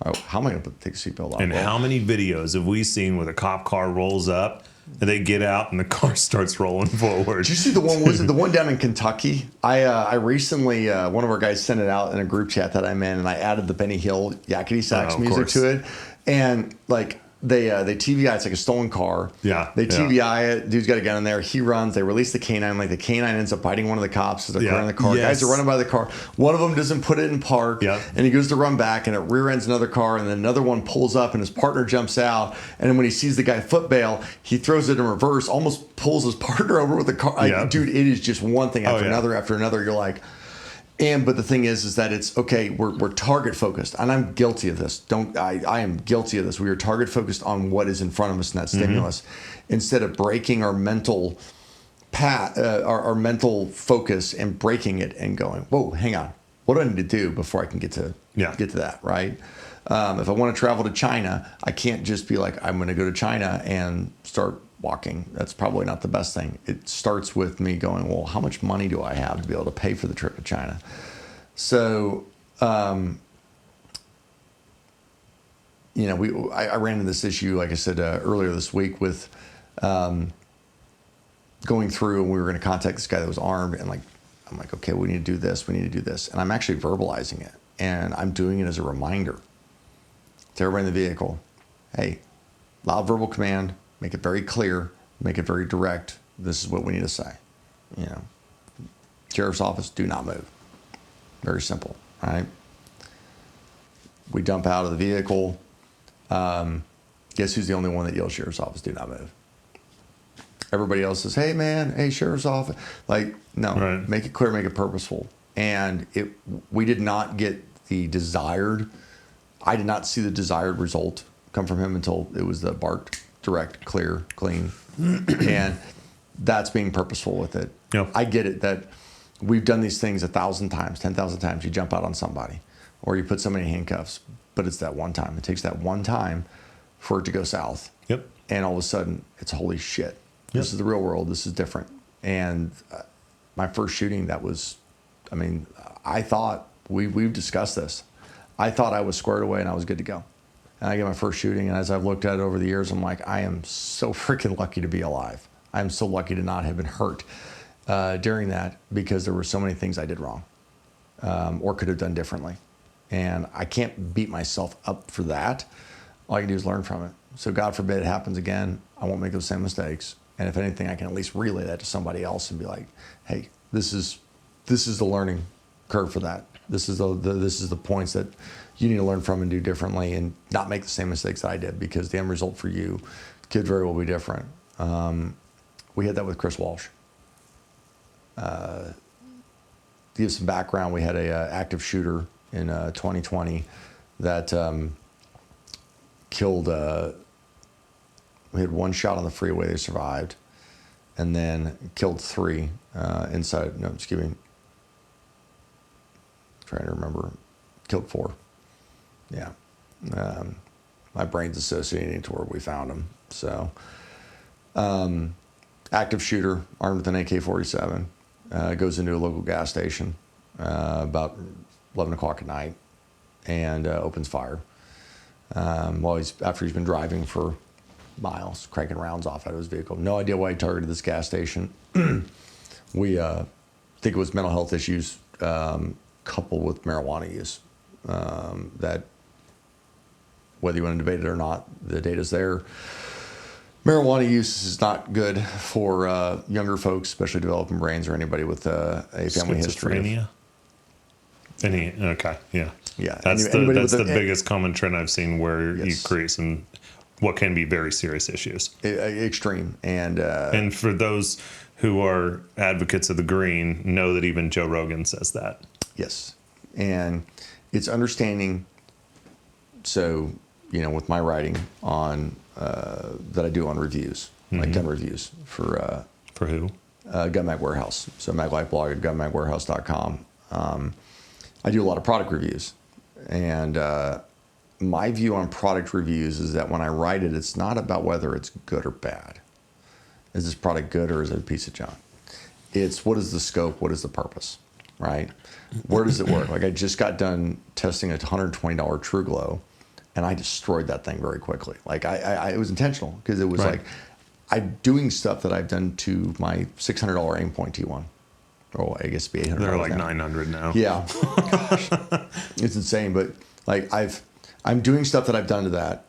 how am I going to take the seatbelt off? And how many videos have we seen where the cop car rolls up and they get out and the car starts rolling forward? Did you see the one? Was it the one down in Kentucky? I recently one of our guys sent it out in a group chat that I'm in, and I added the Benny Hill yakety sax music course. to it, and like they TVI. It's like a stolen car. Yeah, They TVI it. Dude's got a gun in there. He runs. They release the canine. Like the canine ends up biting one of the cops as they're in the car. Yes. Guys are running by the car. One of them doesn't put it in park. Yep. And he goes to run back, and it rear ends another car, and then another one pulls up, and his partner jumps out. And then when he sees the guy foot bail, he throws it in reverse, almost pulls his partner over with the car. Yep. Dude, it is just one thing after yeah. another after another. You're like, but the thing is that it's okay. We're target focused, and I'm guilty of this. I am guilty of this. We are target focused on what is in front of us in that stimulus, instead of breaking our mental our mental focus and breaking it and going, whoa, hang on, what do I need to do before I can get to that, right? If I want to travel to China, I can't just be like, I'm going to go to China and start walking. That's probably not the best thing. It starts with me going, well, how much money do I have to be able to pay for the trip to China? So, I ran into this issue, like I said earlier this week, with going through, and we were going to contact this guy that was armed, and I'm like, okay, we need to do this, and I'm actually verbalizing it, and I'm doing it as a reminder to everybody in the vehicle. Hey, loud verbal command. Make it very clear, make it very direct. This is what we need to say. Sheriff's office, do not move. Very simple, right? We dump out of the vehicle. Guess who's the only one that yells sheriff's office, do not move? Everybody else says, hey man, hey, sheriff's office. Like, no, right. Make it clear, make it purposeful. And we did not get I did not see the desired result come from him until it was the barked, direct, clear, clean. And that's being purposeful with it. Yep. I get it that we've done these things 1,000 times, 10,000 times. You jump out on somebody or you put somebody in handcuffs, but it's that one time. It takes that one time for it to go south. Yep. And all of a sudden it's holy shit. This is the real world. This is different. And my first shooting, I thought we've discussed this. I thought I was squared away and I was good to go. And I get my first shooting, and as I've looked at it over the years, I'm like, I am so freaking lucky to be alive. I'm so lucky to not have been hurt during that, because there were so many things I did wrong or could have done differently. And I can't beat myself up for that. All I can do is learn from it. So God forbid it happens again. I won't make those same mistakes. And if anything, I can at least relay that to somebody else and be like, hey, this is the learning curve for that. This is the points that you need to learn from and do differently, and not make the same mistakes that I did, because the end result for you could very well be different. We had that with Chris Walsh. To give some background, we had a active shooter in 2020 that killed. We had one shot on the freeway. They survived, and then killed 3 inside. No, just kidding. Trying to remember. Killed 4. Yeah. My brain's associating to where we found him. So, active shooter, armed with an AK-47, goes into a local gas station about 11 o'clock at night and opens fire. After he's been driving for miles, cranking rounds off out of his vehicle. No idea why he targeted this gas station. We think it was mental health issues coupled with marijuana use. That, whether you want to debate it or not, the data's there. Marijuana use is not good for younger folks, especially developing brains, or anybody with a family history. Schizophrenia? Okay, yeah. Yeah. That's the biggest common trend I've seen, where you create some what can be very serious issues. Extreme. And for those who are advocates of the green, know that even Joe Rogan says that. Yes. And it's understanding. So, with my writing on that I do on reviews, like gun reviews for who? Gun Mag Warehouse. So Mag Life blog at gunmagwarehouse.com. I do a lot of product reviews, and my view on product reviews is that when I write it, it's not about whether it's good or bad. Is this product good, or is it a piece of junk? It's what is the scope, what is the purpose? right? Where does it work? Like I just got done testing a $120 True Glow, and I destroyed that thing very quickly. Like it was intentional because it was like I'm doing stuff that I've done to my $600 Aimpoint T1. Oh, I guess it'd be $800. They're like now. $900 now. Yeah, gosh, it's insane. But like I'm doing stuff that I've done to that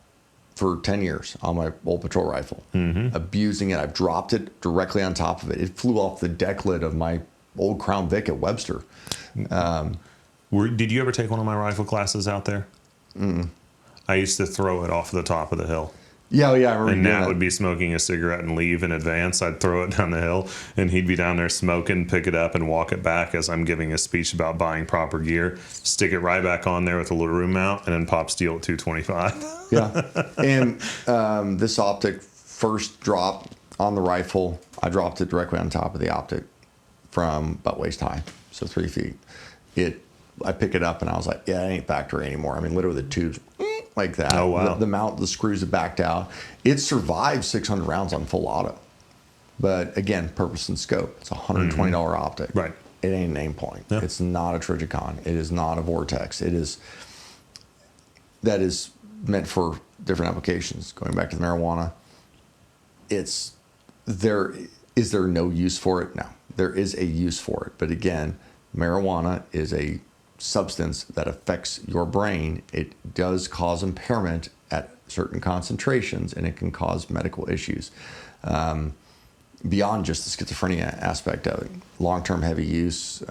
for 10 years on my old patrol rifle, abusing it. I've dropped it directly on top of it. It flew off the deck lid of my old Crown Vic at Webster. Did you ever take one of my rifle classes out there? I used to throw it off the top of the hill. Yeah, I remember. And Nat would be smoking a cigarette and leave in advance. I'd throw it down the hill, and he'd be down there smoking, pick it up, and walk it back as I'm giving a speech about buying proper gear. Stick it right back on there with a little room mount, and then pop steel at 225. Yeah, and this optic first drop on the rifle, I dropped it directly on top of the optic from butt waist high, so 3 feet. I pick it up, and I was like, yeah, it ain't factory anymore. I mean, literally the tubes. Like that. Oh, wow. The mount, the screws have backed out. It survived 600 rounds on full auto. But again, purpose and scope. It's a $120 optic. Right. It ain't an Aimpoint. Yeah. It's not a Trijicon. It is not a Vortex. That is meant for different applications. Going back to the marijuana, is there no use for it? No. There is a use for it. But again, marijuana is a substance that affects your brain. It does cause impairment at certain concentrations, and it can cause medical issues beyond just the schizophrenia aspect of it. Long-term heavy use,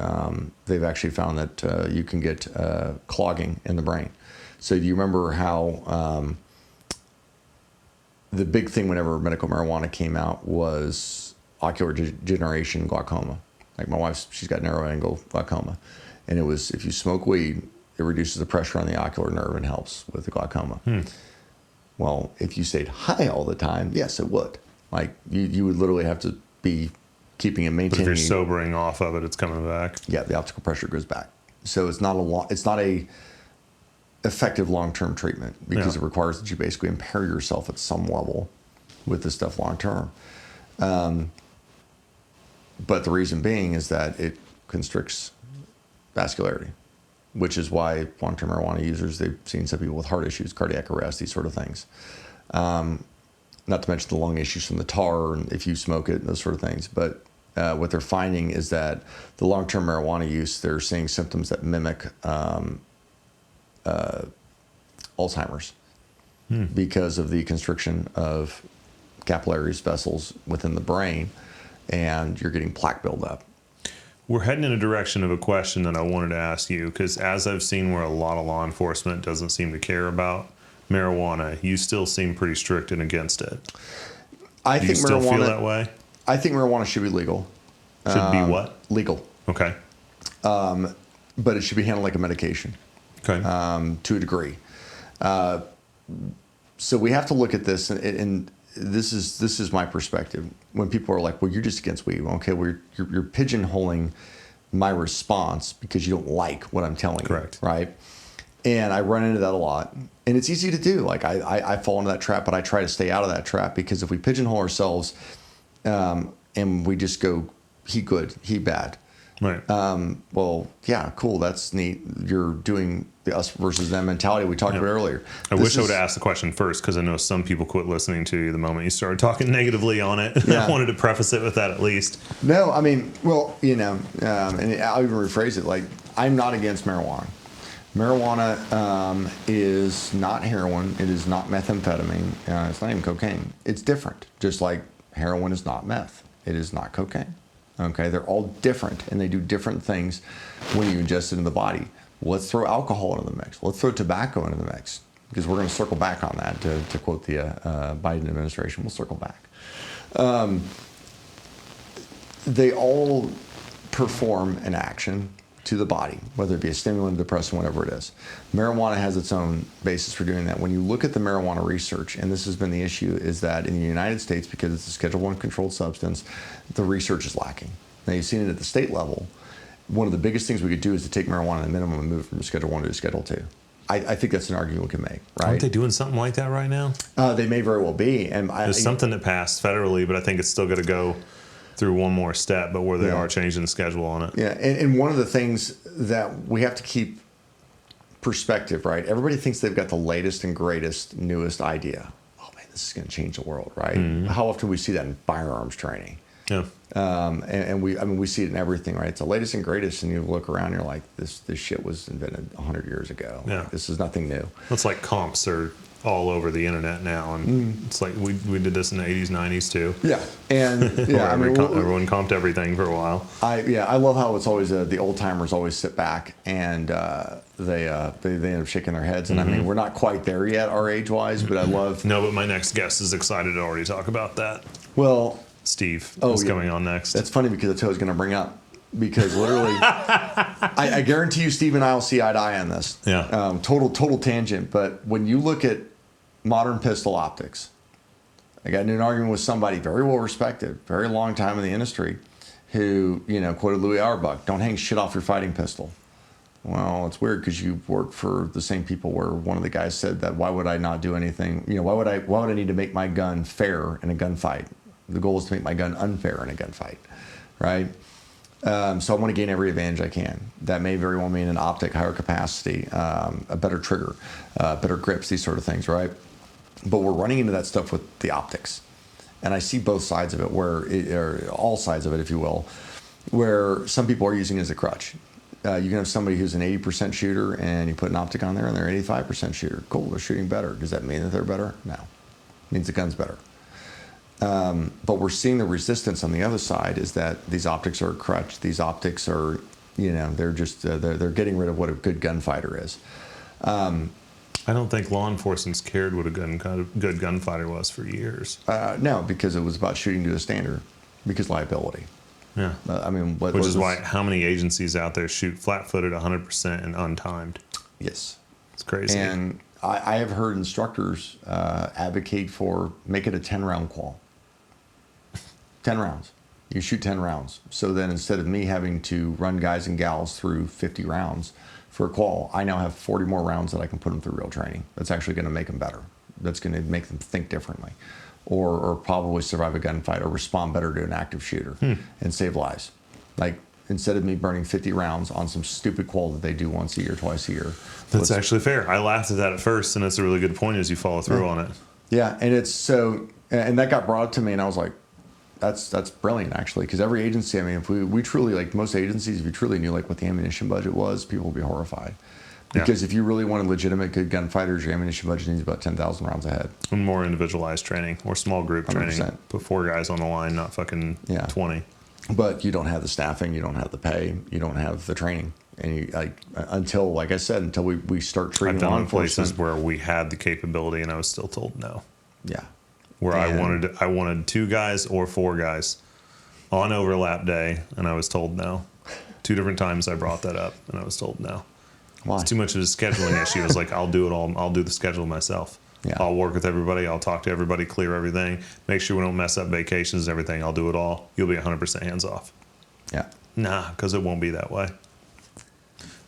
they've actually found that you can get clogging in the brain. So do you remember how the big thing whenever medical marijuana came out was ocular degeneration, glaucoma? Like my wife, she's got narrow angle glaucoma. And it was, if you smoke weed, it reduces the pressure on the ocular nerve and helps with the glaucoma. Well, if you stayed high all the time, yes, it would. Like you would literally have to be keeping it maintaining. But if you're sobering off of it, it's coming back. Yeah, the optical pressure goes back. So it's not a effective long-term treatment because it requires that you basically impair yourself at some level with this stuff long-term. But the reason being is that it constricts vascularity, which is why long-term marijuana users, they've seen some people with heart issues, cardiac arrest, these sort of things. Not to mention the lung issues from the tar, and if you smoke it, those sort of things. But what they're finding is that the long-term marijuana use, they're seeing symptoms that mimic Alzheimer's because of the constriction of capillaries, vessels within the brain, and you're getting plaque buildup. We're heading in a direction of a question that I wanted to ask you, because as I've seen where a lot of law enforcement doesn't seem to care about marijuana, you still seem pretty strict and against it. I Do think you still marijuana, feel that way? I think marijuana should be legal. Should be what? Legal. Okay. But it should be handled like a medication. Okay. To a degree. So we have to look at this, and this is my perspective. When people are like, well, you're just against weed. Okay, well, you're pigeonholing my response because you don't like what I'm telling Correct. you, right? And I run into that a lot. And it's easy to do. Like, I fall into that trap, but I try to stay out of that trap, because if we pigeonhole ourselves and we just go, he good, he bad. Right. Well, yeah, cool. That's neat. You're doing the us versus them mentality we talked about earlier. I wish I would have asked the question first, because I know some people quit listening to you the moment you started talking negatively on it. Yeah. I wanted to preface it with that at least. No, I mean, well, and I'll even rephrase it. Like, I'm not against marijuana. Marijuana is not heroin. It is not methamphetamine. It's not even cocaine. It's different. Just like heroin is not meth. It is not cocaine. Okay, they're all different, and they do different things when you ingest it in the body. Let's throw alcohol into the mix. Let's throw tobacco into the mix, because we're going to circle back on that. To quote the Biden administration, we'll circle back. They all perform an action to the body, whether it be a stimulant, depressant, whatever it is. Marijuana has its own basis for doing that. When you look at the marijuana research, and this has been the issue, is that in the United States, because it's a Schedule I controlled substance, the research is lacking. Now, you've seen it at the state level. One of the biggest things we could do is to take marijuana at a minimum and move it from Schedule I to Schedule II. I think that's an argument we can make, right? Aren't they doing something like that right now? They may very well be. And There's something that passed federally, but I think it's still going to go through one more step, but where they Yeah. are changing the schedule on it. Yeah, and one of the things that we have to keep perspective, right? Everybody thinks they've got the latest and greatest, newest idea. Oh man, this is going to change the world, right? How often do we see that in firearms training? Yeah. And we see it in everything, right? It's the latest and greatest, and you look around, and you're like, this shit was invented 100 years ago. Yeah. Like, this is nothing new. It's like comps are all over the internet now, and it's like we did this in the 80s, 90s too. Yeah, and yeah, Everyone comped everything for a while. I love how it's always the old timers always sit back and they end up shaking their heads, and I mean we're not quite there yet, our age wise, but I love. No, but my next guest is excited to already talk about that. Well, Steve Oh, is yeah. coming on next. that's funny because that's what I was going to bring up. Because literally, I guarantee you, Steve and I will see eye to eye on this. Yeah. Total tangent. But when you look at modern pistol optics, I got into an argument with somebody very well respected, very long time in the industry, who quoted Louis Auerbach: "Don't hang shit off your fighting pistol." Well, it's weird because you work for the same people where one of the guys said that why would I not do anything? Why would I need to make my gun fair in a gunfight? The goal is to make my gun unfair in a gunfight, right? So I want to gain every advantage I can. That may very well mean an optic, higher capacity, a better trigger, better grips, these sort of things, right? But we're running into that stuff with the optics. And I see both sides of it, or all sides of it, if you will, where some people are using it as a crutch. You can have somebody who's an 80% shooter and you put an optic on there and they're an 85% shooter. Cool, they're shooting better. Does that mean that they're better? No. It means the gun's better. But we're seeing the resistance on the other side is that these optics are a crutch. These optics are, they're just, they're getting rid of what a good gunfighter is. I don't think law enforcement's cared what a good gunfighter was for years. No, because it was about shooting to a standard, because liability. Yeah. Which is why how many agencies out there shoot flat-footed 100% and untimed. Yes. It's crazy. And I have heard instructors advocate for make it a 10-round qual. 10 rounds. You shoot 10 rounds. So then instead of me having to run guys and gals through 50 rounds for a qual, I now have 40 more rounds that I can put them through real training. That's actually going to make them better. That's going to make them think differently. Or probably survive a gunfight or respond better to an active shooter and save lives. Like, instead of me burning 50 rounds on some stupid qual that they do once a year, twice a year. That's actually fair. I laughed at that at first, and it's a really good point as you follow through on it. Yeah, and it's so, and that got brought up to me, and I was like, that's brilliant, actually, because every agency, if we truly, like most agencies, if you truly knew like what the ammunition budget was, people would be horrified. Because if you really wanted legitimate good gunfighters, your ammunition budget needs about 10,000 rounds ahead. And more individualized training or small group 100%. Training. Put 4 guys on the line, not fucking 20. But you don't have the staffing, you don't have the pay, you don't have the training. And until we start treating I've law done enforcement. places where we had the capability and I was still told no. Yeah. Where I wanted 2 guys or 4 guys on overlap day, and I was told no. 2 different times I brought that up, and I was told no. Why? It's too much of a scheduling issue. I was like, I'll do it all. I'll do the schedule myself. Yeah. I'll work with everybody. I'll talk to everybody, clear everything, make sure we don't mess up vacations and everything. I'll do it all. You'll be 100% hands off. Yeah. Nah, because it won't be that way.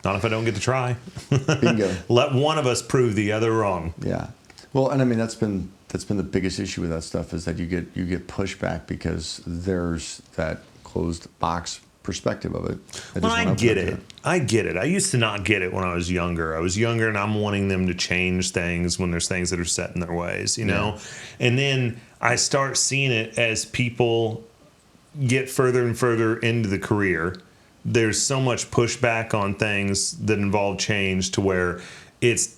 Not if I don't get to try. Bingo. Let one of us prove the other wrong. Yeah. Well, and that's been the biggest issue with that stuff is that you get pushback because there's that closed box perspective of it. Well, I get it. I get it. I used to not get it when I was younger. I was younger and I'm wanting them to change things when there's things that are set in their ways, you know? And then I start seeing it as people get further and further into the career. There's so much pushback on things that involve change to where it's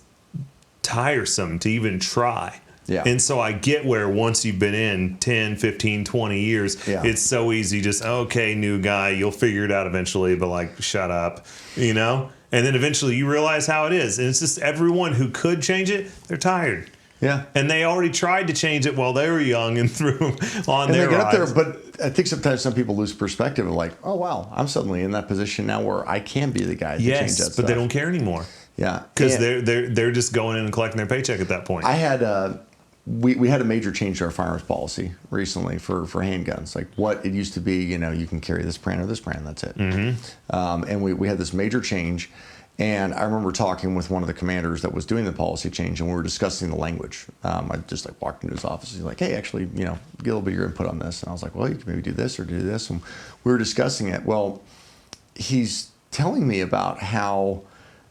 tiresome to even try. Yeah. And so I get where once you've been in 10, 15, 20 years, it's so easy. Just, okay, new guy, you'll figure it out eventually, but like, shut up, you know? And then eventually you realize how it is. And it's just everyone who could change it, they're tired. Yeah. And they already tried to change it while they were young and threw on their they get rise. up there, but I think sometimes some people lose perspective of like, oh, wow, I'm suddenly in that position now where I can be the guy to change that stuff. But they don't care anymore. Yeah. Because they're just going in and collecting their paycheck at that point. I had we had a major change to our firearms policy recently for handguns. Like what it used to be, you can carry this brand or this brand, that's it. Mm-hmm. And we had this major change, And I remember talking with one of the commanders that was doing the policy change, and we were discussing the language. I just like walked into his office. He's like, "Hey, actually, get a little bit of your input on this." And I was like, "Well, you can maybe do this or do this." And we were discussing it. Well, he's telling me about how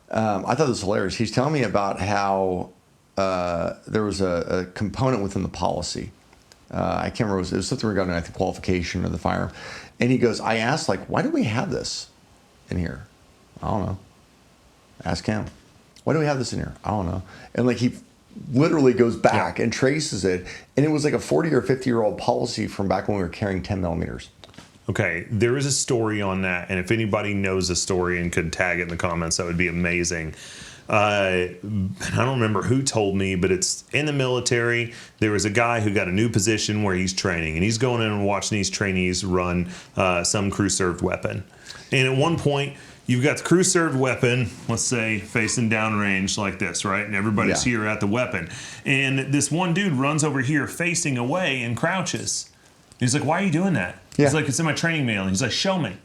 I thought this was hilarious. He's telling me about how there was a component within the policy. I can't remember. It was something regarding, I think, qualification of the firearm. And he goes, I asked, like, why do we have this in here? I don't know. Ask him. Why do we have this in here? I don't know. And like he literally goes back and traces it. And it was like a 40 or 50-year-old policy from back when we were carrying 10 millimeters. Okay, there is a story on that. And if anybody knows the story and could tag it in the comments, that would be amazing. I don't remember who told me, but it's in the military. There was a guy who got a new position where he's training, and he's going in and watching these trainees run some crew-served weapon. And at one point, you've got the crew-served weapon, let's say, facing downrange like this, right? And everybody's here at the weapon. And this one dude runs over here facing away and crouches. He's like, why are you doing that? Yeah. He's like, it's in my training manual. He's like, show me.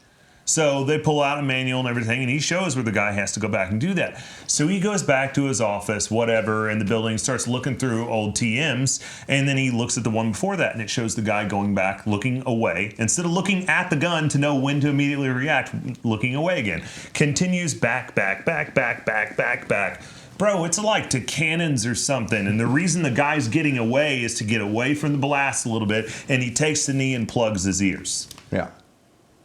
So they pull out a manual and everything, and he shows where the guy has to go back and do that. So he goes back to his office, whatever, in the building, starts looking through old TMs, and then he looks at the one before that, and it shows the guy going back, looking away. Instead of looking at the gun to know when to immediately react, looking away again. Continues back. Bro, it's like to cannons or something. And the reason the guy's getting away is to get away from the blast a little bit, and he takes the knee and plugs his ears. Yeah.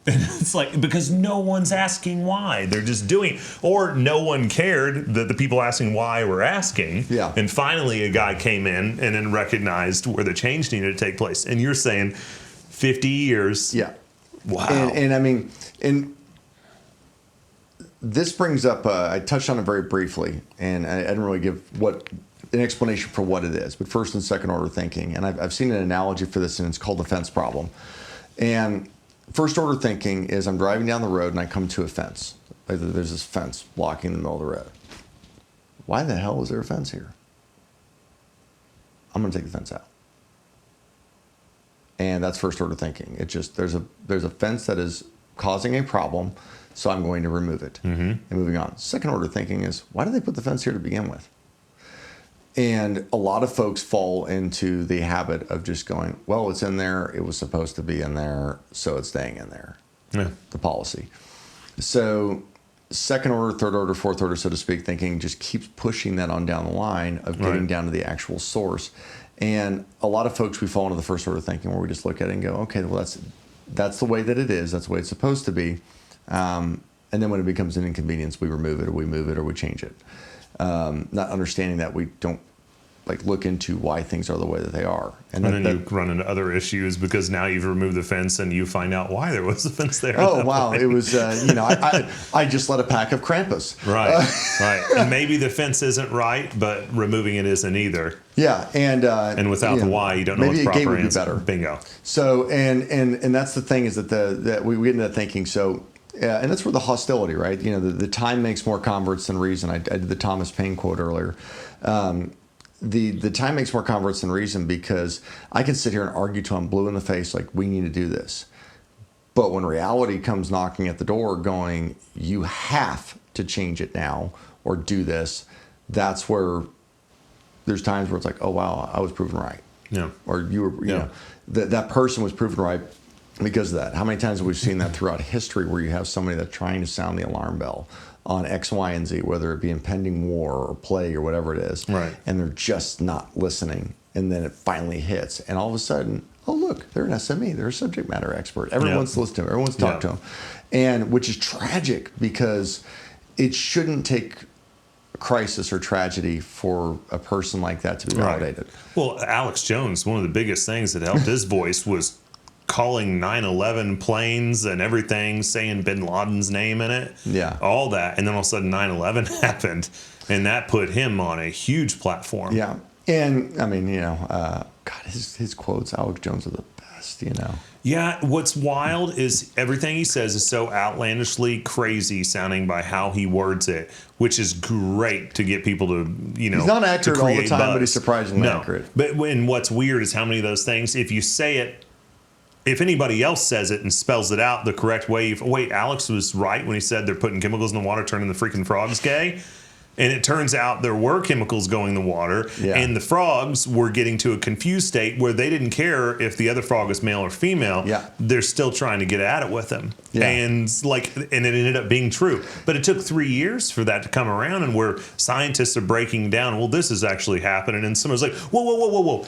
And it's like, because no one's asking why. They're just doing it. Or no one cared that the people asking why were asking. Yeah. And finally a guy came in and then recognized where the change needed to take place. And you're saying 50 years. Yeah. Wow. And I mean, and this brings up, I touched on it very briefly, and I didn't really give an explanation for what it is, but first and second order thinking. And I've seen an analogy for this, and it's called the fence problem. And first order thinking is I'm driving down the road and I come to a fence. Like there's this fence blocking the middle of the road. Why the hell is there a fence here? I'm going to take the fence out. And that's first order thinking. It's just there's a fence that is causing a problem, so I'm going to remove it. And moving on. Second order thinking is, why did they put the fence here to begin with? And a lot of folks fall into the habit of just going, well, it's in there. It was supposed to be in there, so it's staying in there. Yeah. The policy. So second order, third order, fourth order, so to speak, thinking just keeps pushing that on down the line of getting down to the actual source. And a lot of folks, we fall into the first order thinking where we just look at it and go, okay, well, that's the way that it is. That's the way it's supposed to be. And then when it becomes an inconvenience, we remove it or we move it or we change it. Not understanding that we don't look into why things are the way that they are. And then you run into other issues because now you've removed the fence and you find out why there was a fence there. Oh, wow. Point. It was, I just let a pack of Krampus. Right, right. And maybe the fence isn't right, but removing it isn't either. Yeah. And without the why, you don't know what the proper answer. Better. Bingo. So, and that's the thing is that we get into that thinking. So, and that's where the hostility, right? The time makes more converts than reason. I did the Thomas Paine quote earlier. The time makes more converts than reason because I can sit here and argue till I'm blue in the face like we need to do this. But when reality comes knocking at the door going, you have to change it now or do this, that's where there's times where it's like, oh, wow, I was proven right. Yeah. Or you were, you know, that person was proven right because of that. How many times have we seen that throughout history where you have somebody that's trying to sound the alarm bell on X, Y, and Z, whether it be impending war or plague or whatever it is, right? And they're just not listening, and then it finally hits, and all of a sudden, oh look, they're an SME, they're a subject matter expert. Everyone's listened to them, everyone's talked to them, and which is tragic because it shouldn't take a crisis or tragedy for a person like that to be validated. Right. Well, Alex Jones, one of the biggest things that helped his voice was calling 9/11 planes and everything, saying Bin Laden's name in it. Yeah. All that. And then all of a sudden 9/11 happened. And that put him on a huge platform. Yeah. And I mean, God, his quotes, Alex Jones are the best, Yeah. What's wild is everything he says is so outlandishly crazy sounding by how he words it, which is great to get people to, He's not accurate all the time, buzz. but he's surprisingly accurate. But what's weird is how many of those things, if you say it if anybody else says it and spells it out the correct way, wait, Alex was right when he said they're putting chemicals in the water, turning the freaking frogs gay. And it turns out there were chemicals going in the water, and the frogs were getting to a confused state where they didn't care if the other frog was male or female. Yeah. They're still trying to get at it with them. Yeah. And it ended up being true. But it took 3 years for that to come around, and where scientists are breaking down, well, this is actually happening. And someone's like, whoa.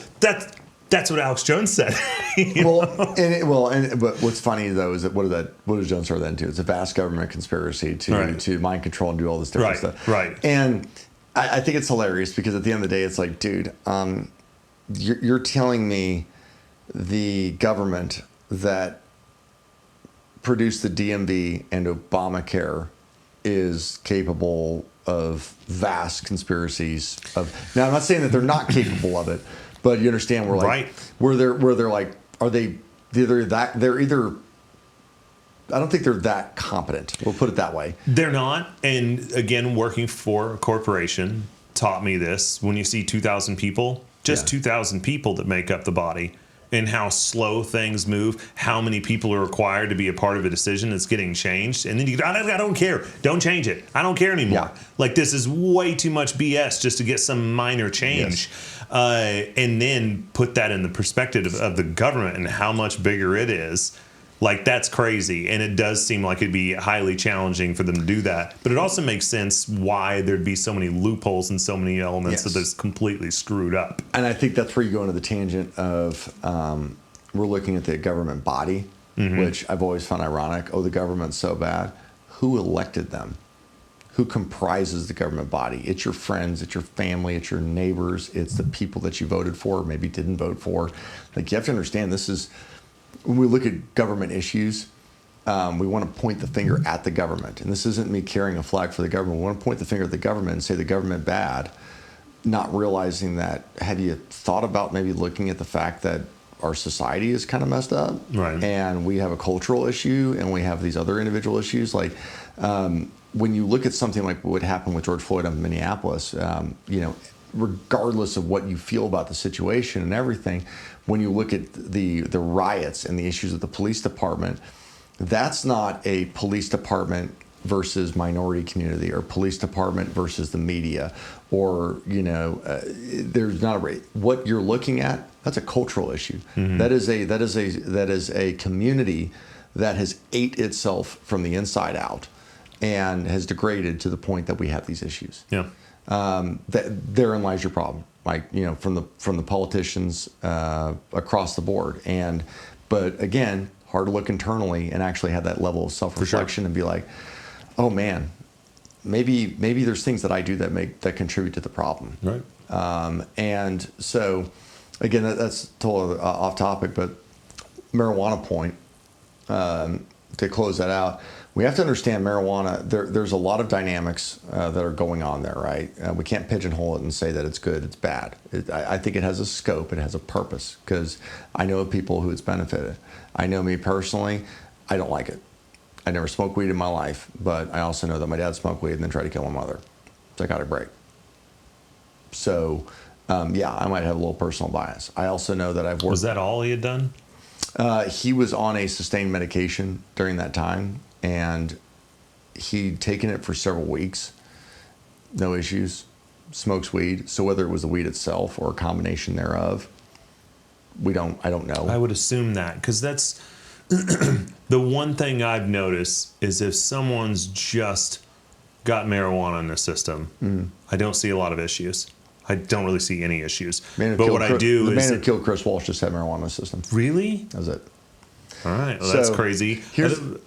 That's what Alex Jones said. But what's funny though is that what does Jones start that into? It's a vast government conspiracy to mind control and do all this different stuff. Right. And I think it's hilarious because at the end of the day, it's like, dude, you're telling me the government that produced the DMV and Obamacare is capable of vast conspiracies of. Now, I'm not saying that they're not capable of it. But you understand, where they're like, are they either that they're either? I don't think they're that competent. We'll put it that way. They're not. And again, working for a corporation taught me this. When you see 2,000 people, just 2,000 people that make up the body, and how slow things move, how many people are required to be a part of a decision that's getting changed. And then you go, I don't care. Don't change it. I don't care anymore. Yeah. Like, this is way too much BS just to get some minor change. Yes. And then put that in the perspective of the government and how much bigger it is. Like, that's crazy. And it does seem like it'd be highly challenging for them to do that. But it also makes sense why there'd be so many loopholes and so many elements that is completely screwed up. And I think that's where you go into the tangent of we're looking at the government body, which I've always found ironic. Oh, the government's so bad. Who elected them? Who comprises the government body? It's your friends, it's your family, it's your neighbors, it's the people that you voted for, maybe didn't vote for. Like, you have to understand, this is, when we look at government issues, we want to point the finger at the government. And this isn't me carrying a flag for the government. We want to point the finger at the government and say the government bad, not realizing that, have you thought about maybe looking at the fact that our society is kind of messed up? Right. And we have a cultural issue and we have these other individual issues. Like, when you look at something like what happened with George Floyd in Minneapolis, regardless of what you feel about the situation and everything, when you look at the riots and the issues of the police department, that's not a police department versus minority community or police department versus the media, or there's not a what you're looking at. That's a cultural issue. That is a community that has ate itself from the inside out and has degraded to the point that we have these issues. Yeah. Therein lies your problem, like, from the politicians across the board. But again, hard to look internally and actually have that level of self-reflection and be like, oh man, maybe there's things that I do that contribute to the problem. Right. And so, again, that's totally off topic, but marijuana point, to close that out, we have to understand marijuana, there's a lot of dynamics that are going on there, right? We can't pigeonhole it and say that it's good, it's bad. I think it has a scope, it has a purpose, because I know of people who it's benefited. I know me personally, I don't like it. I never smoked weed in my life, but I also know that my dad smoked weed and then tried to kill my mother. Psychotic break. So, I might have a little personal bias. I also know that I've worked... Was that all he had done? He was on a sustained medication during that time, and he'd taken it for several weeks, no issues, smokes weed. So whether it was the weed itself or a combination thereof, I don't know. I would assume that, because that's the one thing I've noticed is if someone's just got marijuana in their system, I don't see a lot of issues. I don't really see any issues. But what I do the is... man who killed Chris Walsh just had marijuana in his system. Really? That was it. All right. Well, that's So, crazy.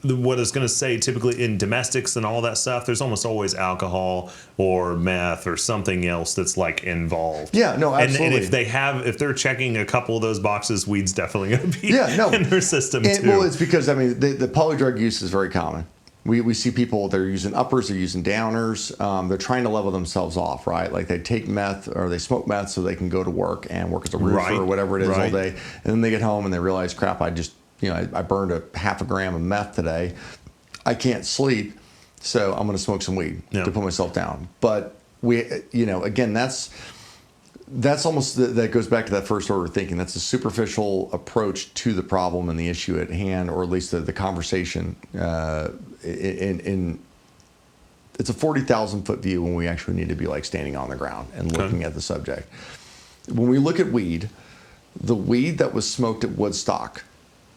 What I was going to say, typically in domestics and all that stuff, there's almost always alcohol or meth or something else that's like involved. Yeah, no, absolutely. And if they're checking a couple of those boxes, weed's definitely going to be in their system too. Well, it's because, the polydrug use is very common. We see people, they're using uppers, they're using downers, they're trying to level themselves off, right? Like they take meth or they smoke meth so they can go to work and work as a roofer or whatever it is all day. And then they get home and they realize, crap, I burned a half a gram of meth today. I can't sleep, so I'm going to smoke some weed to put myself down. But again, that's almost that goes back to that first order thinking. That's a superficial approach to the problem and the issue at hand, or at least the conversation. In it's a 40,000 foot view when we actually need to be like standing on the ground and looking at the subject. When we look at weed, the weed that was smoked at Woodstock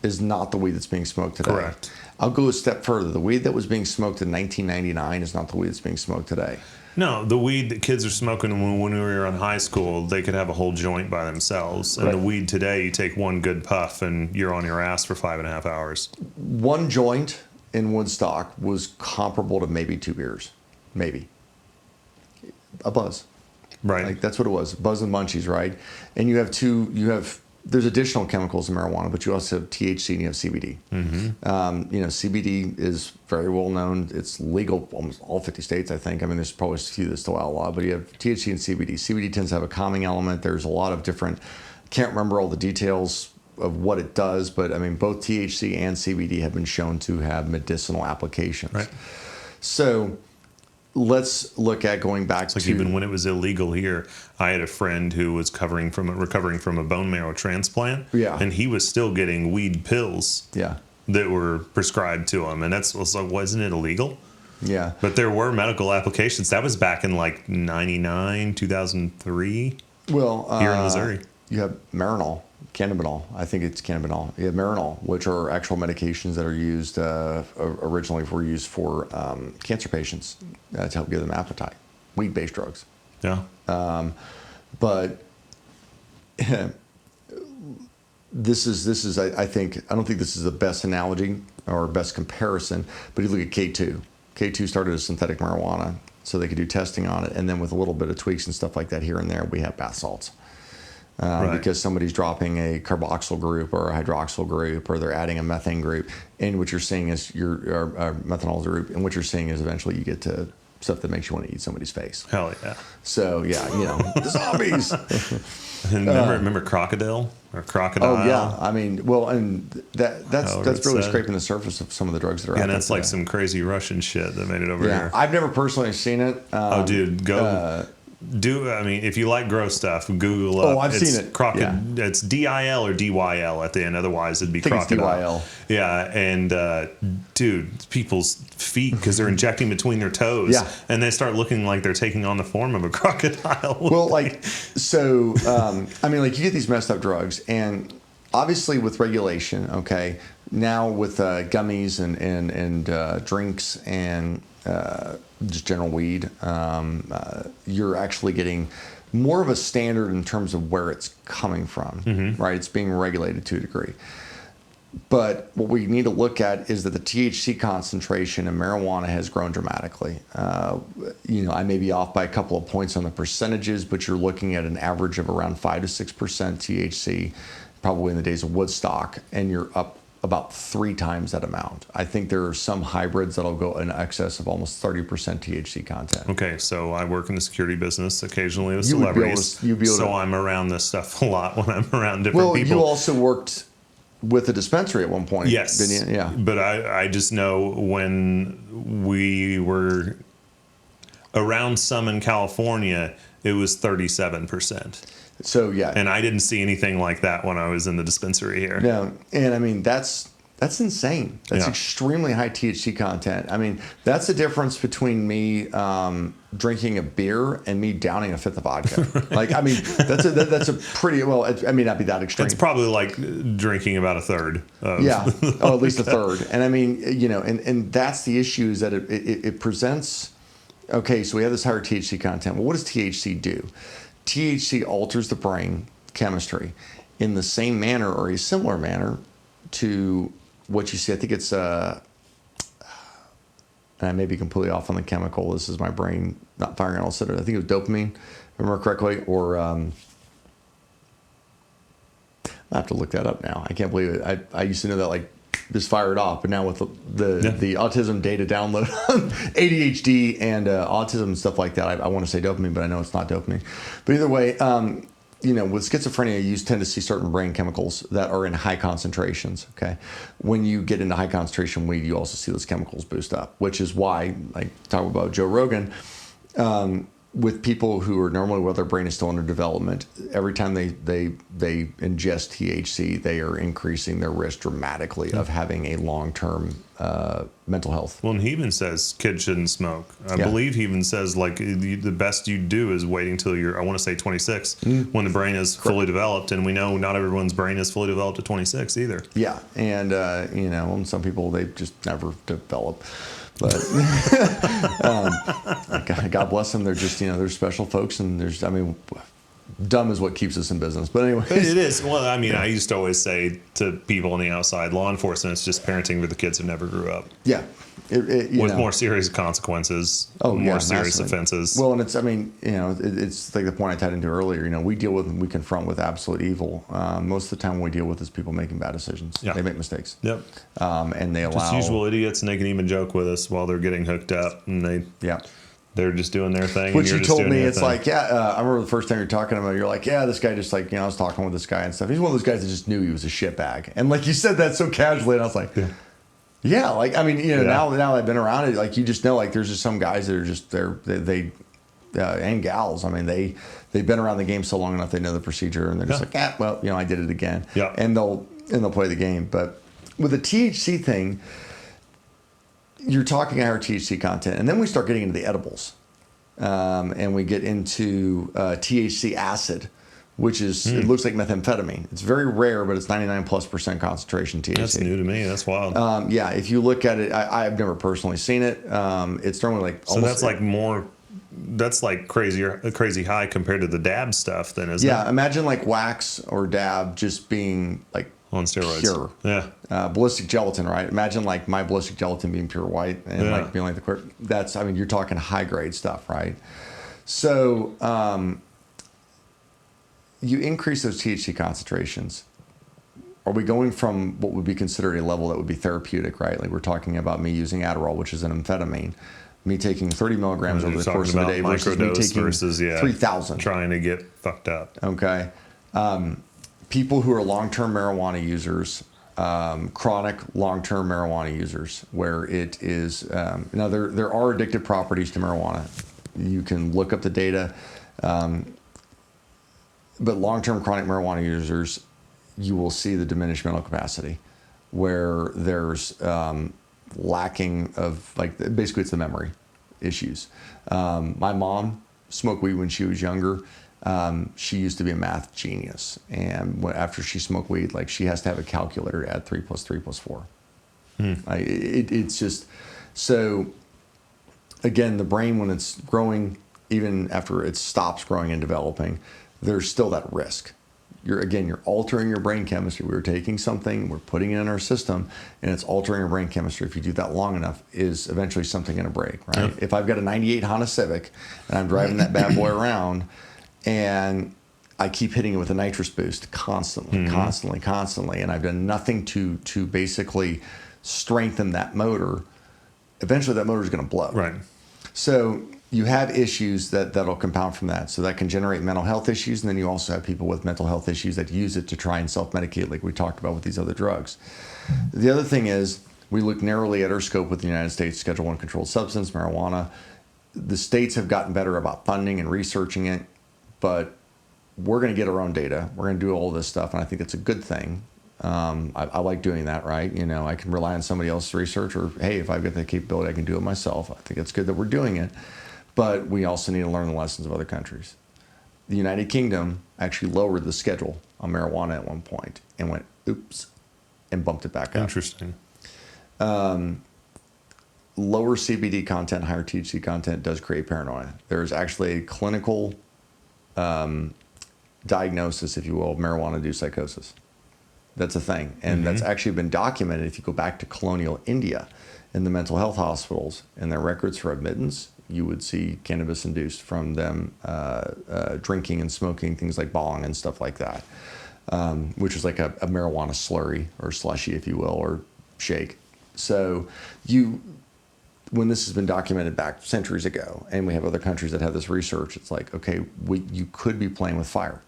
is not the weed that's being smoked today. Correct. I'll go a step further. The weed that was being smoked in 1999 is not the weed that's being smoked today. No, the weed that kids are smoking when we were in high school, they could have a whole joint by themselves. And the weed today, you take one good puff and you're on your ass for 5.5 hours. One joint in Woodstock was comparable to maybe 2 beers. Maybe. A buzz. Right. Like that's what it was. Buzz and munchies, right? And there's additional chemicals in marijuana, but you also have THC and you have CBD. CBD is very well known. It's legal almost all 50 states, I think. I mean, there's probably a few that's still outlawed, but you have THC and CBD. CBD tends to have a calming element. There's a lot of different, can't remember all the details of what it does, but I mean, both THC and CBD have been shown to have medicinal applications. Right. So let's look at going back to even when it was illegal here, I had a friend who was recovering from a bone marrow transplant. Yeah. And he was still getting weed pills. Yeah. That were prescribed to him. And was like, wasn't it illegal? Yeah. But there were medical applications. That was back in like 99, 2003. Well, here in Missouri. You have Marinol, cannabinol. I think it's cannabinol. You have Marinol, which are actual medications that are used, originally were used for cancer patients to help give them appetite. Weed-based drugs. Yeah. But this is I don't think this is the best analogy or best comparison, but you look at K2. K2 started as synthetic marijuana, so they could do testing on it, and then with a little bit of tweaks and stuff like that here and there, we have bath salts. Because somebody's dropping a carboxyl group or a hydroxyl group, or they're adding a methane group, and what you're seeing is your methanol group, and what you're seeing is eventually you get to stuff that makes you want to eat somebody's face. Hell yeah. So yeah, the zombies. And remember crocodile or crocodile? Oh yeah, I mean, well, and that's really scraping the surface of some of the drugs that are out there. Yeah, that's like some crazy Russian shit that made it over here. I've never personally seen it. Dude, go. If you like gross stuff, Google up. Oh, I've seen it. It's DIL or DYL at the end. Otherwise, it'd be crocodile. It's DYL. Yeah, and dude, people's feet, because they're injecting between their toes. Yeah. And they start looking like they're taking on the form of a crocodile. Well, you get these messed up drugs, and obviously with regulation, okay, now with gummies and drinks and just general weed, you're actually getting more of a standard in terms of where it's coming from, right? It's being regulated to a degree. But what we need to look at is that the THC concentration in marijuana has grown dramatically. I may be off by a couple of points on the percentages, but you're looking at an average of around 5 to 6% THC, probably in the days of Woodstock, and you're up about 3 times that amount. I think there are some hybrids that'll go in excess of almost 30% THC content. Okay, so I work in the security business occasionally with celebrities. I'm around this stuff a lot when I'm around different people. Well, you also worked with a dispensary at one point. Yes. Didn't you? Yeah. But I just know when we were around some in California, it was 37%. So yeah, and I didn't see anything like that when I was in the dispensary here. No, and I mean that's insane. That's extremely high THC content. I mean, that's the difference between me drinking a beer and me downing a fifth of vodka. That's a pretty well. I mean, not be that extreme. It's probably like drinking about a third. At least a third. And I mean, and that's the issue is that it presents. Okay, so we have this higher THC content. Well, what does THC do? THC alters the brain chemistry in the same manner or a similar manner to what you see. I think it's, and I may be completely off on the chemical. This is my brain not firing on all cylinders. I think it was dopamine, if I remember correctly, or I have to look that up now. I can't believe it. I used to know that just fire it off, but now with the autism data download on ADHD and autism and stuff like that, I want to say dopamine, but I know it's not dopamine. But either way, with schizophrenia, you tend to see certain brain chemicals that are in high concentrations. Okay, when you get into high concentration weed, you also see those chemicals boost up, which is why, talk about Joe Rogan, with people who are normally, where their brain is still under development, every time they ingest THC, they are increasing their risk dramatically of having a long-term mental health. Well, and he even says kids shouldn't smoke. I believe he even says like the best you do is waiting till you're, I want to say 26, when the brain is fully developed. And we know not everyone's brain is fully developed at 26 either. Yeah, and and some people, they just never develop. But God bless them. They're just, they're special folks, and dumb is what keeps us in business. But anyway, it is. Well, I mean, I used to always say to people on the outside, law enforcement is just parenting for the kids who never grew up. Yeah. With more serious consequences, more serious offenses. Well, and it's, it's like the point I tied into earlier. We deal with and we confront with absolute evil. Most of the time, what we deal with is people making bad decisions. Yeah. They make mistakes. Yep. And they allow just usual idiots, and they can even joke with us while they're getting hooked up, and they're just doing their thing. Which and you told me, it's like, I remember the first time you're talking about, you're like, this guy just like, I was talking with this guy and stuff. He's one of those guys that just knew he was a shitbag, and like you said that so casually, and I was like. Yeah, like now that I've been around it, like you just know, like there's just some guys that are just they and gals. They've been around the game so long enough, they know the procedure, and they're just like, I did it again. Yeah, and they'll play the game. But with the THC thing, you're talking higher THC content, and then we start getting into the edibles, and we get into THC acid. Which is, it looks like methamphetamine. It's very rare, but it's 99+% concentration THC. That's new to me. That's wild. If you look at it, I've never personally seen it. It's normally like so that's like more. That's like crazy high compared to the dab stuff, then, isn't it? Yeah, imagine like wax or dab just being like on steroids. Pure. Yeah. Ballistic gelatin, right? Imagine like my ballistic gelatin being pure white and like being like the. That's, you're talking high grade stuff, right? So. You increase those THC concentrations. Are we going from what would be considered a level that would be therapeutic, right? Like we're talking about me using Adderall, which is an amphetamine, me taking 30 milligrams over the course of the day versus me taking 3,000. Trying to get fucked up. Okay. People who are long-term marijuana users, chronic long-term marijuana users, where it is, now there are addictive properties to marijuana. You can look up the data. But long-term chronic marijuana users, you will see the diminished mental capacity, where there's lacking of, like, basically it's the memory issues. My mom smoked weed when she was younger. She used to be a math genius, and after she smoked weed, like she has to have a calculator to add 3 + 3 + 4. It's just so. Again, the brain, when it's growing, even after it stops growing and developing, there's still that risk. You're altering your brain chemistry. We're taking something, we're putting it in our system, and it's altering your brain chemistry. If you do that long enough, is eventually something going to break, right? Yep. If I've got a 98 Honda Civic and I'm driving that bad boy around, and I keep hitting it with a nitrous boost constantly, and I've done nothing to basically strengthen that motor, eventually that motor is going to blow. Right. So you have issues that'll compound from that. So that can generate mental health issues. And then you also have people with mental health issues that use it to try and self-medicate, like we talked about with these other drugs. The other thing is, we look narrowly at our scope with the United States Schedule I controlled substance, marijuana. The states have gotten better about funding and researching it, but we're going to get our own data. We're going to do all this stuff, and I think it's a good thing. I like doing that, right? I can rely on somebody else's research, or hey, if I've got the capability, I can do it myself. I think it's good that we're doing it. But we also need to learn the lessons of other countries. The United Kingdom actually lowered the schedule on marijuana at one point and went, oops, and bumped it back up. Interesting. Lower CBD content, higher THC content does create paranoia. There's actually a clinical diagnosis, if you will, of marijuana-induced psychosis. That's a thing. And that's actually been documented if you go back to colonial India in the mental health hospitals and their records for admittance. You would see cannabis induced from them drinking and smoking things like bong and stuff like that, which is like a marijuana slurry or slushy, if you will, or shake. So when this has been documented back centuries ago, and we have other countries that have this research, it's like, okay, you could be playing with fire.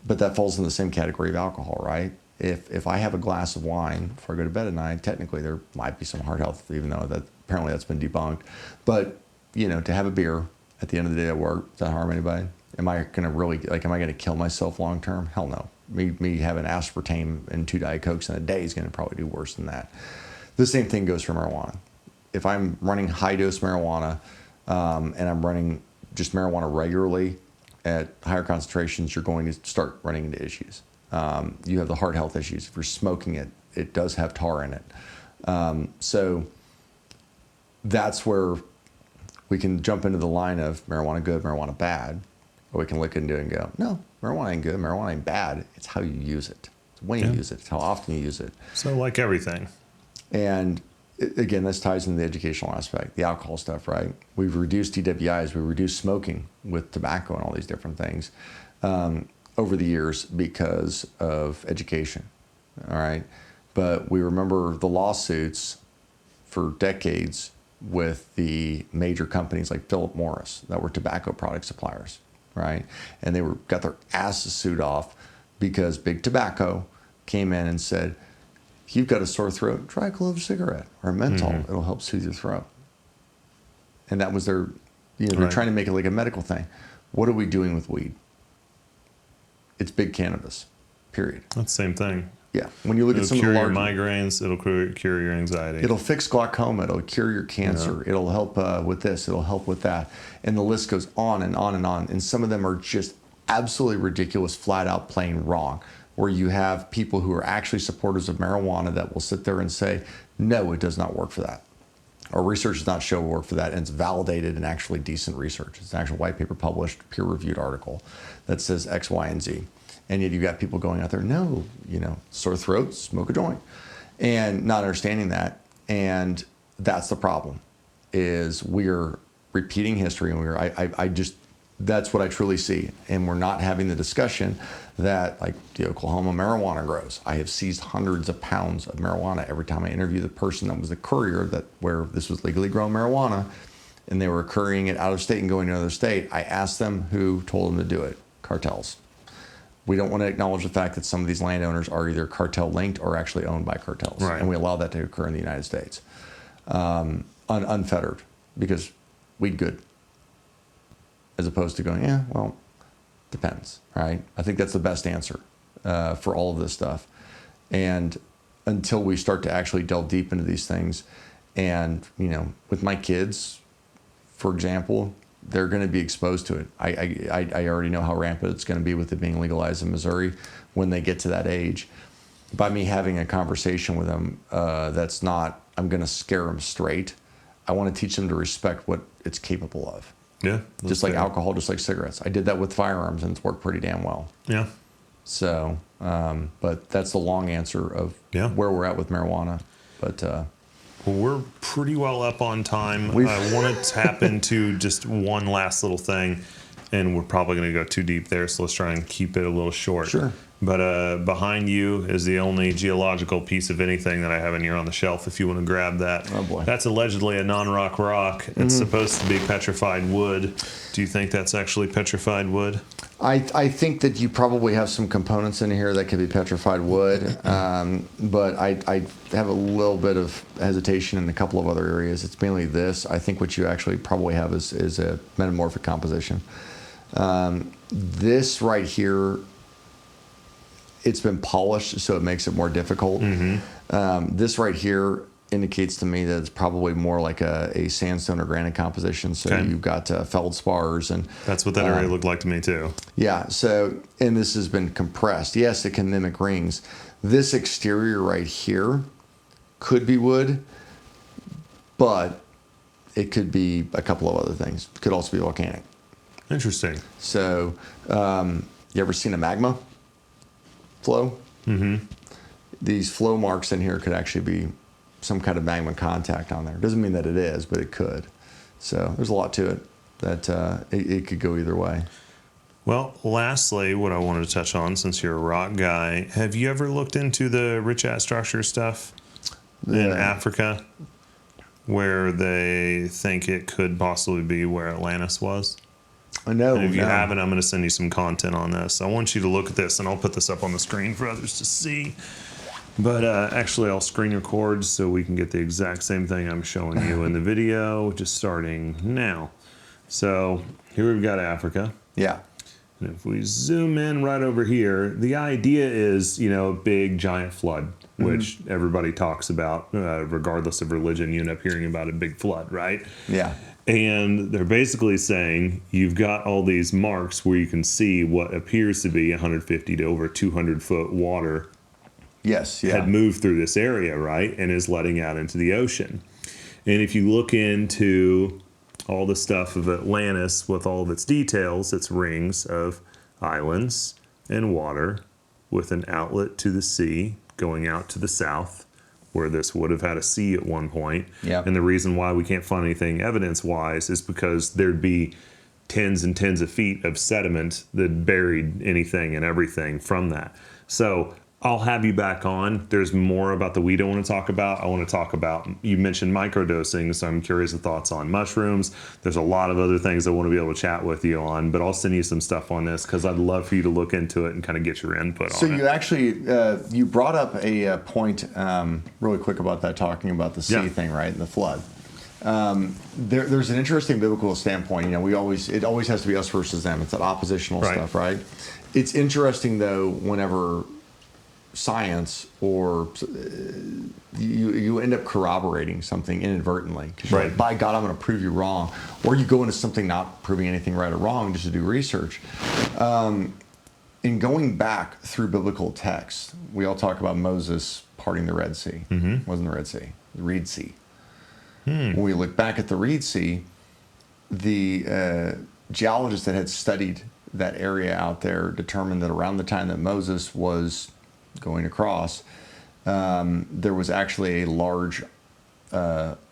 But that falls in the same category of alcohol, right? If I have a glass of wine before I go to bed at night, technically there might be some heart health, even though apparently that's been debunked. But to have a beer at the end of the day at work? Does that harm anybody? Am I going to really, like, am I going to kill myself long term? Hell no. Me having aspartame and 2 Diet Cokes in a day is going to probably do worse than that. The same thing goes for marijuana. If I'm running high dose marijuana and I'm running just marijuana regularly at higher concentrations, you're going to start running into issues. You have the heart health issues. If you're smoking it, it does have tar in it. So that's where we can jump into the line of marijuana good, marijuana bad, or we can look into it and go, no, marijuana ain't good, marijuana ain't bad. It's how you use it. It's when you use it. It's how often you use it. So like everything. And again, this ties into the educational aspect, the alcohol stuff, right? We've reduced DWIs, we've reduced smoking with tobacco and all these different things over the years because of education, all right? But we remember the lawsuits for decades with the major companies like Philip Morris that were tobacco product suppliers, right? And they got their asses sued off because Big Tobacco came in and said, if you've got a sore throat, try a clove cigarette or a menthol. It'll help soothe your throat. And that was their, they're trying to make it like a medical thing. What are we doing with weed? It's big cannabis, period. That's the same thing. Yeah. When you look at some of the larger larger migraines, it'll cure your anxiety. It'll fix glaucoma. It'll cure your cancer. Yeah. It'll help with this. It'll help with that. And the list goes on and on and on. And some of them are just absolutely ridiculous, flat out plain wrong, where you have people who are actually supporters of marijuana that will sit there and say, no, it does not work for that. Our research does not show work for that. And it's validated and actually decent research. It's an actual white paper published, peer-reviewed article that says X, Y, and Z. And yet you've got people going out there, no, sore throat, smoke a joint, and not understanding that. And that's the problem, is we're repeating history, and that's what I truly see. And we're not having the discussion that, like, the Oklahoma marijuana grows. I have seized hundreds of pounds of marijuana every time I interview the person that was the courier where this was legally grown marijuana, and they were carrying it out of state and going to another state. I asked them who told them to do it. Cartels. We don't want to acknowledge the fact that some of these landowners are either cartel linked or actually owned by cartels. Right. And we allow that to occur in the United States. Unfettered, because weed good. As opposed to going, yeah, well, depends, right? I think that's the best answer for all of this stuff. And until we start to actually delve deep into these things, and, with my kids, for example, they're going to be exposed to it. I already know how rampant it's going to be with it being legalized in Missouri when they get to that age. By me having a conversation with them, that's not, I'm going to scare them straight. I want to teach them to respect what it's capable of. Yeah. Just like alcohol, just like cigarettes. I did that with firearms, and it's worked pretty damn well. Yeah. So, but that's the long answer of where we're at with marijuana. But well, we're pretty well up on time. I want to tap into just one last little thing, and we're probably going to go too deep there, so let's try and keep it a little short. Sure. But behind you is the only geological piece of anything that I have in here on the shelf, if you want to grab that. Oh, boy. That's allegedly a non-rock rock. It's supposed to be petrified wood. Do you think that's actually petrified wood? I think that you probably have some components in here that could be petrified wood, but I have a little bit of hesitation in a couple of other areas. It's mainly this. I think what you actually probably have is a metamorphic composition. This right here, it's been polished, so it makes it more difficult. This right here indicates to me that it's probably more like a sandstone or granite composition. So you've got feldspars, and that's what that area looked like to me too. Yeah. So, and this has been compressed. Yes, it can mimic rings. This exterior right here could be wood, but it could be a couple of other things. It could also be volcanic. Interesting. So, you ever seen a magma flow? These flow marks in here could actually be some kind of magma contact on there. Doesn't mean that it is, but it could. So there's a lot to it that it could go either way. Well, lastly, what I wanted to touch on, since you're a rock guy, have you ever looked into the rich at structure stuff in Africa, where they think it could possibly be where Atlantis was? No. And if you haven't, I'm going to send you some content on this. I want you to look at this, and I'll put this up on the screen for others to see. But actually, I'll screen record so we can get the exact same thing I'm showing you in the video, just starting now. So here we've got Africa. Yeah. And if we zoom in right over here, the idea is, a big giant flood, which everybody talks about, regardless of religion. You end up hearing about a big flood, right? Yeah. And they're basically saying you've got all these marks where you can see what appears to be 150 to over 200 foot water Yes. Yeah. had moved through this area, right? And is letting out into the ocean. And if you look into all the stuff of Atlantis with all of its details, it's rings of islands and water with an outlet to the sea going out to the south, where this would have had a sea at one point. Yep. And the reason why we can't find anything evidence-wise is because there'd be tens and tens of feet of sediment that buried anything and everything from that. So I'll have you back on. There's more about the weed I want to talk about. I want to talk about, you mentioned microdosing, so I'm curious of thoughts on mushrooms. There's a lot of other things I want to be able to chat with you on, but I'll send you some stuff on this because I'd love for you to look into it and kind of get your input on it. So you actually, you brought up a point really quick about that, talking about the sea thing, right, and the flood. There's an interesting biblical standpoint. It always has to be us versus them. It's that oppositional stuff, right? It's interesting though, whenever science or you end up corroborating something inadvertently. Right. Like, by God, I'm going to prove you wrong. Or you go into something not proving anything right or wrong just to do research. In going back through biblical texts, we all talk about Moses parting the Red Sea. It wasn't the Red Sea, the Reed Sea. When we look back at the Reed Sea, the geologists that had studied that area out there determined that around the time that Moses was going across, there was actually a large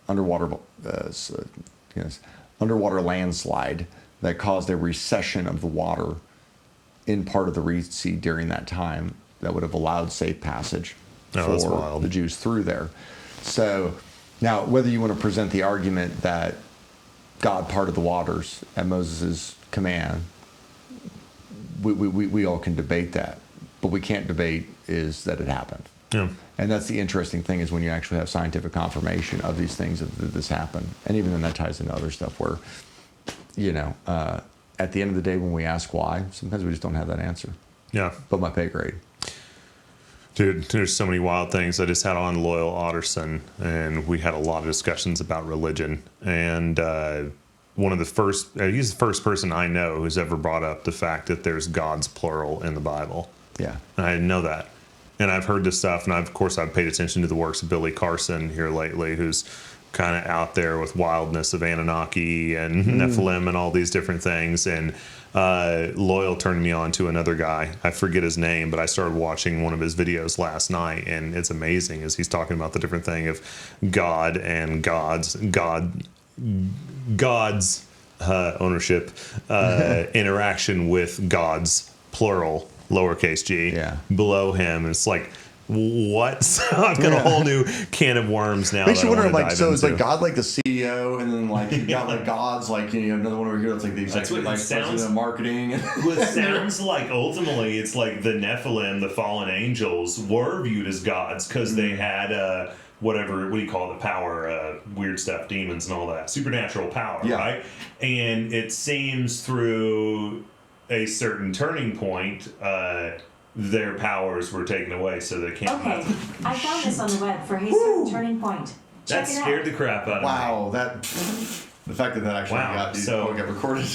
underwater landslide that caused a recession of the water in part of the Reed Sea during that time that would have allowed safe passage for the Jews through there. So now, whether you want to present the argument that God parted the waters at Moses' command, we all can debate that. But we can't debate is that it happened. Yeah. And that's the interesting thing, is when you actually have scientific confirmation of these things, that this happened. And even then that ties into other stuff where, at the end of the day, when we ask why, sometimes we just don't have that answer. Yeah. But my pay grade. Dude, there's so many wild things. I just had on Loyal Otterson, and we had a lot of discussions about religion. And one of the first, he's the first person I know who's ever brought up the fact that there's gods plural in the Bible. Yeah. And I didn't know that. And I've heard this stuff, and I've paid attention to the works of Billy Carson here lately, who's kind of out there with wildness of Anunnaki and Nephilim and all these different things. And Loyal turned me on to another guy. I forget his name, but I started watching one of his videos last night, and it's amazing as he's talking about the different thing of God and God's ownership, interaction with God's plural, lowercase g, below him. And it's like, what? So I've got a whole new can of worms now. Makes you wonder, like, so it's like God, like the CEO, and then like you got like gods, like you have another one over here that's like the executive vice president of marketing. Well, it sounds like ultimately it's like the Nephilim, the fallen angels, were viewed as gods because they had what do you call it, the power, weird stuff, demons and all that, supernatural power, right? And it seems through a certain turning point, their powers were taken away, so they can't. Okay, I found this on the web for a certain turning point. That scared the crap out of me. Wow, the fact that actually got recorded.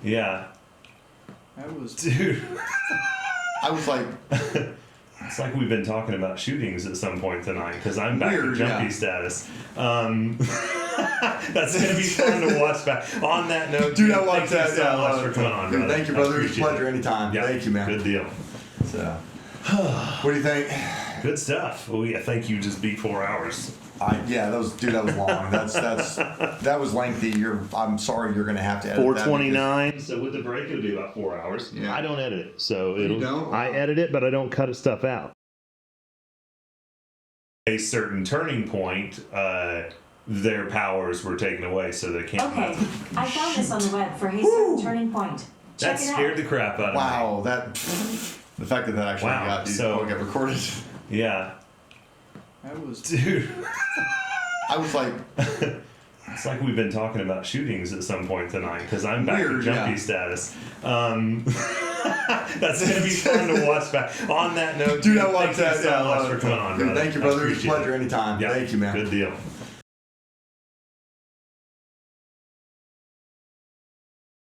Yeah. That was, dude. I was like, it's like we've been talking about shootings at some point tonight, because I'm back to jumpy status. That's gonna be fun to watch back. On that note, dude, I watched that. Thank you so much for coming on, brother. Thank you, brother. It's a pleasure anytime. Yeah, thank you, man. Good deal. So, what do you think? Good stuff. Well, I think you just beat 4 hours. That was long. That was lengthy. I'm sorry, you're gonna have to edit 4:29. So with the break, it'll be about 4 hours. Yeah. I don't edit it, so I edit it, but I don't cut stuff out. A certain turning point, their powers were taken away, so they can't. Okay, I found this on the web for a certain turning point. That scared the crap out of me. Wow, the fact that actually got recorded. Yeah. That was, dude. I was like, It's like we've been talking about shootings at some point tonight because I'm back to jumpy status. That's going to be fun to watch back. On that note, do not watch that. Thank you so much for coming on, brother. Thank you, brother. It was a Appreciate pleasure anytime. Yeah, Thank you, man. Good deal.